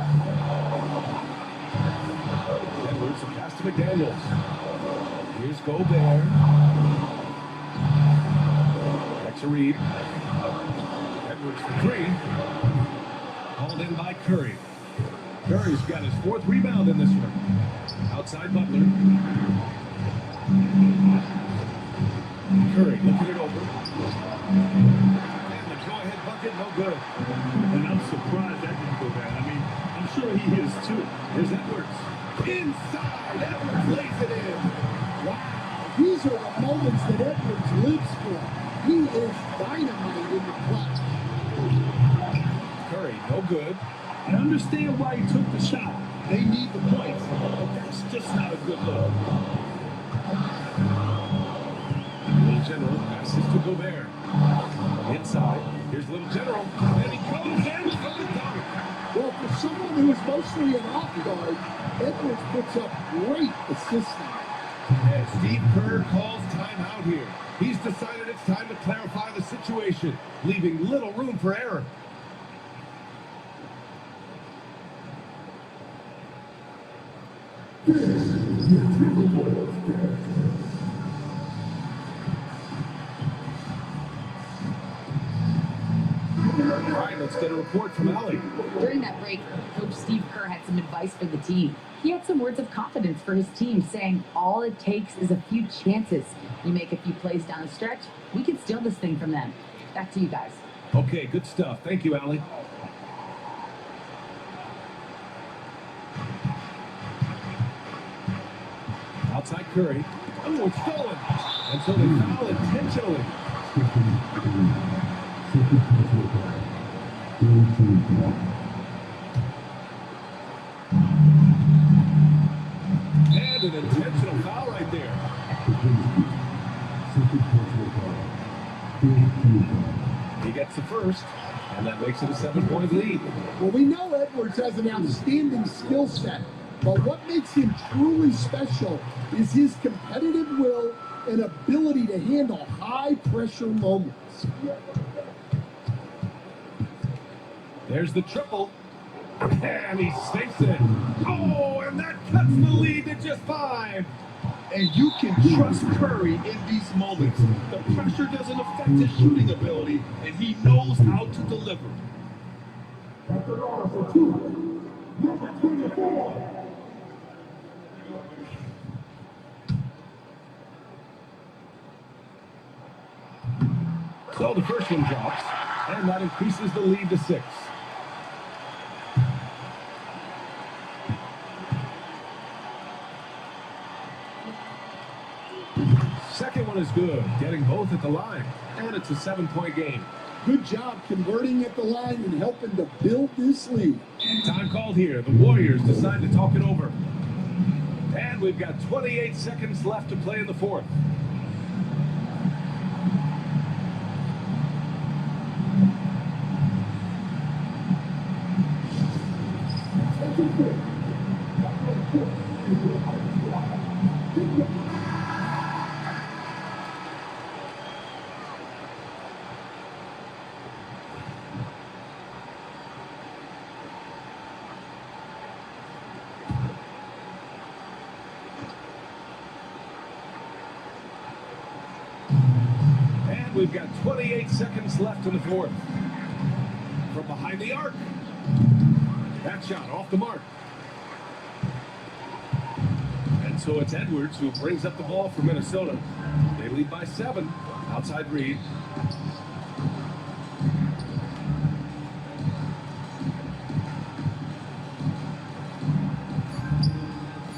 Edwards a pass to McDaniels. Here's Gobert. Back to Reed. Edwards for 3. Called in by Curry. Curry's got his 4th rebound in this one. Outside Butler. Curry looking it over. And the go-ahead bucket, no good. And I'm surprised that didn't go down. I mean, I'm sure he is too. Here's Edwards. Inside, Edwards lays it in. Wow. These are the moments that Edwards lives for. He is dynamite in the clutch. Curry, no good. I understand why he took the shot. They need the points, but that's just not a good look. Little General passes to Gobert. Inside, here's Little General, and he goes in for the dunk. Well, for someone who is mostly an off guard, Edwards puts up great assists. And Steve Kerr calls timeout here. He's decided it's time to clarify the situation, leaving little room for error. All right, let's get a report from Allie. During that break, Coach Steve Kerr had some advice for the team. He had some words of confidence for his team, saying all it takes is a few chances. You make a few plays down the stretch, we can steal this thing from them. Back to you guys. Okay, good stuff. Thank you, Allie. Outside Curry. Oh, it's stolen. And so they foul intentionally. And an intentional foul right there. He gets the first, and that makes it a 7-point lead. Well, we know Edwards has an outstanding skill set, but what makes him truly special is his competitive will an ability to handle high-pressure moments. There's the triple. And he stakes it. Oh, and that cuts the lead to just 5. And you can trust Curry in these moments. The pressure doesn't affect his shooting ability, and he knows how to deliver. So the first one drops, and that increases the lead to 6. Second one is good, getting both at the line, and it's a 7-point game. Good job converting at the line and helping to build this lead. Time called here. The Warriors decide to talk it over. And we've got 28 seconds left to play in the fourth. We've got 28 seconds left in the fourth. From behind the arc. That shot off the mark. And so it's Edwards who brings up the ball for Minnesota. They lead by 7. Outside Reed.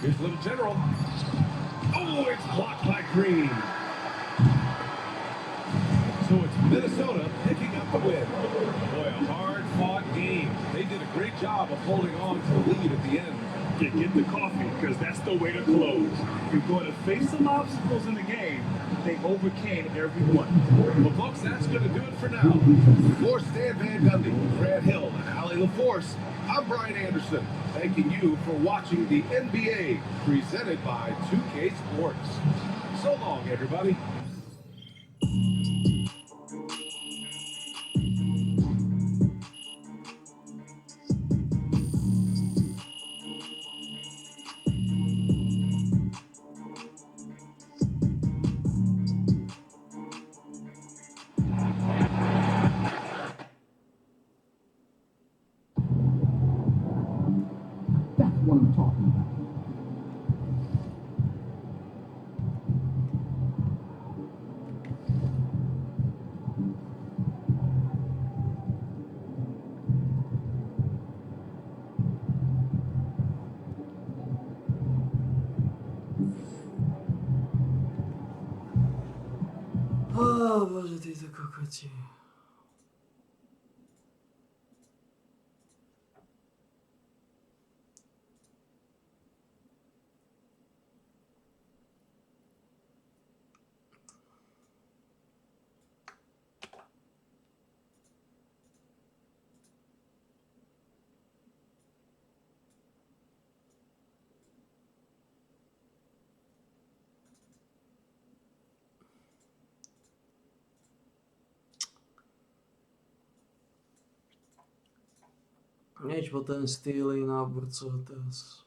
Here's Little General. Oh, it's blocked by Green. So it's Minnesota picking up the win. Boy, a hard-fought game. They did a great job of holding on to the lead at the end. Get the coffee, because that's the way to close. You're going to face some obstacles in the game. They overcame every one. Well, folks, that's going to do it for now. For Stan Van Gundy, Grant Hill, and Allie LaForce, I'm Brian Anderson, thanking you for watching the NBA presented by 2K Sports. So long, everybody. What I'm talking about. O Boże, ty to kokoci. Nič po ten stýlý náborcov teraz.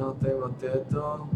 Ćemo treba tieto.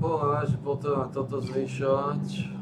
To znamená, že potrebujeme toto zvyšovať.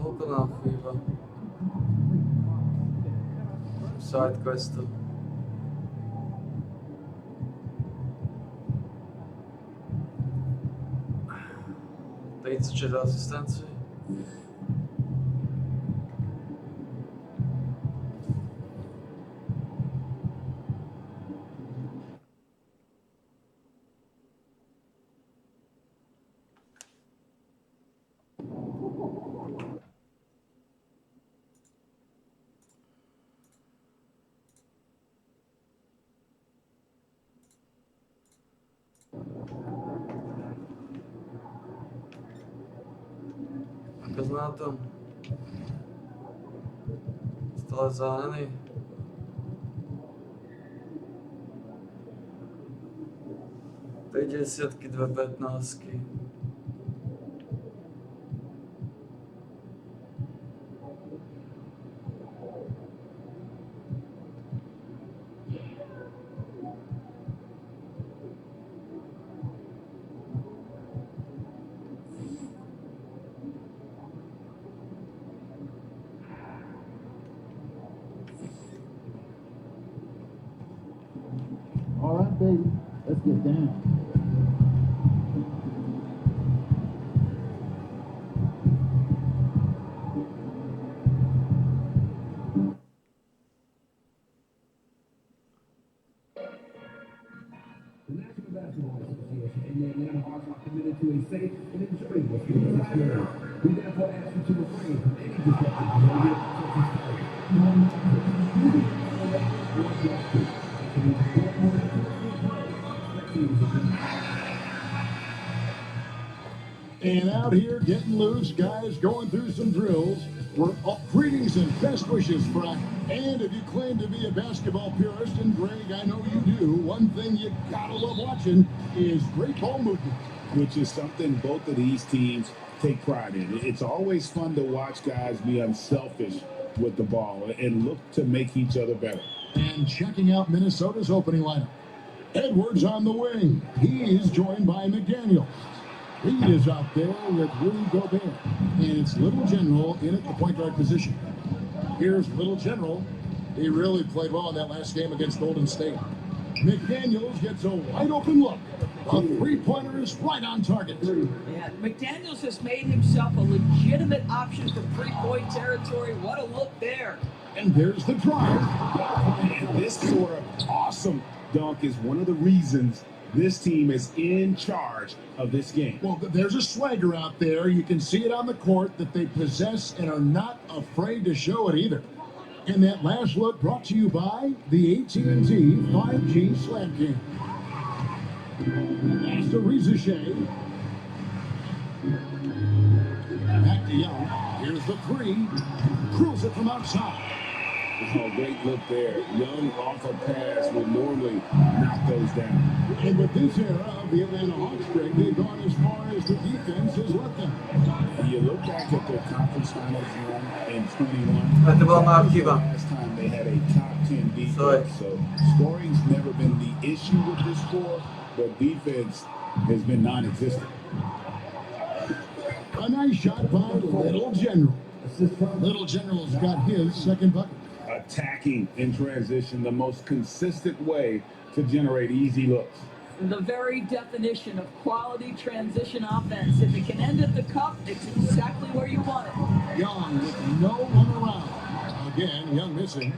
Koľko nám chýba? Sidequestu. 36 asistencií. Ako znám. Stále zranený. Tri desiatky, 2 15. All right, baby, let's get down. The National Basketball Association and the Atlanta Hawks are committed to a safe and enjoyable student experience. We therefore ask you to refrain from any disruptive behavior such as fighting. And out here getting loose, guys going through some drills. We're greetings and best wishes, Frank. And if you claim to be a basketball purist, and Greg, I know you do, one thing you gotta love watching is great ball movement. Which is something both of these teams take pride in. It's always fun to watch guys be unselfish with the ball and look to make each other better. And checking out Minnesota's opening lineup. Edwards on the wing. He is joined by McDaniel. Reed is out there with Rudy Gobert. And it's Little General in at the point guard position. Here's Little General. He really played well in that last game against Golden State. McDaniels gets a wide open look. A three-pointer is right on target. Yeah, McDaniels has made himself a legitimate option for three-point territory. What a look there. And there's the drive. And this sort of awesome dunk is one of the reasons this team is in charge of this game. Well, there's a swagger out there. You can see it on the court that they possess and are not afraid to show it either. And that last look brought to you by the AT&T 5G Slam King. That's to Rizachet. Back to Young. Here's the three. Drills it from outside. Oh, great look there. Young off a pass would normally knock those down. And with this era of the Atlanta Hawks, Greg, they've gone as far as the defense has let them. You look back at their conference finals run in 21. To była mała chyba. Last time they had a top 10 defense, so scoring's never been the issue with this score, but defense has been non-existent. A nice shot by Little General. Little General's got his second bucket. Attacking in transition, the most consistent way to generate easy looks. The very definition of quality transition offense. If it can end at the cup, it's exactly where you want it. Young with no one around. Again, Young missing.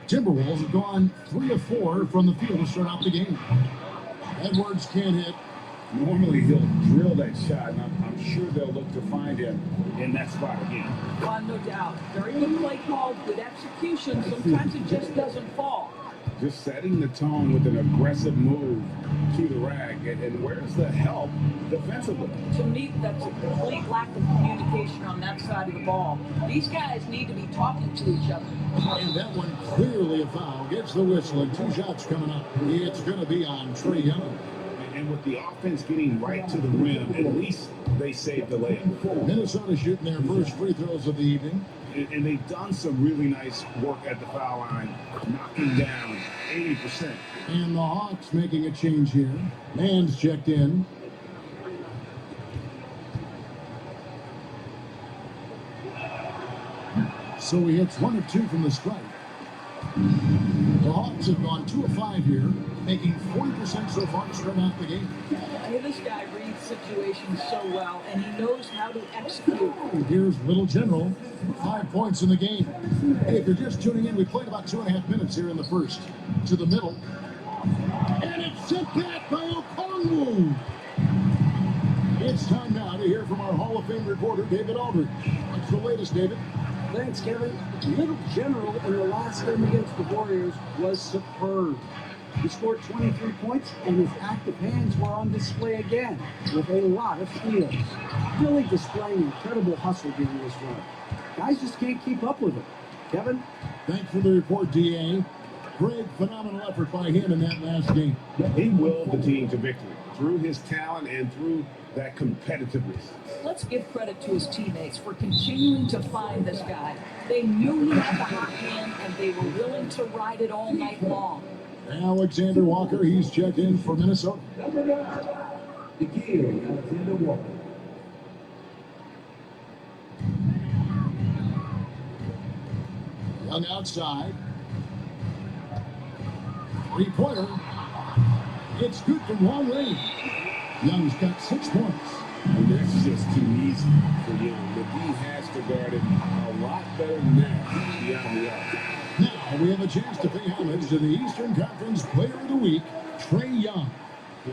Timberwolves have gone 3 of 4 from the field to start out the game. Edwards can't hit. Normally he'll drill that shot, and I'm sure they'll look to find him in that spot again. No doubt. Very good play called, good execution. Sometimes it just doesn't fall. Just setting the tone with an aggressive move to the rack. And where's the help defensively? To me, that's a complete lack of communication on that side of the ball. These guys need to be talking to each other. And that one clearly a foul. Gets the whistle, and 2 shots coming up. It's going to be on Trae Young. And with the offense getting right to the rim, at least they saved the layup. Minnesota shooting their first free throws of the evening. And they've done some really nice work at the foul line, knocking down 80%. And the Hawks making a change here. Man's checked in. So he hits 1 of 2 from the strike. The Hawks have gone 2 of 5 here, making 40% so far to start out the game. Hey, this guy reads situations so well, and he knows how to execute. Here's Little General, 5 points in the game. Hey, if you're just tuning in, we played about 2.5 minutes here in the first. To the middle. And it's sent back by Okongwu. It's time now to hear from our Hall of Fame reporter, David Aldridge. What's the latest, David? Thanks, Kevin. Little General in the last game against the Warriors was superb. He scored 23 points, and his active hands were on display again, with a lot of steals. Really displaying incredible hustle during this run. Guys just can't keep up with him. Kevin? Thanks for the report, DA. Great, phenomenal effort by him in that last game. He willed the team to victory through his talent and through that competitiveness. Let's give credit to his teammates for continuing to find this guy. They knew he had the hot hand, and they were willing to ride it all night long. Alexander Walker, he's checked in for Minnesota. Number 9, Alexander Walker. Young outside. Three-pointer. It's good from long range. Young's got 6 points. And that's just too easy for Young. The D has to guard him a lot better than that beyond the arc. Now we have a chance to pay homage to the Eastern Conference Player of the Week, Trae Young.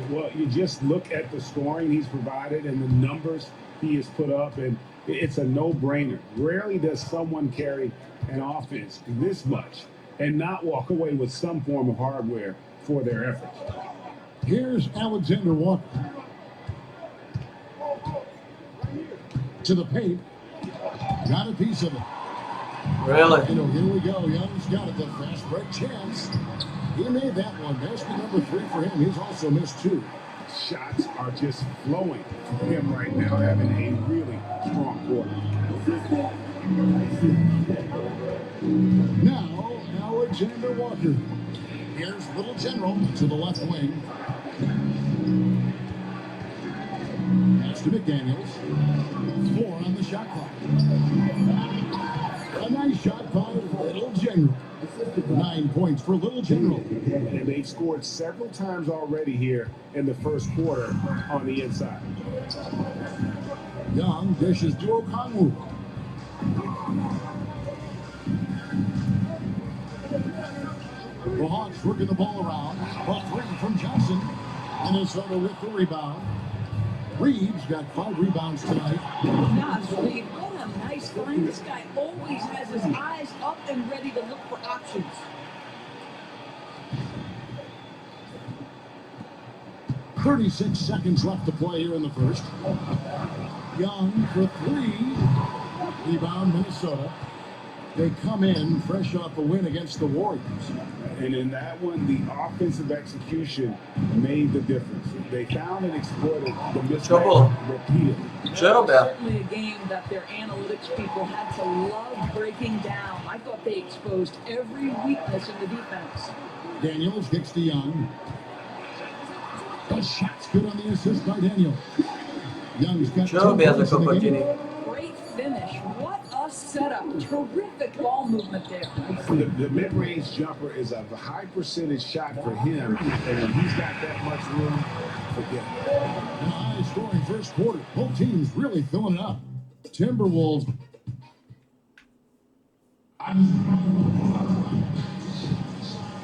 Well, you just look at the scoring he's provided and the numbers he has put up, and it's a no-brainer. Rarely does someone carry an offense this much and not walk away with some form of hardware for their efforts. Here's Alexander Walker. To the paint. Got a piece of it. Really? Here we go. Young's got it. The fast break chance. He made that one. Basket number 3 for him. He's also missed 2. Shots are just flowing for him right now, having a really strong quarter. Now, Alexander Walker. Here's Little General to the left wing. Pass to McDaniels. 4 on the shot clock. A nice shot by Little General. 9 points for Little General. And they've scored several times already here in the first quarter on the inside. Young dishes to Okongwu. The Hawks working the ball around. A 3 from Johnson. Minnesota with the rebound. Reeves got 5 rebounds tonight. Gosh, Reed, what a nice find. This guy always has his eyes up and ready to look for options. .36 seconds left to play here in the first. Young for 3. Rebound, Minnesota. They come in fresh off a win against the Warriors. And in that one, the offensive execution made the difference. They found and exploited the mismatch repeatedly. Certainly a game that their analytics people had to love breaking down. I thought they exposed every weakness in the defense. Daniels gets to Young. The shot's good on the assist by Daniels. Young's got 2 points in the game. Great finish. What a setup. Terrific ball movement there. The mid-range jumper is a high percentage shot for him, and when he's got that much room, forget it. A high-scoring first quarter. Both teams really filling it up. Timberwolves.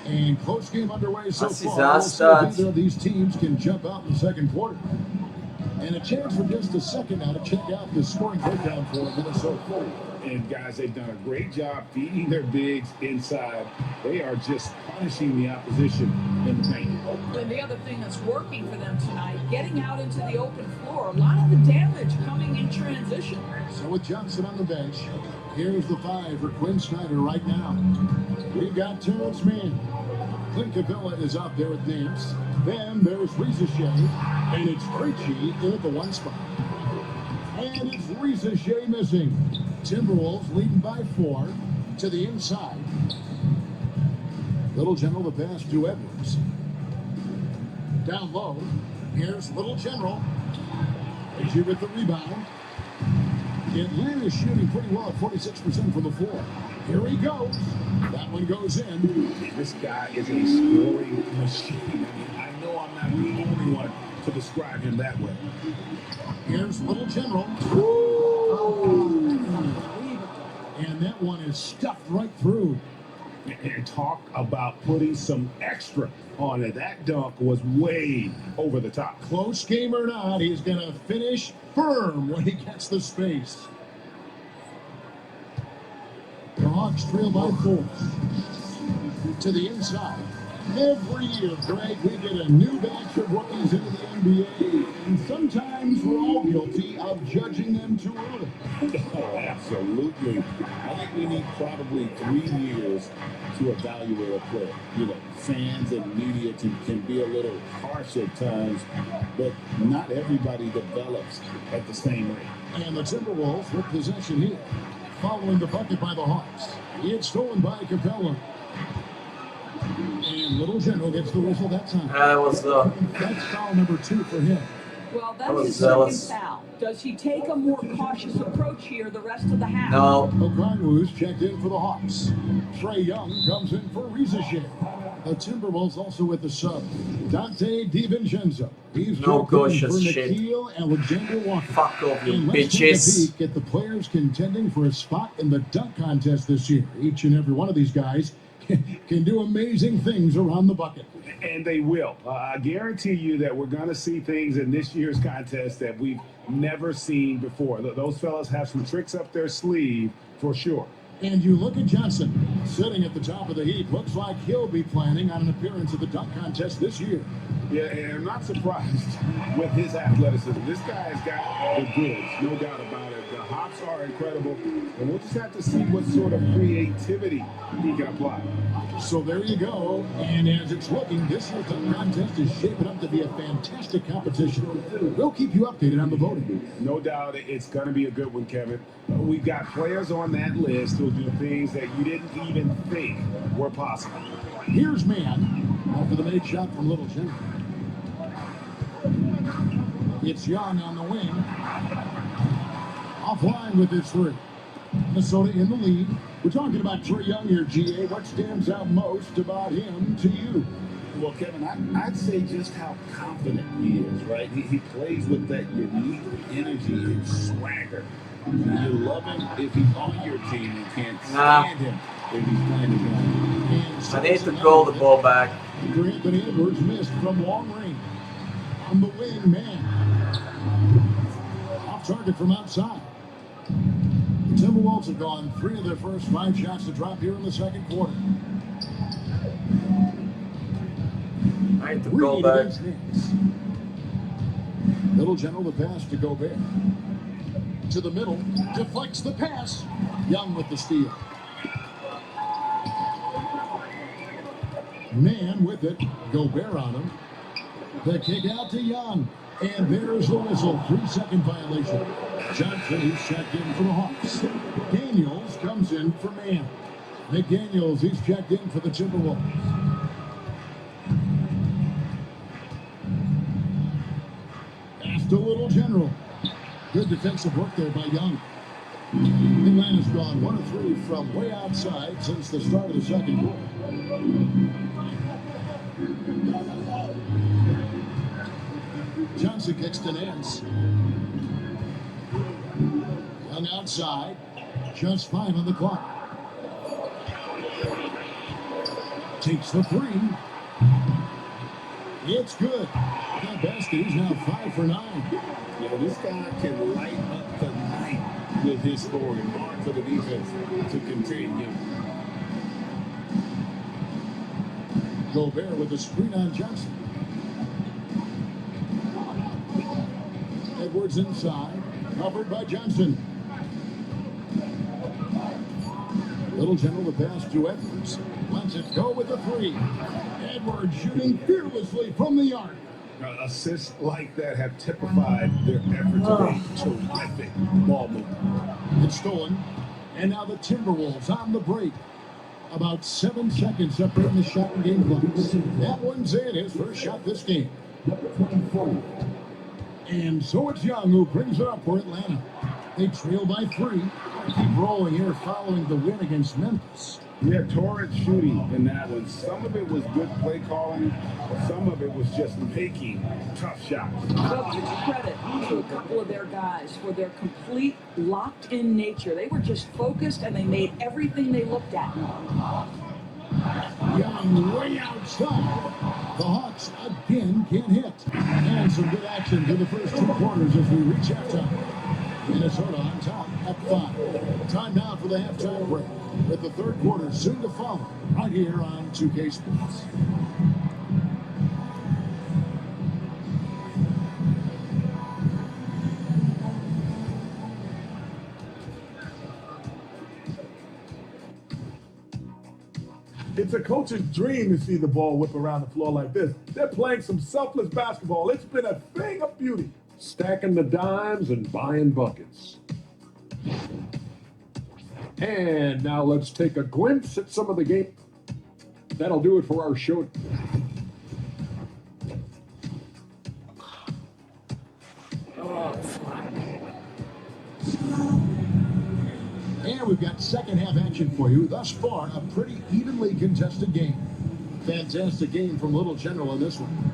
And close game underway so far. We'll see if either of these teams can jump out in the second quarter. And a chance for just a second now to check out the scoring breakdown for Minnesota. And guys, they've done a great job feeding their bigs inside. They are just punishing the opposition in the paint. And the other thing that's working for them tonight, getting out into the open floor. A lot of the damage coming in transition. So with Johnson on the bench, here's the 5 for Quinn Snyder right now. We've got Terrence Mann. Clint Capella is out there with Nance. Then there's Reza Shea, and it's Krejci in at the 1 spot. And it's Reza Shea missing. Timberwolves leading by 4 to the inside. Little General the pass to Edwards. Down low, here's Little General. Krejci with the rebound. Atlanta's shooting pretty well at 46% from the floor. Here he goes. That one goes in. This guy is a scoring machine. I mean, I know I'm not the only one to describe him that way. Here's Little General. And that one is stuffed right through. And talk about putting some extra on it. That dunk was way over the top. Close game or not, he's going to finish firm when he gets the space. The Hawks trail by 4. To the inside. Every year, Greg, we get a new batch of rookies into the NBA, and sometimes we're all guilty of judging them too early. Oh, absolutely. I think we need probably 3 years to evaluate a player. You know, fans and media can be a little harsh at times, but not everybody develops at the same rate. And the Timberwolves with possession here, following the bucket by the Hawks. It's stolen by Capella. And Little General gets the whistle that time. That was That's foul number 2 for him. Well, I was that's his zealous. second foul. Does he take a more cautious approach here the rest of the half? No. Okongwu's checked in for the Hawks. Trey Young comes in for Rizachet. The Timberwolves also with the sub. Dante DiVincenzo. He's No checked in cautious for shit. Nikhil Alexander Walker. Fuck off, you And let's take a bitches. peek at the players contending for a spot in the dunk contest this year. Each and every one of these guys can do amazing things around the bucket. And they will. I guarantee you that we're going to see things in this year's contest that we've never seen before. Those fellas have some tricks up their sleeve for sure. And you look at Johnson, sitting at the top of the heap. Looks like he'll be planning on an appearance at the dunk contest this year. Yeah, and I'm not surprised with his athleticism. This guy's got the goods, no doubt about it. The hops are incredible, and we'll just have to see what sort of creativity he can apply. So there you go. And as it's looking, this year's dunk contest is shaping up to be a fantastic competition. We'll keep you updated on the voting. No doubt it's going to be a good one, Kevin. We've got players on that list who'll do things that you didn't even think were possible. Here's Man after the made shot from Little Jim. It's Young on the wing. Offline with his 3. Minnesota in the lead. We're talking about Trey Young here, GA. What stands out most about him to you? Well, Kevin, I'd say just how confident he is, right? He plays with that unique energy and swagger. You love him if he's on your team and can't stand him if he's playing against you. I need to call the ball back. Anthony Edwards missed from long range. On the wing, Man. Off target from outside. The Timberwolves have gone 3 of their first 5 shots to drop here in the second quarter. I need to call back. Little General the pass to Gobert. To the middle, deflects the pass. Young with the steal. Man with it. Gobert on him. The kick out to Young. And there's the whistle. 3-second violation. Johnson, he's checked in for the Hawks. Daniels comes in for Man. McDaniels, he's checked in for the Timberwolves. Pass to Little General. Good defensive work there by Young. Atlanta's gone 1 of 3 from way outside since the start of the second quarter. Johnson kicks to Nance. Young outside. Just 5 on the clock. Takes the 3. It's good. That basket, he's now 5 for 9. Yeah, this guy can light up the night with his scoring. Hard for the defense to contain him. Gobert with the screen on Johnson. Edwards inside, covered by Johnson. Little General the pass to Edwards. Lets it go with the 3. Edwards shooting fearlessly from the arc. Assists like that have typified their effort to make terrific ball movement. It's stolen. And now the Timberwolves on the break. About 7 seconds separating the shot and game clocks. That one's in, his first shot this game. And so it's Young who brings it up for Atlanta. They trail by 3. Keep rolling here following the win against Memphis. We had torrent shooting in that one. Some of it was good play calling, some of it was just making tough shots. Well, give credit to a couple of their guys for their complete locked-in nature. They were just focused and they made everything they looked at. Young way outside. The Hawks again can't hit. And some good action to the first 2 quarters as we reach halftime. Minnesota on top. at 5. Time now for the halftime break, with the third quarter soon to follow, right here on 2K Sports. It's a coach's dream to see the ball whip around the floor like this. They're playing some selfless basketball. It's been a thing of beauty. Stacking the dimes and buying buckets. And now let's take a glimpse at some of the game. That'll do it for our show. And we've got second half action for you. Thus far, a pretty evenly contested game. Fantastic game from Little General in this one.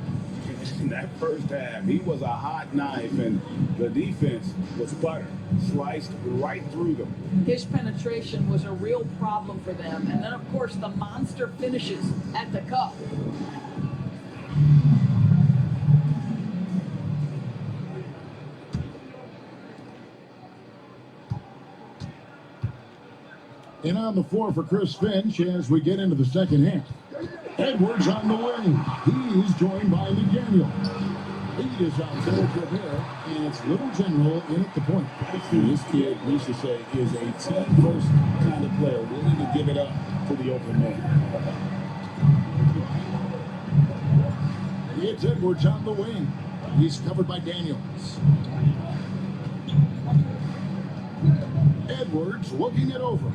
In that first half, he was a hot knife, and the defense was butter, sliced right through them. His penetration was a real problem for them. And then, of course, the monster finishes at the cup. And on the floor for Chris Finch as we get into the second half. Edwards on the wing. He's joined by McDaniel. Lead is out there to Gobert, and it's Little General in at the point. This kid, we should say, is a team-first kind of player, willing to give it up to the open man. It's Edwards on the wing. He's covered by Daniels. Edwards looking it over.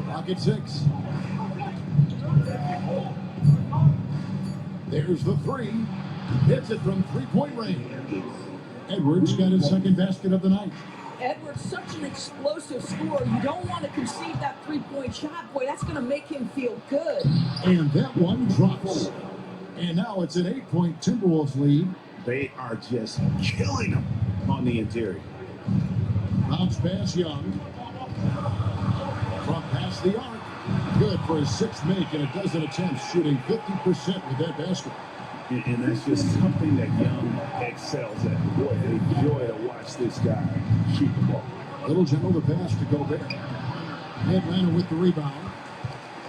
Pocket 6. There's the 3. Hits it from three-point range. Edwards got his second basket of the night. Edwards, such an explosive scorer. You don't want to concede that three-point shot. Boy, that's going to make him feel good. And that one drops. And now it's an 8-point Timberwolves lead. They are just killing them on the interior. Bounce pass Young. From past the arc. Good for his 6th make and a dozen attempts, shooting 50% with that basket. And that's just something that Young excels at. Boy, a joy to watch this guy shoot the ball. Little General the pass to Gobert. Atlanta with the rebound.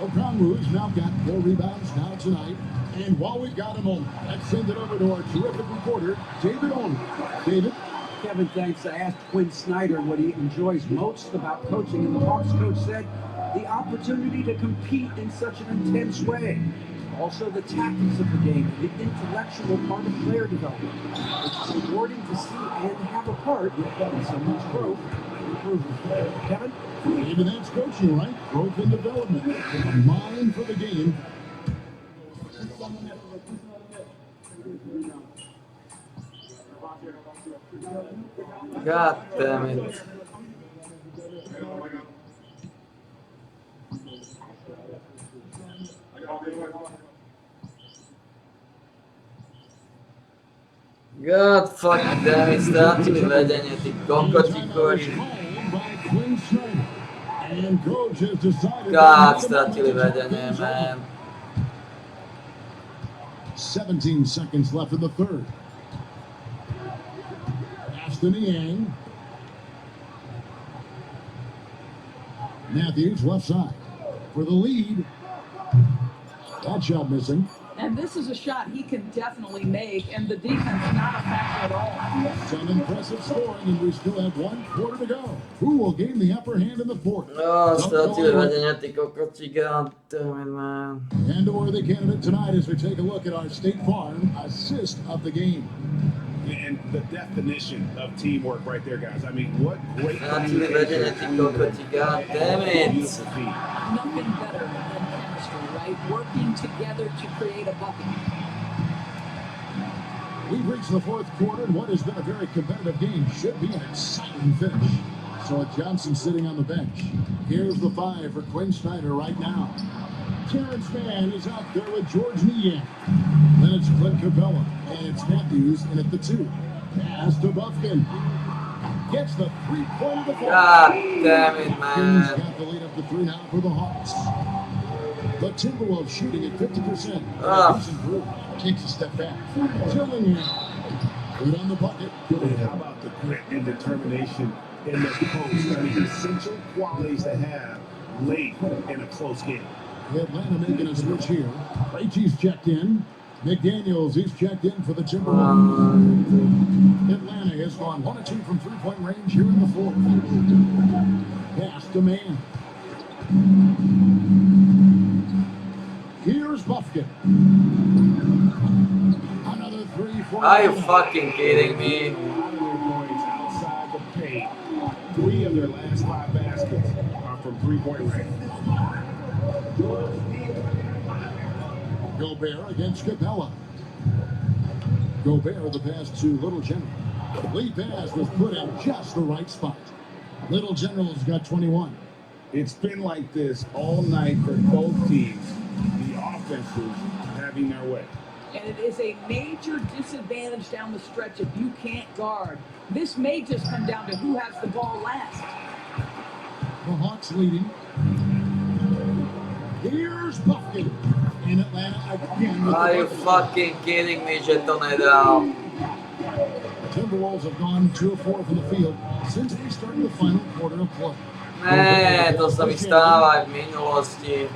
Okongwu's now got 4 rebounds now tonight. And while we've got a moment, let's send it over to our terrific reporter, David Olney. David? Kevin, thanks. I asked Quinn Snyder what he enjoys most about coaching, and the Hawks coach said the opportunity to compete in such an intense way. Also, the tactics of the game, the intellectual part of player development. It's rewarding to see and have a part in so much growth and improvement. Kevin? Maybe that's coaching, right? Growth and development. A mind for the game. God damn it. God fuck damn it, ztratili vedenie, ty kokoti kori. God, ztratili vedenie, man. 17 seconds left in the third. Aston Yang. Matthews left side for the lead. That shot missing. And this is a shot he can definitely make, and the defense not a factor at all. Some impressive scoring, and we still have 1 quarter to go. Who will gain the upper hand in the fourth? No, ztratili vedenie, ty kokoti, god damn it, man. And a worthy candidate tonight as we take a look at our State Farm assist of the game. And the definition of teamwork right there, guys. I mean, what great Ztratili vedenie, ty kokoti, god damn it. Nothing better than chemistry, right? Working together to create a bucket. We've reached the fourth quarter, and what has been a very competitive game should be an exciting finish. So Johnson sitting on the bench. Here's the 5 for Quinn Snyder right now. Terrence Mann is out there with George Niang. Then it's Clint Capella, and it's Matthews in at the 2. Pass to Buffkin. Gets the 3-point of the ball. God damn it, man. He's got the lead up to 3 now for the Hawks. The Timberwolves shooting at 50%. Decent group. Takes a step back. Dillingham. Good on the bucket. How about the grit and determination in the post. I mean, essential qualities to have late in a close game. Atlanta making a switch here. Krejci's checked in. McDaniels, he's checked in for the Timberwolves. Atlanta has gone 1 of 2 from three-point range here in the fourth. Pass to man. Here's Buffkin. Another 3 for Are you fucking kidding me? A lot of their points outside the paint. 3 of their last 5 baskets are from three-point range. Gobert against Capella. Gobert, the pass to Little General. Lead pass was put in just the right spot. Little General's got 21. It's been like this all night for both teams. The offenses having their way. And it is a major disadvantage down the stretch if you can't guard. This may just come down to who has the ball last. The Hawks leading. Here's Buffkin. In Atlanta again. Are you fucking kidding me, že to nedal? Timberwolves have gone 2 of 4 from the field since they started the final quarter of play. Ne, to sa mi stáva aj v minulosti.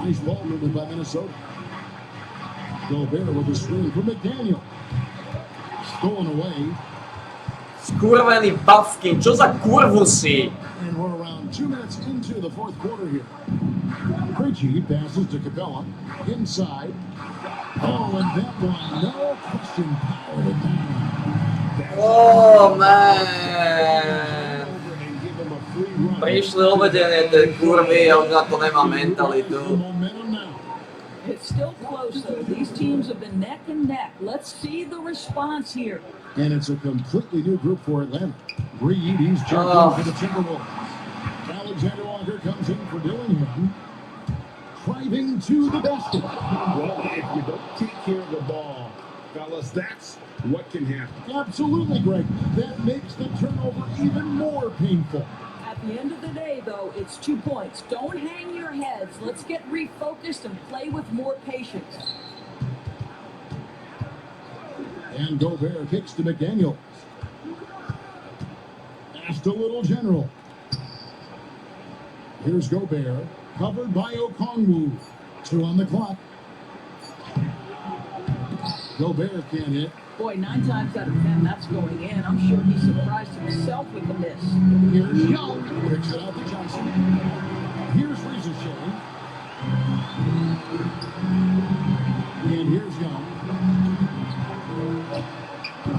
Nice ball movement by Minnesota. Gobert with a screen for McDaniel. Stolen away. Skurvený Buffkin, čo za kurvu si? And we're around 2 minutes into the fourth quarter here. Krejci passes to Capella. Inside. Oh, and that one, no question, powered it down. Oh, man. Prišli obedenie tej kurvy a už na to nemá mentalitu. It's still close though. These teams have been neck and neck. Let's see the response here. And it's a completely new group for Atlanta. Reed, he's checked in for the Timberwolves. Alexander Walker comes in for Dillingham. Driving to the basket. Well, if you don't take care of the ball, fellas, that's what can happen. Absolutely, Greg. That makes the turnover even more painful. At the end of the day, though, it's 2 points. Don't hang your heads. Let's get refocused and play with more patience. And Gobert kicks to McDaniel. Pass to Little General. Here's Gobert, covered by Okongwu. 2 on the clock. Gobert can't hit. Boy, 9 times out of 10, that's going in. I'm sure he surprised himself with the miss. Here's Young. Kicks it out to Johnson. Here's Ricochet. And here's Young.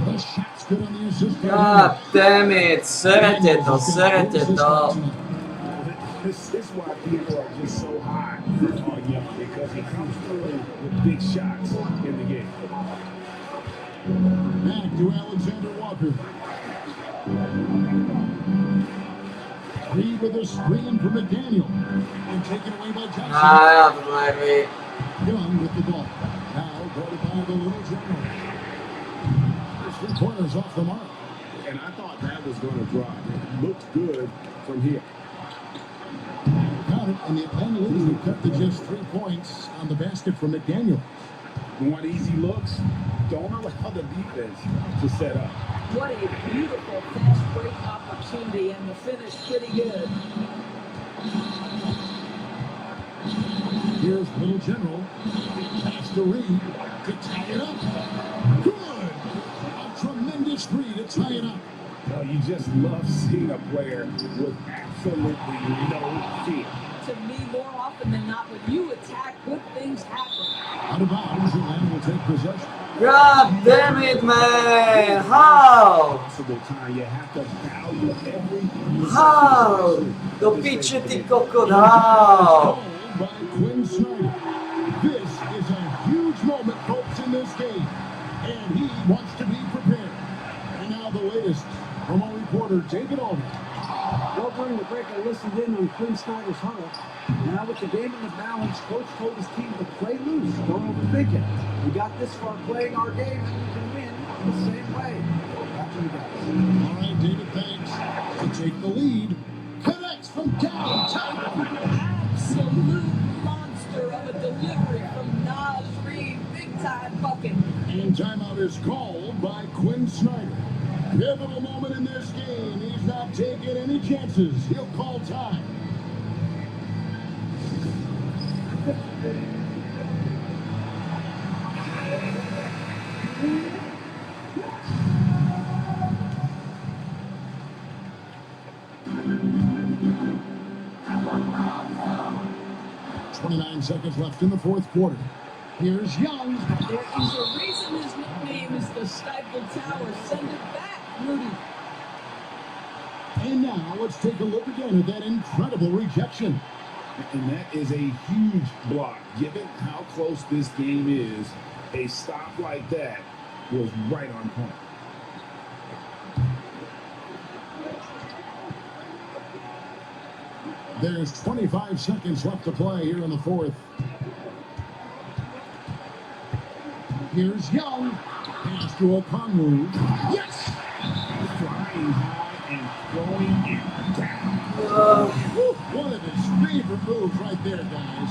The shot's good on the assist. God damn it, serete to. This is why people are just so high on Young, because he comes through with big shots in the game. Back to Alexander Walker. Reed with a screen for McDaniel. And taken away by Johnson. Young with the ball. Now guarded by the Little General. There's 3 corners off the mark. And I thought that was going to drop. It looked good from here. Got it, and the Atlanta Leafs have cut to just 3 points on the basket from McDaniel. Want easy looks? Don't allow the defense to set up. What a beautiful fast break opportunity, and the finish pretty good. Here's Little General. Pass to Reed to tie it up. Good! A tremendous three to tie it up. Well, you just love seeing a player with absolutely no fear. To me, more often than not, when you attack, good things happen. Out of bounds, Atlanta will take possession. God damn it, man! How? Possible time, you have to value every. How? Do piče ti kokot, how? By Quinn Snyder. This is a huge moment, folks, in this game. And he wants to be prepared. And now the latest from our reporter, David Aldridge. Well, during the break, I listened in on Quinn Snyder's huddle. Now with the game in the balance, Coach told his team to play loose. Don't overthink it. We got this far playing our game, and we can win the same way. Back to you guys. All right, David, thanks. To take the lead. Connects from downtown. Absolute monster of a delivery from Naz Reid. Big time bucket. And timeout is called by Quinn Snyder. Pivotal moment in this game. He's not taking any chances. He'll call time. Seconds left in the fourth quarter. Here's Young. There is a reason his nickname is the Stifle Tower. Send it back, Rudy. And now let's take a look again at that incredible rejection. And that is a huge block. Given how close this game is, a stop like that was right on point. There's 25 seconds left to play here in the fourth. Here's Young. Pass to Okongwu. Yes! Flying high and throwing it down. One of his favorite moves right there, guys.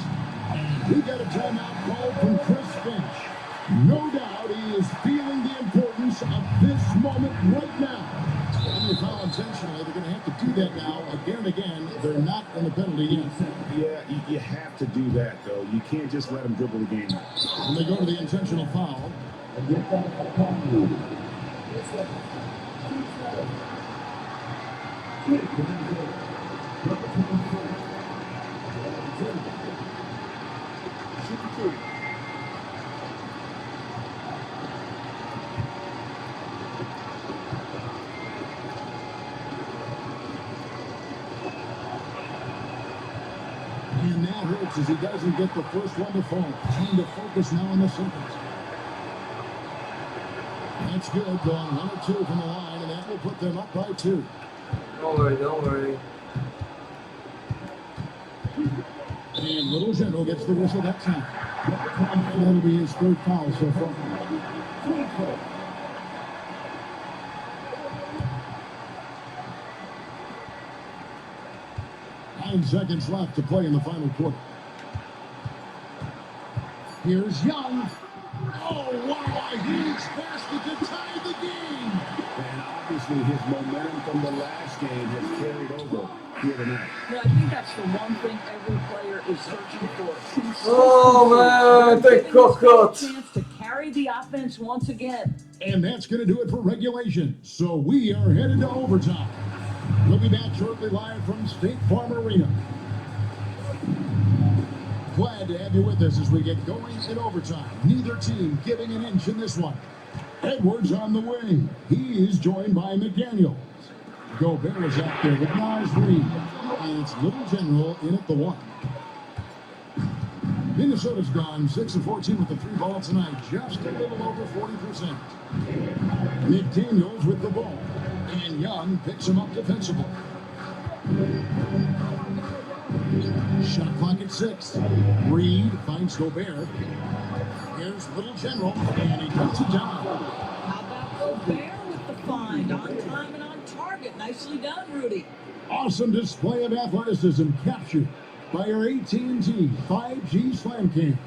And we got a timeout call from Chris Finch. No doubt he is feeling the importance of this moment right now. When they foul intentionally, they're going to have to do that now again and again. They're not in the penalty yet. Yeah, you have to do that, though. You can't just let them dribble the game. When they go to the intentional foul. And that hurts as he doesn't get the first one to fall. Trying to focus now on the seconds. That's good. Going 1 or 2 from the line, and that will put them up by 2. Don't worry, don't worry. And Little General gets the whistle that time. And that'll be his third foul so far. 9 seconds left to play in the final quarter. Here's Young. Oh, what a huge basket to tie the game. And obviously his momentum from the last game has carried over here tonight. Yeah, I think that's the one thing every player is searching for. Oh man, they cooked. Chance to carry the offense once again. And that's going to do it for regulation. So we are headed to overtime. We'll be back shortly live from State Farm Arena. Glad to have you with us as we get going in overtime. Neither team giving an inch in this one. Edwards on the wing. He is joined by McDaniels. Gobert is out there with Naz Reid. And it's Little General in at the 1. Minnesota's gone 6 of 14 with the 3 ball tonight. Just a little over 40%. McDaniels with the ball. And Young picks him up defensively. Shot clock at 6. Reid finds Gobert. Here's Little General, and he cuts it down. How about Gobert with the find? On time and on target. Nicely done, Rudy. Awesome display of athleticism captured by our AT&T 5G Slam Cam.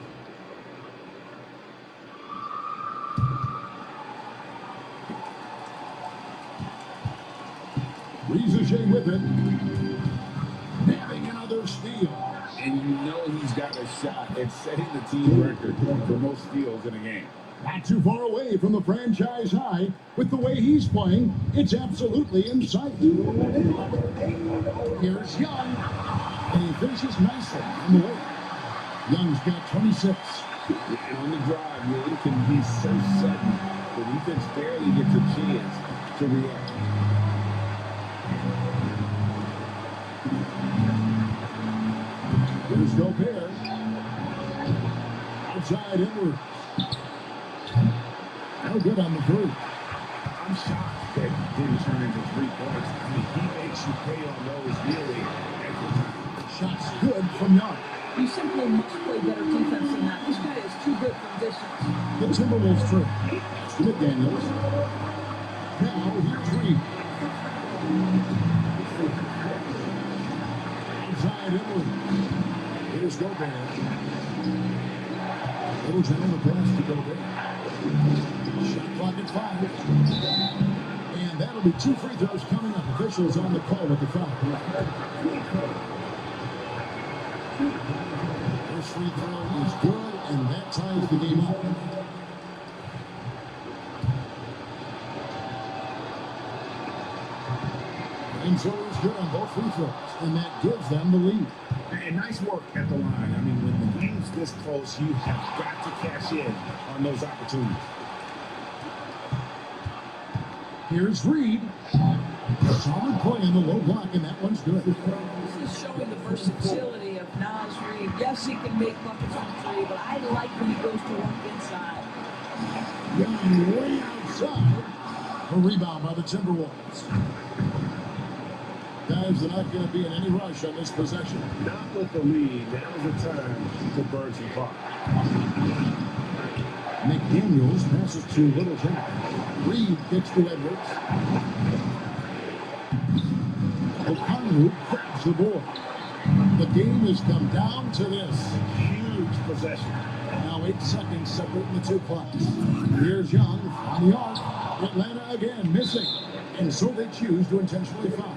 Rizachet with it. Having another steal. And you know he's got a shot at setting the team record for most steals in a game. Not too far away from the franchise high. With the way he's playing, it's absolutely in sight. Here's Young. And he finishes nicely on the way. Young's got 26. And on the drive, it can be so sudden. The defense barely gets a chance to react. Here's Gobert. Outside Edwards. No good on the 3. I'm shocked that he didn't turn into 3 points. I mean, he makes you pay on those really every time. Shots good from Young. You simply must play better defense than that. This guy is too good from distance. The Timberwolves through. To McDaniels. Now here's Reid. Outside Edwards. Here's Gobert. Little General pass to Gobert. Shot clock at 5. And that There'll be 2 free throws coming up. Officials on the call with the foul. First free throw is good, and that ties the game up. And so it's good on both free throws, and that gives them the lead. And nice work at the line. I mean, when the game's this close, you have got to cash in on those opportunities. Here's Reed. Solid play in the low block, and that one's good. This is showing the versatility of Naz Reid. Yes, he can make buckets on 3, but I like when he goes to work inside. Young way outside. A rebound by the Timberwolves. Guys, they're not going to be in any rush on this possession. Not with the lead. Now's the time to burn some clock. McDaniels passes to Little Jack. Reed gets to Edwards. Okongwu grabs the board. The game has come down to this. Huge possession. Now 8 seconds separating the 2 clocks. Here's Young on the arc. Atlanta again missing. And so they choose to intentionally foul.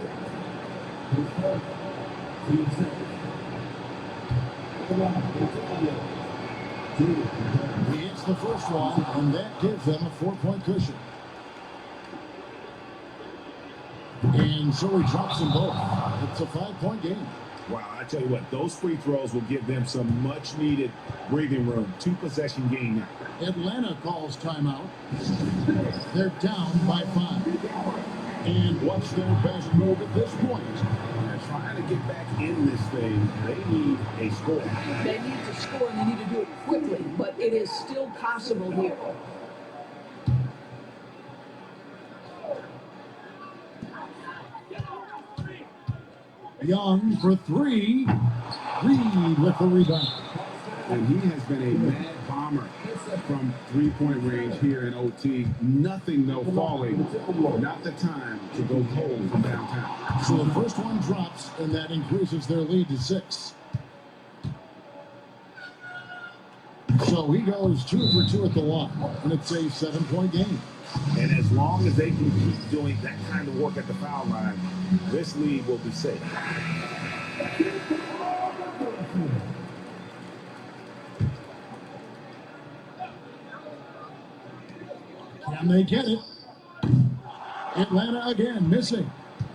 He hits the first one, and that gives them a 4-point cushion. And so he drops them both. It's a 5-point game. Wow, I tell you what, those free throws will give them some much-needed breathing room. 2-possession game now. Atlanta calls timeout. They're down by 5. And what's their best move at this point? They're trying to get back in this thing. They need a score. They need to score, and they need to do it quickly, but it is still possible here. Young for 3. Reed with the rebound. And he has been a mad bomber from 3-point range here in OT. Nothing, though, falling. Not the time to go cold from downtown. So the first one drops, and that increases their lead to 6. So he goes 2 for 2 at the line, and it's a 7-point game. And as long as they can keep doing that kind of work at the foul line, this lead will be safe. Can they get it? Atlanta again missing.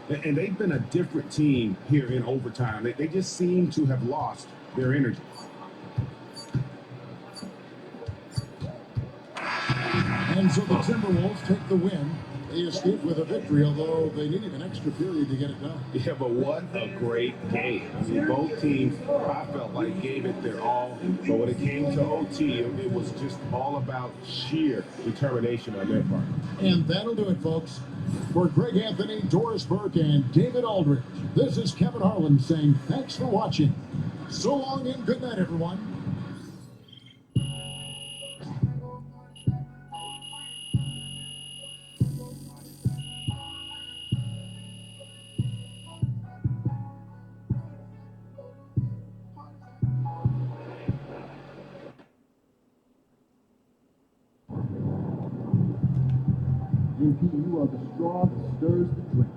And they've been a different team here in overtime. They just seem to have lost their energy. And so the Timberwolves take the win. They escape with a victory, although they needed an extra period to get it done. Yeah, but what a great game. I mean, both teams, I felt like, gave it their all. But when it came to OT, it was just all about sheer determination on their part. And that'll do it, folks. For Greg Anthony, Doris Burke, and David Aldridge, this is Kevin Harlan saying thanks for watching. So long and good night, everyone. MP, you are the straw that stirs the drink.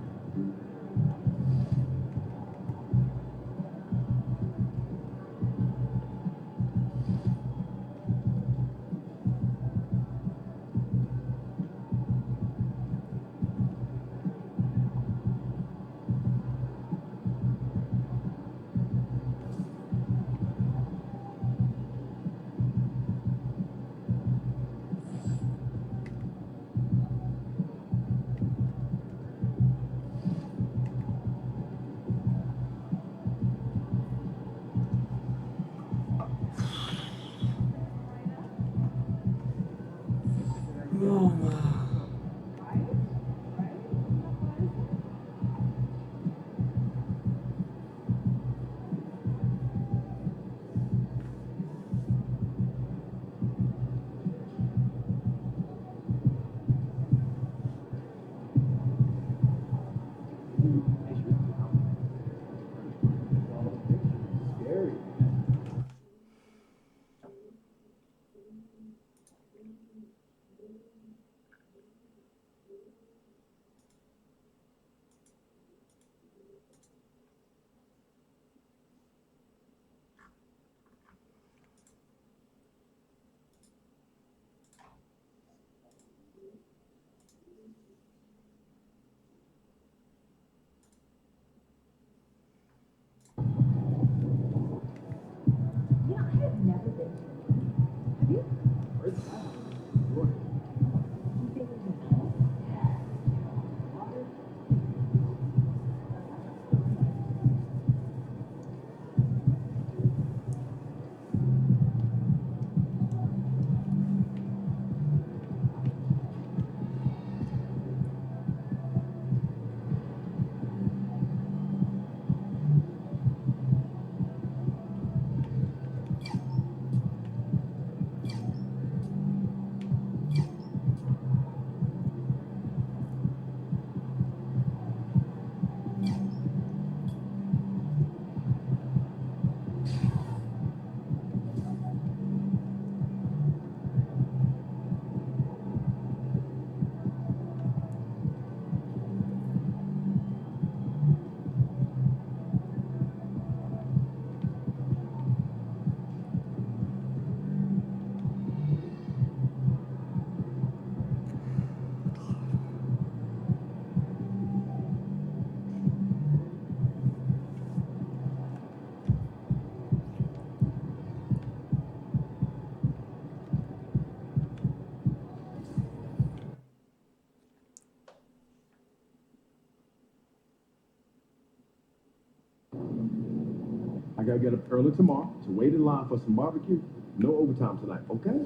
I gotta get up early tomorrow to wait in line for some barbecue. No overtime tonight, okay?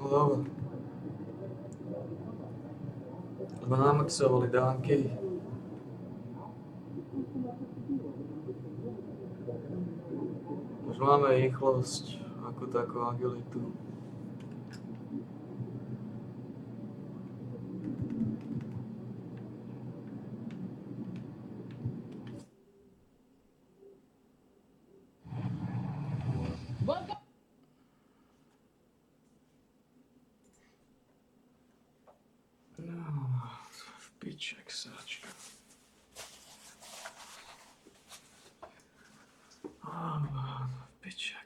No dobro. Sme namaxovali dánky. Už máme rýchlosť, ako takú agilitu. Piček sáčka. Piček.